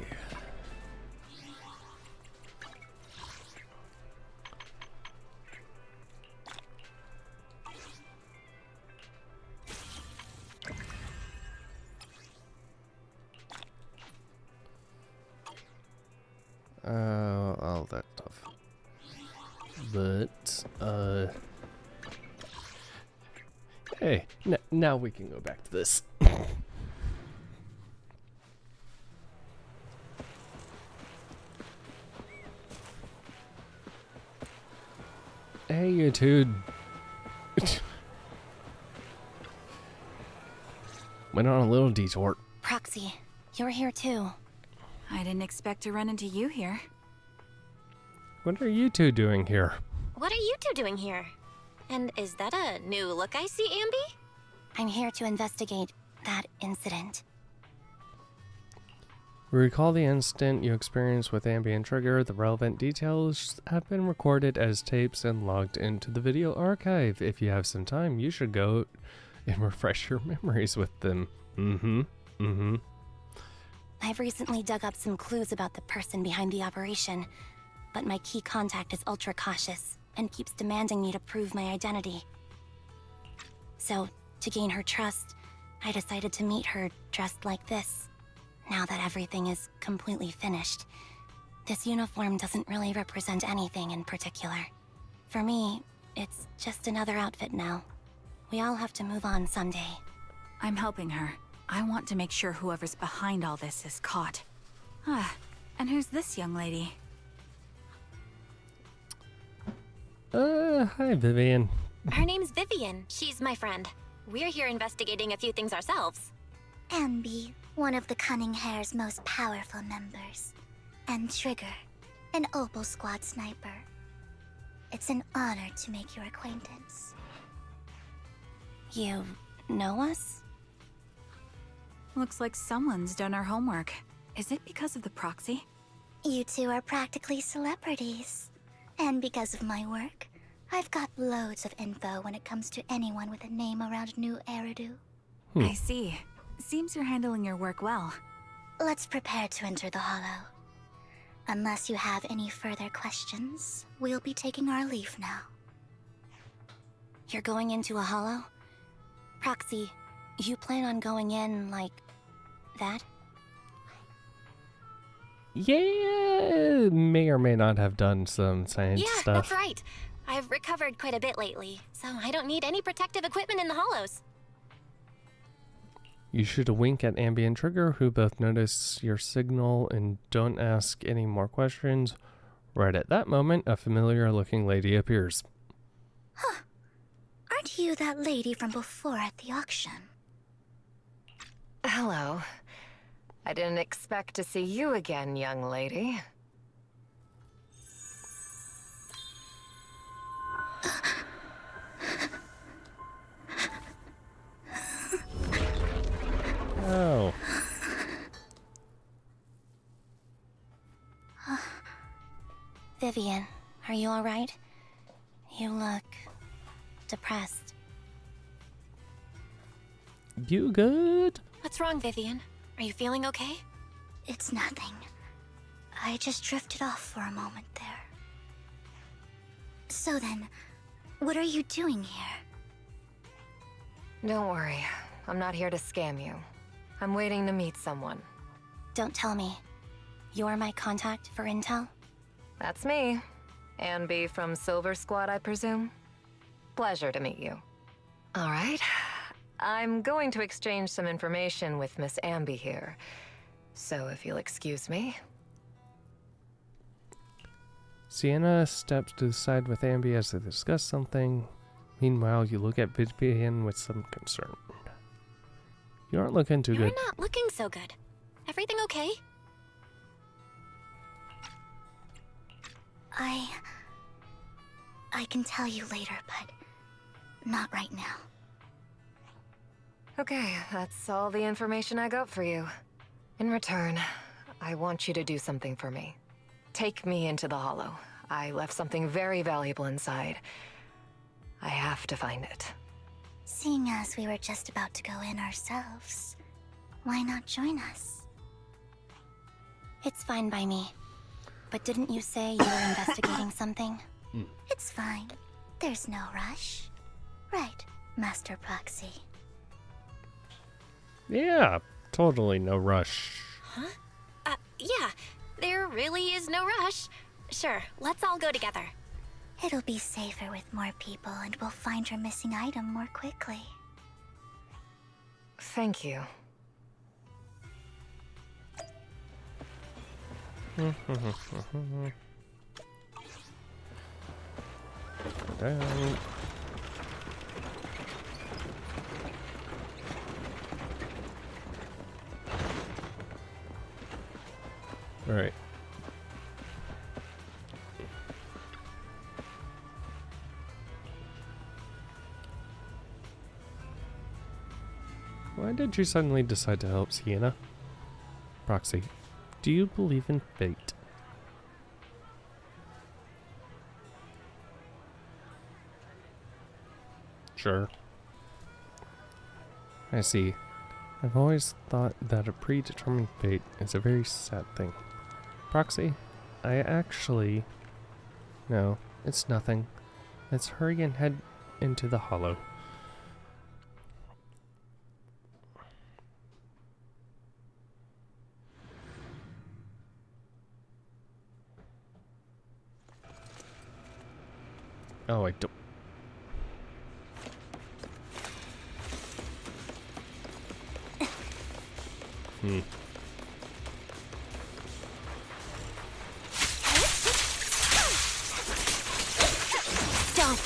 Speaker 1: All that stuff. But, hey, now we can go back to this. Hey, you two. Went on a little detour.
Speaker 21: Proxy, you're here too.
Speaker 19: I didn't expect to run into you here.
Speaker 1: What are you two doing here?
Speaker 3: What are you two doing here? And is that a new look I see, Anby?
Speaker 21: I'm here to investigate that incident.
Speaker 1: Recall the incident you experienced with Anby and Trigger. The relevant details have been recorded as tapes and logged into the video archive. If you have some time, you should go and refresh your memories with them.
Speaker 21: I've recently dug up some clues about the person behind the operation, but my key contact is ultra cautious and keeps demanding me to prove my identity. So, to gain her trust, I decided to meet her dressed like this. Now that everything is completely finished, this uniform doesn't really represent anything in particular. For me, it's just another outfit now. We all have to move on someday.
Speaker 19: I'm helping her. I want to make sure whoever's behind all this is caught. And who's this young lady?
Speaker 1: Hi, Vivian.
Speaker 3: Her name's Vivian. She's my friend. We're here investigating a few things ourselves.
Speaker 8: Anby, one of the Cunning Hare's most powerful members. And Trigger, an Opal Squad sniper. It's an honor to make your acquaintance.
Speaker 21: You know us?
Speaker 19: Looks like someone's done our homework. Is it because of the proxy?
Speaker 8: You two are practically celebrities. And because of my work, I've got loads of info when it comes to anyone with a name around New Eridu.
Speaker 19: I see. Seems you're handling your work well.
Speaker 8: Let's prepare to enter the Hollow. Unless you have any further questions, we'll be taking our leave now.
Speaker 21: You're going into a Hollow? Proxy, you plan on going in like that?
Speaker 1: Yeah, may or may not have done some science
Speaker 3: Yeah,
Speaker 1: stuff.
Speaker 3: that's right. I've recovered quite a bit lately, so I don't need any protective equipment in the hollows.
Speaker 1: You shoot a wink at Anby and Trigger, who both notice your signal and don't ask any more questions. Right at that moment, a familiar-looking lady appears.
Speaker 8: Huh. Aren't you that lady from before at the auction?
Speaker 4: Hello. I didn't expect to see you again, young lady.
Speaker 1: Oh.
Speaker 21: Vivian, are you alright? You look depressed.
Speaker 1: You good?
Speaker 3: What's wrong, Vivian? Are you feeling okay?
Speaker 8: It's nothing. I just drifted off for a moment there. So then, what are you doing here?
Speaker 4: Don't worry. I'm not here to scam you. I'm waiting to meet someone.
Speaker 21: Don't tell me. You're my contact for intel?
Speaker 4: That's me. Anby from Silver Squad, I presume? Pleasure to meet you. All right. I'm going to exchange some information with Miss Anby here. So if you'll excuse me.
Speaker 1: Sienna steps to the side with Anby as they discuss something. Meanwhile, you look at Vivian with some concern. You aren't looking too good.
Speaker 3: You're not looking so good. Everything okay?
Speaker 8: I can tell you later, but not right now.
Speaker 4: Okay, that's all the information I got for you. In return, I want you to do something for me. Take me into the Hollow. I left something very valuable inside. I have to find it.
Speaker 8: Seeing as we were just about to go in ourselves, why not join us?
Speaker 3: It's fine by me. But didn't you say you were investigating something?
Speaker 8: It's fine. There's no rush. Right, Master Proxy.
Speaker 1: Yeah, totally no rush.
Speaker 3: Huh? Yeah, there really is no rush. Sure, let's all go together.
Speaker 8: It'll be safer with more people, and we'll find your missing item more quickly.
Speaker 4: Thank you.
Speaker 1: Down. All right. Why did you suddenly decide to help Sienna? Proxy, do you believe in fate? Sure. I see. I've always thought that a predetermined fate is a very sad thing. Proxy, I actually... No, it's nothing. Let's hurry and head into the Hollow. Oh, I don't...
Speaker 3: Don't.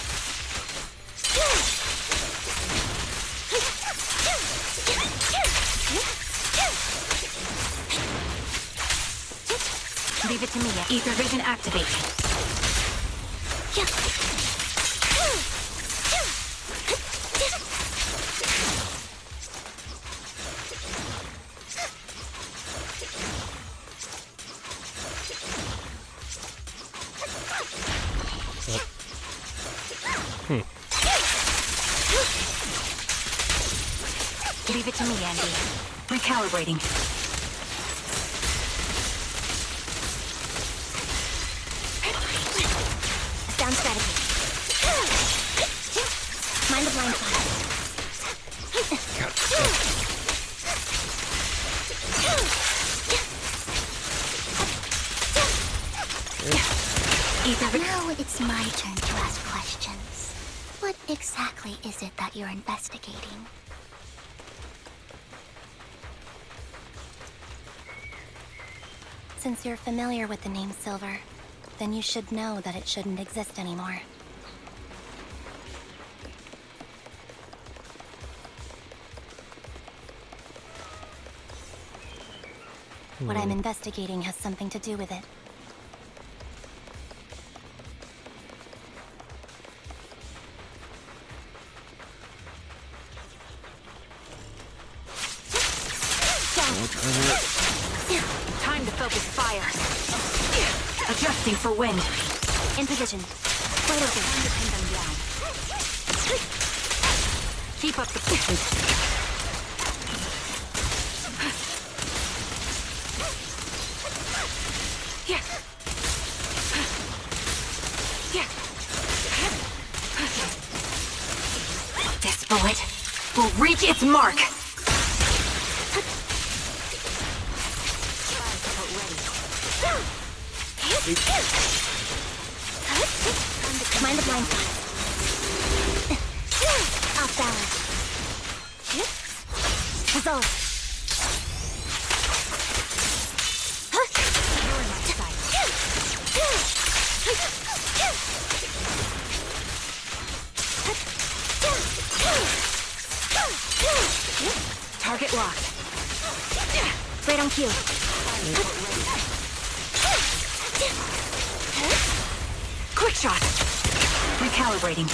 Speaker 18: Leave it to me. Ether vision activate. Leave it to me, Anby. Recalibrating.
Speaker 3: Down strategy. Mind the blind spot.
Speaker 8: Now it's my turn to ask questions. What exactly is it that you're investigating?
Speaker 3: Since you're familiar with the name Silver, then you should know that it shouldn't exist anymore. What I'm investigating has something to do with it.
Speaker 18: Time to focus fire. Adjusting for wind.
Speaker 3: In position. Wide open.
Speaker 18: Time to pin them down. Keep up the pursuit. This bullet will reach its mark.
Speaker 3: Mind the blind spot. Off balance.
Speaker 21: result.
Speaker 17: Target locked.
Speaker 21: Right on cue.
Speaker 19: Quick shot! Recalibrating.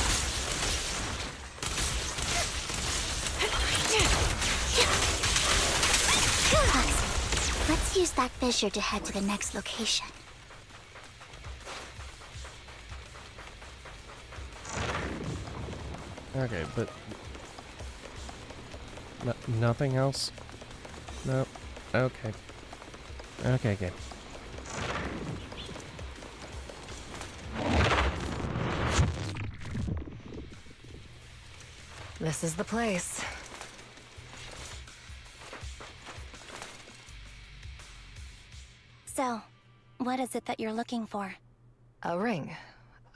Speaker 8: Foxy, let's use that fissure to head to the next location.
Speaker 1: Okay, but nothing else? No. Okay. Okay, good.
Speaker 4: This is the place.
Speaker 3: So, what is it that you're looking for?
Speaker 4: A ring.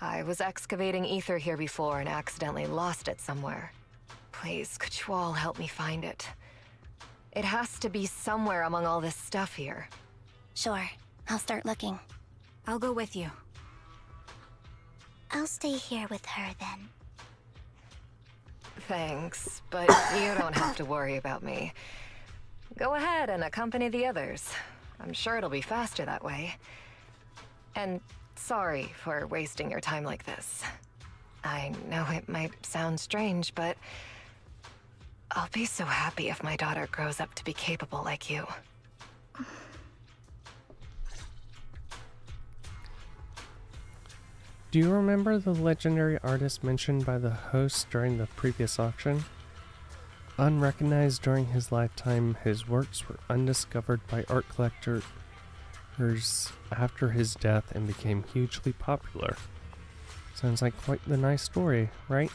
Speaker 4: I was excavating ether here before and accidentally lost it somewhere. Please, could you all help me find it? It has to be somewhere among all this stuff here.
Speaker 3: Sure, I'll start looking.
Speaker 19: I'll go with you.
Speaker 8: I'll stay here with her then.
Speaker 4: Thanks, but you don't have to worry about me. Go ahead and accompany the others. I'm sure it'll be faster that way. And sorry for wasting your time like this. I know it might sound strange, but I'll be so happy if my daughter grows up to be capable like you.
Speaker 1: Do you remember the legendary artist mentioned by the host during the previous auction? Unrecognized during his lifetime, his works were undiscovered by art collectors after his death and became hugely popular. Sounds like quite the nice story, right?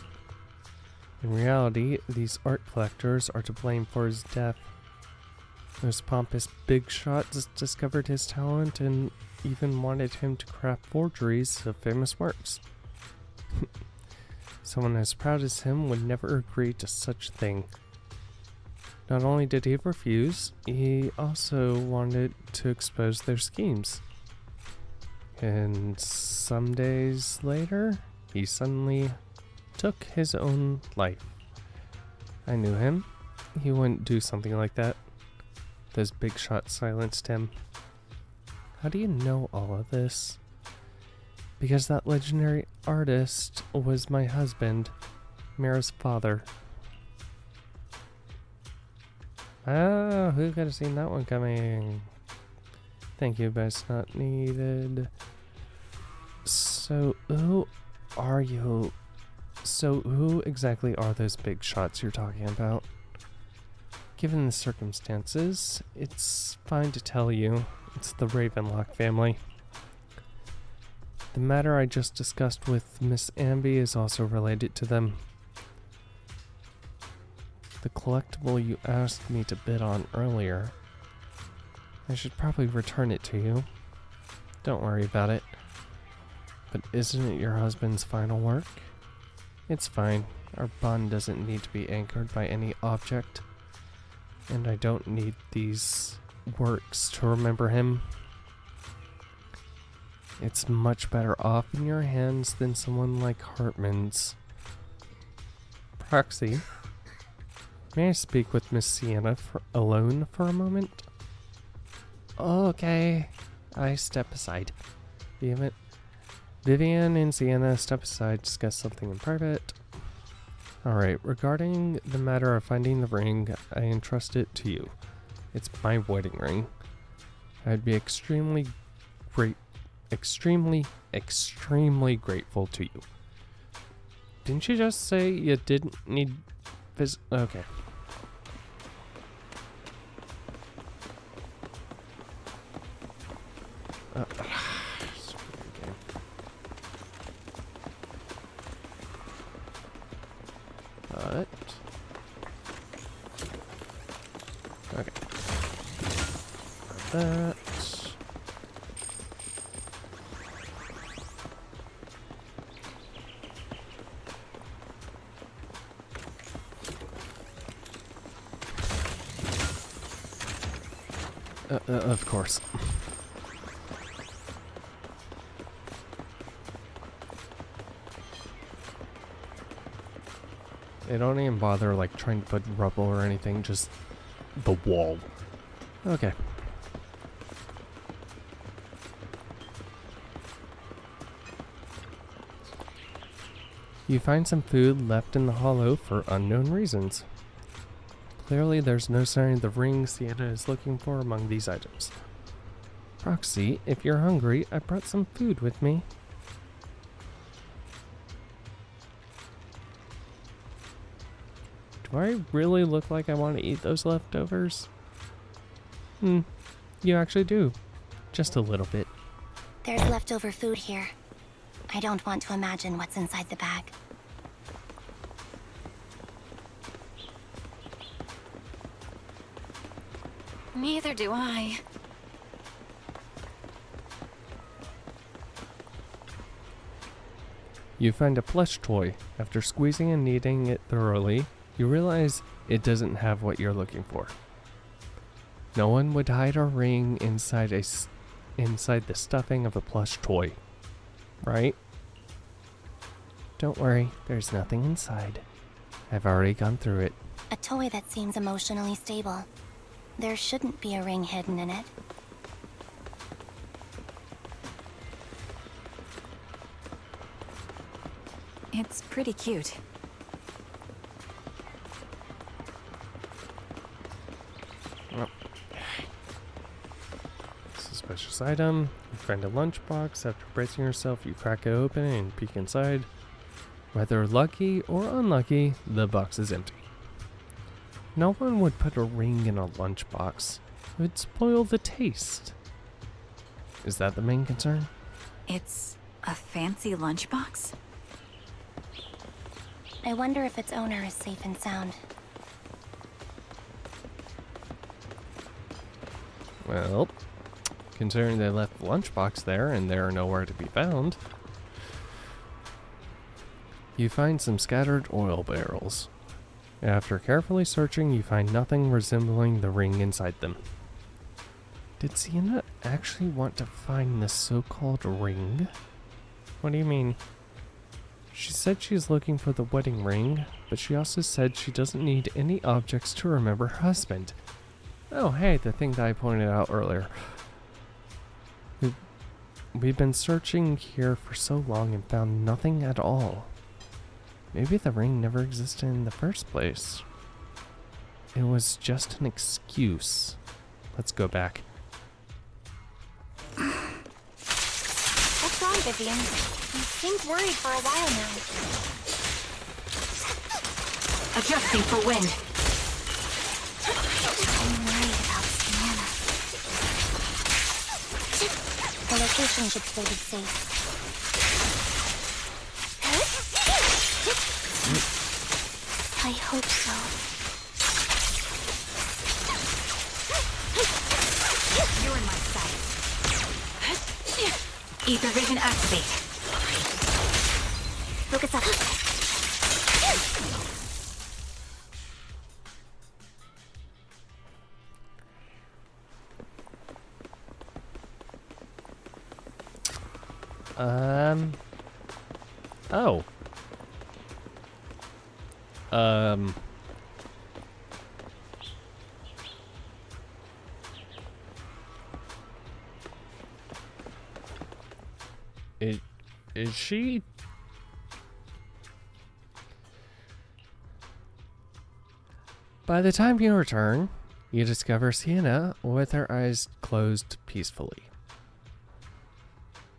Speaker 1: In reality, these art collectors are to blame for his death. Those pompous big shots discovered his talent and even wanted him to craft forgeries of famous works. Someone as proud as him would never agree to such a thing. Not only did he refuse, he also wanted to expose their schemes. And some days later, he suddenly took his own life. I knew him. He wouldn't do something like that. Those big shots silenced him. How do you know all of this? Because that legendary artist was my husband, Mira's father. Oh, who could have seen that one coming? Thank you, but it's not needed. So, who are you? So, who exactly are those big shots you're talking about? Given the circumstances, it's fine to tell you. It's the Ravenlock family. The matter I just discussed with Miss Anby is also related to them. The collectible you asked me to bid on earlier, I should probably return it to you. Don't worry about it. But isn't it your husband's final work? It's fine. Our bond doesn't need to be anchored by any object. And I don't need these works to remember him. It's much better off in your hands than someone like Hartman's. Proxy, may I speak with Miss Sienna alone for a moment? Okay, I step aside. Vivian and Sienna step aside, discuss something in private. Alright, regarding the matter of finding the ring, I entrust it to you. It's my wedding ring. I'd be extremely grateful to you. Didn't you just say you didn't need okay. But okay. That. Of course. They don't even bother like trying to put rubble or anything, just the wall. Okay. You find some food left in the hollow for unknown reasons. Clearly there's no sign of the ring Sienna is looking for among these items. Proxy, if you're hungry, I brought some food with me. Do I really look like I want to eat those leftovers? You actually do. Just a little bit.
Speaker 21: There's leftover food here. I don't want to imagine what's inside the bag.
Speaker 4: Neither do I.
Speaker 1: You find a plush toy. After squeezing and kneading it thoroughly, you realize it doesn't have what you're looking for. No one would hide a ring inside the stuffing of a plush toy, right? Don't worry, there's nothing inside. I've already gone through it.
Speaker 21: A toy that seems emotionally stable. There shouldn't be a ring hidden in it.
Speaker 19: It's pretty cute.
Speaker 1: Suspicious item. You find a lunchbox. After bracing yourself, you crack it open and peek inside. Whether lucky or unlucky, the box is empty. No one would put a ring in a lunchbox. It would spoil the taste. Is that the main concern?
Speaker 19: It's a fancy lunchbox?
Speaker 21: I wonder if its owner is safe and sound.
Speaker 1: Well, considering they left the lunchbox there and they're nowhere to be found, you find some scattered oil barrels. After carefully searching, you find nothing resembling the ring inside them. Did Sienna actually want to find the so-called ring? What do you mean? She said she's looking for the wedding ring, but she also said she doesn't need any objects to remember her husband. Oh, hey, the thing that I pointed out earlier. We've been searching here for so long and found nothing at all. Maybe the ring never existed in the first place. It was just an excuse. Let's go back.
Speaker 21: What's wrong, Vivian? You seemed worried for a while now.
Speaker 18: Adjusting for wind.
Speaker 21: I'm worried about Sienna. The location should still be safe. I hope so.
Speaker 18: You're in my sight. Ether vision activate.
Speaker 21: Focus up.
Speaker 1: Oh. Is she? By the time you return, you discover Sienna with her eyes closed peacefully.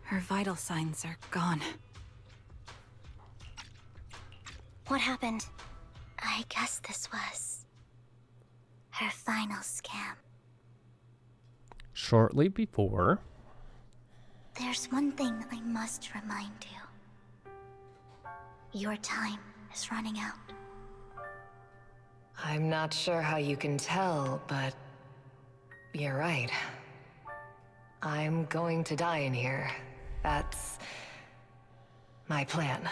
Speaker 19: Her vital signs are gone.
Speaker 21: What happened? I guess this was her final scam.
Speaker 1: Shortly before,
Speaker 8: There's one thing I must remind you. Your time is running out.
Speaker 4: I'm not sure how you can tell, but you're right. I'm going to die in here. That's my plan.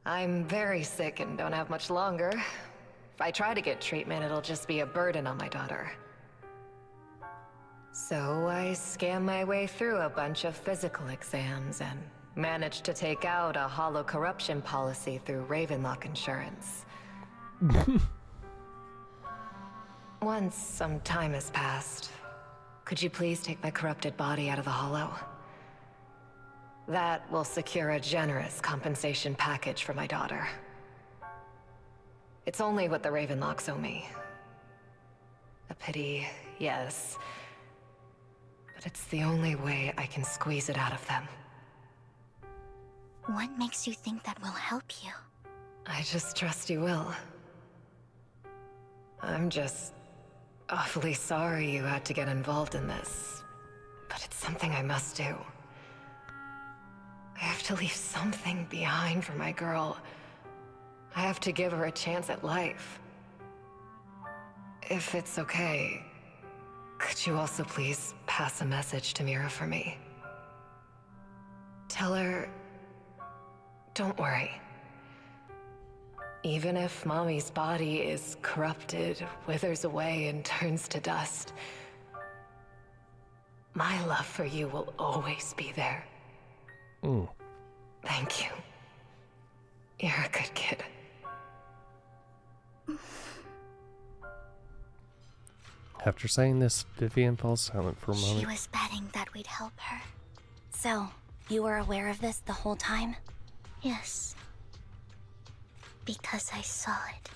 Speaker 4: I'm very sick and don't have much longer. If I try to get treatment, it'll just be a burden on my daughter. So I scammed my way through a bunch of physical exams and managed to take out a hollow corruption policy through Ravenlock Insurance. Once some time has passed, could you please take my corrupted body out of the hollow? That will secure a generous compensation package for my daughter. It's only what the Ravenlocks owe me. A pity, yes. But it's the only way I can squeeze it out of them.
Speaker 8: What makes you think that will help you?
Speaker 4: I just trust you will. I'm just awfully sorry you had to get involved in this. But it's something I must do. I have to leave something behind for my girl. I have to give her a chance at life. If it's okay, could you also please pass a message to Mira for me? Tell her, don't worry. Even if Mommy's body is corrupted, withers away, and turns to dust, my love for you will always be there. Thank you. You're a good kid.
Speaker 1: After saying this, Vivian falls silent for a moment.
Speaker 8: She was betting that we'd help her. So, you were aware of this the whole time? Yes. Because I saw it.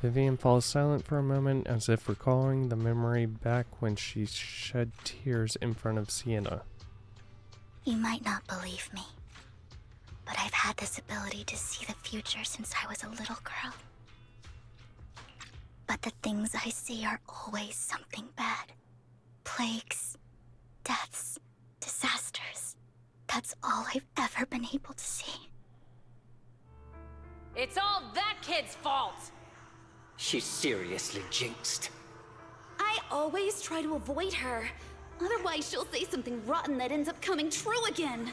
Speaker 1: Vivian falls silent for a moment, as if recalling the memory back when she shed tears in front of Sienna.
Speaker 8: You might not believe me, but I've had this ability to see the future since I was a little girl. But the things I see are always something bad. Plagues, deaths, disasters. That's all I've ever been able to see.
Speaker 15: It's all that kid's fault!
Speaker 14: She's seriously jinxed.
Speaker 21: I always try to avoid her. Otherwise, she'll say something rotten that ends up coming true again.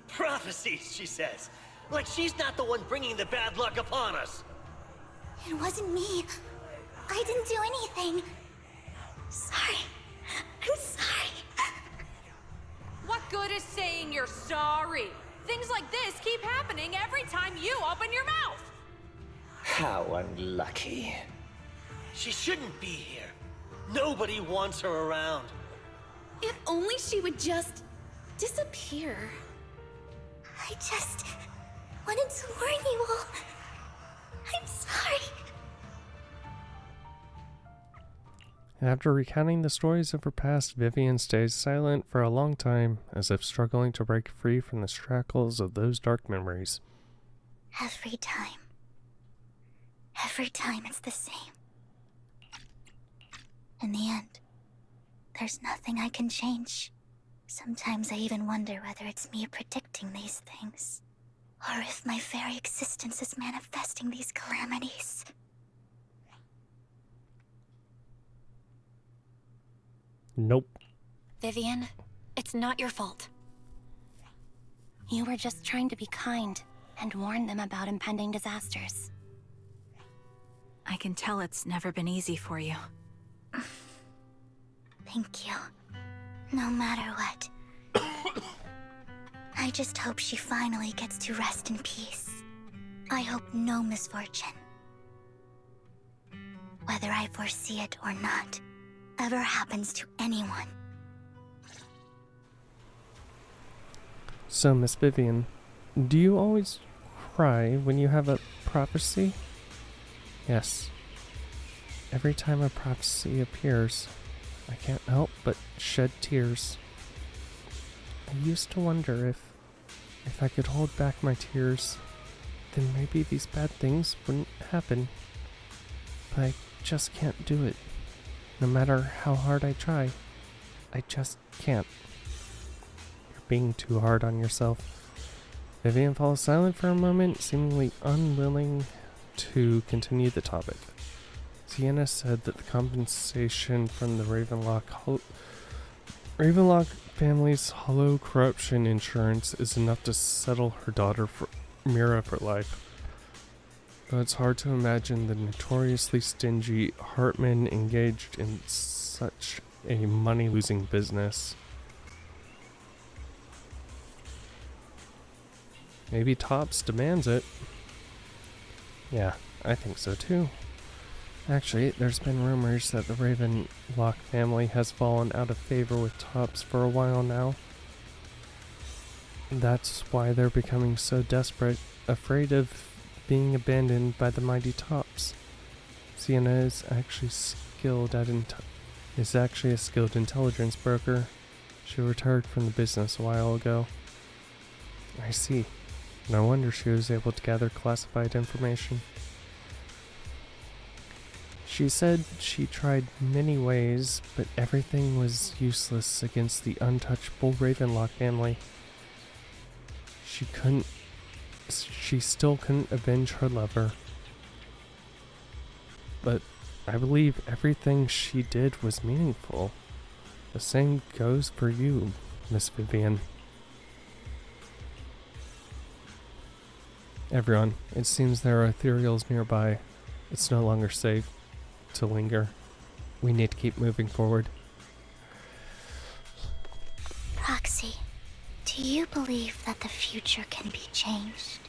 Speaker 22: Prophecies, she says. Like she's not the one bringing the bad luck upon us.
Speaker 8: It wasn't me. I didn't do anything. Sorry. I'm sorry.
Speaker 15: What good is saying you're sorry? Things like this keep happening every time you open your mouth!
Speaker 22: How unlucky. She shouldn't be here. Nobody wants her around.
Speaker 21: If only she would just disappear.
Speaker 8: I just wanted to warn you all. I'm sorry.
Speaker 1: After recounting the stories of her past, Vivian stays silent for a long time, as if struggling to break free from the shackles of those dark memories.
Speaker 8: Every time it's the same. In the end, there's nothing I can change. Sometimes I even wonder whether it's me predicting these things, or if my very existence is manifesting these calamities.
Speaker 1: Nope.
Speaker 3: Vivian, it's not your fault. You were just trying to be kind and warn them about impending disasters.
Speaker 19: I can tell it's never been easy for you.
Speaker 8: Thank you. No matter what. I just hope she finally gets to rest in peace. I hope no misfortune, whether I foresee it or not, ever happens to anyone.
Speaker 1: So, Miss Vivian, do you always cry when you have a prophecy? Yes. Every time a prophecy appears, I can't help but shed tears. I used to wonder if I could hold back my tears, then maybe these bad things wouldn't happen. But I just can't do it. No matter how hard I try, I just can't. You're being too hard on yourself. Vivian falls silent for a moment, seemingly unwilling to continue the topic. Sienna said that the compensation from the Ravenlock family's hollow corruption insurance is enough to settle her daughter Mira for life. Though it's hard to imagine the notoriously stingy Hartman engaged in such a money-losing business. Maybe Topps demands it. Yeah, I think so too. Actually, there's been rumors that the Ravenlock family has fallen out of favor with Topps for a while now. That's why they're becoming so desperate, afraid of being abandoned by the mighty Topps. Sienna is actually a skilled intelligence broker. She retired from the business a while ago. I see. No wonder she was able to gather classified information. She said she tried many ways, but everything was useless against the untouchable Ravenlock family. She still couldn't avenge her lover. But I believe everything she did was meaningful. The same goes for you, Miss Vivian. Everyone, it seems there are ethereals nearby. It's no longer safe to linger. We need to keep moving forward.
Speaker 8: Proxy, do you believe that the future can be changed?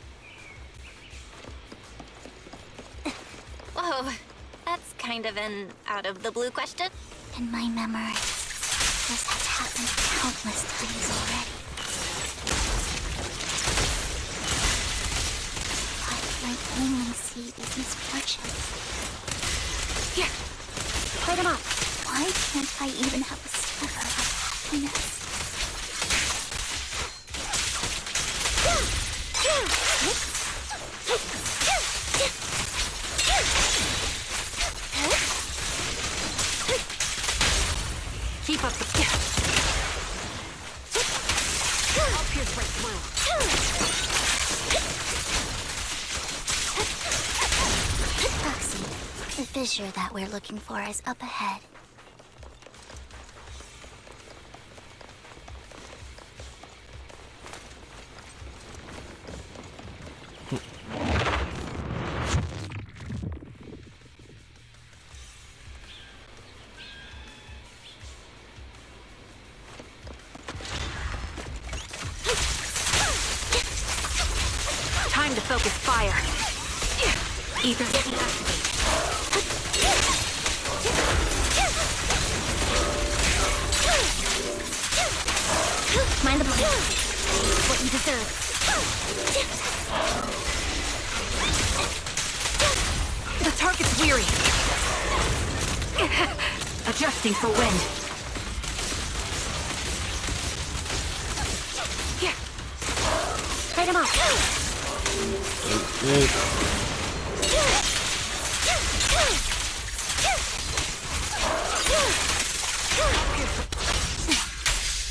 Speaker 3: Whoa, that's kind of an out-of-the-blue question.
Speaker 8: In my memory, this has happened countless times already. But I only see these misfortunes. Here, fight them up. Why can't I even have a sliver of happiness?
Speaker 4: Keep up the I'll pierce right through.
Speaker 8: Proxy, the fissure that we're looking for is up ahead.
Speaker 19: Time to focus fire. Ether deactivate.
Speaker 8: Mind the blade. What you deserve.
Speaker 19: The target's weary. Adjusting for wind.
Speaker 8: Here. Fight him off.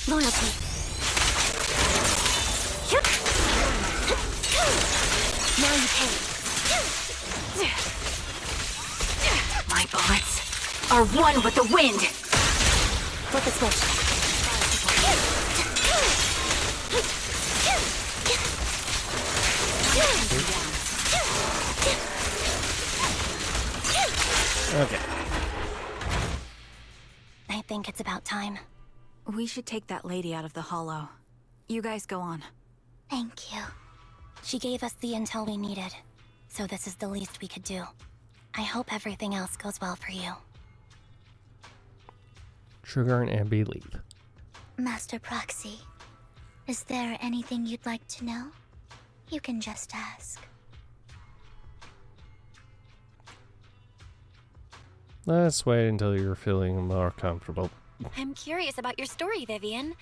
Speaker 8: Loyalty. Now you pay.
Speaker 19: My bullets are one with the wind.
Speaker 8: Flip the switch.
Speaker 1: Okay.
Speaker 8: I think it's about time.
Speaker 19: We should take that lady out of the hollow. You guys go on.
Speaker 8: Thank you. She gave us the intel we needed, so this is the least we could do. I hope everything else goes well for you.
Speaker 1: Sugar and Anby leave.
Speaker 8: Master Proxy, is there anything you'd like to know? You can just ask.
Speaker 1: Let's wait until you're feeling more comfortable.
Speaker 3: I'm curious about your story, Vivian.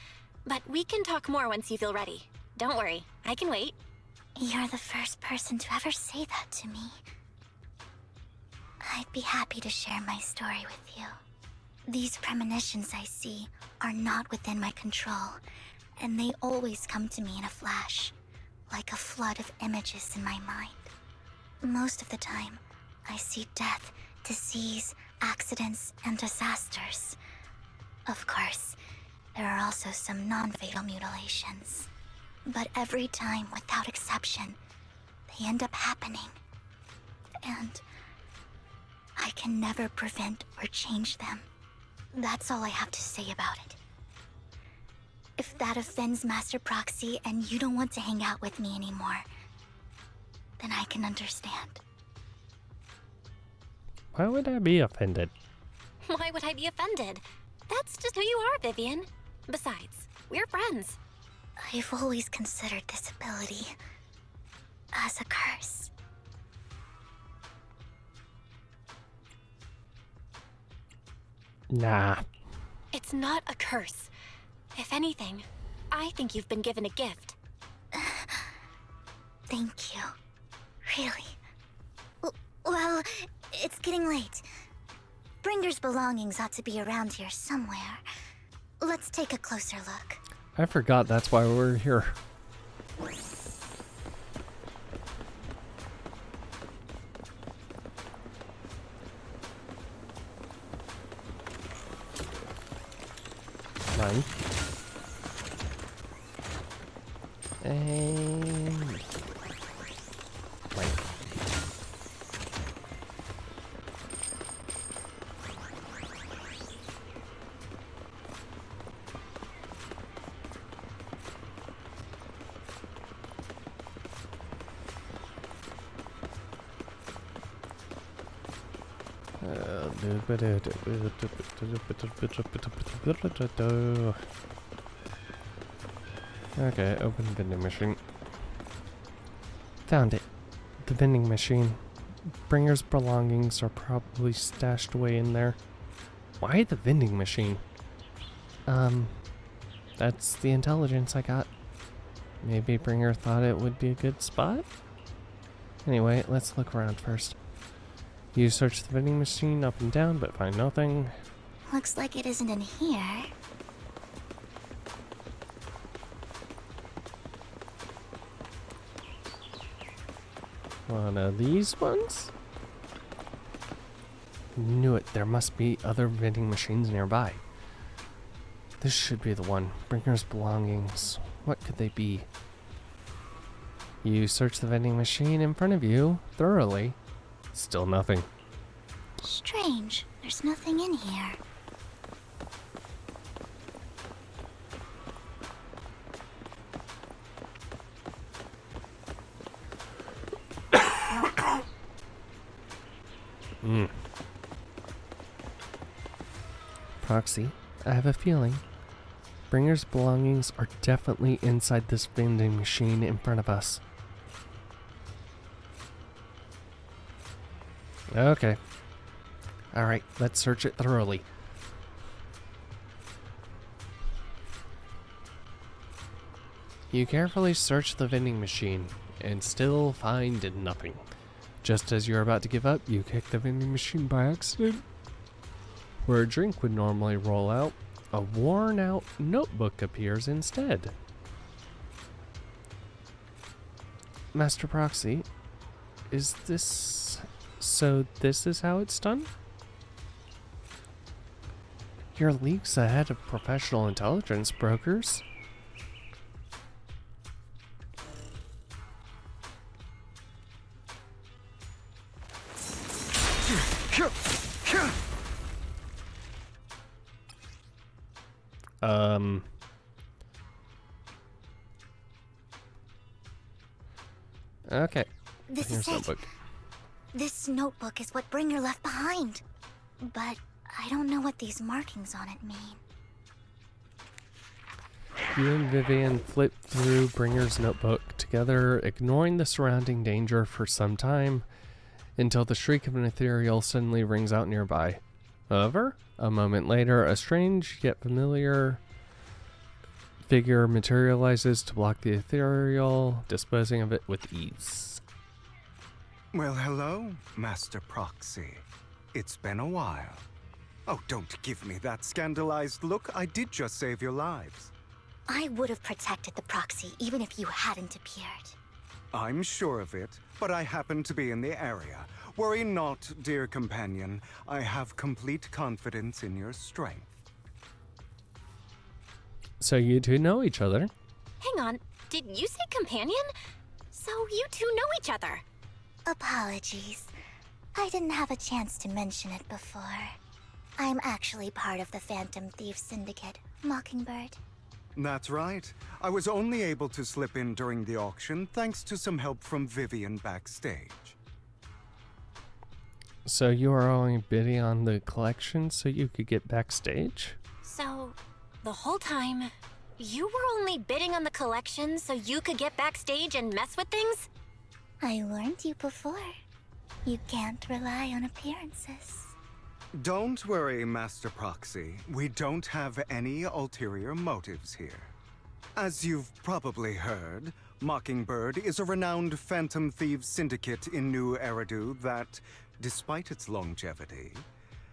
Speaker 3: But we can talk more once you feel ready. Don't worry, I can wait.
Speaker 8: You're the first person to ever say that to me. I'd be happy to share my story with you. These premonitions I see are not within my control, and they always come to me in a flash, like a flood of images in my mind. Most of the time, I see death, disease, accidents, and disasters. Of course, there are also some non-fatal mutilations. But every time, without exception, they end up happening. and I can never prevent or change them. That's all I have to say about it. If that offends Master Proxy and you don't want to hang out with me anymore, then I can understand.
Speaker 1: Why would I be offended?
Speaker 3: Why would I be offended? That's just who you are, Vivian. Besides, we're friends.
Speaker 8: I've always considered this ability as a curse.
Speaker 1: Nah.
Speaker 3: It's not a curse. If anything, I think you've been given a gift.
Speaker 8: Thank you. Really? Well, it's getting late. Bringer's belongings ought to be around here somewhere. Let's take a closer look.
Speaker 1: I forgot that's why we're here. Nine. And... Right. Okay, open vending machine. Found it. The vending machine. Bringer's belongings are probably stashed away in there. Why the vending machine? That's the intelligence I got. Maybe Bringer thought it would be a good spot? Anyway, let's look around first. You search the vending machine up and down, but find nothing.
Speaker 8: Looks like it isn't in here.
Speaker 1: One of these ones? Knew it. There must be other vending machines nearby. This should be the one. Bringer's belongings. What could they be? You search the vending machine in front of you thoroughly. Still nothing.
Speaker 8: Strange. There's nothing in here.
Speaker 1: Proxy, I have a feeling Bringer's belongings are definitely inside this vending machine in front of us. Okay. Alright, let's search it thoroughly. You carefully search the vending machine and still find nothing. Just as you're about to give up, you kick the vending machine by accident. Where a drink would normally roll out, a worn-out notebook appears instead. Master Proxy, is this... so this is how it's done? You're leagues ahead of professional intelligence brokers. Okay.
Speaker 8: This
Speaker 1: Here's
Speaker 8: is it.
Speaker 1: notebook.
Speaker 8: This notebook is what Bringer left behind. But I don't know what these markings on it mean.
Speaker 1: You and Vivian flip through Bringer's notebook together, ignoring the surrounding danger for some time, until the shriek of an ethereal suddenly rings out nearby. However, a moment later, a strange yet familiar figure materializes to block the ethereal, disposing of it with ease.
Speaker 2: Well, hello, Master Proxy. It's been a while. Oh, don't give me that scandalized look. I did just save your lives.
Speaker 8: I would have protected the Proxy even if you hadn't appeared.
Speaker 2: I'm sure of it, but I happen to be in the area. Worry not, dear companion. I have complete confidence in your strength.
Speaker 1: So you two know each other.
Speaker 3: Hang on, did you say companion? So you two know each other?
Speaker 8: Apologies. I didn't have a chance to mention it before. I'm actually part of the Phantom Thief Syndicate, Mockingbird.
Speaker 2: That's right. I was only able to slip in during the auction thanks to some help from Vivian backstage.
Speaker 1: So you are only bidding on the collection so you could get backstage?
Speaker 3: So, the whole time, you were only bidding on the collection so you could get backstage and mess with things?
Speaker 8: I warned you before. You can't rely on appearances.
Speaker 2: Don't worry, Master Proxy. We don't have any ulterior motives here. As you've probably heard, Mockingbird is a renowned Phantom Thieves syndicate in New Eridu that, despite its longevity,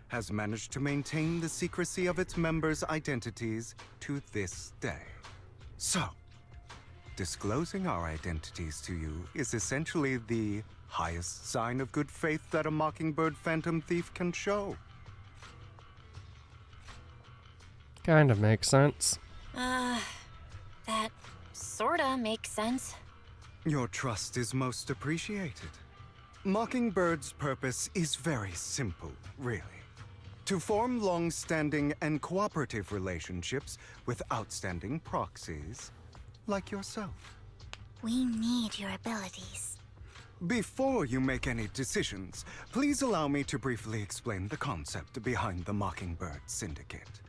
Speaker 2: has managed to maintain the secrecy of its members' identities to this day. So, disclosing our identities to you is essentially the highest sign of good faith that a Mockingbird Phantom Thief can show.
Speaker 1: Kinda makes sense.
Speaker 3: That sorta makes sense.
Speaker 2: Your trust is most appreciated. Mockingbird's purpose is very simple, really. To form long-standing and cooperative relationships with outstanding proxies like yourself.
Speaker 8: We need your abilities.
Speaker 2: Before you make any decisions, please allow me to briefly explain the concept behind the Mockingbird Syndicate.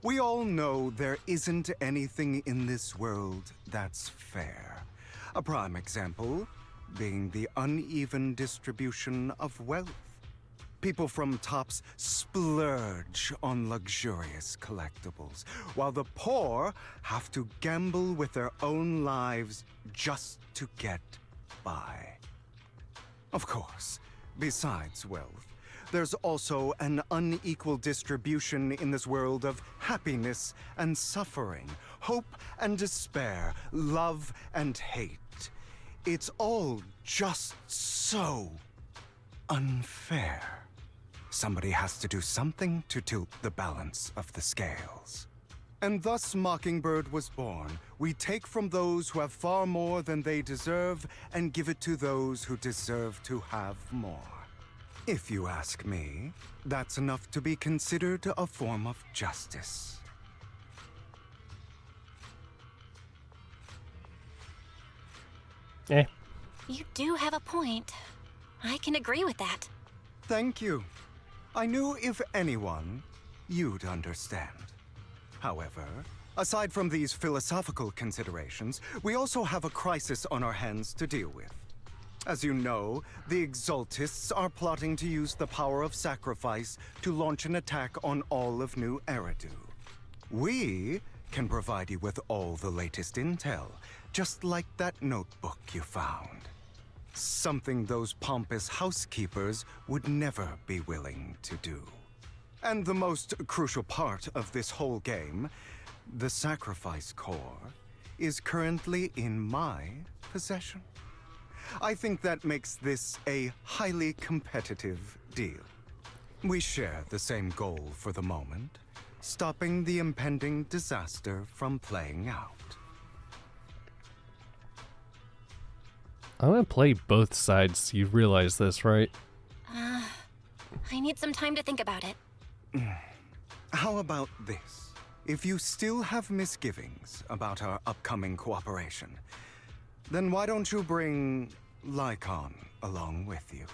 Speaker 2: We all know there isn't anything in this world that's fair. A prime example being the uneven distribution of wealth. People from tops splurge on luxurious collectibles, while the poor have to gamble with their own lives just to get by. Of course, besides wealth, there's also an unequal distribution in this world of happiness and suffering, hope and despair, love and hate. It's all just so unfair. Somebody has to do something to tilt the balance of the scales. And thus Mockingbird was born. We take from those who have far more than they deserve and give it to those who deserve to have more. If you ask me, that's enough to be considered a form of justice.
Speaker 3: You do have a point. I can agree with that.
Speaker 2: Thank you. I knew if anyone, you'd understand. However, aside from these philosophical considerations, we also have a crisis on our hands to deal with. As you know, the Exaltists are plotting to use the power of sacrifice to launch an attack on all of New Eridu. We can provide you with all the latest intel, just like that notebook you found. Something those pompous housekeepers would never be willing to do. And the most crucial part of this whole game, the sacrifice core, is currently in my possession. I think that makes this a highly competitive deal. We share the same goal for the moment, stopping the impending disaster from playing out.
Speaker 1: I'm gonna play both sides. You realize this, right?
Speaker 3: I need some time to think about it.
Speaker 2: How about this? If you still have misgivings about our upcoming cooperation, then why don't you bring Lycon along with you?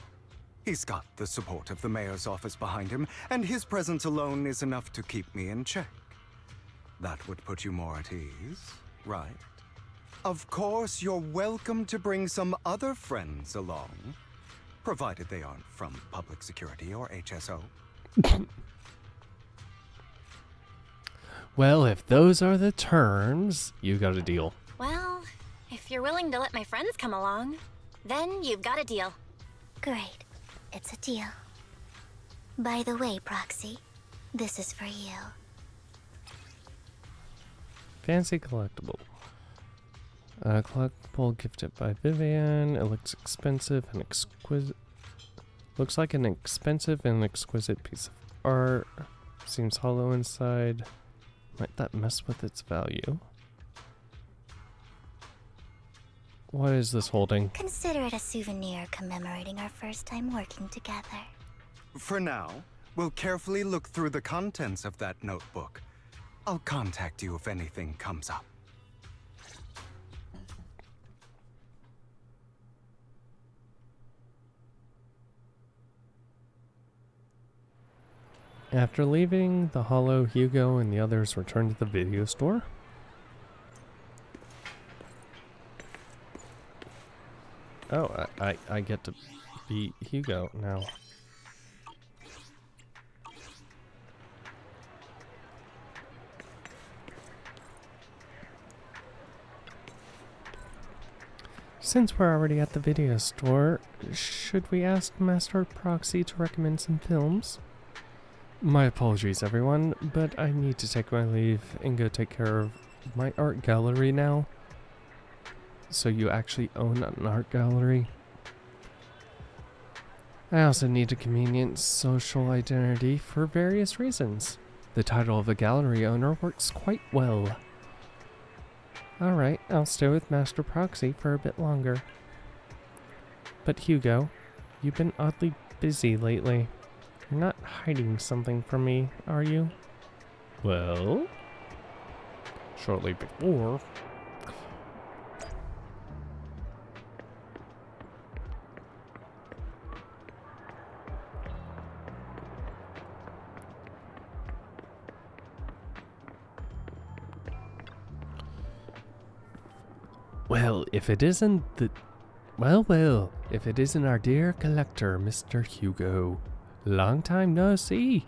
Speaker 2: He's got the support of the mayor's office behind him, and his presence alone is enough to keep me in check. That would put you more at ease, right? Of course, you're welcome to bring some other friends along, provided they aren't from public security or HSO.
Speaker 1: Well, if those are the terms, you got a deal.
Speaker 3: Well, if you're willing to let my friends come along, then you've got a deal.
Speaker 8: Great. It's a deal. By the way, Proxy, this is for you.
Speaker 1: Fancy collectible. Collectible gifted by Vivian. It looks expensive and exquisite. Looks like an expensive and exquisite piece of art. Seems hollow inside. Might that mess with its value? What is this holding?
Speaker 8: Consider it a souvenir commemorating our first time working together.
Speaker 2: For now, we'll carefully look through the contents of that notebook. I'll contact you if anything comes up.
Speaker 1: After leaving the Hollow, Hugo and the others return to the video store. Oh, I get to be Hugo now. Since we're already at the video store, should we ask Master Proxy to recommend some films? My apologies, everyone, but I need to take my leave and go take care of my art gallery now. So you actually own an art gallery? I also need a convenient social identity for various reasons. The title of a gallery owner works quite well. Alright, I'll stay with Master Proxy for a bit longer. But Hugo, you've been oddly busy lately. You're not hiding something from me, are you? Well, shortly before. Well, if it isn't the... Well, if it isn't our dear collector, Mr. Hugo. Long time no see.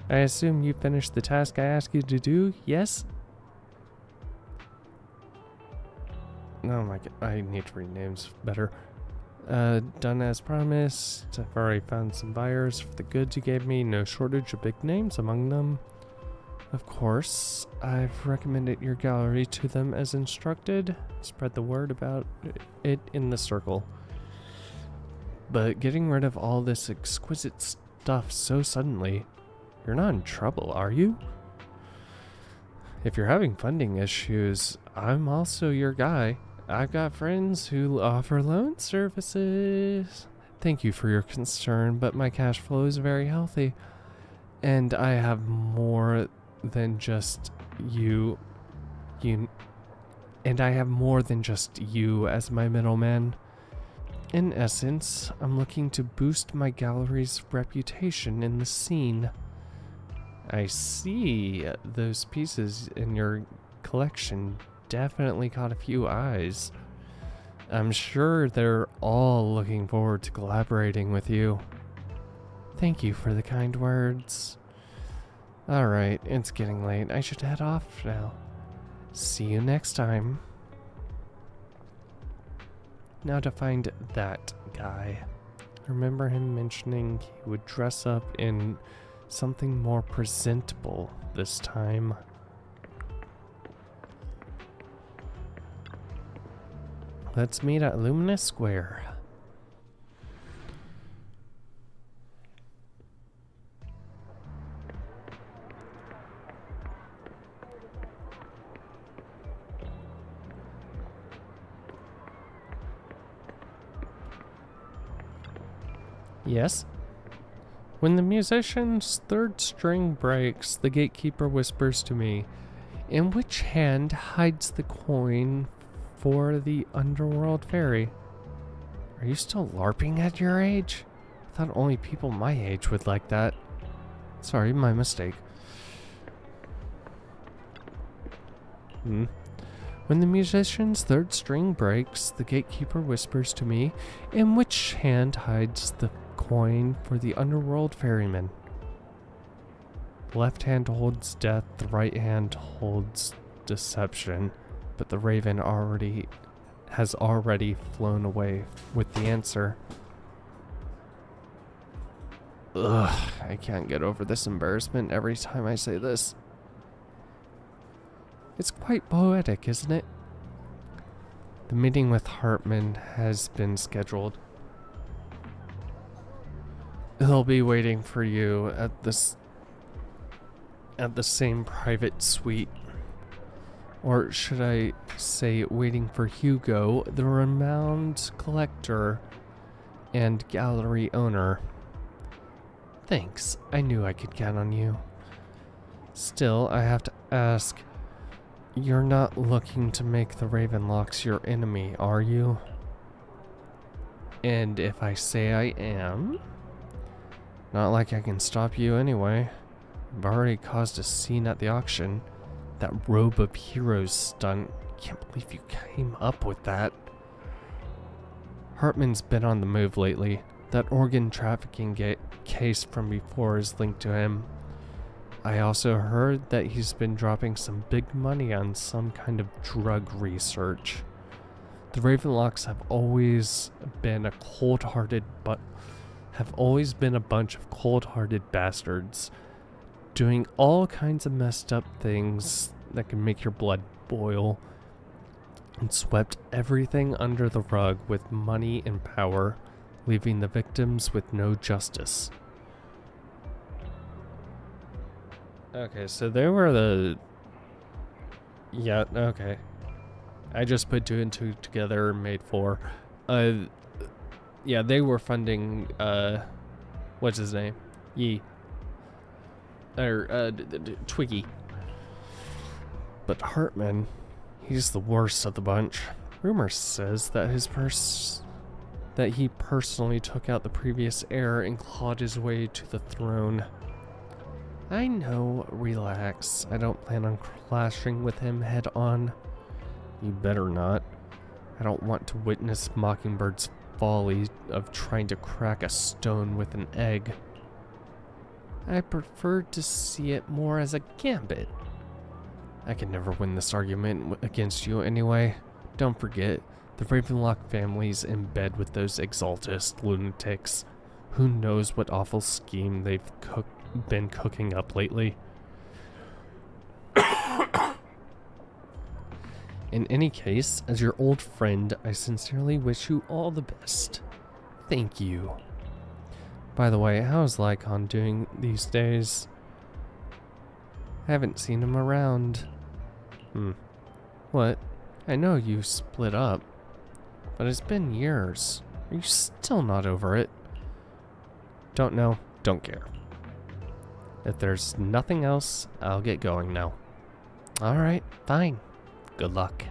Speaker 1: I assume you finished the task I asked you to do, yes? Oh my god, I need to read names better. Done as promised. I've already found some buyers for the goods you gave me. No shortage of big names among them. Of course, I've recommended your gallery to them as instructed. Spread the word about it in the circle. But getting rid of all this exquisite stuff so suddenly, you're not in trouble, are you? If you're having funding issues, I'm also your guy. I've got friends who offer loan services. Thank you for your concern, but my cash flow is very healthy. And I have more than just you as my middleman. In essence, I'm looking to boost my gallery's reputation in the scene. I see those pieces in your collection definitely caught a few eyes. I'm sure they're all looking forward to collaborating with you. Thank you for the kind words. Alright, it's getting late. I should head off now. See you next time. Now to find that guy. Remember him mentioning he would dress up in something more presentable this time. Let's meet at Luminous Square. Yes? When the musician's third string breaks, the gatekeeper whispers to me, "In which hand hides the coin for the underworld fairy?" Are you still LARPing at your age? I thought only people my age would like that. Sorry, my mistake. When the musician's third string breaks, the gatekeeper whispers to me, "In which hand hides the coin for the underworld ferryman?" The left hand holds death, the right hand holds deception, but the raven has already flown away with the answer. Ugh, I can't get over this embarrassment every time I say this. It's quite poetic, isn't it? The meeting with Hartman has been scheduled. He'll be waiting for you at the same private suite. Or should I say, waiting for Hugo, the renowned collector and gallery owner. Thanks, I knew I could count on you. Still, I have to ask, you're not looking to make the Ravenlocks your enemy, are you? And if I say I am, not like I can stop you anyway. I've already caused a scene at the auction. That robe of heroes stunt. Can't believe you came up with that. Hartman's been on the move lately. That organ trafficking case from before is linked to him. I also heard that he's been dropping some big money on some kind of drug research. The Ravenlocks have always been a bunch of cold-hearted bastards, doing all kinds of messed up things that can make your blood boil, and swept everything under the rug with money and power, leaving the victims with no justice. Okay, so they were the... Yeah, okay. I just put 2 and 2 together and made 4. Yeah, they were funding, what's his name? Yi. Or, Twiggy. But Hartman, he's the worst of the bunch. Rumor says that he personally took out the previous heir and clawed his way to the throne. I know, relax. I don't plan on clashing with him head on. You better not. I don't want to witness Mockingbird's folly of trying to crack a stone with an egg. I prefer to see it more as a gambit. I can never win this argument against you anyway. Don't forget, the Ravenlock family's in bed with those Exaltist lunatics. Who knows what awful scheme they've been cooking up lately. In any case, as your old friend, I sincerely wish you all the best. Thank you. By the way, how's Lycon doing these days? I haven't seen him around. What? I know you split up, but it's been years. Are you still not over it? Don't know, don't care. If there's nothing else, I'll get going now. Alright, fine. Good luck.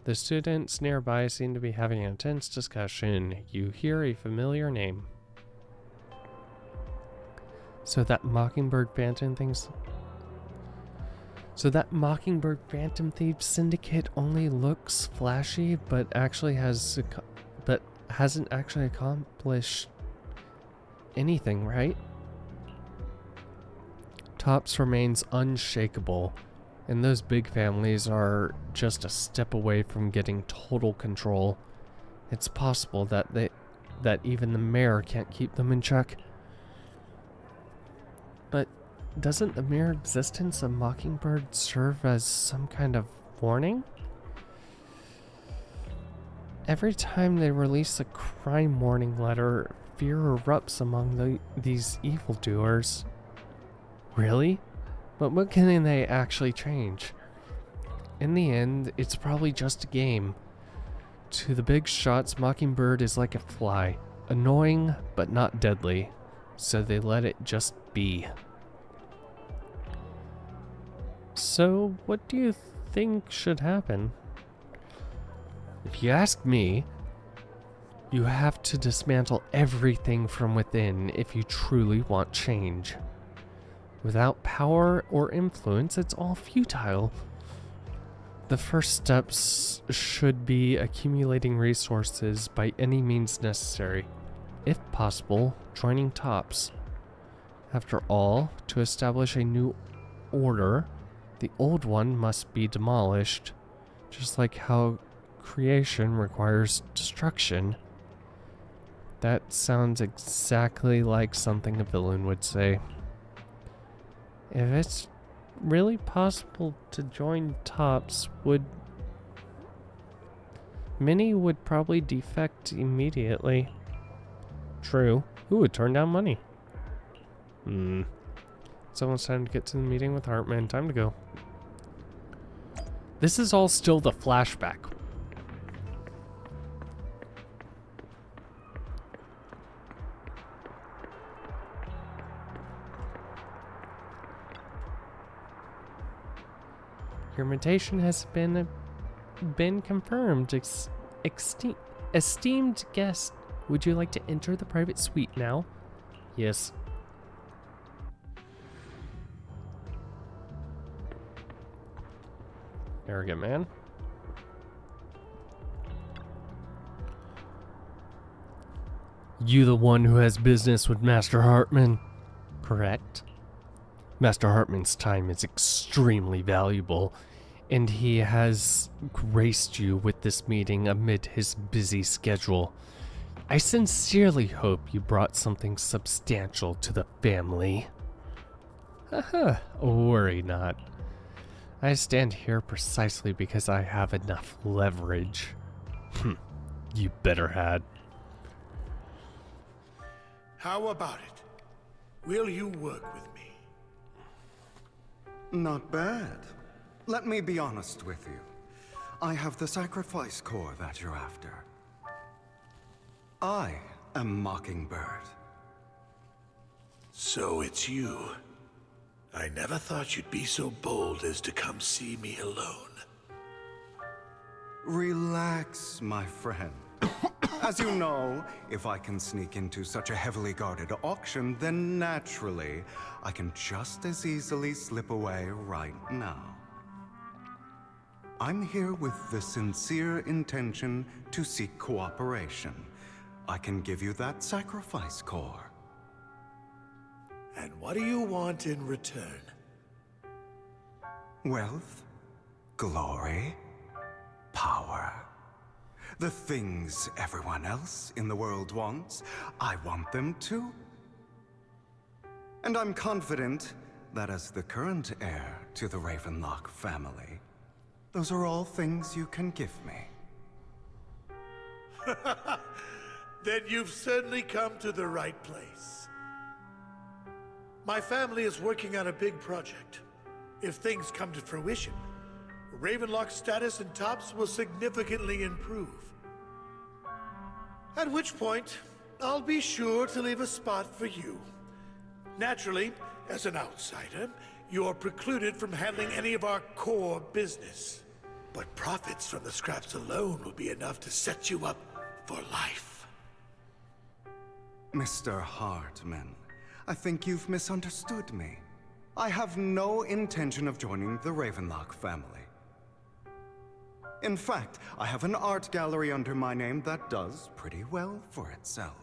Speaker 1: The students nearby seem to be having an intense discussion. You hear a familiar name. So that Mockingbird Phantom Thief Syndicate only looks flashy, but hasn't actually accomplished anything, right? Tops remains unshakable, and those big families are just a step away from getting total control. It's possible that even the mayor can't keep them in check. But doesn't the mere existence of Mockingbird serve as some kind of warning? Every time they release a crime warning letter, fear erupts among these evildoers. Really? But what can they actually change? In the end, it's probably just a game. To the big shots, Mockingbird is like a fly. Annoying, but not deadly. So they let it just be. So, what do you think should happen? If you ask me, you have to dismantle everything from within if you truly want change. Without power or influence, it's all futile. The first steps should be accumulating resources by any means necessary. If possible, joining Tops. After all, to establish a new order, the old one must be demolished, just like how creation requires destruction. That sounds exactly like something a villain would say. If it's really possible to join Tops, many would probably defect immediately. True. Who would turn down money? It's almost time to get to the meeting with Hartman. Time to go. This is all still the flashback. Your invitation has been confirmed. Esteemed guest, would you like to enter the private suite now? Yes. Arrogant man. You the one who has business with Master Hartman? Correct. Master Hartman's time is extremely valuable, and he has graced you with this meeting amid his busy schedule. I sincerely hope you brought something substantial to the family. Haha, worry not. I stand here precisely because I have enough leverage. You better had.
Speaker 11: How about it? Will you work with me?
Speaker 2: Not bad. Let me be honest with you. I have the sacrifice core that you're after. I am Mockingbird.
Speaker 11: So it's you. I never thought you'd be so bold as to come see me alone.
Speaker 2: Relax, my friend. As you know, if I can sneak into such a heavily guarded auction, then naturally, I can just as easily slip away right now. I'm here with the sincere intention to seek cooperation. I can give you that sacrifice core.
Speaker 11: And what do you want in return?
Speaker 2: Wealth, glory, power. The things everyone else in the world wants, I want them too. And I'm confident that as the current heir to the Ravenlock family, those are all things you can give me.
Speaker 11: Then you've certainly come to the right place. My family is working on a big project. If things come to fruition, Ravenlock's status in Tops will significantly improve. At which point, I'll be sure to leave a spot for you. Naturally, as an outsider, you're precluded from handling any of our core business. But profits from the scraps alone will be enough to set you up for life.
Speaker 2: Mr. Hartman, I think you've misunderstood me. I have no intention of joining the Ravenlock family. In fact, I have an art gallery under my name that does pretty well for itself.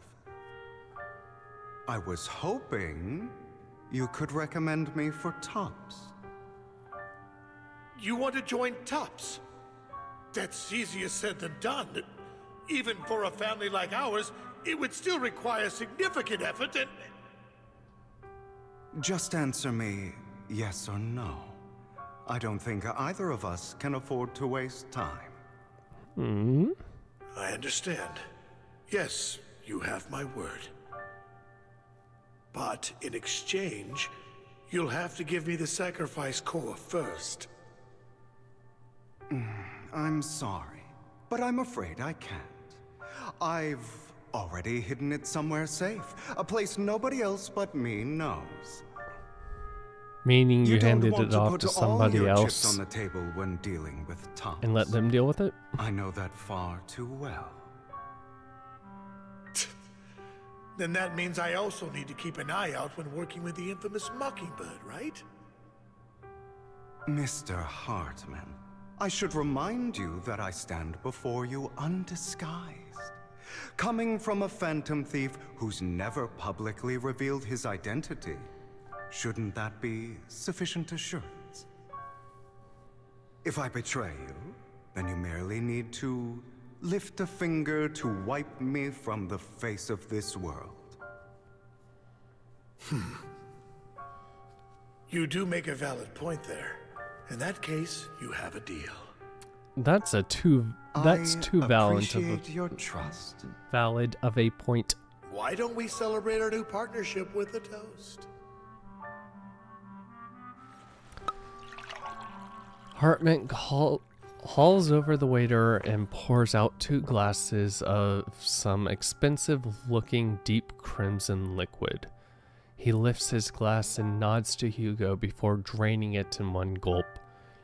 Speaker 2: I was hoping you could recommend me for Tops.
Speaker 11: You want to join Tops? That's easier said than done. Even for a family like ours, it would still require significant effort and...
Speaker 2: Just answer me yes or no. I don't think either of us can afford to waste time.
Speaker 11: I understand. Yes, you have my word. But in exchange, you'll have to give me the sacrifice core first.
Speaker 2: I'm sorry, but I'm afraid I can't. I've already hidden it somewhere safe, a place nobody else but me knows.
Speaker 1: Meaning you handed it off
Speaker 2: put
Speaker 1: to
Speaker 2: all
Speaker 1: somebody
Speaker 2: your
Speaker 1: else
Speaker 2: chips on the table when dealing with Tops.
Speaker 1: and let them deal with it?
Speaker 2: I know that far too well.
Speaker 11: Then that means I also need to keep an eye out when working with the infamous Mockingbird, right?
Speaker 2: Mr. Hartman, I should remind you that I stand before you undisguised. Coming from a phantom thief who's never publicly revealed his identity, shouldn't that be sufficient assurance? If I betray you, then you merely need to lift a finger to wipe me from the face of this world.
Speaker 11: You do make a valid point there. In that case, you have a deal.
Speaker 1: That's too valid
Speaker 2: appreciate your trust.
Speaker 1: Valid of a point.
Speaker 11: Why don't we celebrate our new partnership with a toast?
Speaker 1: Hartman hauls over the waiter and pours out 2 glasses of some expensive-looking deep crimson liquid. He lifts his glass and nods to Hugo before draining it in one gulp.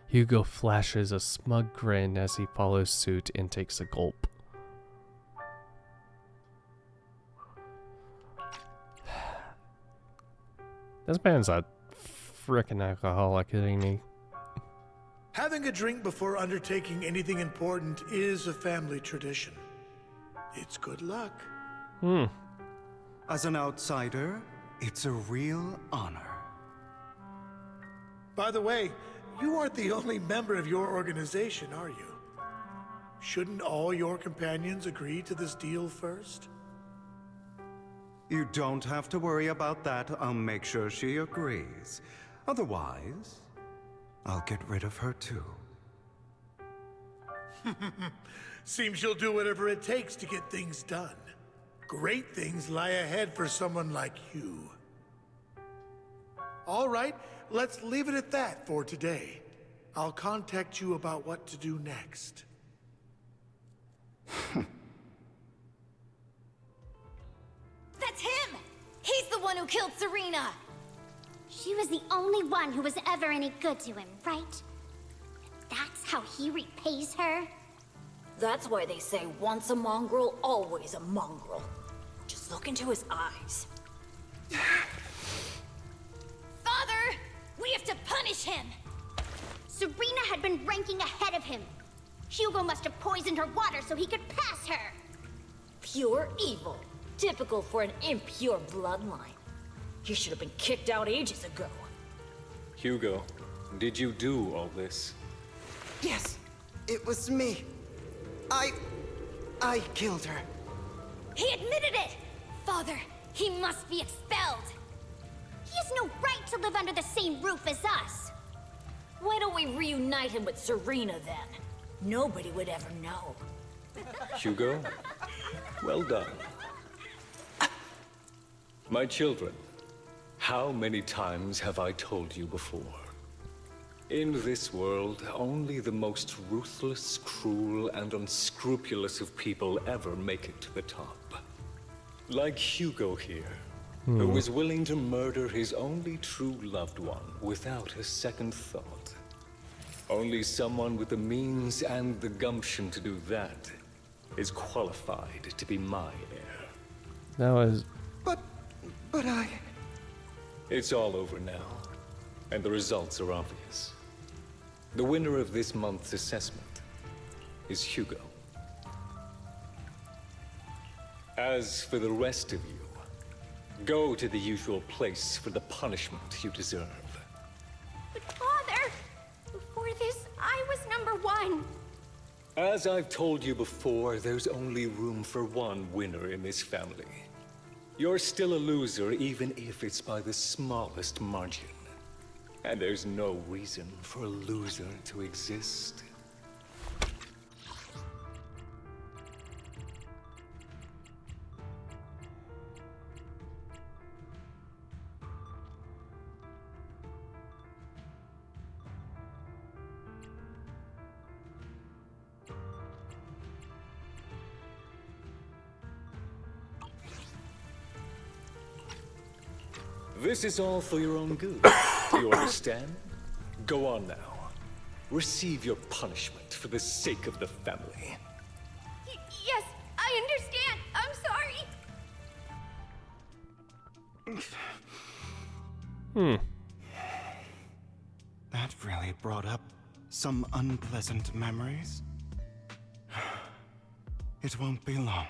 Speaker 1: Hugo flashes a smug grin as he follows suit and takes a gulp. This man's a frickin' alcoholic, isn't he?
Speaker 11: Having a drink before undertaking anything important is a family tradition. It's good luck.
Speaker 2: As an outsider, it's a real honor.
Speaker 11: By the way, you aren't the only member of your organization, are you? Shouldn't all your companions agree to this deal first?
Speaker 2: You don't have to worry about that. I'll make sure she agrees. Otherwise, I'll get rid of her too.
Speaker 11: Seems you'll do whatever it takes to get things done. Great things lie ahead for someone like you. All right, let's leave it at that for today. I'll contact you about what to do next.
Speaker 8: That's him! He's the one who killed Serena! She was the only one who was ever any good to him, right? That's how he repays her?
Speaker 16: That's why they say once a mongrel, always a mongrel. Just look into his eyes.
Speaker 8: Father! We have to punish him! Serena had been ranking ahead of him. Hugo must have poisoned her water so he could pass her.
Speaker 16: Pure evil. Typical for an impure bloodline. He should have been kicked out ages ago.
Speaker 20: Hugo, did you do all this?
Speaker 14: Yes, it was me. I killed her.
Speaker 8: He admitted it! Father, he must be expelled. He has no right to live under the same roof as us.
Speaker 16: Why don't we reunite him with Serena then? Nobody would ever know.
Speaker 20: Hugo, well done. My children, how many times have I told you before? In this world, only the most ruthless, cruel, and unscrupulous of people ever make it to the top. Like Hugo here, who was willing to murder his only true loved one without a second thought. Only someone with the means and the gumption to do that is qualified to be my heir.
Speaker 1: That was...
Speaker 14: But I...
Speaker 20: It's all over now, and the results are obvious. The winner of this month's assessment is Hugo. As for the rest of you, go to the usual place for the punishment you deserve.
Speaker 8: But Father, before this, I was #1.
Speaker 20: As I've told you before, there's only room for one winner in this family. You're still a loser, even if it's by the smallest margin. And there's no reason for a loser to exist. This is all for your own good. Do you understand? Go on now. Receive your punishment for the sake of the family.
Speaker 8: Yes, I understand. I'm sorry.
Speaker 2: That really brought up some unpleasant memories. It won't be long.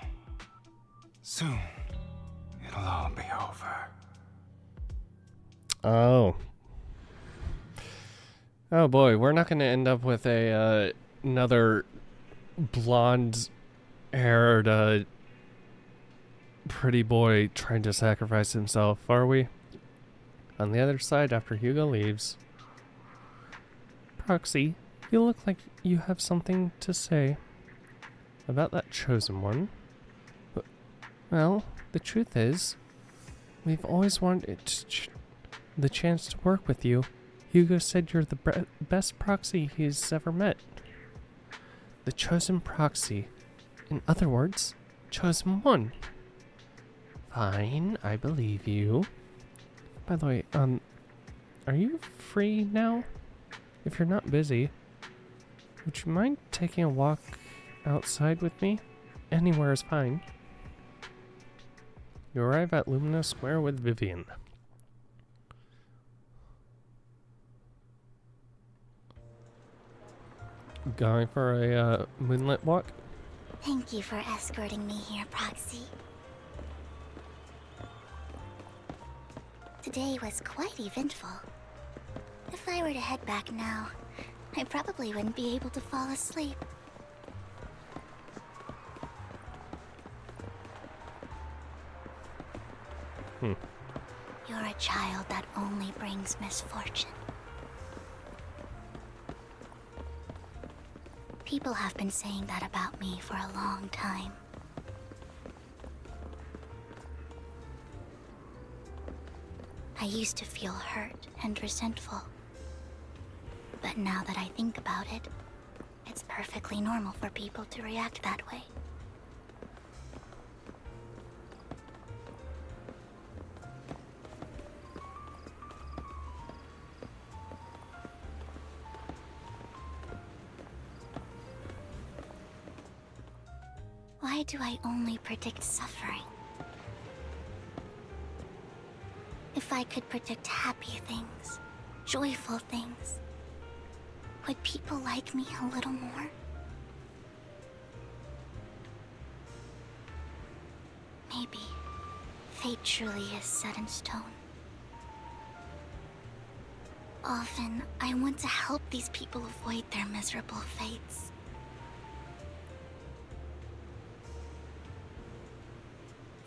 Speaker 2: Soon, it'll all be over.
Speaker 1: Oh. Oh boy, we're not going to end up with a another blonde-haired pretty boy trying to sacrifice himself, are we? On the other side, after Hugo leaves, Proxy, you look like you have something to say about that chosen one. Well, the truth is, we've always wanted the chance to work with you. Hugo said you're the best proxy he's ever met. The chosen proxy. In other words, chosen one. Fine, I believe you. By the way, are you free now? If you're not busy, would you mind taking a walk outside with me? Anywhere is fine. You arrive at Lumina Square with Vivian. Going for a moonlit walk?
Speaker 8: Thank you for escorting me here, Proxy. Today was quite eventful. If I were to head back now, I probably wouldn't be able to fall asleep. You're a child that only brings misfortune. People have been saying that about me for a long time. I used to feel hurt and resentful. But now that I think about it, it's perfectly normal for people to react that way. Why do I only predict suffering? If I could predict happy things, joyful things, would people like me a little more? Maybe fate truly is set in stone. Often, I want to help these people avoid their miserable fates.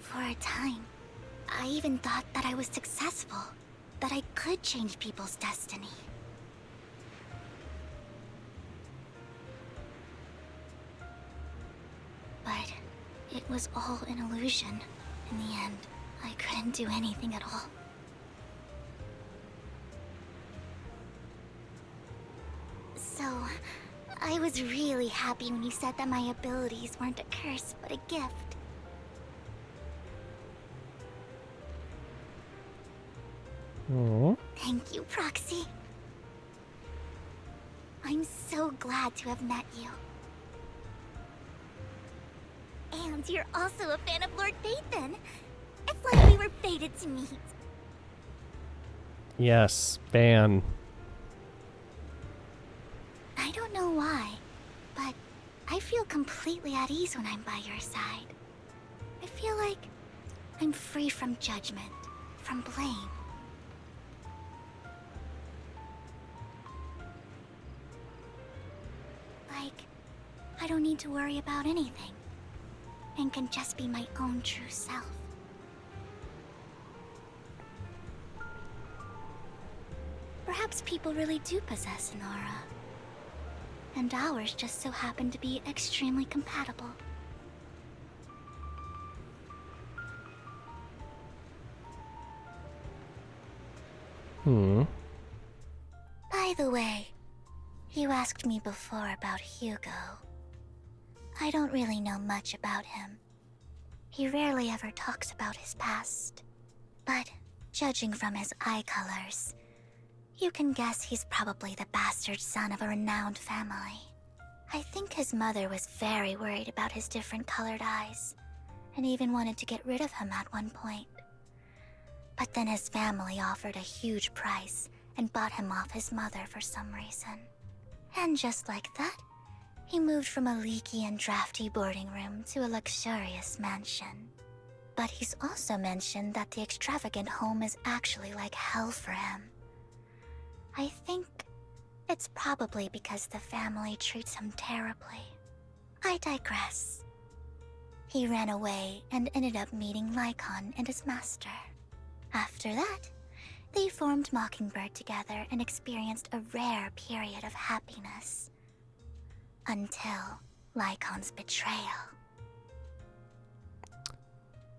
Speaker 8: For a time, I even thought that I was successful, that I could change people's destiny. But it was all an illusion. In the end, I couldn't do anything at all. So, I was really happy when you said that my abilities weren't a curse, but a gift.
Speaker 1: Aww.
Speaker 8: Thank you, Proxy. I'm so glad to have met you. And you're also a fan of Lord Phaethon. It's like we were fated to meet.
Speaker 1: Yes, fan.
Speaker 8: I don't know why, but I feel completely at ease when I'm by your side. I feel like I'm free from judgment, from blame. Like, I don't need to worry about anything, and can just be my own true self. Perhaps people really do possess an aura, and ours just so happen to be extremely compatible. By the way, you asked me before about Hugo. I don't really know much about him. He rarely ever talks about his past. But judging from his eye colors, you can guess he's probably the bastard son of a renowned family. I think his mother was very worried about his different colored eyes, and even wanted to get rid of him at one point. But then his family offered a huge price and bought him off his mother for some reason. And just like that, he moved from a leaky and drafty boarding room to a luxurious mansion. But he's also mentioned that the extravagant home is actually like hell for him. I think it's probably because the family treats him terribly. I digress. He ran away and ended up meeting Lycon and his master. After that, they formed Mockingbird together and experienced a rare period of happiness. Until Lycon's betrayal.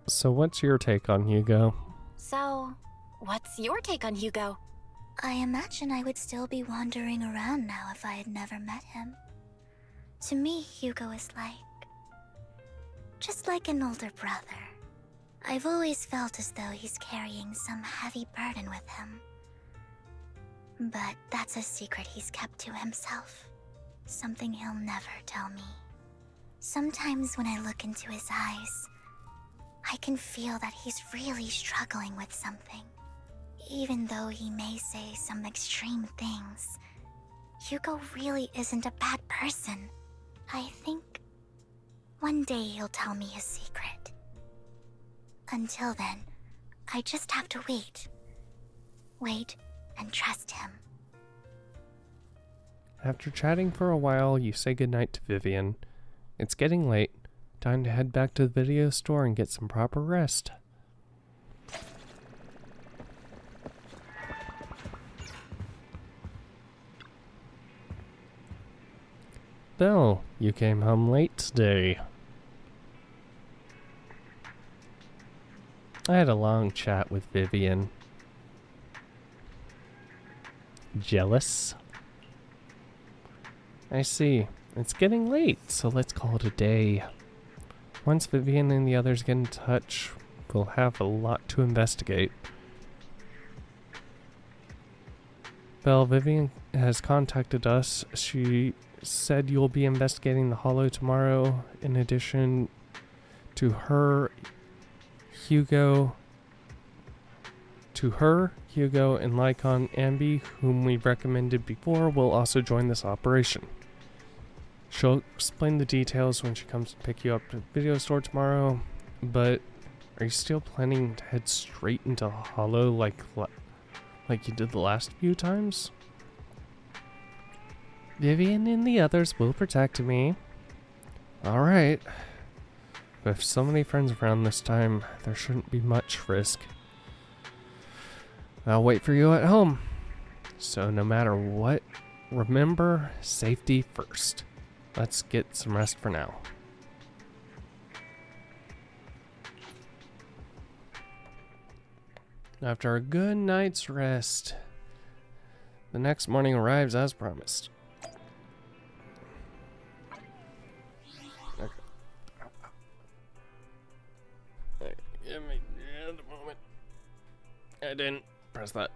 Speaker 1: So what's your take on Hugo?
Speaker 3: So, what's your take on Hugo?
Speaker 8: I imagine I would still be wandering around now if I had never met him. To me, Hugo is just like an older brother. I've always felt as though he's carrying some heavy burden with him. But that's a secret he's kept to himself. Something he'll never tell me. Sometimes when I look into his eyes, I can feel that he's really struggling with something. Even though he may say some extreme things, Hugo really isn't a bad person. I think one day he'll tell me his secret. Until then, I just have to wait. Wait and trust him.
Speaker 1: After chatting for a while, you say goodnight to Vivian. It's getting late. Time to head back to the video store and get some proper rest. Belle, you came home late today. I had a long chat with Vivian. Jealous? I see. It's getting late, so let's call it a day. Once Vivian and the others get in touch, we'll have a lot to investigate. Belle, Vivian has contacted us. She said you'll be investigating the Hollow tomorrow. In addition to her, Hugo, and Lycon Anby, whom we've recommended before, will also join this operation. She'll explain the details when she comes to pick you up at the video store tomorrow, but are you still planning to head straight into Hollow like you did the last few times? Vivian and the others will protect me. Alright. With so many friends around this time, there shouldn't be much risk. I'll wait for you at home. So no matter what, remember safety first. Let's get some rest for now. After a good night's rest, the next morning arrives as promised. Okay. Give me just a moment. I didn't press that.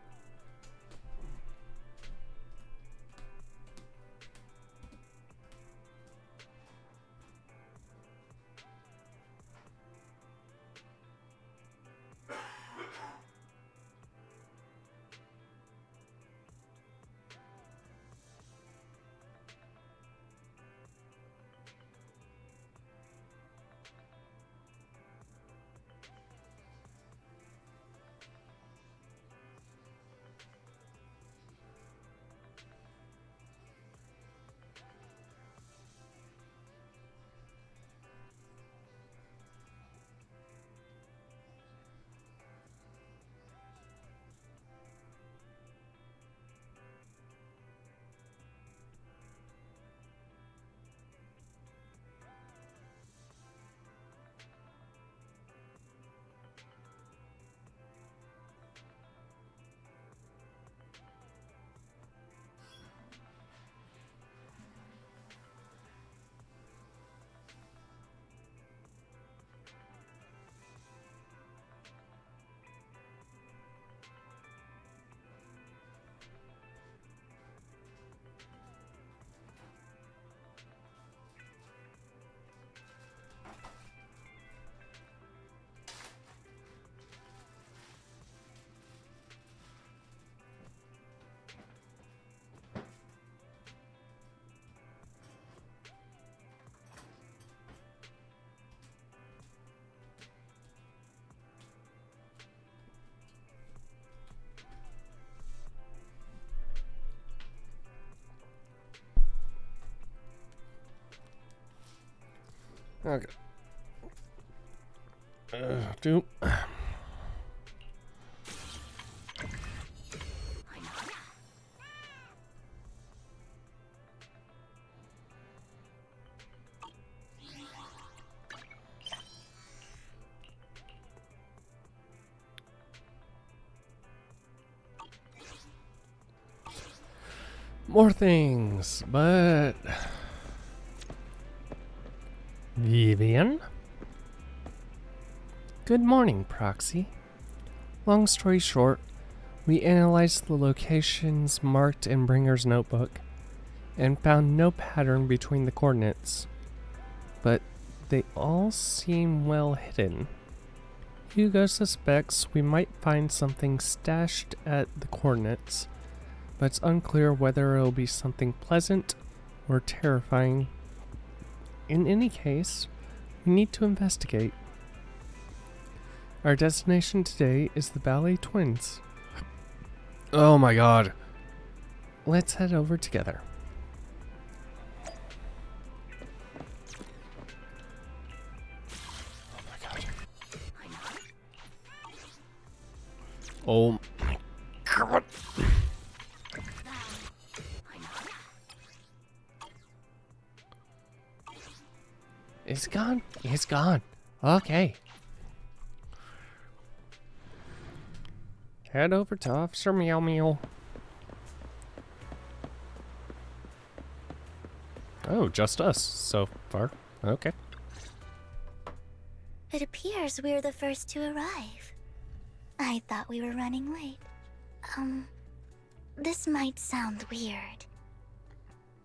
Speaker 1: Okay. Doop. More things, but... Vivian? Good morning, Proxy. Long story short, we analyzed the locations marked in Bringer's notebook and found no pattern between the coordinates, but they all seem well hidden. Hugo suspects we might find something stashed at the coordinates, but it's unclear whether it'll be something pleasant or terrifying. In any case, we need to investigate. Our destination today is the Ballet Twins. Oh my god. Let's head over together. Oh my god. Oh my god. It's gone. It's gone. Okay. Head over to Officer Meow Meow. Oh, just us so far. Okay.
Speaker 8: It appears we're the first to arrive. I thought we were running late. This might sound weird,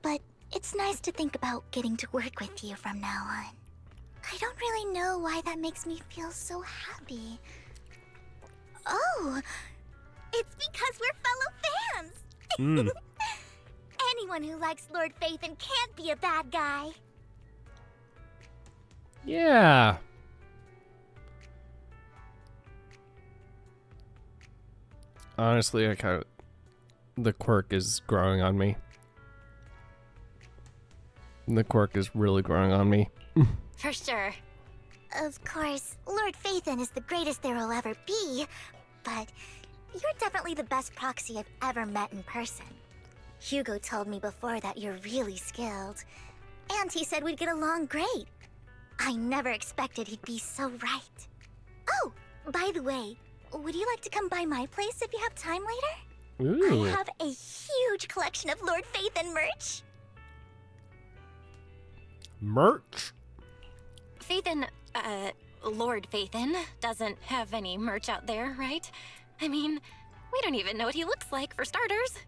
Speaker 8: but it's nice to think about getting to work with you from now on. I don't really know why that makes me feel so happy. Oh, it's because we're fellow fans! Anyone who likes Lord Phaethon can't be a bad guy.
Speaker 1: Yeah. Honestly, the quirk is growing on me. The quirk is really growing on me.
Speaker 8: For sure. Of course, Lord Phaethon is the greatest there will ever be, but you're definitely the best proxy I've ever met in person. Hugo told me before that you're really skilled, and he said we'd get along great. I never expected he'd be so right. Oh, by the way, would you like to come by my place if you have time later?
Speaker 1: Ooh.
Speaker 8: I have a huge collection of Lord Phaethon merch.
Speaker 1: Merch?
Speaker 3: Phaethon, Lord Phaethon doesn't have any merch out there, right? I mean, we don't even know what he looks like, for starters.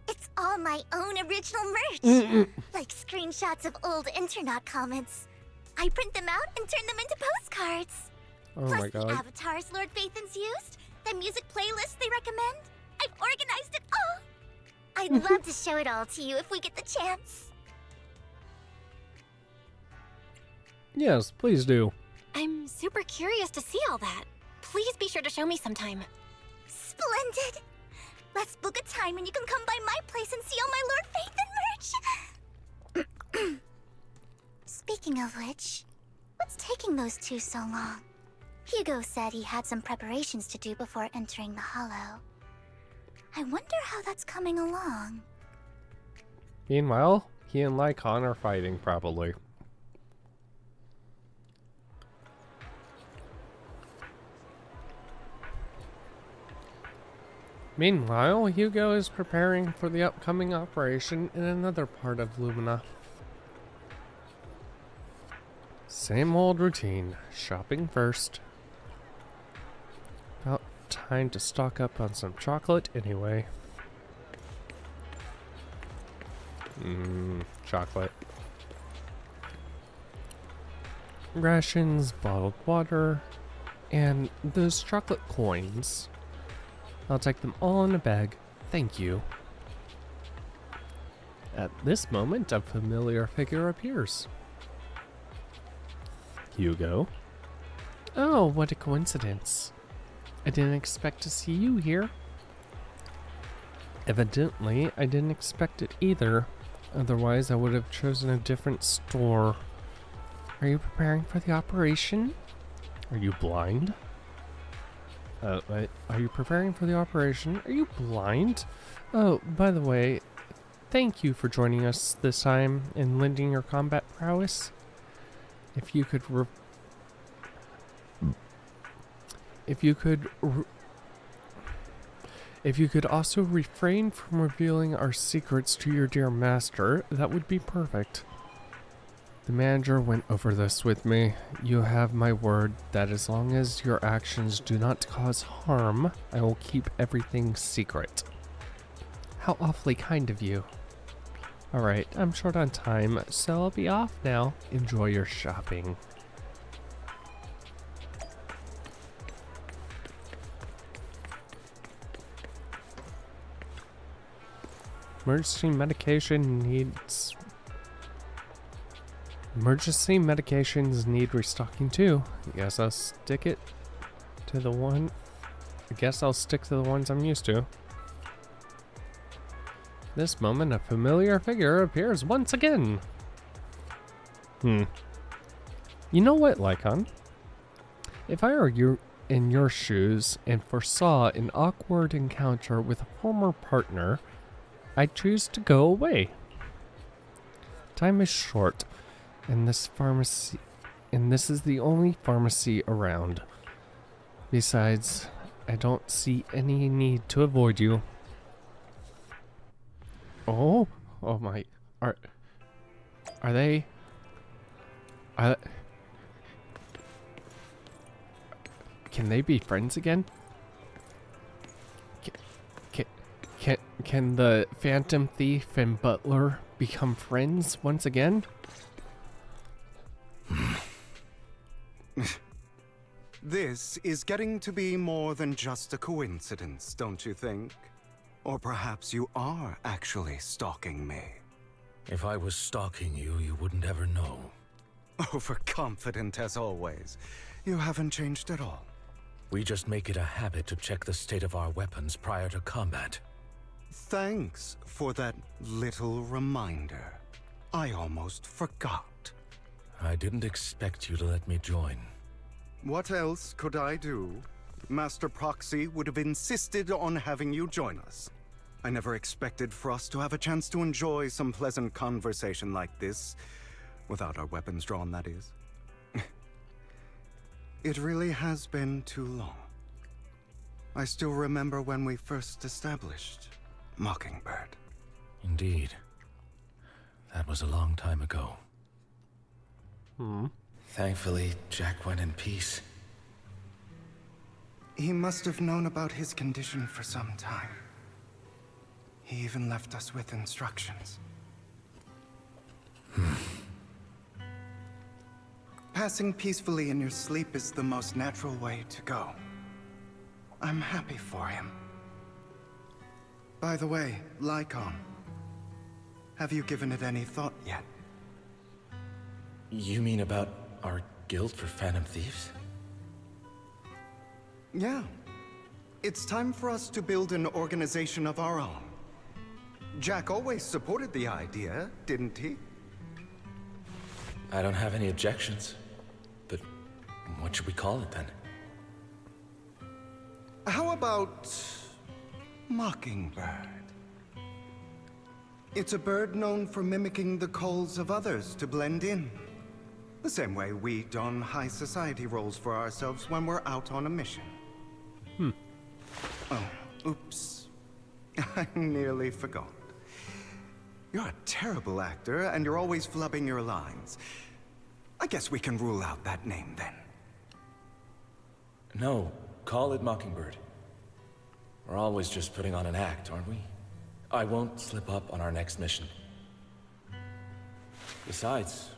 Speaker 8: It's all my own original merch. Like screenshots of old Internet comments. I print them out and turn them into postcards.
Speaker 1: Oh
Speaker 8: Plus
Speaker 1: my god.
Speaker 8: the avatars Lord Phaethon's used, the music playlists they recommend. I've organized it all. I'd love to show it all to you if we get the chance.
Speaker 1: Yes, please do.
Speaker 3: I'm super curious to see all that. Please be sure to show me sometime.
Speaker 8: Splendid. Let's book a time and you can come by my place and see all my Lord Phaethon merch. Speaking of which, what's taking those two so long? Hugo said he had some preparations to do before entering the Hollow. I wonder how that's coming along.
Speaker 1: Meanwhile, he and Lycon are fighting, probably. Meanwhile, Hugo is preparing for the upcoming operation in another part of Lumina. Same old routine. Shopping first. About time to stock up on some chocolate anyway. Chocolate. Rations, bottled water, and those chocolate coins. I'll take them all in a bag. Thank you. At this moment, a familiar figure appears. Hugo. Oh, what a coincidence. I didn't expect to see you here. Evidently, I didn't expect it either. Otherwise, I would have chosen a different store. Are you preparing for the operation? Are you blind? Are you preparing for the operation? Are you blind? Oh, by the way, thank you for joining us this time and lending your combat prowess. If you could If you could also refrain from revealing our secrets to your dear master, that would be perfect. The manager went over this with me. You have my word that as long as your actions do not cause harm, I will keep everything secret. How awfully kind of you. Alright, I'm short on time, so I'll be off now. Enjoy your shopping. Emergency medications need restocking too. I guess I'll stick to the ones I'm used to. This moment, a familiar figure appears once again. You know what, Lycon? If I were you in your shoes and foresaw an awkward encounter with a former partner, I'd choose to go away. Time is short, and this is the only pharmacy around. Besides, I don't see any need to avoid you. Oh my, are they? Can they be friends again? Can the Phantom Thief and Butler become friends once again?
Speaker 2: This is getting to be more than just a coincidence, don't you think? Or perhaps you are actually stalking me.
Speaker 7: If I was stalking you, you wouldn't ever know.
Speaker 2: Overconfident as always. You haven't changed at all.
Speaker 7: We just make it a habit to check the state of our weapons prior to combat.
Speaker 2: Thanks for that little reminder. I almost forgot.
Speaker 7: I didn't expect you to let me join.
Speaker 2: What else could I do? Master Proxy would have insisted on having you join us. I never expected for us to have a chance to enjoy some pleasant conversation like this, without our weapons drawn, that is. It really has been too long. I still remember when we first established Mockingbird.
Speaker 7: Indeed. That was a long time ago. Thankfully, Jack went in peace.
Speaker 2: He must have known about his condition for some time. He even left us with instructions. Passing peacefully in your sleep is the most natural way to go. I'm happy for him. By the way, Lycon, have you given it any thought yet?
Speaker 7: You mean about our guild for Phantom Thieves?
Speaker 2: Yeah. It's time for us to build an organization of our own. Jack always supported the idea, didn't he?
Speaker 7: I don't have any objections. But what should we call it then?
Speaker 2: How about Mockingbird? It's a bird known for mimicking the calls of others to blend in. The same way we don high society roles for ourselves when we're out on a mission. Oh, oops. I nearly forgot. You're a terrible actor, and you're always flubbing your lines. I guess we can rule out that name then.
Speaker 7: No, call it Mockingbird. We're always just putting on an act, aren't we? I won't slip up on our next mission. Besides,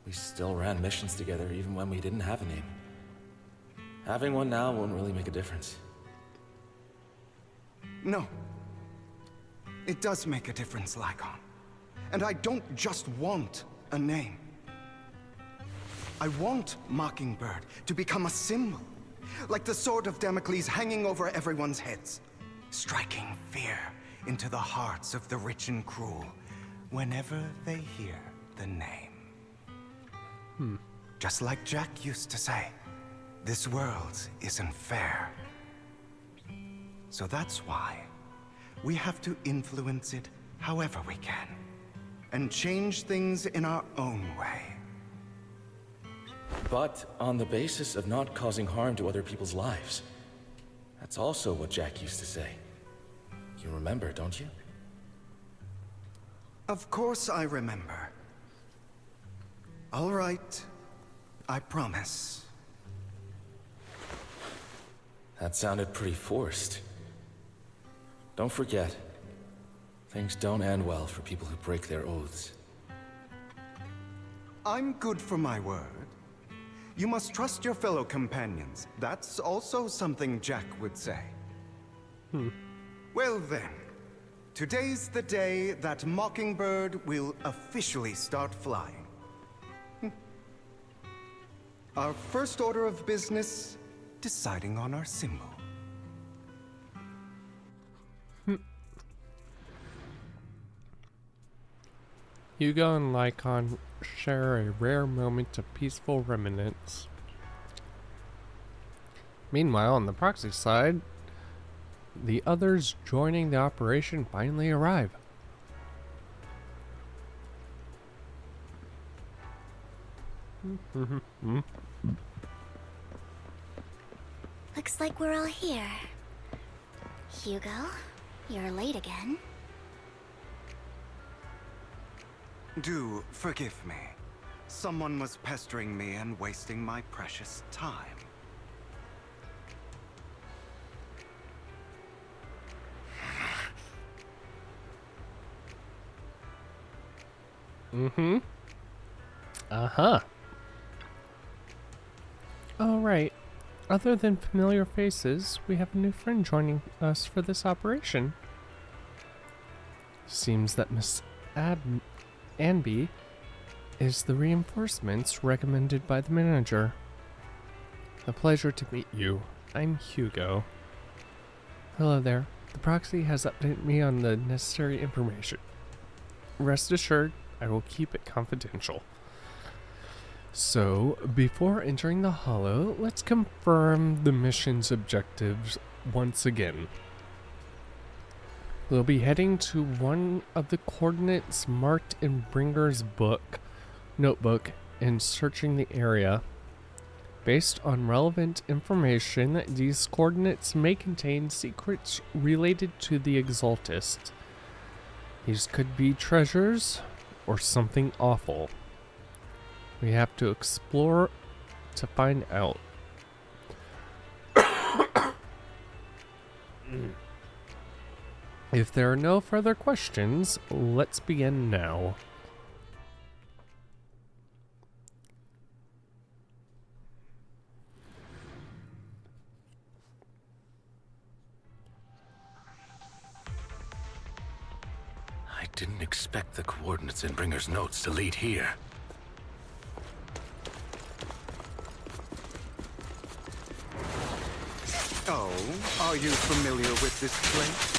Speaker 7: we still ran missions together even when we didn't have a name. Having one now won't really make a difference.
Speaker 2: No. It does make a difference, Lycon. And I don't just want a name. I want Mockingbird to become a symbol. Like the sword of Damocles hanging over everyone's heads. Striking fear into the hearts of the rich and cruel whenever they hear the name. Just like Jack used to say, this world isn't fair. So that's why we have to influence it however we can, and change things in our own way.
Speaker 7: But on the basis of not causing harm to other people's lives. That's also what Jack used to say. You remember, don't you?
Speaker 2: Of course I remember. All right. I promise.
Speaker 7: That sounded pretty forced. Don't forget, things don't end well for people who break their oaths.
Speaker 2: I'm good for my word. You must trust your fellow companions. That's also something Jack would say. Well then, today's the day that Mockingbird will officially start flying. Our first order of business, deciding on our symbol.
Speaker 1: Hugo and Lycon share a rare moment of peaceful reminiscence. Meanwhile, on the proxy side, the others joining the operation finally arrive.
Speaker 8: Looks like we're all here. Hugo, you're late again.
Speaker 2: Do forgive me. Someone was pestering me and wasting my precious time.
Speaker 1: Uh-huh. Alright. Other than familiar faces, we have a new friend joining us for this operation. Seems that Miss Anby is the reinforcements recommended by the manager. A pleasure to meet you. I'm Hugo. Hello there. The proxy has updated me on the necessary information. Rest assured, I will keep it confidential. So, before entering the Hollow, let's confirm the mission's objectives once again. We'll be heading to one of the coordinates marked in Bringer's notebook and searching the area. Based on relevant information, these coordinates may contain secrets related to the Exaltist. These could be treasures or something awful. We have to explore to find out. If there are no further questions, let's begin now.
Speaker 7: I didn't expect the coordinates in Bringer's notes to lead here.
Speaker 2: Oh, are you familiar with this place?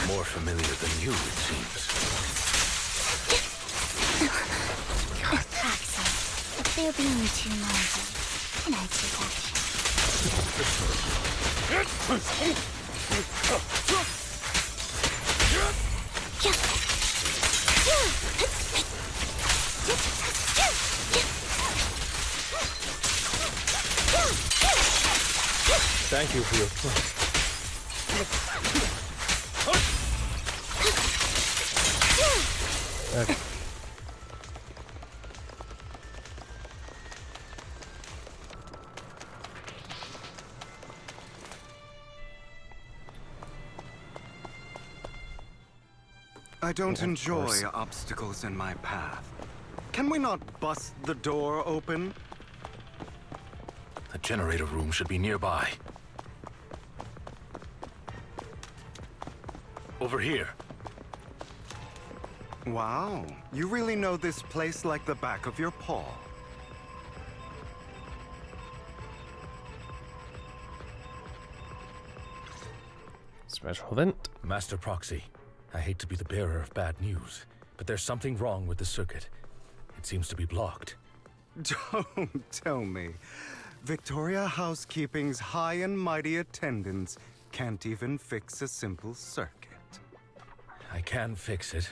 Speaker 7: More familiar than you, it seems.
Speaker 8: Proxy, if they're being too noisy, can I take
Speaker 7: Thank you for your trust.
Speaker 1: Okay.
Speaker 2: I don't enjoy obstacles in my path. Can we not bust the door open?
Speaker 7: The generator room should be nearby. Over here.
Speaker 2: Wow, you really know this place like the back of your paw.
Speaker 1: Special event.
Speaker 7: Master Proxy, I hate to be the bearer of bad news, but there's something wrong with the circuit. It seems to be blocked.
Speaker 2: Don't tell me. Victoria Housekeeping's high and mighty attendants can't even fix a simple circuit.
Speaker 7: I can fix it,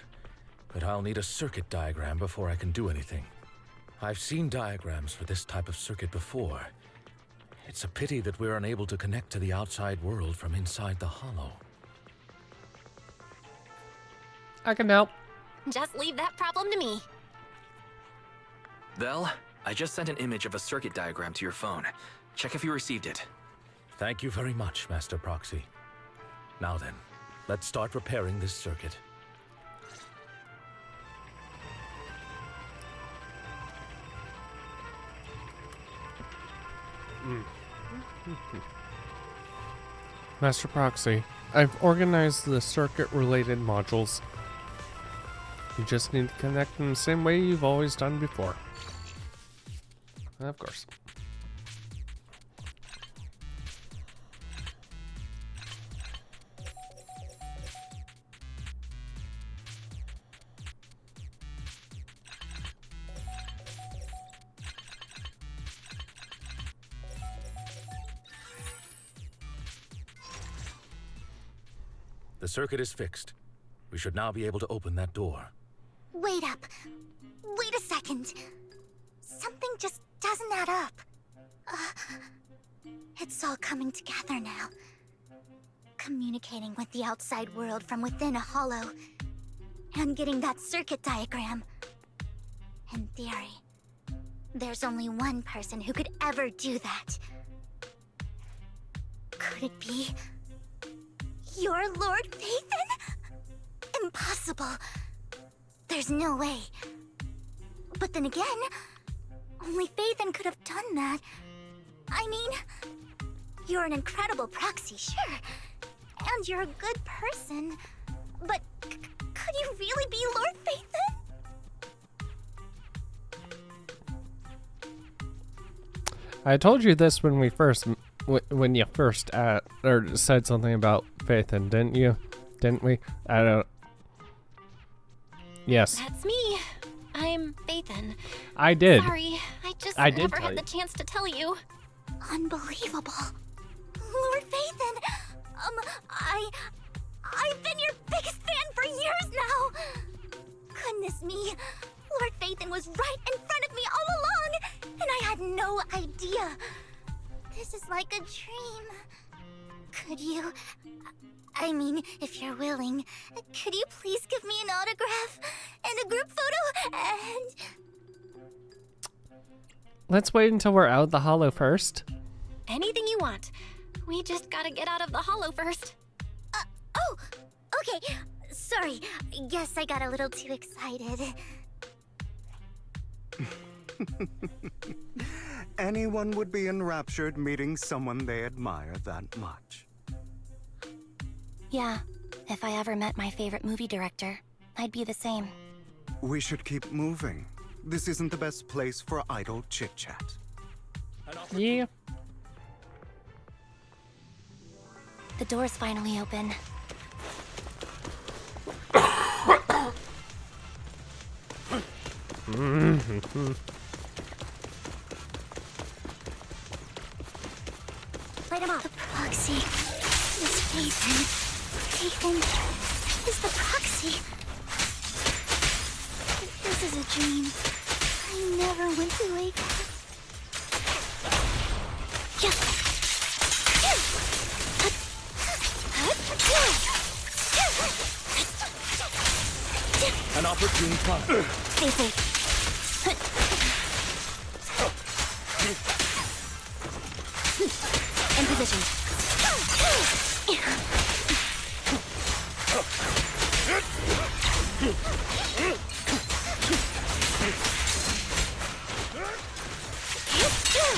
Speaker 7: but I'll need a circuit diagram before I can do anything. I've seen diagrams for this type of circuit before. It's a pity that we're unable to connect to the outside world from inside the hollow.
Speaker 1: I can help.
Speaker 3: Just leave that problem to me.
Speaker 9: Vel, I just sent an image of a circuit diagram to your phone. Check if you received it.
Speaker 7: Thank you very much, Master Proxy. Now then, let's start repairing this circuit.
Speaker 1: Master Proxy, I've organized the circuit-related modules. You just need to connect them the same way you've always done before. Of course.
Speaker 7: The circuit is fixed. We should now be able to open that door.
Speaker 8: Wait up. Wait a second. Something just doesn't add up. It's all coming together now. Communicating with the outside world from within a hollow. And getting that circuit diagram. In theory, there's only one person who could ever do that. Could it be your Lord Phaethon? Impossible. There's no way. But then again, only Phaethon could have done that. I mean, you're an incredible proxy, sure. And you're a good person. But could you really be Lord Phaethon?
Speaker 1: I told you this when we first, when you first or said something about Phaethon, didn't you? Didn't we? I don't. Yes.
Speaker 3: That's me. I'm Phaethon.
Speaker 1: I did.
Speaker 3: Sorry, I just
Speaker 1: I did
Speaker 3: never
Speaker 1: tell
Speaker 3: had the
Speaker 1: you.
Speaker 3: chance to tell you.
Speaker 8: Unbelievable. Lord Phaethon, I've been your biggest fan for years now. Goodness me, Lord Phaethon was right in front of me all along, and I had no idea. This is like a dream. Could you, I mean, if you're willing, could you please give me an autograph and a group photo and...
Speaker 1: Let's wait until we're out of the hollow first.
Speaker 3: Anything you want. We just gotta get out of the hollow first.
Speaker 8: Oh, okay. Sorry, guess I got a little too excited.
Speaker 2: Anyone would be enraptured meeting someone they admire that much.
Speaker 3: Yeah, if I ever met my favorite movie director, I'd be the same.
Speaker 2: We should keep moving. This isn't the best place for idle chit-chat.
Speaker 1: Yeah.
Speaker 3: The door's finally open.
Speaker 8: Light him up. The proxy is Phaethon. Phaethon is the proxy. This is a dream. I never went to wake up.
Speaker 7: An opportune time.
Speaker 8: Stay safe.
Speaker 3: In position.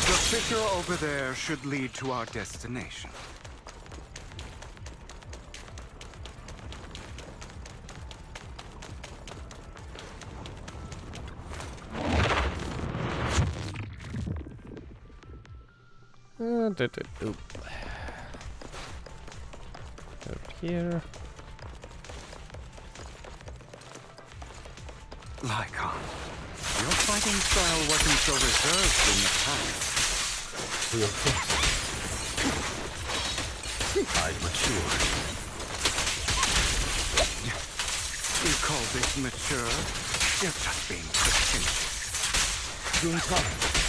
Speaker 2: The fissure over there should lead to our destination.
Speaker 1: Oop. Up here.
Speaker 2: Lycon, your fighting style wasn't so reserved in the past.
Speaker 7: Real fast. I've matured.
Speaker 2: You call this mature? You're just being pretentious.
Speaker 7: Soon time.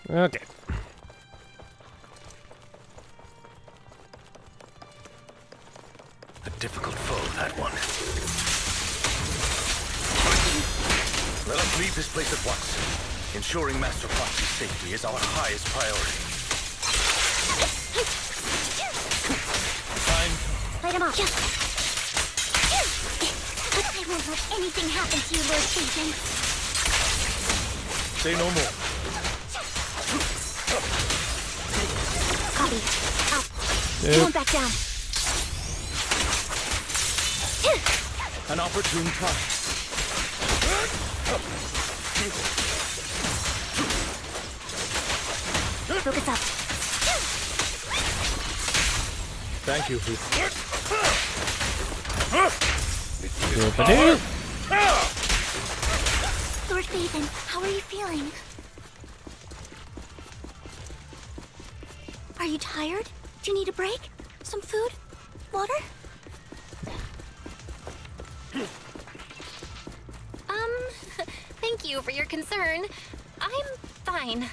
Speaker 1: Okay.
Speaker 7: A difficult foe, that one. Let us leave this place at once. Ensuring Master Proxy's safety is our highest priority.
Speaker 8: Light him off. I won't let anything happen to you, Lord Satan.
Speaker 7: Say no more.
Speaker 8: Copy. Out.
Speaker 1: Yep.
Speaker 8: Going back down.
Speaker 7: An opportune time.
Speaker 8: Focus up.
Speaker 7: Thank you, Heath.
Speaker 8: Lord Phaethon, how are you feeling? Are you tired? Do you need a break? Some food? Water?
Speaker 3: Thank you for your concern. I'm fine.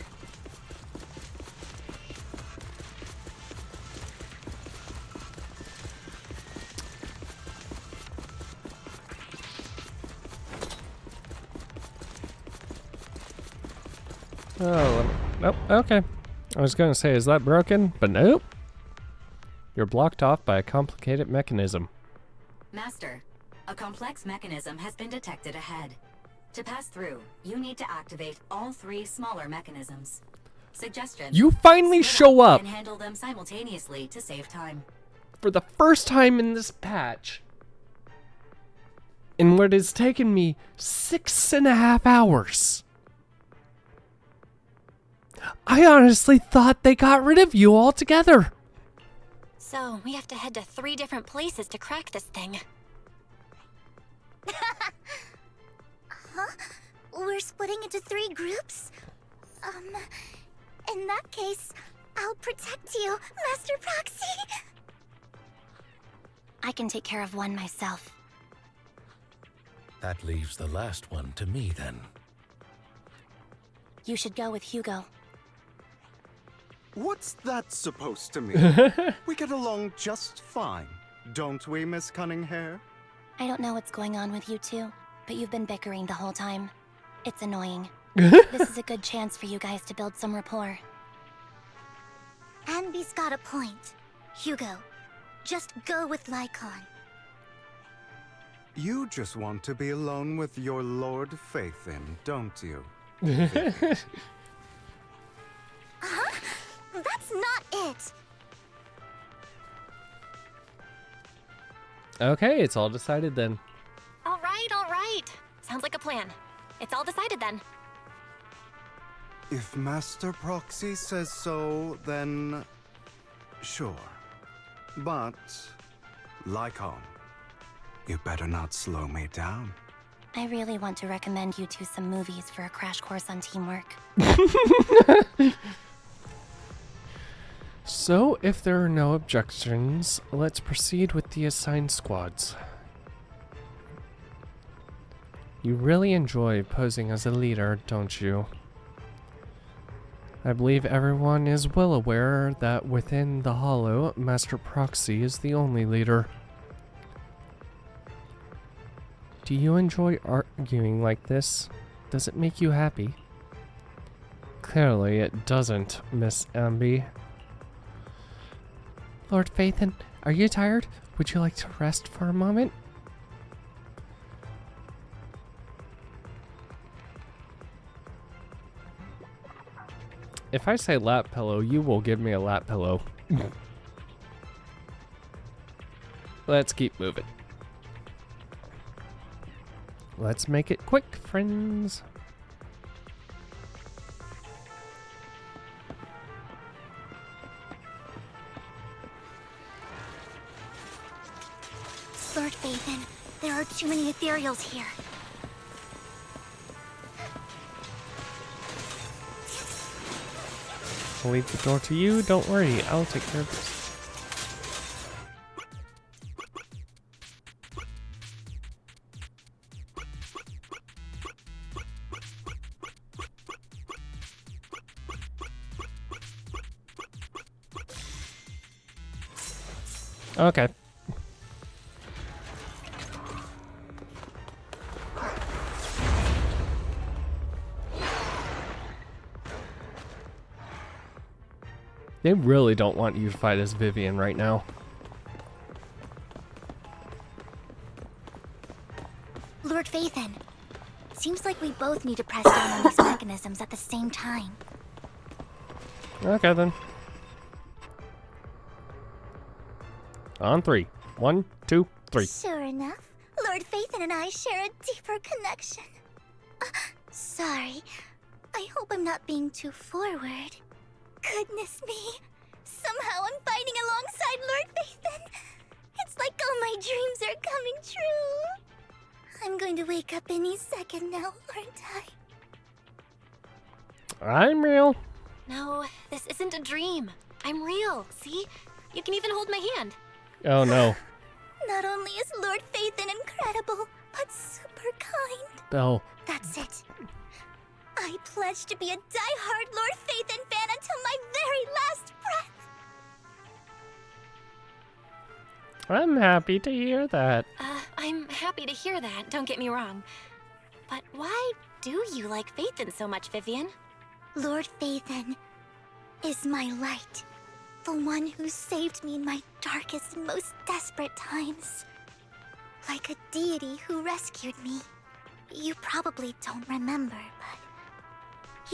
Speaker 1: Oh, nope. Okay. I was gonna say, is that broken? But nope. You're blocked off by a complicated mechanism.
Speaker 10: Master, a complex mechanism has been detected ahead. To pass through, you need to activate all 3 smaller mechanisms. Suggestion:
Speaker 1: You finally show up
Speaker 10: and handle them simultaneously to save time.
Speaker 1: for the first time in this patch. In what has taken me 6.5 hours. I honestly thought they got rid of you altogether.
Speaker 3: So, we have to head to 3 different places to crack this thing.
Speaker 8: Huh? We're splitting into 3 groups? In that case, I'll protect you, Master Proxy.
Speaker 3: I can take care of one myself.
Speaker 7: That leaves the last one to me, then.
Speaker 3: You should go with Hugo.
Speaker 2: What's that supposed to mean? We get along just fine, don't we, Miss Cunninghair?
Speaker 3: I don't know what's going on with you two, but you've been bickering the whole time. It's annoying. This is a good chance for you guys to build some rapport.
Speaker 8: Anby's got a point. Hugo, just go with Lycon.
Speaker 2: You just want to be alone with your Lord Phaethon, don't you?
Speaker 8: Huh? That's not it!
Speaker 1: Okay, it's all decided then.
Speaker 3: All right. Sounds like a plan. It's all decided then.
Speaker 2: If Master Proxy says so, then sure. But, Lycon, you better not slow me down.
Speaker 3: I really want to recommend you two some movies for a crash course on teamwork.
Speaker 1: So, if there are no objections, let's proceed with the assigned squads. You really enjoy posing as a leader, don't you? I believe everyone is well aware that within the Hollow, Master Proxy is the only leader. Do you enjoy arguing like this? Does it make you happy? Clearly it doesn't, Miss Anby. Lord Phaethon, are you tired? Would you like to rest for a moment? If I say lap pillow, you will give me a lap pillow. Let's keep moving. Let's make it quick, friends.
Speaker 8: Lord Phaethon, there are too many ethereals here.
Speaker 1: to leave the door to you. Don't worry, I'll take care of this. Okay. They really don't want you to fight as Vivian right now.
Speaker 8: Lord Phaethon, seems like we both need to press down on these mechanisms at the same time.
Speaker 1: Okay then. On 3. 1, 2, 3.
Speaker 8: Sure enough, Lord Phaethon and I share a deeper connection. Sorry, I hope I'm not being too forward. Goodness me, somehow I'm fighting alongside Lord Phaethon. It's like all my dreams are coming true. I'm going to wake up any second now, aren't I?
Speaker 1: I'm real.
Speaker 3: No, this isn't a dream. I'm real, see? You can even hold my hand.
Speaker 1: Oh no.
Speaker 8: Not only is Lord Phaethon incredible, but super kind.
Speaker 1: Belle.
Speaker 8: That's it. I pledge to be a die-hard Lord Phaethon fan until my very last breath.
Speaker 1: I'm happy to hear that.
Speaker 3: I'm happy to hear that, don't get me wrong. But why do you like Phaethon so much, Vivian?
Speaker 8: Lord Phaethon is my light. The one who saved me in my darkest and most desperate times. Like a deity who rescued me. You probably don't remember, but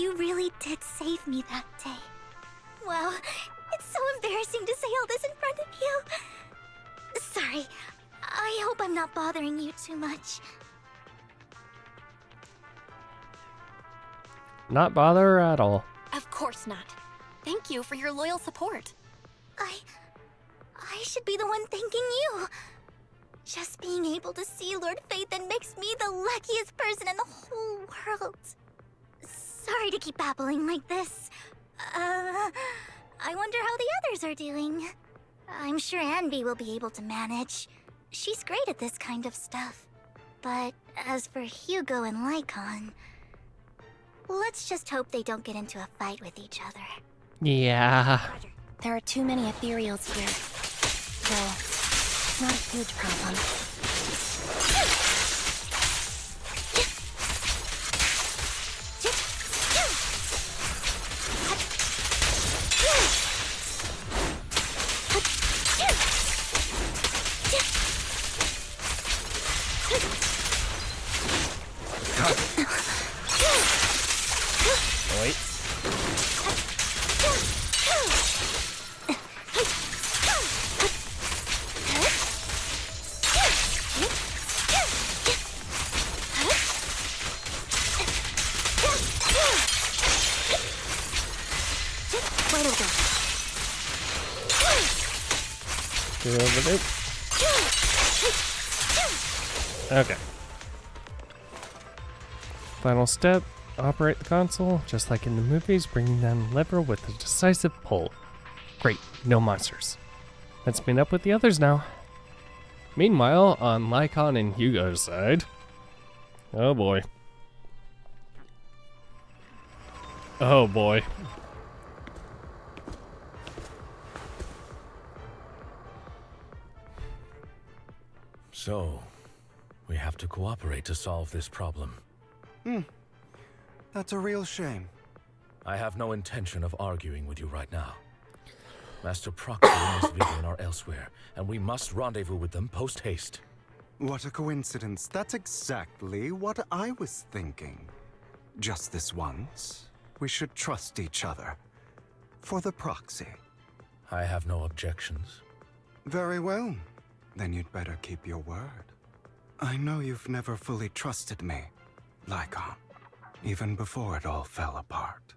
Speaker 8: you really did save me that day. Wow, it's so embarrassing to say all this in front of you. Sorry, I hope I'm not bothering you too much.
Speaker 1: Not bother at all.
Speaker 3: Of course not. Thank you for your loyal support.
Speaker 8: I should be the one thanking you. Just being able to see Lord Phaethon makes me the luckiest person in the whole world. Sorry to keep babbling like this. I wonder how the others are doing. I'm sure Anby will be able to manage. She's great at this kind of stuff. But as for Hugo and Lycon, let's just hope they don't get into a fight with each other.
Speaker 1: Yeah.
Speaker 3: There are too many ethereals here. Though, it's not a huge problem.
Speaker 1: Wait. Get over there. Okay. Final step, operate the console, just like in the movies, bringing down the lever with a decisive pull. Great, no monsters. Let's meet up with the others now. Meanwhile, on Lycon and Hugo's side... Oh boy. Oh boy.
Speaker 7: So, we have to cooperate to solve this problem.
Speaker 2: That's a real shame.
Speaker 7: I have no intention of arguing with you right now. Master Proxy and Miss Vivian are elsewhere, and we must rendezvous with them post-haste.
Speaker 2: What a coincidence. That's exactly what I was thinking. Just this once, we should trust each other. For the proxy.
Speaker 7: I have no objections.
Speaker 2: Very well. Then you'd better keep your word. I know you've never fully trusted me, Lycon. Even before it all fell apart.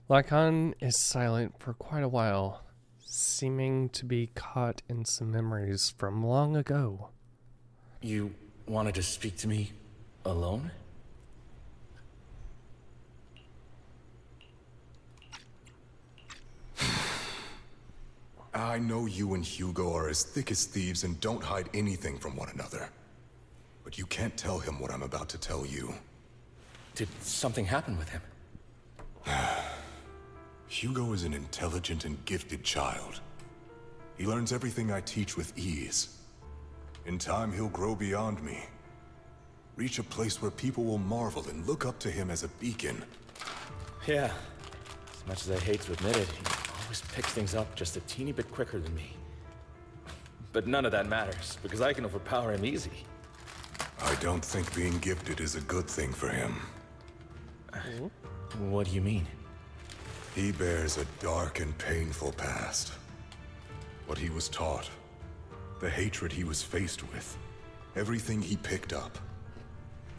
Speaker 1: Lycon is silent for quite a while, seeming to be caught in some memories from long ago.
Speaker 7: You wanted to speak to me alone?
Speaker 6: I know you and Hugo are as thick as thieves and don't hide anything from one another. But you can't tell him what I'm about to tell you.
Speaker 7: Did something happen with him?
Speaker 6: Hugo is an intelligent and gifted child. He learns everything I teach with ease. In time, he'll grow beyond me. Reach a place where people will marvel and look up to him as a beacon.
Speaker 7: Yeah. As much as I hate to admit it, he always picks things up just a teeny bit quicker than me. But none of that matters, because I can overpower him easy.
Speaker 6: I don't think being gifted is a good thing for him.
Speaker 7: What do you mean?
Speaker 6: He bears a dark and painful past. What he was taught, the hatred he was faced with, everything he picked up.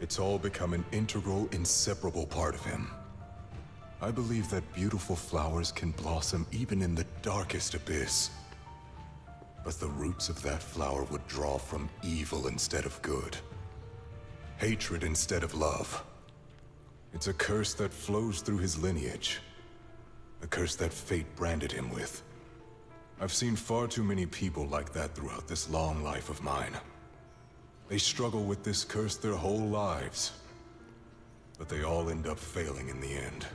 Speaker 6: It's all become an integral, inseparable part of him. I believe that beautiful flowers can blossom even in the darkest abyss. But the roots of that flower would draw from evil instead of good. Hatred instead of love. It's a curse that flows through his lineage. A curse that fate branded him with. I've seen far too many people like that throughout this long life of mine. They struggle with this curse their whole lives. But they all end up failing in the end.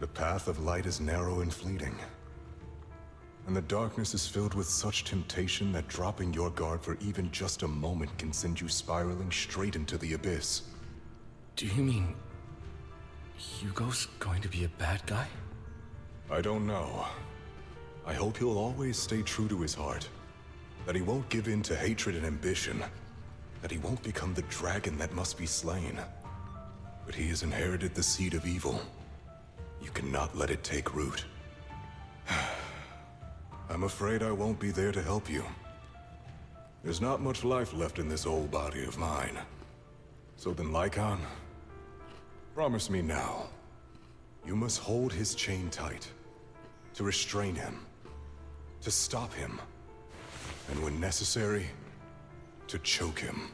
Speaker 6: The path of light is narrow and fleeting. And the darkness is filled with such temptation that dropping your guard for even just a moment can send you spiraling straight into the abyss.
Speaker 7: Do you mean Hugo's going to be a bad guy?
Speaker 6: I don't know. I hope he'll always stay true to his heart. That he won't give in to hatred and ambition. That he won't become the dragon that must be slain. But he has inherited the seed of evil. You cannot let it take root. I'm afraid I won't be there to help you. There's not much life left in this old body of mine. So then, Lycon, promise me now. You must hold his chain tight. To restrain him. To stop him. And when necessary, to choke him.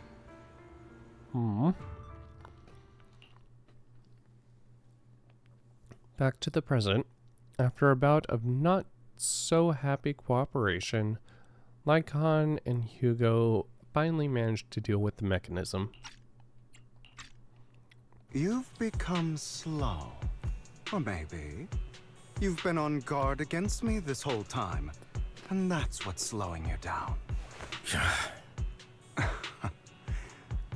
Speaker 1: Back to the present. After a bout of not so happy cooperation, Lycon and Hugo finally managed to deal with the mechanism.
Speaker 2: You've become slow. Or maybe you've been on guard against me this whole time, and that's what's slowing you down.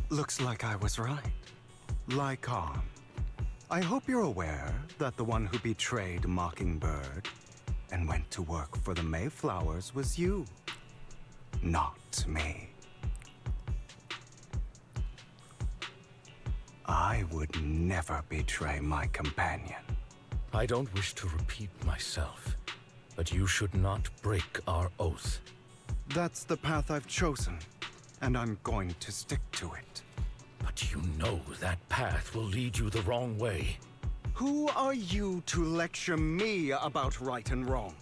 Speaker 2: Looks like I was right. Lycon. I hope you're aware that the one who betrayed Mockingbird and went to work for the Mayflowers was you, not me. I would never betray my companion.
Speaker 7: I don't wish to repeat myself, but you should not break our oath.
Speaker 2: That's the path I've chosen, and I'm going to stick to it.
Speaker 7: But you know that path will lead you the wrong way.
Speaker 2: Who are you to lecture me about right and wrong?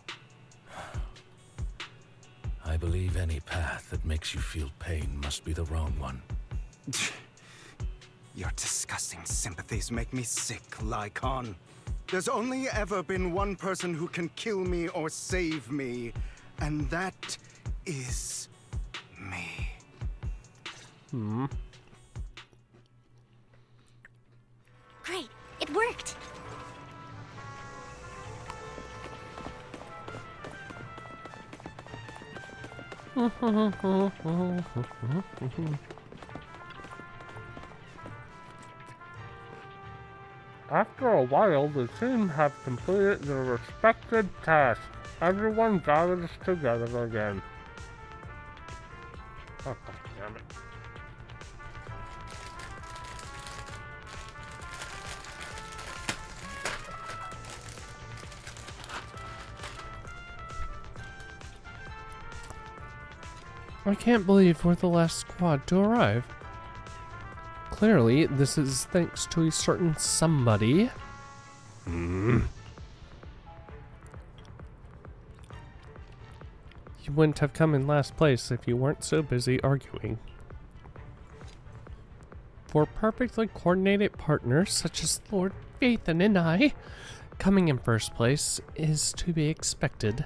Speaker 7: I believe any path that makes you feel pain must be the wrong one.
Speaker 2: Your disgusting sympathies make me sick, Lycon. There's only ever been one person who can kill me or save me, and that is me.
Speaker 21: Great, it worked.
Speaker 1: After a while, the team have completed their respected tasks. Everyone gathers together again. Oh, God damn it. I can't believe we're the last squad to arrive. Clearly, this is thanks to a certain somebody. You wouldn't have come in last place if you weren't so busy arguing. For perfectly coordinated partners such as Lord Phaethon and I, coming in first place is to be expected.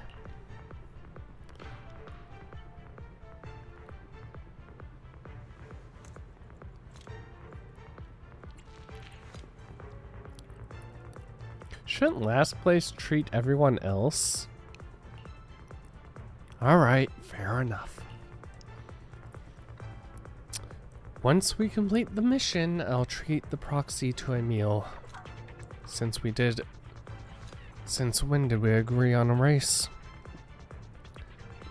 Speaker 1: Shouldn't last place treat everyone else? Alright, fair enough. Once we complete the mission, I'll treat the proxy to a meal. Since when did we agree on a race?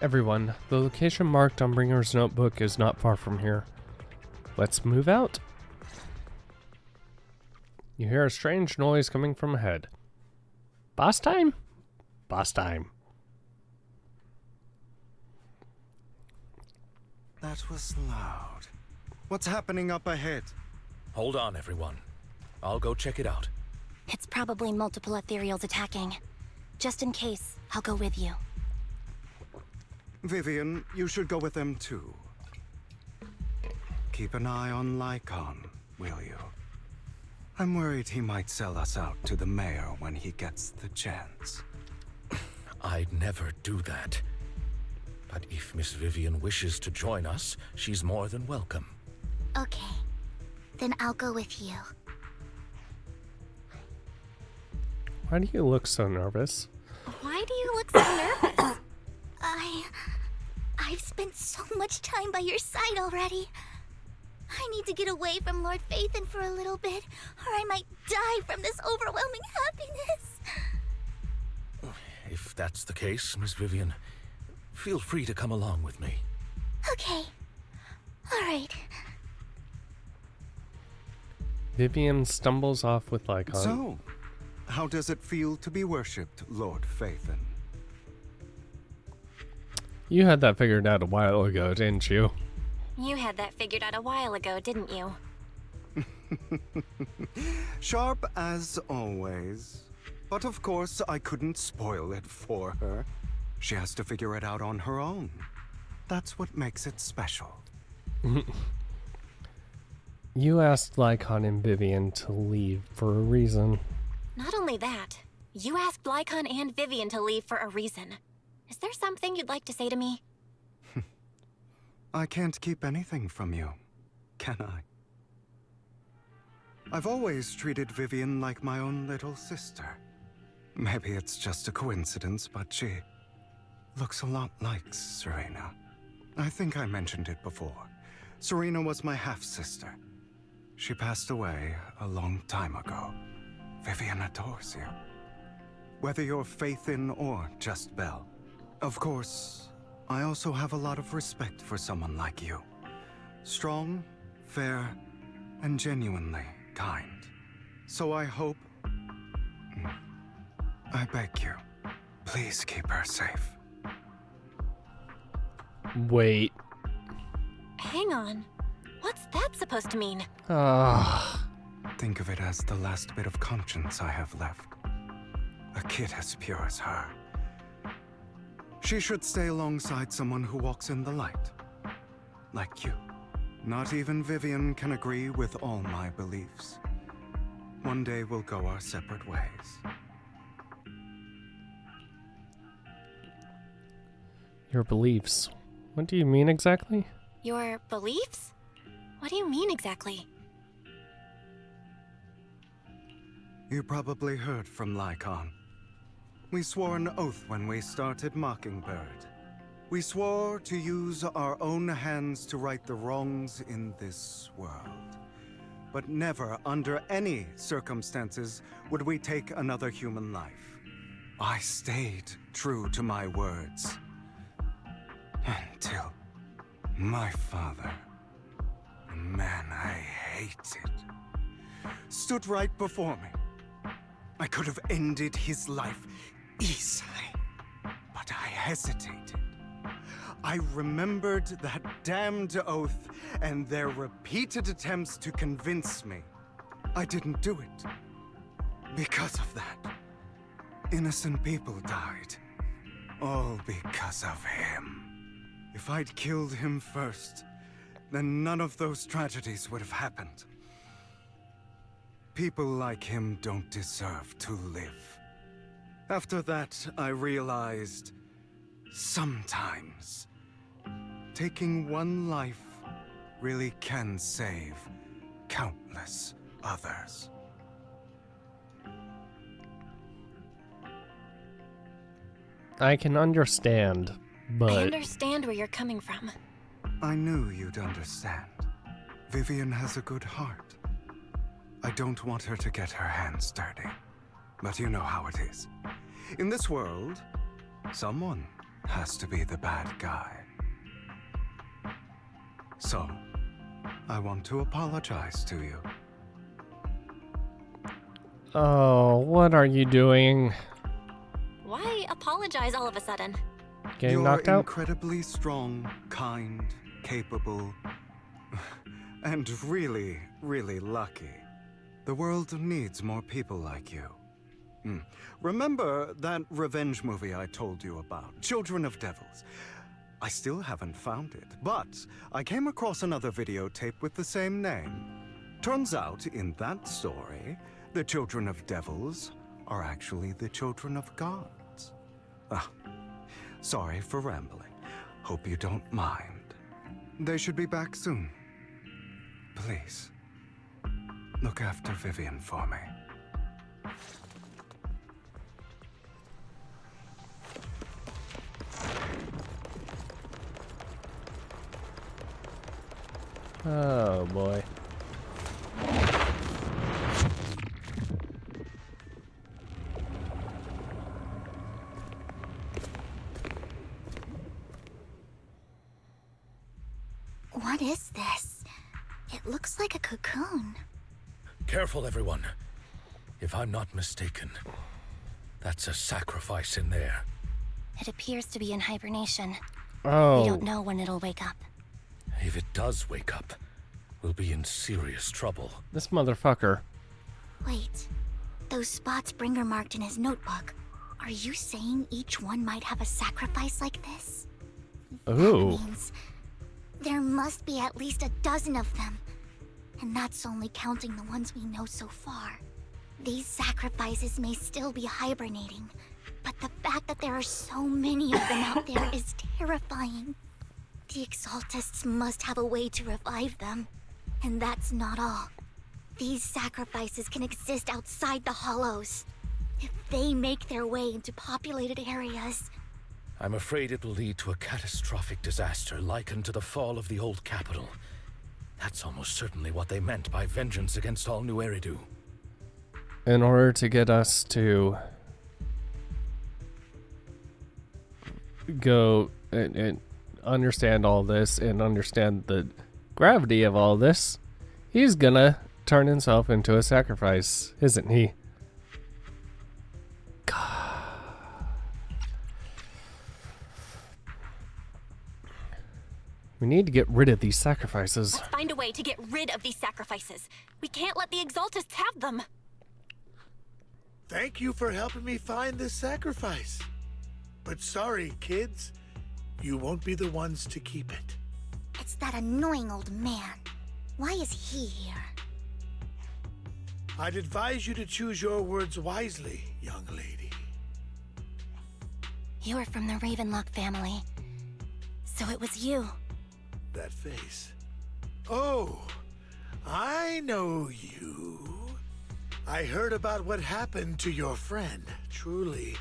Speaker 1: Everyone, the location marked on Bringer's notebook is not far from here. Let's move out. You hear a strange noise coming from ahead. Boss time? Boss time.
Speaker 2: That was loud. What's happening up ahead?
Speaker 7: Hold on, everyone. I'll go check it out.
Speaker 3: It's probably multiple ethereals attacking. Just in case, I'll go with you.
Speaker 2: Vivian, you should go with them too. Keep an eye on Lycon, will you? I'm worried he might sell us out to the mayor when he gets the chance.
Speaker 7: I'd never do that. But if Miss Vivian wishes to join us, she's more than welcome.
Speaker 8: Okay. Then I'll go with you.
Speaker 1: Why do you look so nervous?
Speaker 3: Why do you look so nervous?
Speaker 8: I've spent so much time by your side already. I need to get away from Lord Phaethon for a little bit, or I might die from this overwhelming happiness.
Speaker 7: If that's the case, Miss Vivian, feel free to come along with me.
Speaker 8: Okay. All right.
Speaker 1: Vivian stumbles off with Lycon.
Speaker 2: So, how does it feel to be worshipped, Lord Phaethon?
Speaker 1: You had that figured out a while ago, didn't you?
Speaker 3: You had that figured out a while ago, didn't you?
Speaker 2: Sharp as always. But of course, I couldn't spoil it for her. She has to figure it out on her own. That's what makes it special.
Speaker 1: You asked Lycon and Vivian to leave for a reason.
Speaker 3: Not only that, you asked Lycon and Vivian to leave for a reason. Is there something you'd like to say to me?
Speaker 2: I can't keep anything from you, can I? I've always treated Vivian like my own little sister. Maybe it's just a coincidence, but she looks a lot like Serena. I think I mentioned it before. Serena was my half-sister. She passed away a long time ago. Vivian adores you. Whether you're Phaethon or just Belle. Of course, I also have a lot of respect for someone like you. Strong, fair, and genuinely kind. So I hope... I beg you, please keep her safe.
Speaker 1: Wait.
Speaker 3: Hang on. What's that supposed to mean?
Speaker 2: Think of it as the last bit of conscience I have left. A kid as pure as her. She should stay alongside someone who walks in the light. Like you. Not even Vivian can agree with all my beliefs. One day we'll go our separate ways.
Speaker 1: Your beliefs. What do you mean exactly?
Speaker 3: Your beliefs? What do you mean exactly?
Speaker 2: You probably heard from Lycon. We swore an oath when we started Mockingbird. We swore to use our own hands to right the wrongs in this world. But never, under any circumstances, would we take another human life. I stayed true to my words. Until my father, the man I hated, stood right before me. I could have ended his life easily, but I hesitated. I remembered that damned oath and their repeated attempts to convince me. I didn't do it. Because of that, innocent people died. All because of him. If I'd killed him first, then none of those tragedies would have happened. People like him don't deserve to live. After that, I realized, sometimes, taking one life really can save countless others.
Speaker 1: I can understand, but...
Speaker 3: I understand where you're coming from.
Speaker 2: I knew you'd understand. Vivian has a good heart. I don't want her to get her hands dirty. But you know how it is. In this world, someone has to be the bad guy. So, I want to apologize to you.
Speaker 1: Oh, what are you doing?
Speaker 3: Why apologize all of a sudden?
Speaker 1: Getting knocked
Speaker 2: You're
Speaker 1: out?
Speaker 2: incredibly strong, kind, capable, and really, really lucky. The world needs more people like you. Remember that revenge movie I told you about, Children of Devils? I still haven't found it, but I came across another videotape with the same name. Turns out, in that story, the Children of Devils are actually the children of gods. Sorry for rambling. Hope you don't mind. They should be back soon. Please, look after Vivian for me.
Speaker 1: Oh boy.
Speaker 8: What is this? It looks like a cocoon.
Speaker 7: Careful, everyone. If I'm not mistaken, that's a sacrifice in there.
Speaker 21: It appears to be in hibernation.
Speaker 1: Oh.
Speaker 21: We don't know when it'll wake up.
Speaker 7: If it does wake up, we'll be in serious trouble.
Speaker 1: This motherfucker.
Speaker 8: Wait, those spots Bringer marked in his notebook. Are you saying each one might have a sacrifice like this?
Speaker 1: Ooh.
Speaker 8: That means there must be at least a dozen of them. And that's only counting the ones we know so far. These sacrifices may still be hibernating, but the fact that there are so many of them out there is terrifying. The Exaltists must have a way to revive them. And that's not all. These sacrifices can exist outside the Hollows. If they make their way into populated areas...
Speaker 7: I'm afraid it will lead to a catastrophic disaster likened to the fall of the old capital. That's almost certainly what they meant by vengeance against all New Eridu.
Speaker 1: In order to get us to go and understand all this and understand the gravity of all this, he's gonna turn himself into a sacrifice, isn't he? God. We need to get rid of these sacrifices.
Speaker 3: Let's find a way to get rid of these sacrifices. We can't let the Exaltists have them.
Speaker 11: Thank you for helping me find this sacrifice. But sorry, kids. You won't be the ones to keep it.
Speaker 8: It's that annoying old man. Why is he here?
Speaker 11: I'd advise you to choose your words wisely, young lady.
Speaker 3: You are from the Ravenlock family. So it was you.
Speaker 11: That face. Oh, I know you. I heard about what happened to your friend. Truly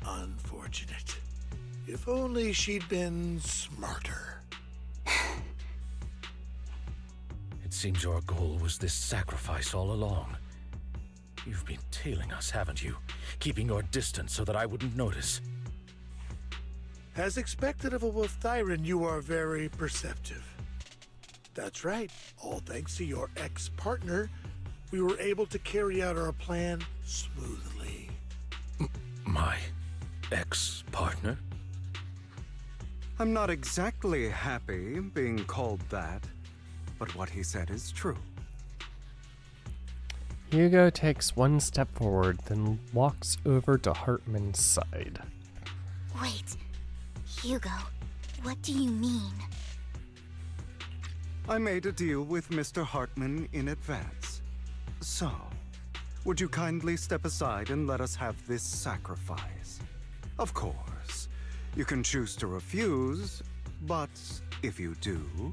Speaker 11: unfortunate. If only she'd been smarter.
Speaker 7: It seems your goal was this sacrifice all along. You've been tailing us, haven't you? Keeping your distance so that I wouldn't notice.
Speaker 11: As expected of a Wolf Thyran, you are very perceptive. That's right. All thanks to your ex-partner, we were able to carry out our plan smoothly.
Speaker 7: My ex-partner?
Speaker 2: I'm not exactly happy being called that, but what he said is true.
Speaker 1: Hugo takes one step forward, then walks over to Hartman's side.
Speaker 8: Wait, Hugo, what do you mean?
Speaker 2: I made a deal with Mr. Hartman in advance. So, would you kindly step aside and let us have this sacrifice? Of course, you can choose to refuse, but if you do,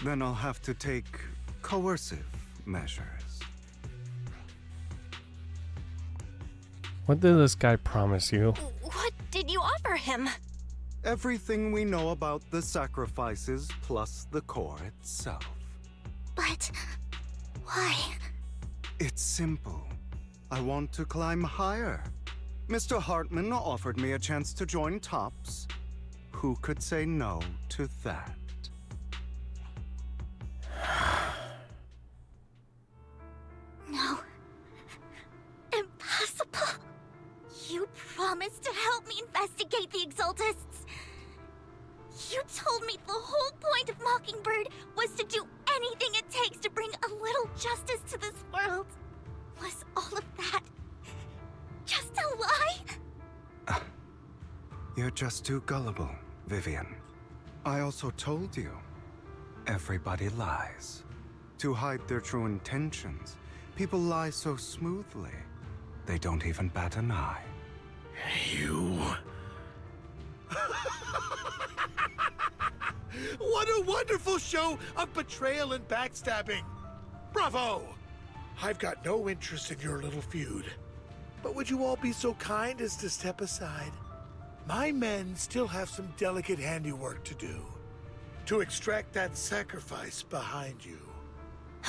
Speaker 2: then I'll have to take coercive measures.
Speaker 1: What did this guy promise you?
Speaker 3: What did you offer him?
Speaker 2: Everything we know about the sacrifices plus the core itself.
Speaker 8: But why?
Speaker 2: It's simple. I want to climb higher. Mr. Hartman offered me a chance to join Tops. Who could say no to that?
Speaker 8: No. Impossible. You promised to help me investigate the Exaltists. You told me the whole point of Mockingbird was to do anything it takes to bring a little justice to this world. Was all of that just a lie?
Speaker 2: You're just too gullible, Vivian. I also told you, everybody lies. To hide their true intentions, people lie so smoothly, they don't even bat an eye.
Speaker 11: You... What a wonderful show of betrayal and backstabbing! Bravo! I've got no interest in your little feud. But would you all be so kind as to step aside? My men still have some delicate handiwork to do. To extract that sacrifice behind you.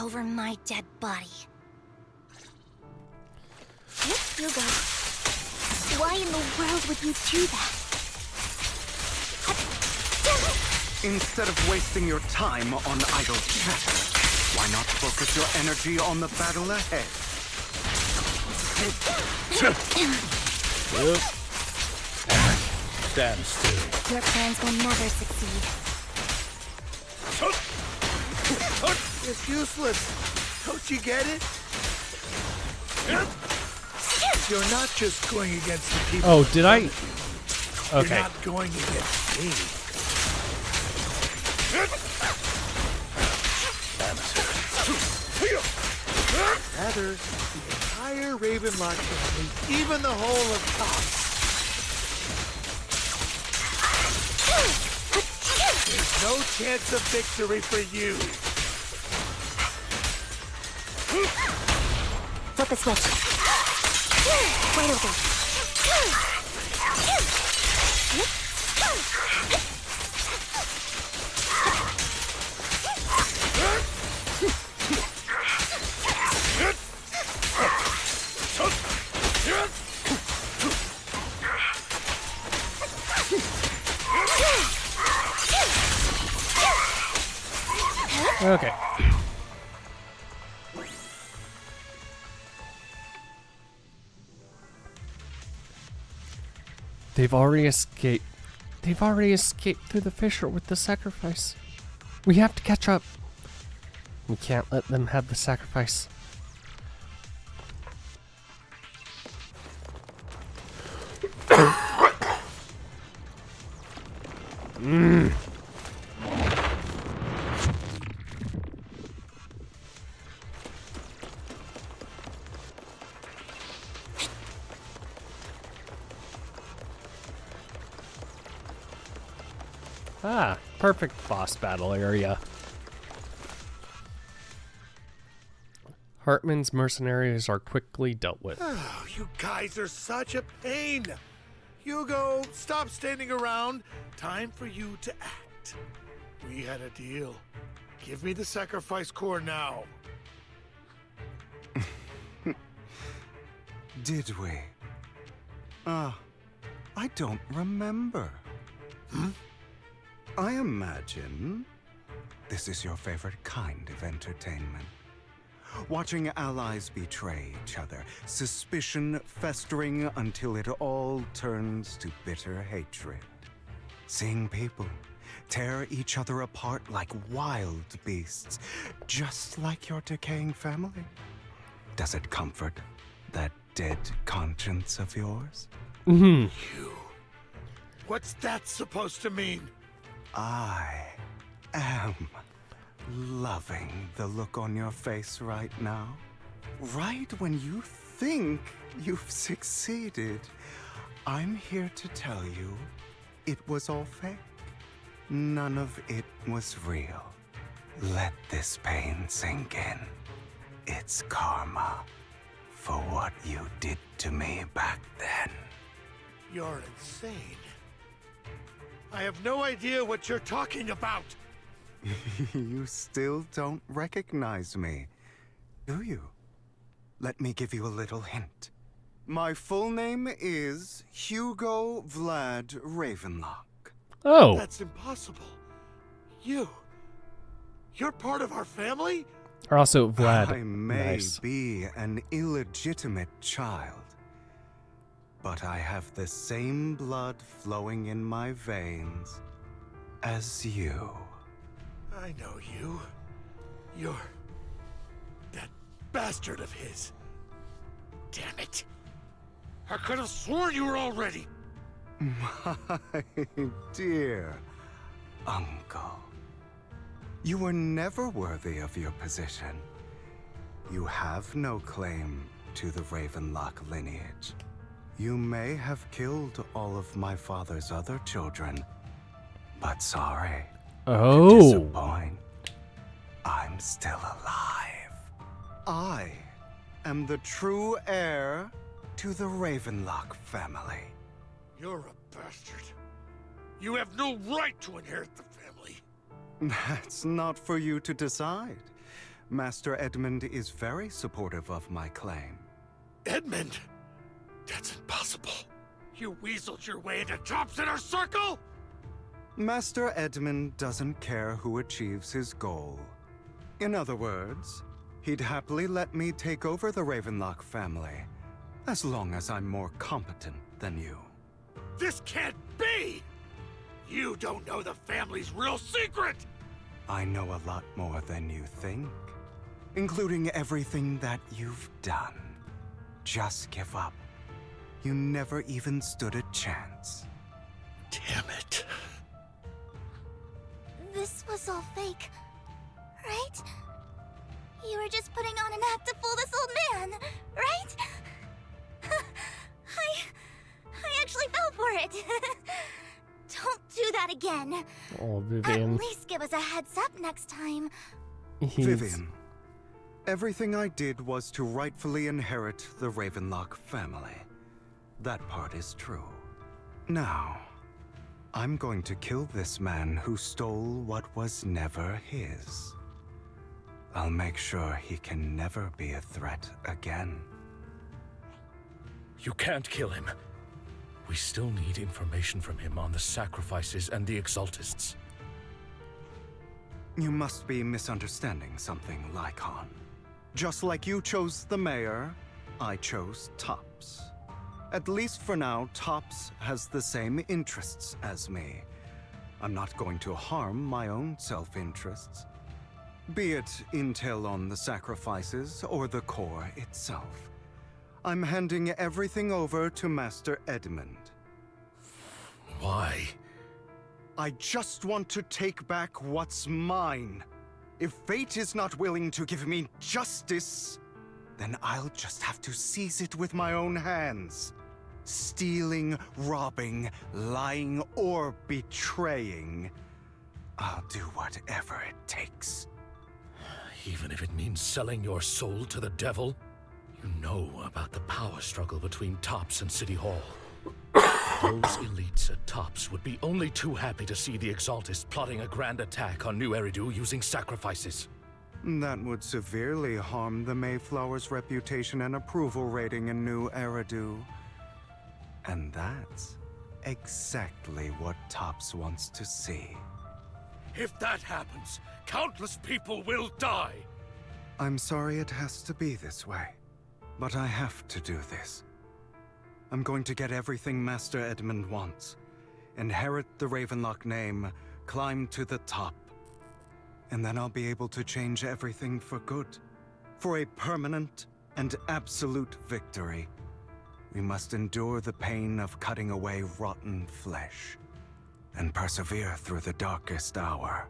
Speaker 8: Over my dead body. Hugo, why in the world would you do that?
Speaker 2: Instead of wasting your time on idle chatter, why not focus your energy on the battle ahead?
Speaker 11: Stand still.
Speaker 8: Your plans will never succeed.
Speaker 11: It's useless. Don't you get it? You're not just going against the people.
Speaker 1: Oh, did I? Okay.
Speaker 11: You're not going against me. Rather, the entire Ravenlock family, even the whole of Tops. There's no chance of victory for you.
Speaker 8: Flip the switch. Wait over.
Speaker 1: Okay. They've already escaped. They've already escaped through the fissure with the sacrifice. We have to catch up. We can't let them have the sacrifice. Ah, perfect boss battle area. Hartman's mercenaries are quickly dealt with.
Speaker 11: Oh, you guys are such a pain. Hugo, stop standing around. Time for you to act. We had a deal. Give me the sacrifice core now.
Speaker 2: Did we? I don't remember. I imagine this is your favorite kind of entertainment. Watching allies betray each other, suspicion festering until it all turns to bitter hatred. Seeing people tear each other apart like wild beasts, just like your decaying family. Does it comfort that dead conscience of yours?
Speaker 11: You. What's that supposed to mean?
Speaker 2: I am loving the look on your face right now. Right when you think you've succeeded, I'm here to tell you it was all fake. None of it was real. Let this pain sink in. It's karma for what you did to me back then.
Speaker 11: You're insane. I have no idea what you're talking about.
Speaker 2: You still don't recognize me, do you? Let me give you a little hint. My full name is Hugo Vlad Ravenlock.
Speaker 1: Oh.
Speaker 11: That's impossible. You're part of our family?
Speaker 1: Or also Vlad.
Speaker 2: I may
Speaker 1: Nice.
Speaker 2: be an illegitimate child, but I have the same blood flowing in my veins as you.
Speaker 11: I know you. You're that bastard of his. Damn it. I could have sworn you were already.
Speaker 2: My dear uncle. You were never worthy of your position. You have no claim to the Ravenlock lineage. You may have killed all of my father's other children, but sorry.
Speaker 1: Oh.
Speaker 2: To disappoint, I'm still alive. I am the true heir to the Ravenlock family.
Speaker 11: You're a bastard. You have no right to inherit the family.
Speaker 2: That's not for you to decide. Master Edmund is very supportive of my claim.
Speaker 11: Edmund? That's impossible. You weaseled your way into Top's inner circle?
Speaker 2: Master Edmund doesn't care who achieves his goal. In other words, he'd happily let me take over the Ravenlock family, as long as I'm more competent than you.
Speaker 11: This can't be! You don't know the family's real secret!
Speaker 2: I know a lot more than you think, including everything that you've done. Just give up. You never even stood a chance.
Speaker 11: Damn it.
Speaker 8: This was all fake, right? You were just putting on an act to fool this old man, right? I actually fell for it. Don't do that again.
Speaker 1: Oh, Vivian.
Speaker 8: At least give us a heads up next time.
Speaker 2: Vivian, everything I did was to rightfully inherit the Ravenlock family. That part is true. Now, I'm going to kill this man who stole what was never his. I'll make sure he can never be a threat again.
Speaker 7: You can't kill him. We still need information from him on the sacrifices and the Exaltists.
Speaker 2: You must be misunderstanding something, Lycon. Just like you chose the mayor, I chose Tops. At least for now, Tops has the same interests as me. I'm not going to harm my own self-interests. Be it intel on the sacrifices or the core itself. I'm handing everything over to Master Edmund.
Speaker 7: Why?
Speaker 2: I just want to take back what's mine. If fate is not willing to give me justice, then I'll just have to seize it with my own hands. Stealing, robbing, lying, or betraying. I'll do whatever it takes.
Speaker 7: Even if it means selling your soul to the devil? You know about the power struggle between Tops and City Hall. Those elites at Tops would be only too happy to see the Exaltists plotting a grand attack on New Eridu using sacrifices.
Speaker 2: That would severely harm the Mayflower's reputation and approval rating in New Eridu. And that's exactly what Tops wants to see.
Speaker 11: If that happens, countless people will die.
Speaker 2: I'm sorry it has to be this way, but I have to do this. I'm going to get everything Master Edmund wants. Inherit the Ravenlock name, climb to the top. And then I'll be able to change everything for good. For a permanent and absolute victory. We must endure the pain of cutting away rotten flesh. And persevere through the darkest hour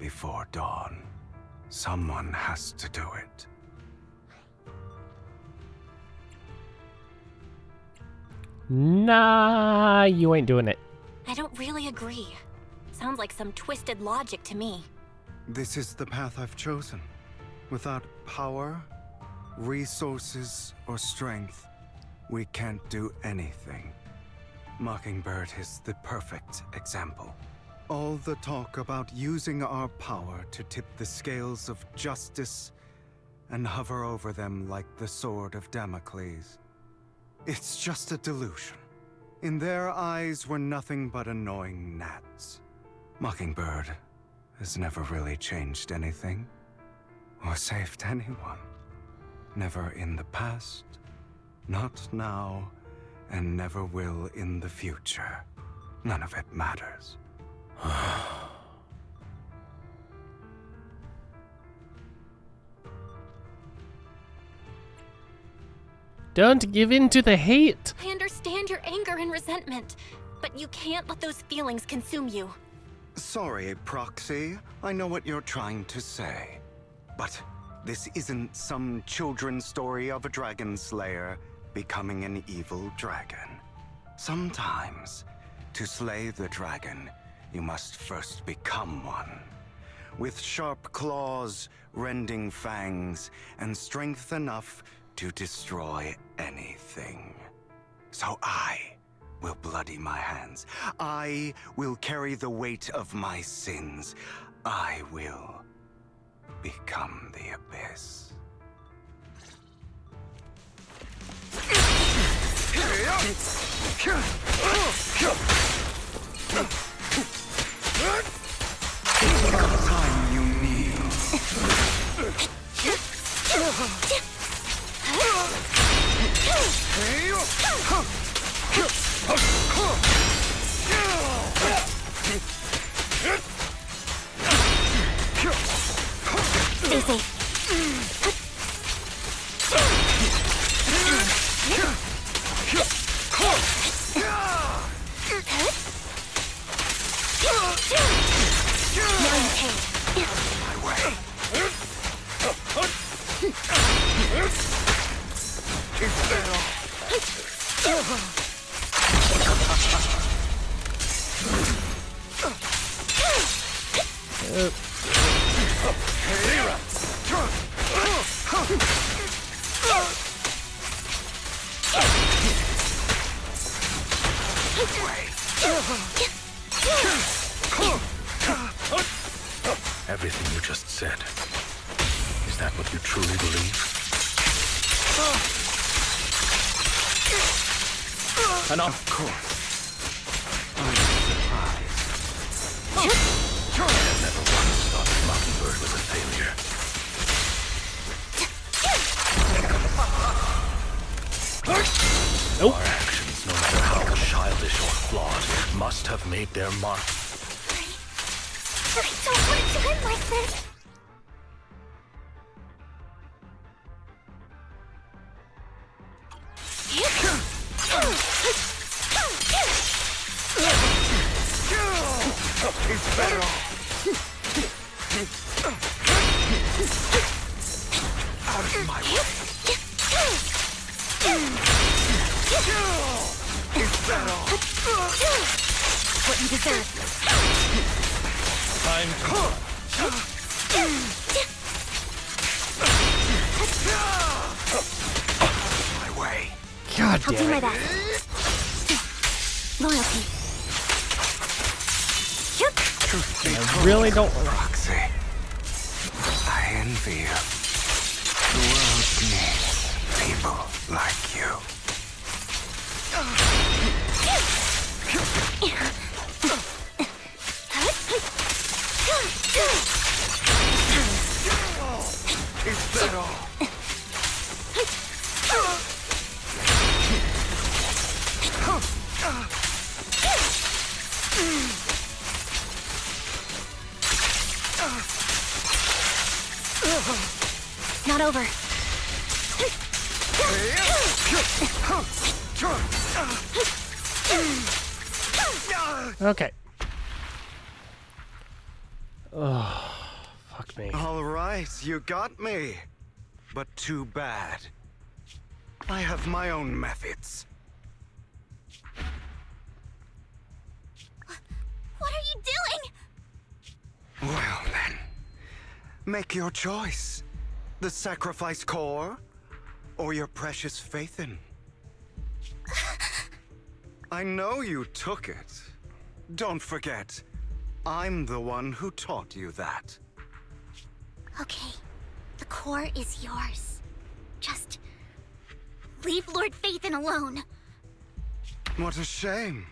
Speaker 2: before dawn. Someone has to do it.
Speaker 1: Nah, you ain't doing it.
Speaker 3: I don't really agree. Sounds like some twisted logic to me.
Speaker 2: This is the path I've chosen. Without power, resources, or strength, we can't do anything. Mockingbird is the perfect example. All the talk about using our power to tip the scales of justice and hover over them like the sword of Damocles. It's just a delusion. In their eyes, we're nothing but annoying gnats. Mockingbird has never really changed anything or saved anyone. Never in the past, not now, and never will in the future. None of it matters.
Speaker 1: Don't give in to the hate!
Speaker 3: I understand your anger and resentment, but you can't let those feelings consume you.
Speaker 2: Sorry, Proxy. I know what you're trying to say. But this isn't some children's story of a dragon slayer becoming an evil dragon. Sometimes, to slay the dragon, you must first become one. With sharp claws, rending fangs, and strength enough to destroy anything. So I will bloody my hands. I will carry the weight of my sins. I will become the abyss. The time you need.
Speaker 7: Everything you just said, is that what you truly believe? Enough.
Speaker 2: Of course.
Speaker 7: I have never once thought that Mockingbird was a failure.
Speaker 1: Nope.
Speaker 7: Our actions, no matter how childish or flawed, must have made their mark.
Speaker 8: I don't want it to end like this.
Speaker 2: It's better out of my way. Is that all?
Speaker 3: What you deserve.
Speaker 7: Time
Speaker 2: my way.
Speaker 1: God
Speaker 3: I'll do
Speaker 1: damn
Speaker 3: my
Speaker 1: it.
Speaker 3: best. Loyalty.
Speaker 1: I really don't want
Speaker 2: Roxy. I envy you. The world needs people like you. Is that all?
Speaker 3: Not over.
Speaker 1: Okay. Oh, fuck me.
Speaker 2: All right, you got me. But too bad. I have my own methods.
Speaker 8: What are you doing?
Speaker 2: Well then, make your choice. The sacrifice core, or your precious faith in. I know you took it. Don't forget, I'm the one who taught you that.
Speaker 8: Okay, the core is yours. Just leave Lord Phaethon alone.
Speaker 2: What a shame.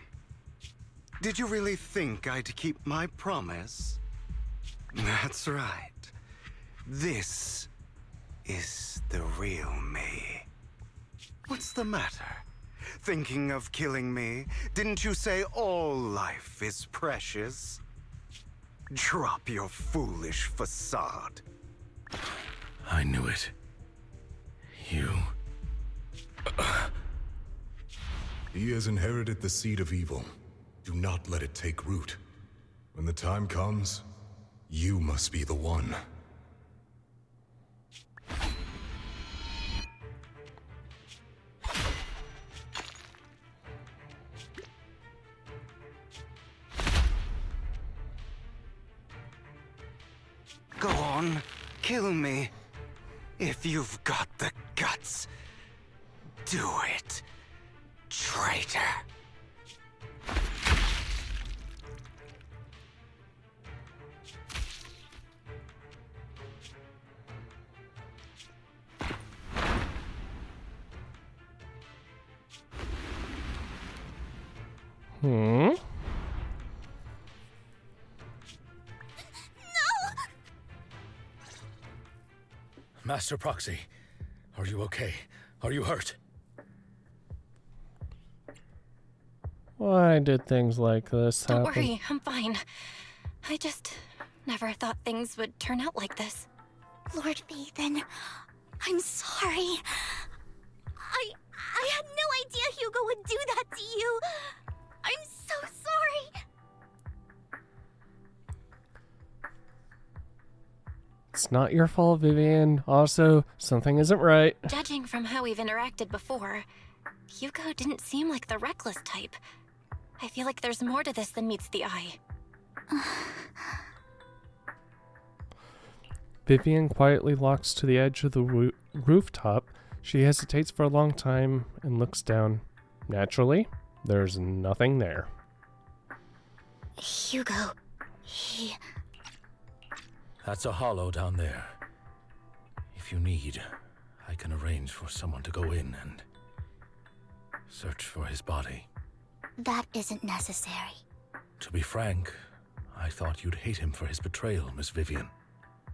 Speaker 2: Did you really think I'd keep my promise? That's right. This is the real me. What's the matter? Thinking of killing me? Didn't you say all life is precious? Drop your foolish facade.
Speaker 7: I knew it. You...
Speaker 6: He has inherited the seed of evil. Do not let it take root. When the time comes, you must be the one.
Speaker 2: Go on, kill me. If you've got the guts, do it, traitor.
Speaker 7: Master Proxy, are you okay? Are you hurt?
Speaker 1: Why did things like this happen?
Speaker 3: Don't worry, I'm fine. I just never thought things would turn out like this.
Speaker 8: Lord Phaethon, I'm sorry. I had no idea Hugo would do that to you. I'm so sorry.
Speaker 1: It's not your fault, Vivian. Also, something isn't right.
Speaker 3: Judging from how we've interacted before, Hugo didn't seem like the reckless type. I feel like there's more to this than meets the eye.
Speaker 1: Vivian quietly walks to the edge of the rooftop. She hesitates for a long time and looks down. Naturally, there's nothing there.
Speaker 8: Hugo, he...
Speaker 7: That's a hollow down there. If you need, I can arrange for someone to go in and search for his body.
Speaker 8: That isn't necessary.
Speaker 7: To be frank, I thought you'd hate him for his betrayal, Miss Vivian.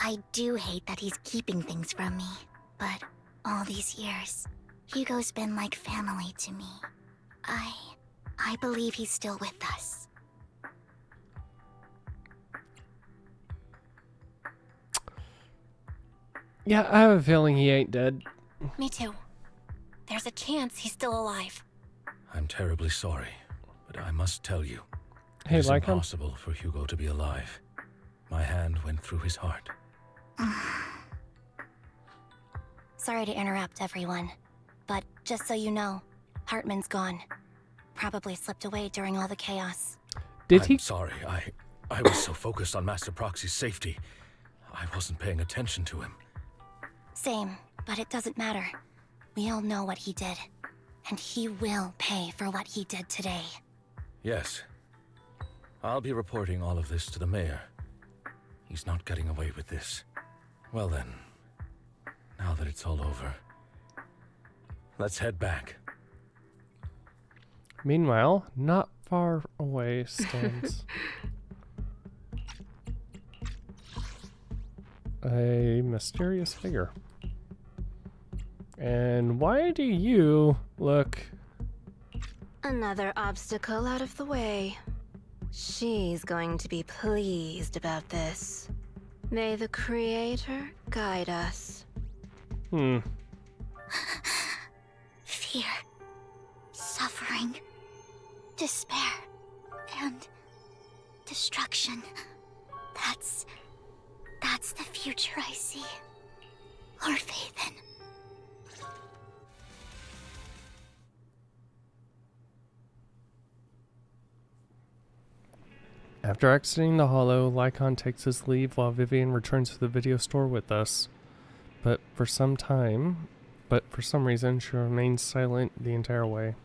Speaker 8: I do hate that he's keeping things from me, but all these years, Hugo's been like family to me. I believe he's still with us.
Speaker 1: Yeah, I have a feeling he ain't dead.
Speaker 3: Me too. There's a chance he's still alive.
Speaker 7: I'm terribly sorry, but I must tell you,
Speaker 1: Hey,
Speaker 7: it's
Speaker 1: like him?
Speaker 7: impossible for Hugo to be alive. My hand went through his heart.
Speaker 3: Sorry to interrupt, everyone. But just so you know, Hartman's gone. Probably slipped away during all the chaos.
Speaker 7: I'm sorry. I was so focused on Master Proxy's safety, I wasn't paying attention to him.
Speaker 3: Same, but it doesn't matter. We all know what he did. And he will pay for what he did today.
Speaker 7: Yes. I'll be reporting all of this to the mayor. He's not getting away with this. Well then, now that it's all over, let's head back.
Speaker 1: Meanwhile, not far away stands a mysterious figure. And why do you look...
Speaker 17: Another obstacle out of the way. She's going to be pleased about this. May the Creator guide us.
Speaker 8: Fear, suffering, despair, and destruction. That's the future I see. Lord Phaethon.
Speaker 1: After exiting the hollow, Lycon takes his leave while Vivian returns to the video store with us. But for some reason, she remains silent the entire way.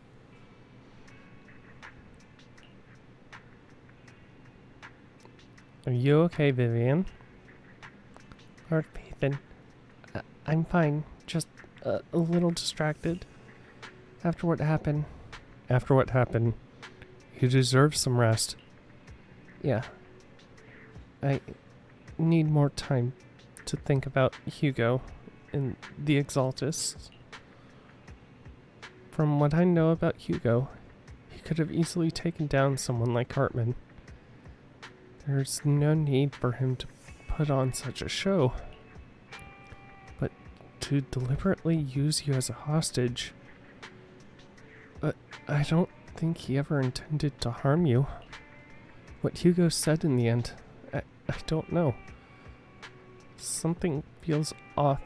Speaker 1: Are you okay, Vivian? Lord Pathan, I'm fine. Just a little distracted. After what happened. After what happened, you deserve some rest. Yeah. I need more time to think about Hugo and the Exaltists. From what I know about Hugo, he could have easily taken down someone like Hartman. There's no need for him to put on such a show. But to deliberately use you as a hostage... I don't think he ever intended to harm you. What Hugo said in the end, I don't know. Something feels off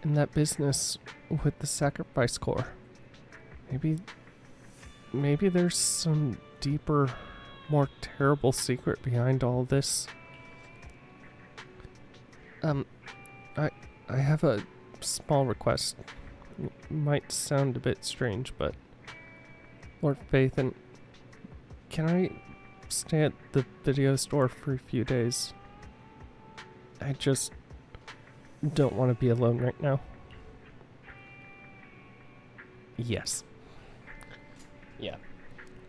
Speaker 1: in that business with the Sacrifice Corps. Maybe there's some deeper, more terrible secret behind all this. I have a small request. Might sound a bit strange, but Lord Pathan, can I stay at the video store for a few days? I just don't want to be alone right now. Yes. Yeah.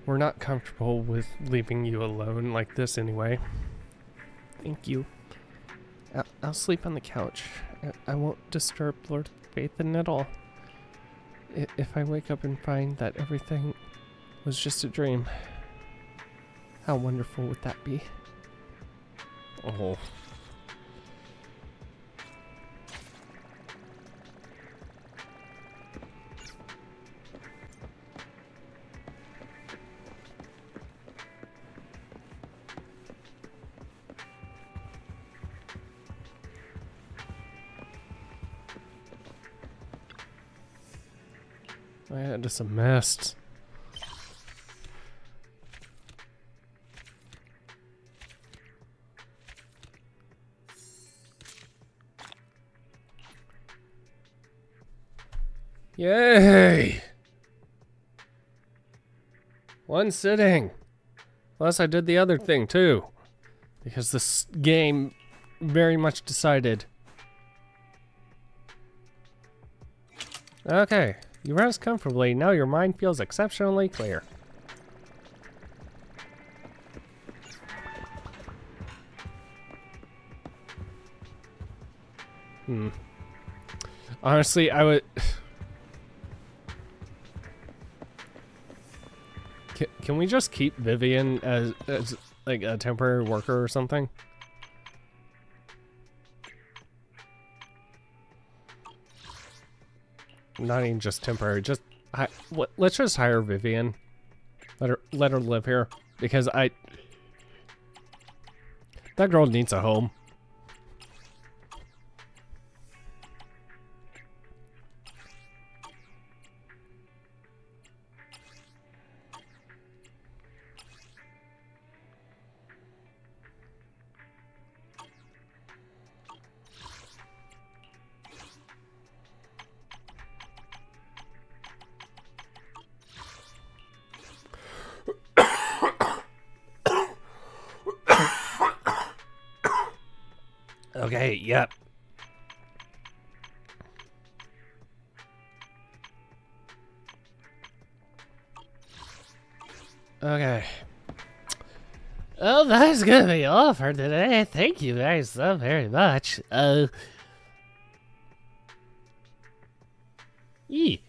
Speaker 1: We're not comfortable with leaving you alone like this anyway. Thank you. I'll sleep on the couch. I won't disturb Lord Pathan at all. If I wake up and find that everything was just a dream, how wonderful would that be? Oh. My head is a mess. Yay! One sitting. Plus I did the other thing too. Because this game very much decided. Okay. You rest comfortably, now your mind feels exceptionally clear. Honestly, I would... Can we just keep Vivian as like a temporary worker or something? Not even just temporary, just let's just hire Vivian. Let her live here because that girl needs a home. Okay, yep. Okay. Well, that's gonna be all for today. Thank you guys so very much. Yee.